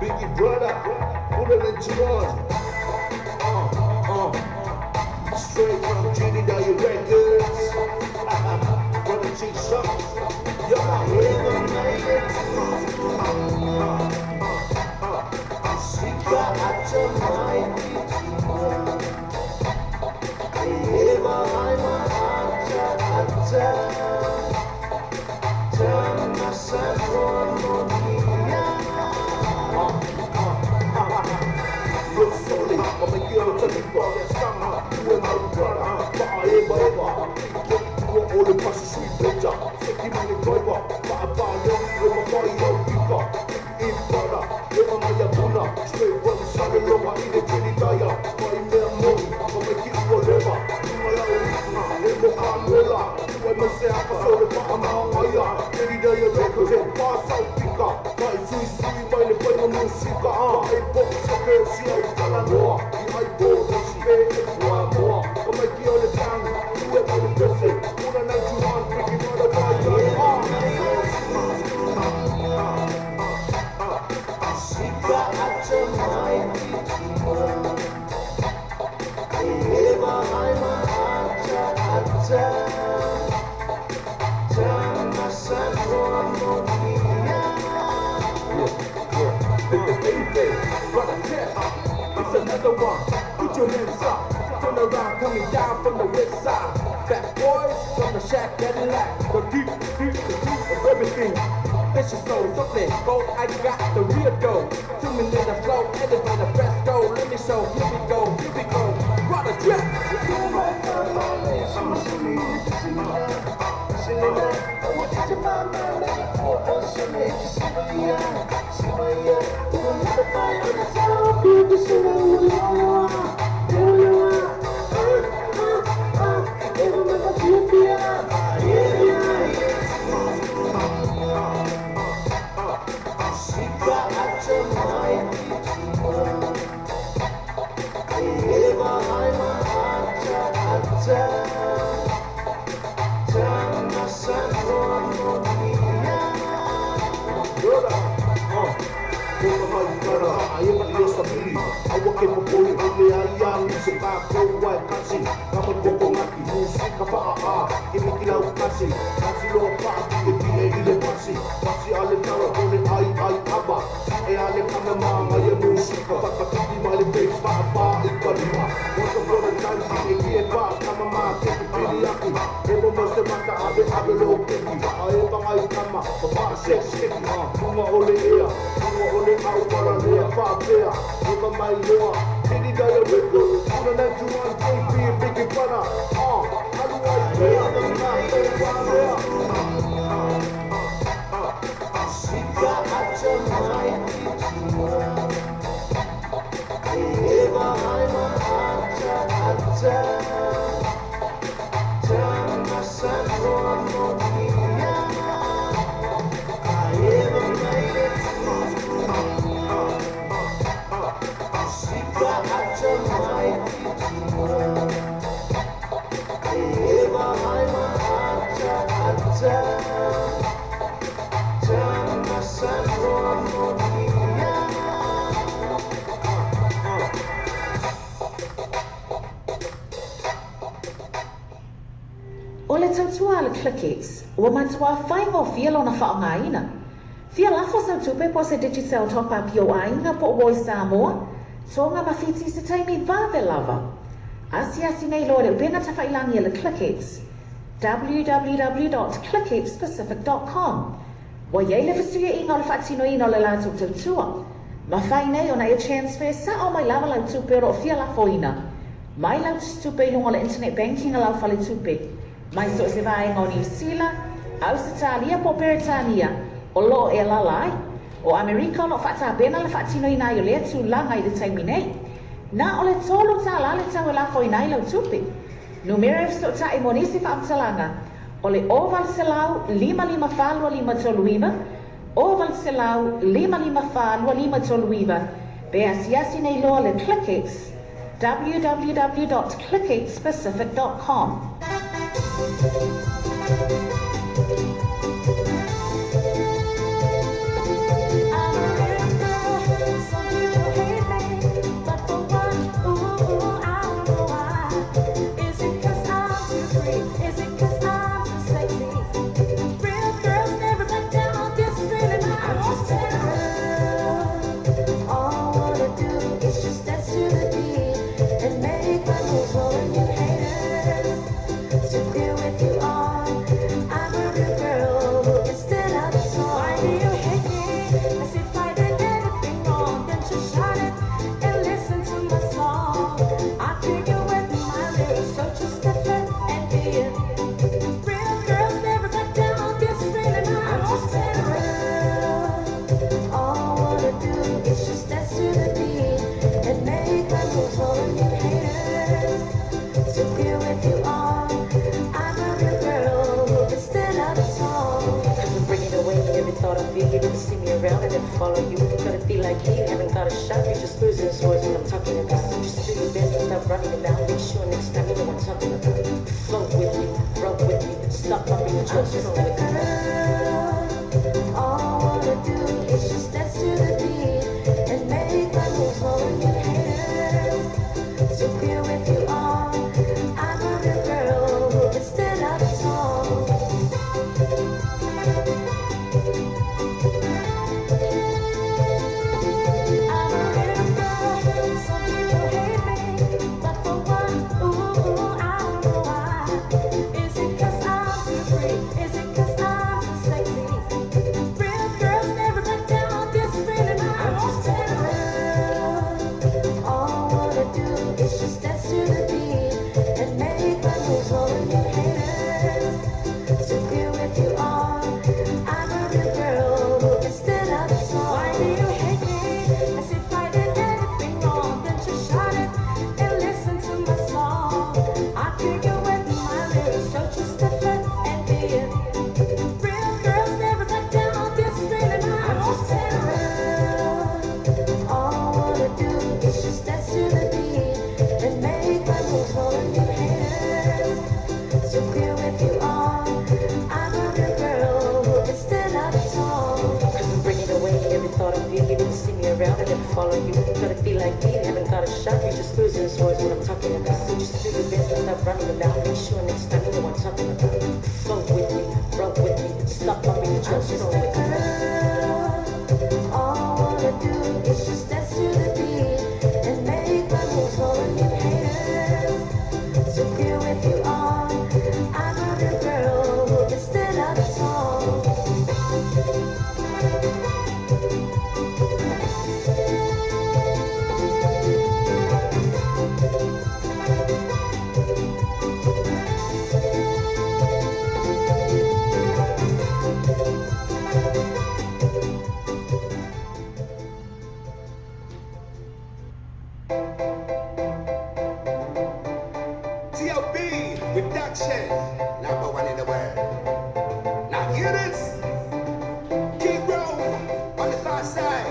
Biggie brother, put it in Juwan. Straight from Trinidad Records. Brother G Shock. Yo, I hear the man. She got at your mind. Eva, I'm turn myself for Look solid, I'll make you all tell me about that summer. You and my brother, but I ain't forever. You want all the passion, sweet pleasure. Sticky money driver, but I buy them with my body, no people. In brother, live on my yabuna. Straight from the sun, look, I need a pretty dire. Buy me a money, I'll make you whatever. You my love, in the umbrella. You and say I'm a soul, but I'm on fire. Pretty dire records, and pass out picker. But it's too sweet, by the point of music. I box, see how you tell her more. You might go, but she ain't one more. Come make you on the town, you went on the dressing. All the night you want, freaking on the fire. She got at your mind. Eva, I'm a turn myself for It's another one. Put your hands up. Turn around, coming down from the west side. Back boys from the shack that lack. The deep of everything. This is so something. Go, I got the real dough. 2 minutes of flow, elevator fresco. Let me show. Here we go. Run a trap. Ole tautua le clickets, o matua whaingo fielo na whaongaina. Fia lafo sa tupe po se digital top-up yo ainga po Voice Samoa, so ngā mawhiti se taimi vāve lava. Asiasi nei loa reo pena tawhailangi le clickets, www.clicketspacific.com. Wa yei le whasuia inga le whaatino ino le lātou tautua. Ma whai nei o na e transfer sa o mai lava lau tupe ro fia lafo ina. Mai lau tupe ilunga le internet banking a lau whale tupe. Mai so se vaenga o New Zealand, Australia po Peritania, o lo e lalai, o Amerika no whaatapena le whaatino ina i o lea tūlanga i le taimi nei. Na o le tolu tā la le tau e lafo ina i lau tupe. Numero e so ta e monisi whaamtalanga, o le oval se lau 55 toluiva, oval se lau 55 toluiva, be asiasi nei loa le Clickets, www.clicketspacific.com. thought of you. You didn't see me around, I never follow you. Gotta be like you, haven't got a shot. You're just losing words when I'm talking about. So just do your best and stop running it down. Make sure next time you know what I'm talking about. Flow with me, roll with me, stop bumping your jokes, roll with me. All I wanna do is just dance to the beat and make my moves holding your hands. To be with you all, I'm a real girl who can stand up tall. I'm a real girl, some people hate me, but for what? Ooh, I don't know why. Is it 'cause I'm too free? Is it 'cause I'm too sexy? Real girls never let down, this is really my own town. All I wanna do is just dance to the beat and make my moves holding your hands. To be with you all, I'm a real girl who can stand up tall. Why do you hate me? As if I did anything wrong, then just shout it and listen to my song. I kick you with my lyrics, so just step in and be it. Real girls never let down, this is really my own town. All I wanna do is just dance to the beat and make my moves holding your hands. To be with you all, I'm a real girl who can stand up tall. 'Cause I'm bringing away every thought of you. You didn't see me around, I never follow you. Gotta be like me, haven't got a shot. You're just losing words when I'm talking about. So just do your best and stop running it down. Make sure next time you know what I'm talking about. Flow with me, roll with me, stop bumping your jokes, roll with me. All I wanna do is just dance to the beat and make my moves holding your hands. To be with you all, I'm a real girl who can stand up tall. T.O.B. Production, number one in the world. Now hear this. Keep rolling on the far side.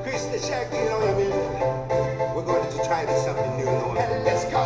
Chris the Shaggy, you know what I mean? We're going to try this something new, you know what I mean? Let's go.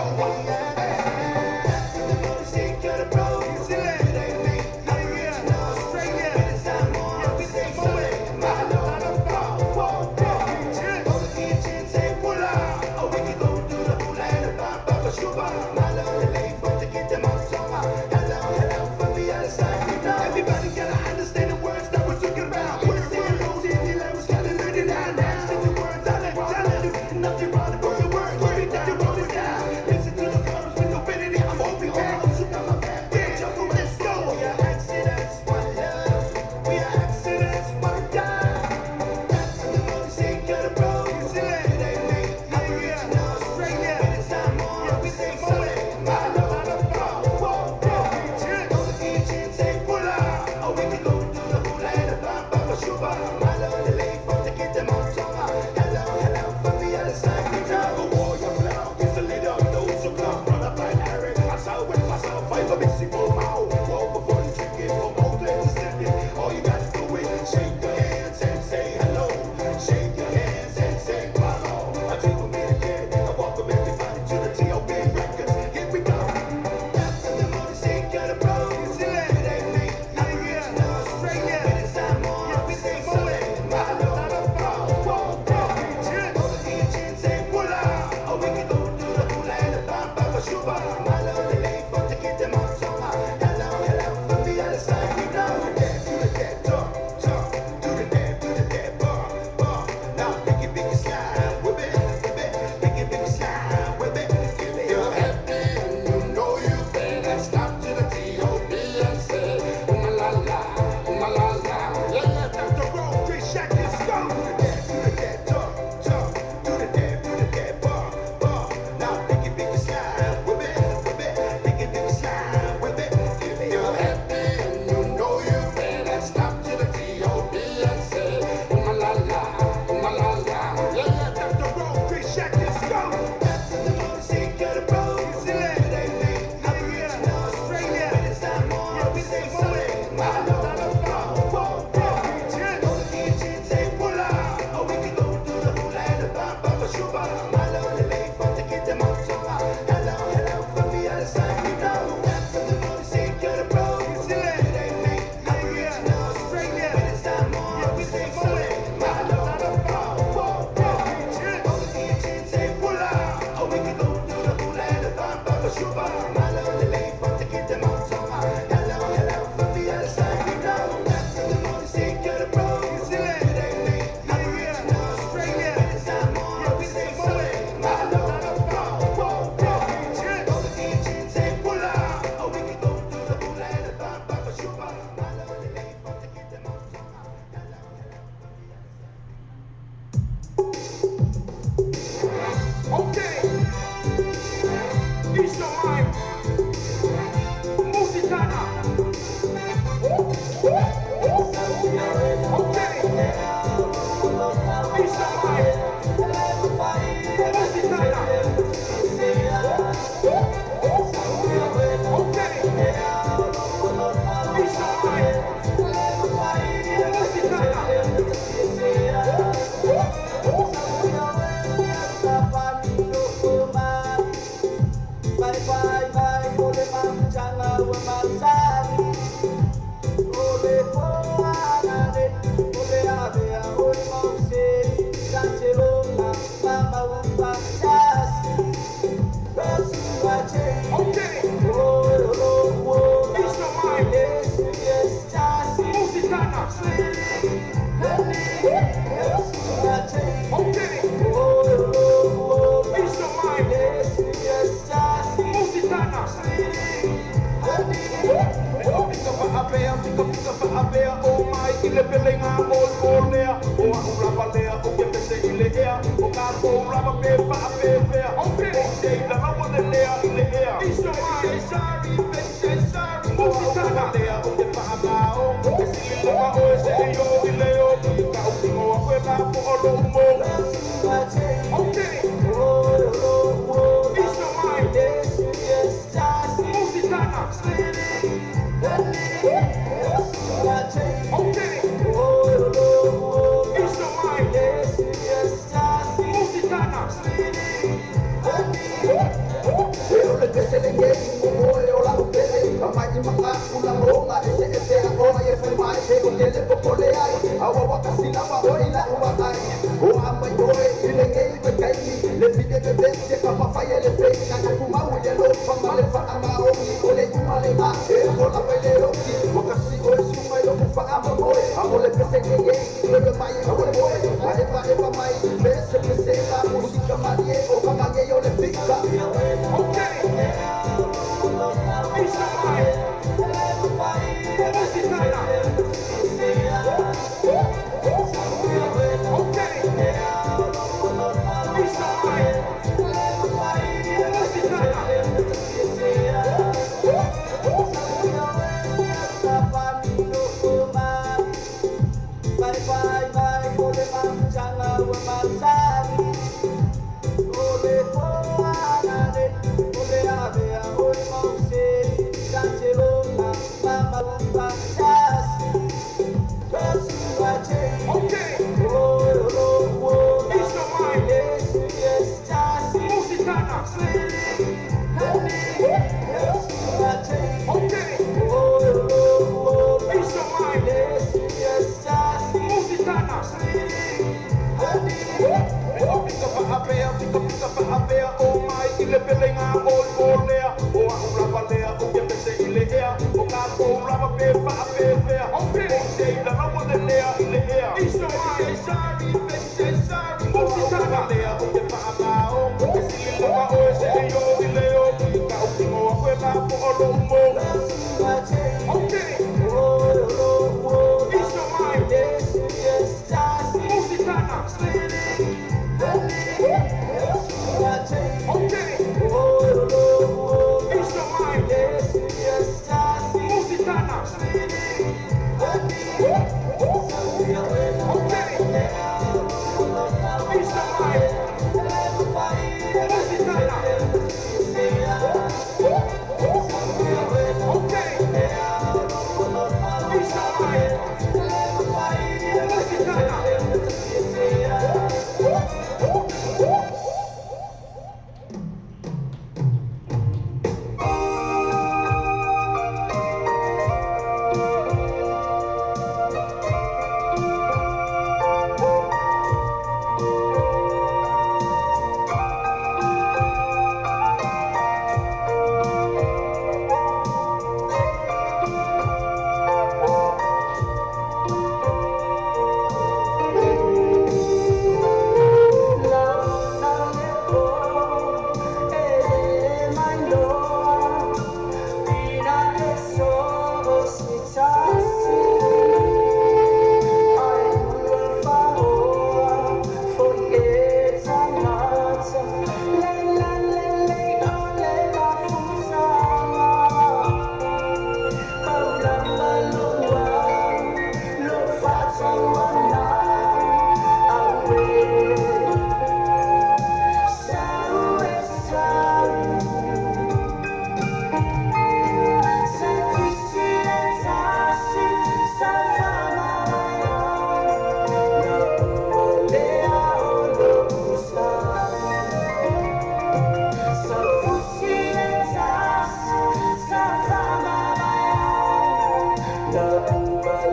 Everybody gotta understand the words that we're talking about. We're losing the levels, gotta learn it now. Stick the words, I let you. Nothing wrong with the words, keep it down, roll it down. Listen to the chorus with no vanity, I'm hoping back. So got my back, yeah, jump, let's go. We are accidents, one love. We are accidents, one time. That's the most they gotta roll. It's the land they make. Aboriginal, Australia, it's time more. Yeah, we say more. My love, whoa. All the Fijians say pull out. Oh, we can go do the hula and the bamba for shuba. My love, the late for to get them on tongue. Hello, from the other side. We drive a warrior flow. It's a leader of those who come. Run up like Eric. I saw with myself. Fight for mixing for my own. Whoa, before you drink it from Oakland to Sydney. All you gotta do is shake your hands and say hello. Shake your hands and say follow. I take a minute again. I welcome everybody to the T.O.B. Records. Here we go. That's the most they gotta roll. It's the land they make. Aboriginal, Australia, it's time more. Yeah, we say more.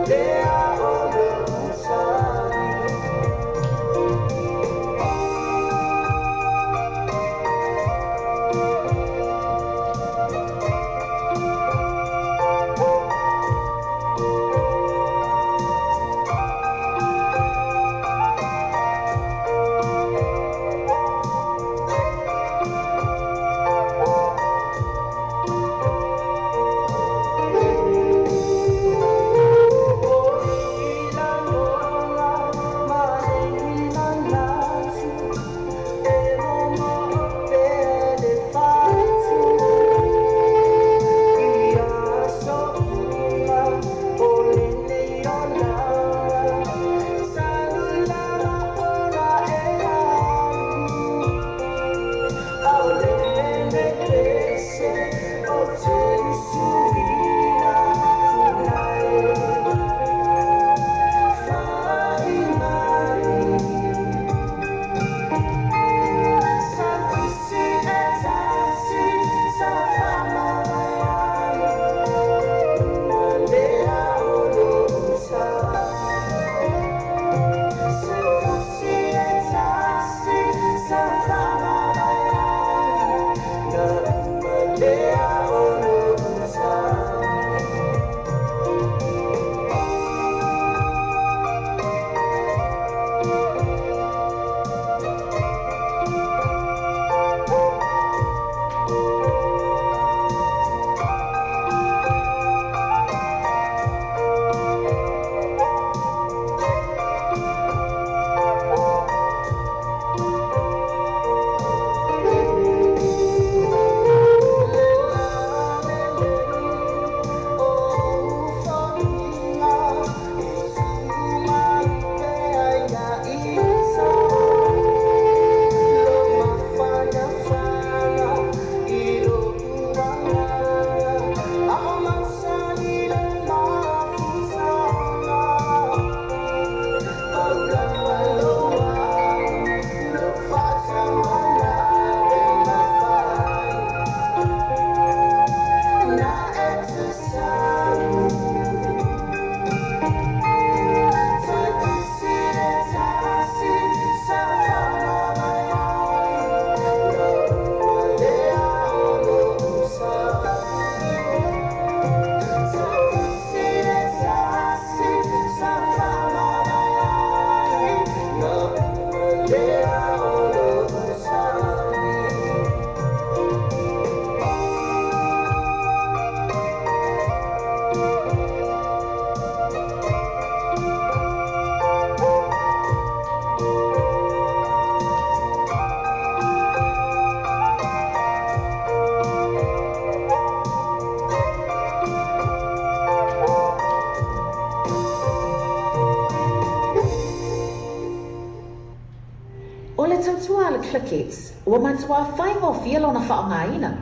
Lea o tautua le clickets, ua matua whaingo fia lona whaongaina.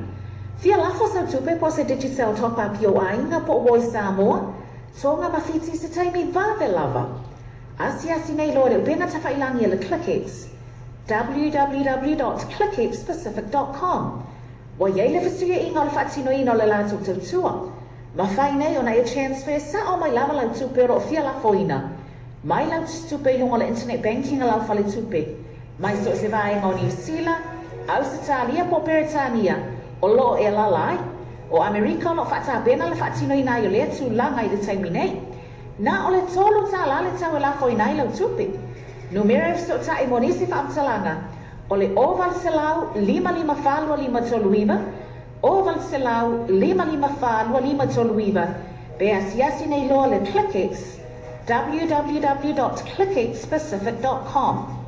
Fia lafo sa tupe po se digital top-up yo ainga po woi Samoa, tonga mawhiti se taimi vave lava. Asi nei lore upenga tawhailangi le clickets, www.clicketspacific.com. Wa yeile fisuia inga le whaatino ino le lato tautua. Ma whai nei ona e transfer sa o mai lava lau tupe ro fia lafo ina. Mai lau tupe ilunga le internet banking a lau whale tupe. Mai so se vaenga o New Zealand, Australia po Peritania, o lo e lalai, o Amerika o lo whaata bena le whaatino ina i o lea tu langa i le taimi nei. Na o le tolu ta la le tau e lafo ina i lau tupe. Numero e so ta e monisi whaamtalanga, o le oval se lau 55 toluiva, oval se lau 55 toluiva, be asiasi nei loa le clickets, www.clicketspacific.com.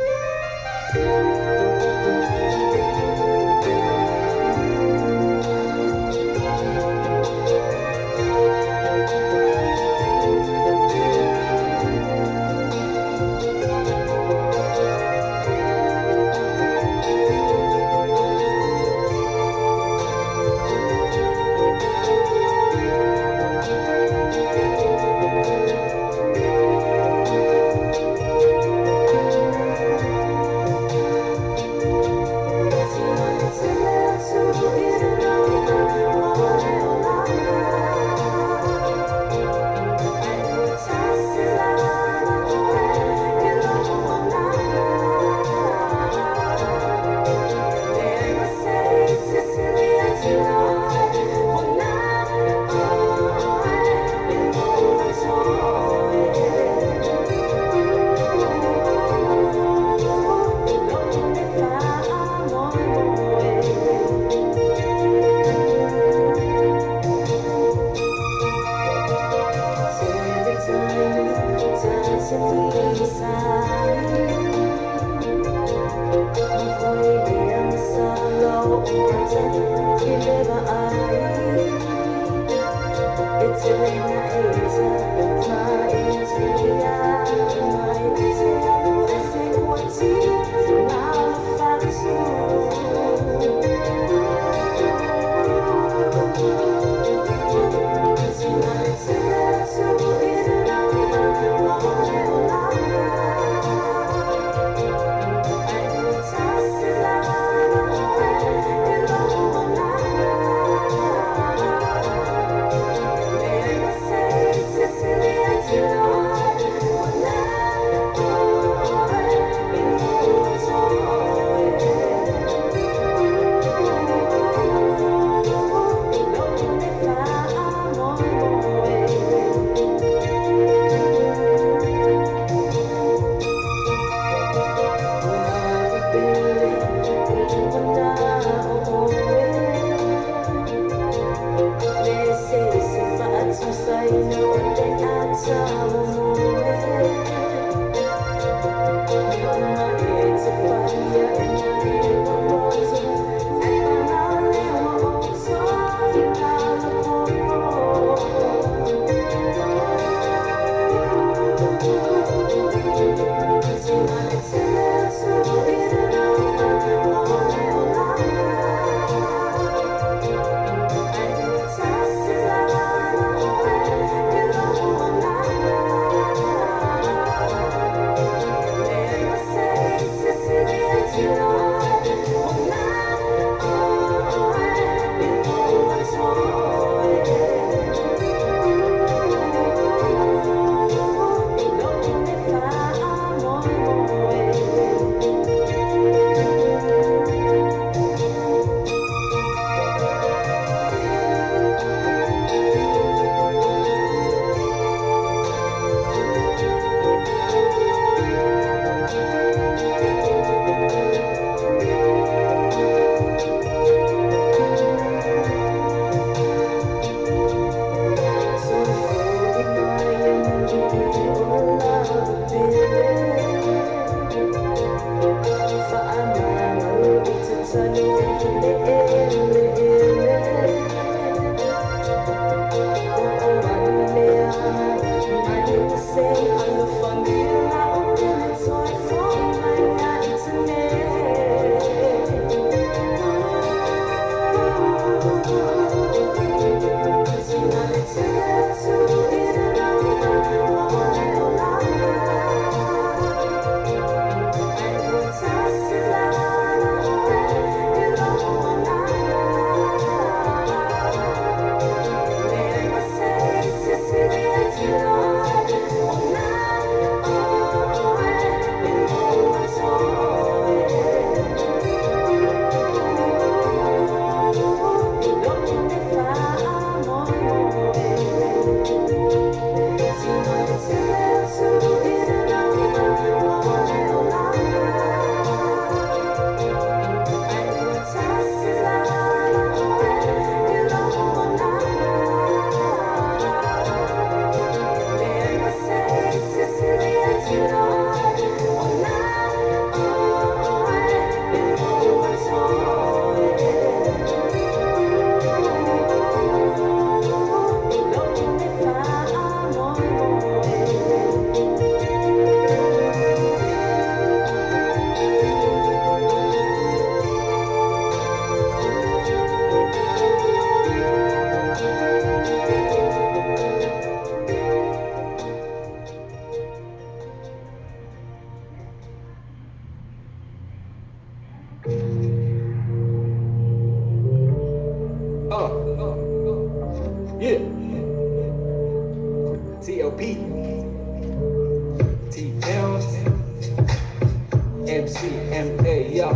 MCMA, yo.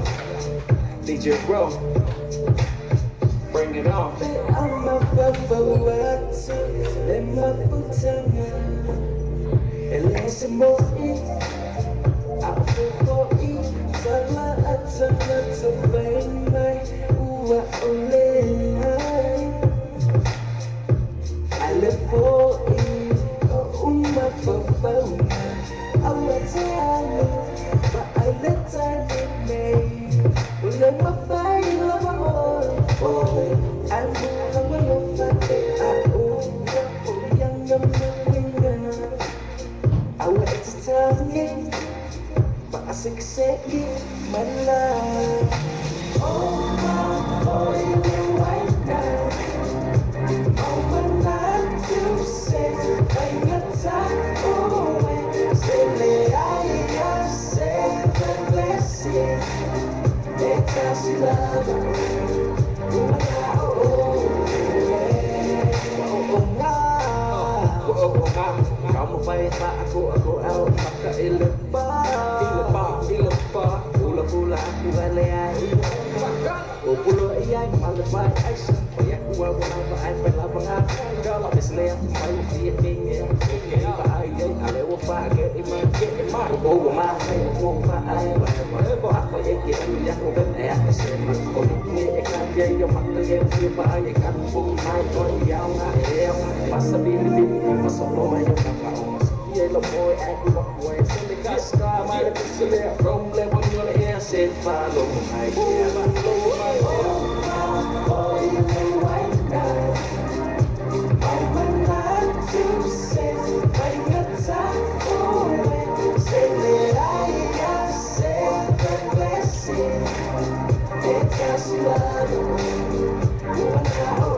DJ Bro, bring it on. I'm a favorite, let my putanga. Elise mo ako ko sala at sana sabay may uwa ulay. Alam po umapapawna awatalo paalatalo may walang mapailaw ako. Ang mga walang pati ako yang naman awat tanging paasiksiki malang. Oh my boy, you white now. Oh my not to say ay natakot sila ay say the blessing eka sila Kamu baik tak aku out maka ilepa pula aku galai pulo iai malabai aisyah payah kuah buang baai pelabang akan kalau bisleya mau dia tinggal baai ale wafa ke iman oh ma baai apa yang dia bukan sema ini ekan dia yang mata yang dia baai kan pun mai kau yang masa bini masa mai yeah, look boy, act up boy. Send the got sky, my little silly. Roam level on the air, said follow my yeah, follow my boy, you white guy. I'm not to say, I got time for it. Say that I said the blessing. It's just love. You are now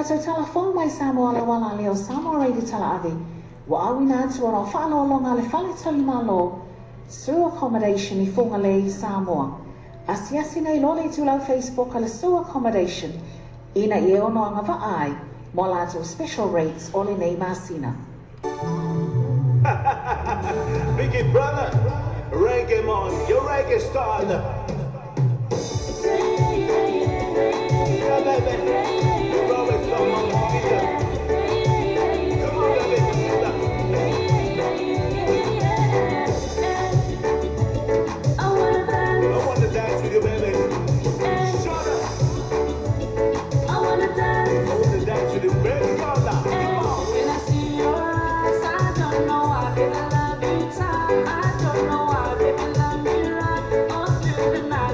Tātou tala whau mai Samoa la wala leo Samoa reidi tala adi. Wa awina atu ora whaano longa le whale tali malo Sue Accommodation I whunga le Samoa. Asiasi nei lole tulau Facebook ala Sue Accommodation. Ina I ono anga vaai mo lato special rates ole nei masina. Biggie brother, reggae man, your reggae star. Yeah, baby. I don't know why, baby, love me right.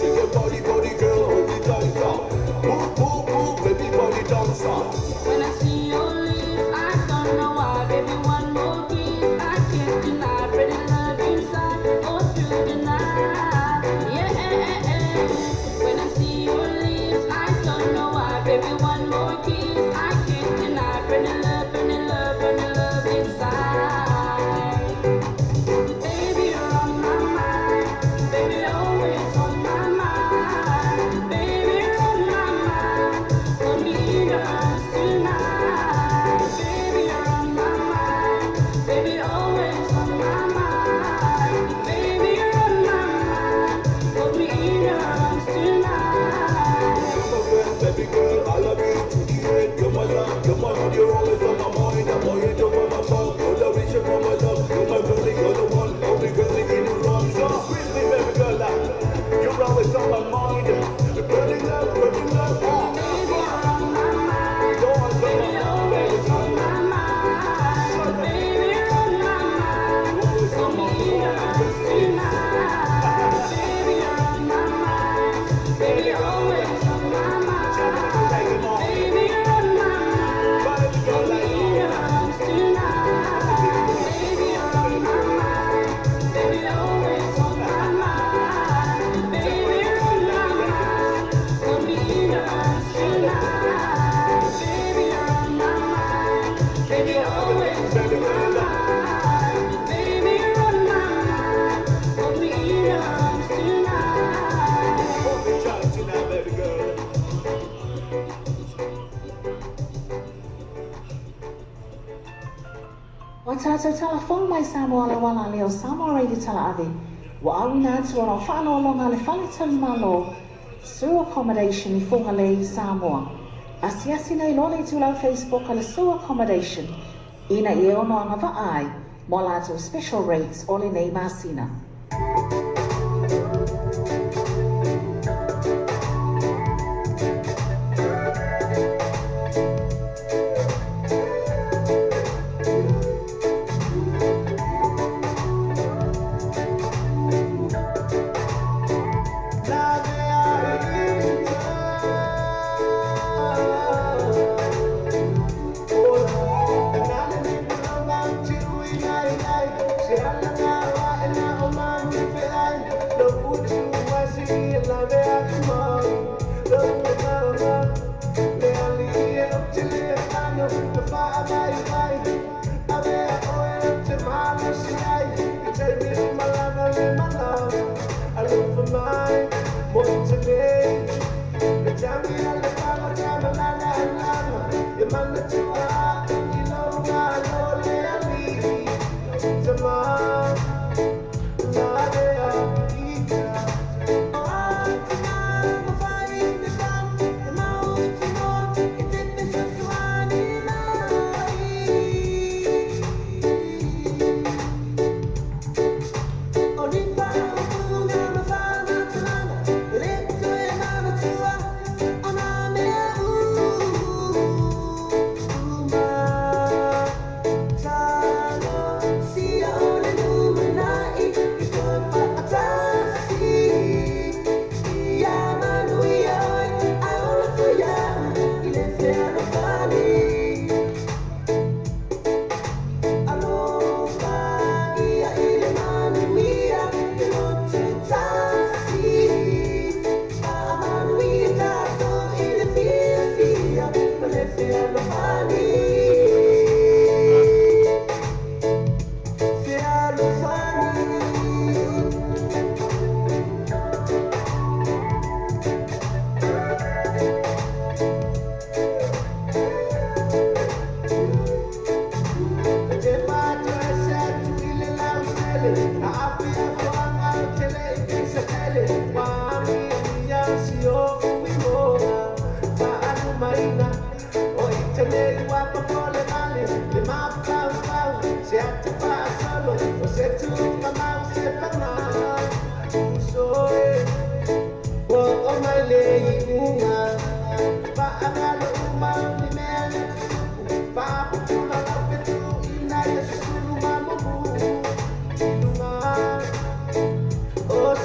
shake your body, body, girl, hold it tighter. Move, move, move, baby, body dancer. When I see your lips, I don't know why, baby, one more kiss, I can't deny, pretty love inside, all through the night, yeah. When I see your lips, I don't know why, baby, one more kiss, I can't deny, pretty love inside. Baby, you're on my mind, baby, always on my mind, baby, you're on my mind, put me in your arms tonight, baby, you're on my mind, baby, always on my mind, baby, you're on my mind, put me in your arms tonight. Baby girl, I love you to the end. You're my love, you're my love, you're always on my mind. I'm on your top of my phone. All I wish you for my love. You're my girl, you're the one. Only girl in the wrong. So with me, baby girl, you're always on my mind. Burning love, oh. Baby, you're on my mind. Baby, always on my mind. Baby, you're on my mind. Put me in your arms tonight. Baby, you're on my mind. Baby, always on my mind. Baby, you're on my mind. Put me in your arms tonight. Baby, you're on my mind. Baby, always on my mind. Baby, you're on my mind. Put me in your arms tonight. Baby, you're on my mind. Baby, always on my mind. Baby, you're on my mind. Put me in your arms tonight. Hold me tight tonight, baby girl. Wa tātou telefon mai Samoa la wala leo Samoa Radio tala ave. Wa awina atu ana whāno longa le whale tali malo. Sewer accommodation I whonga le Samoa. Asiasi nei lole tu lau Facebook ala sewer accommodation. Ina I ono anga vaai. Mo lātou special rates ole nei masina. Oh,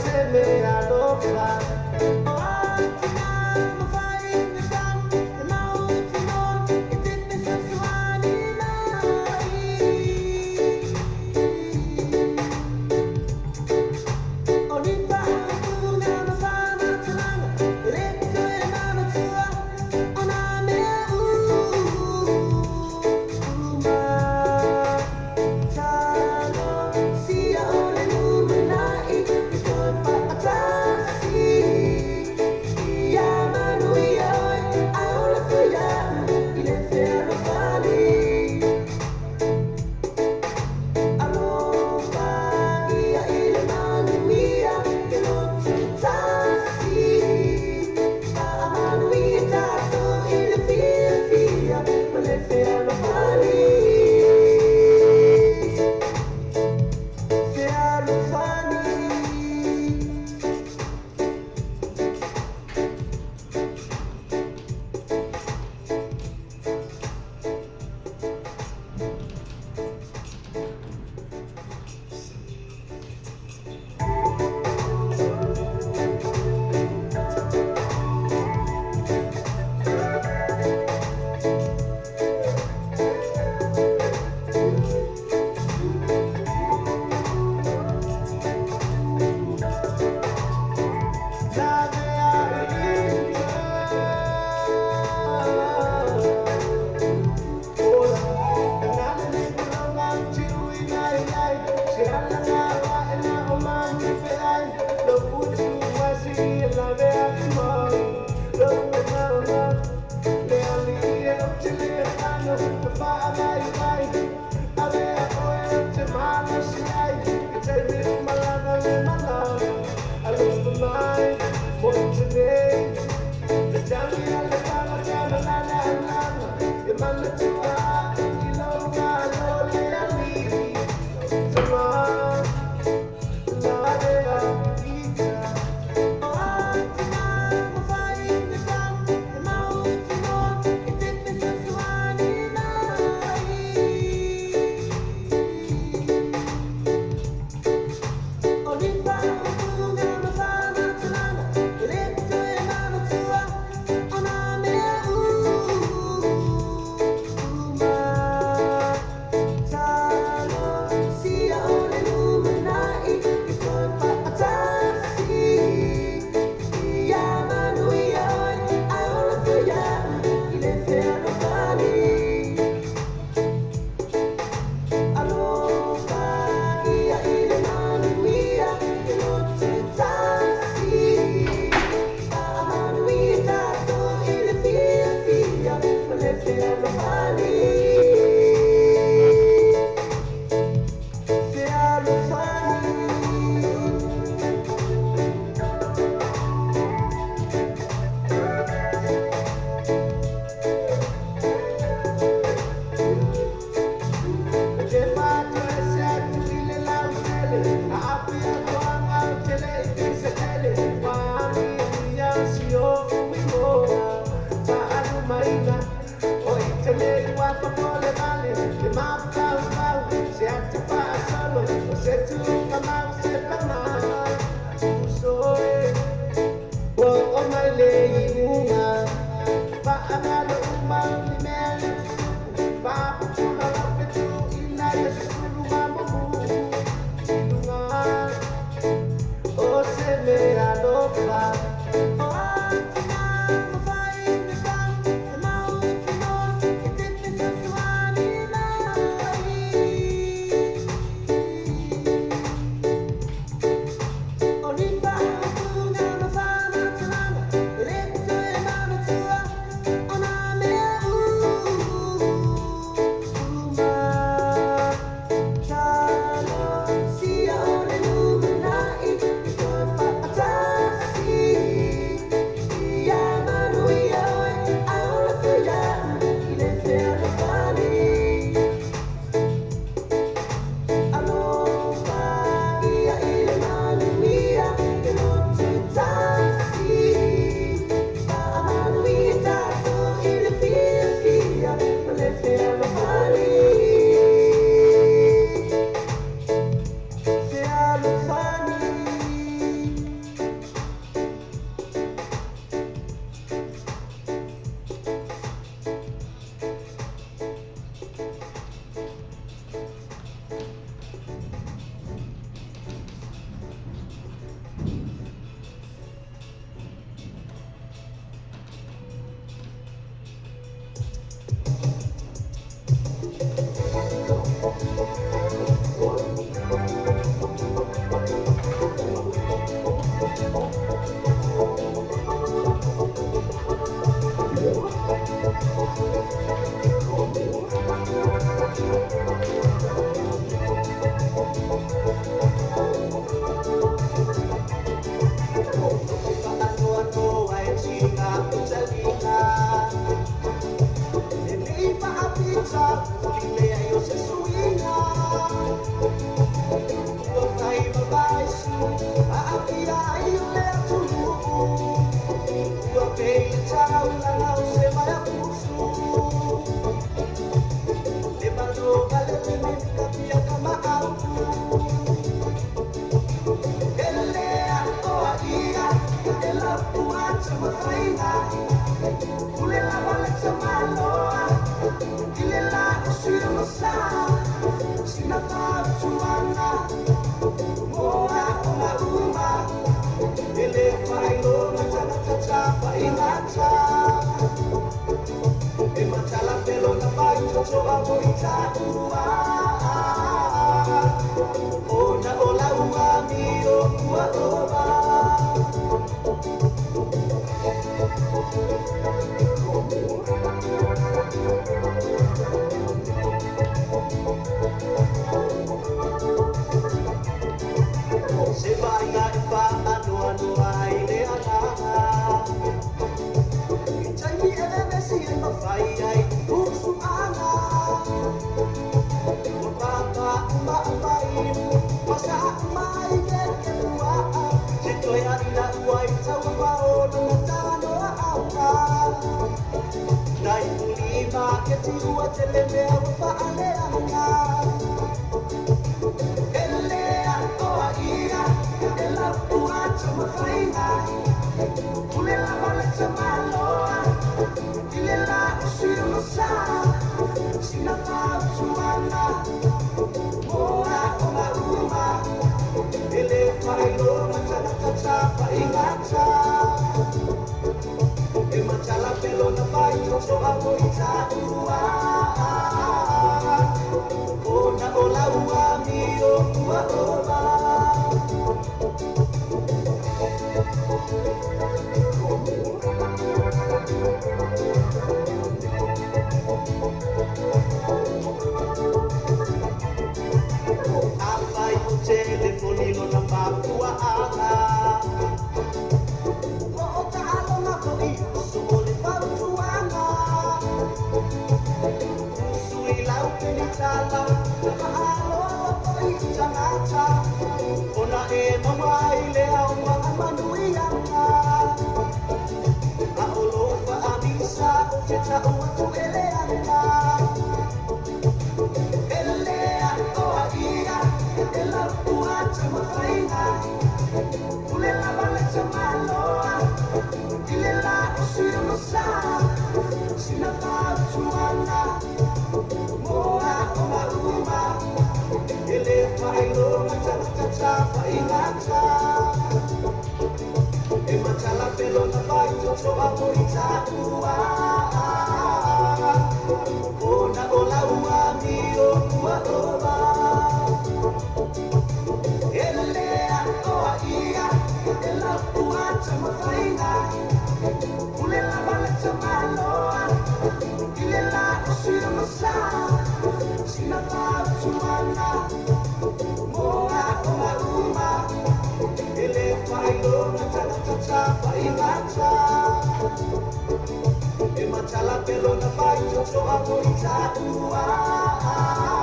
Pelo na pai, so amo ita ua.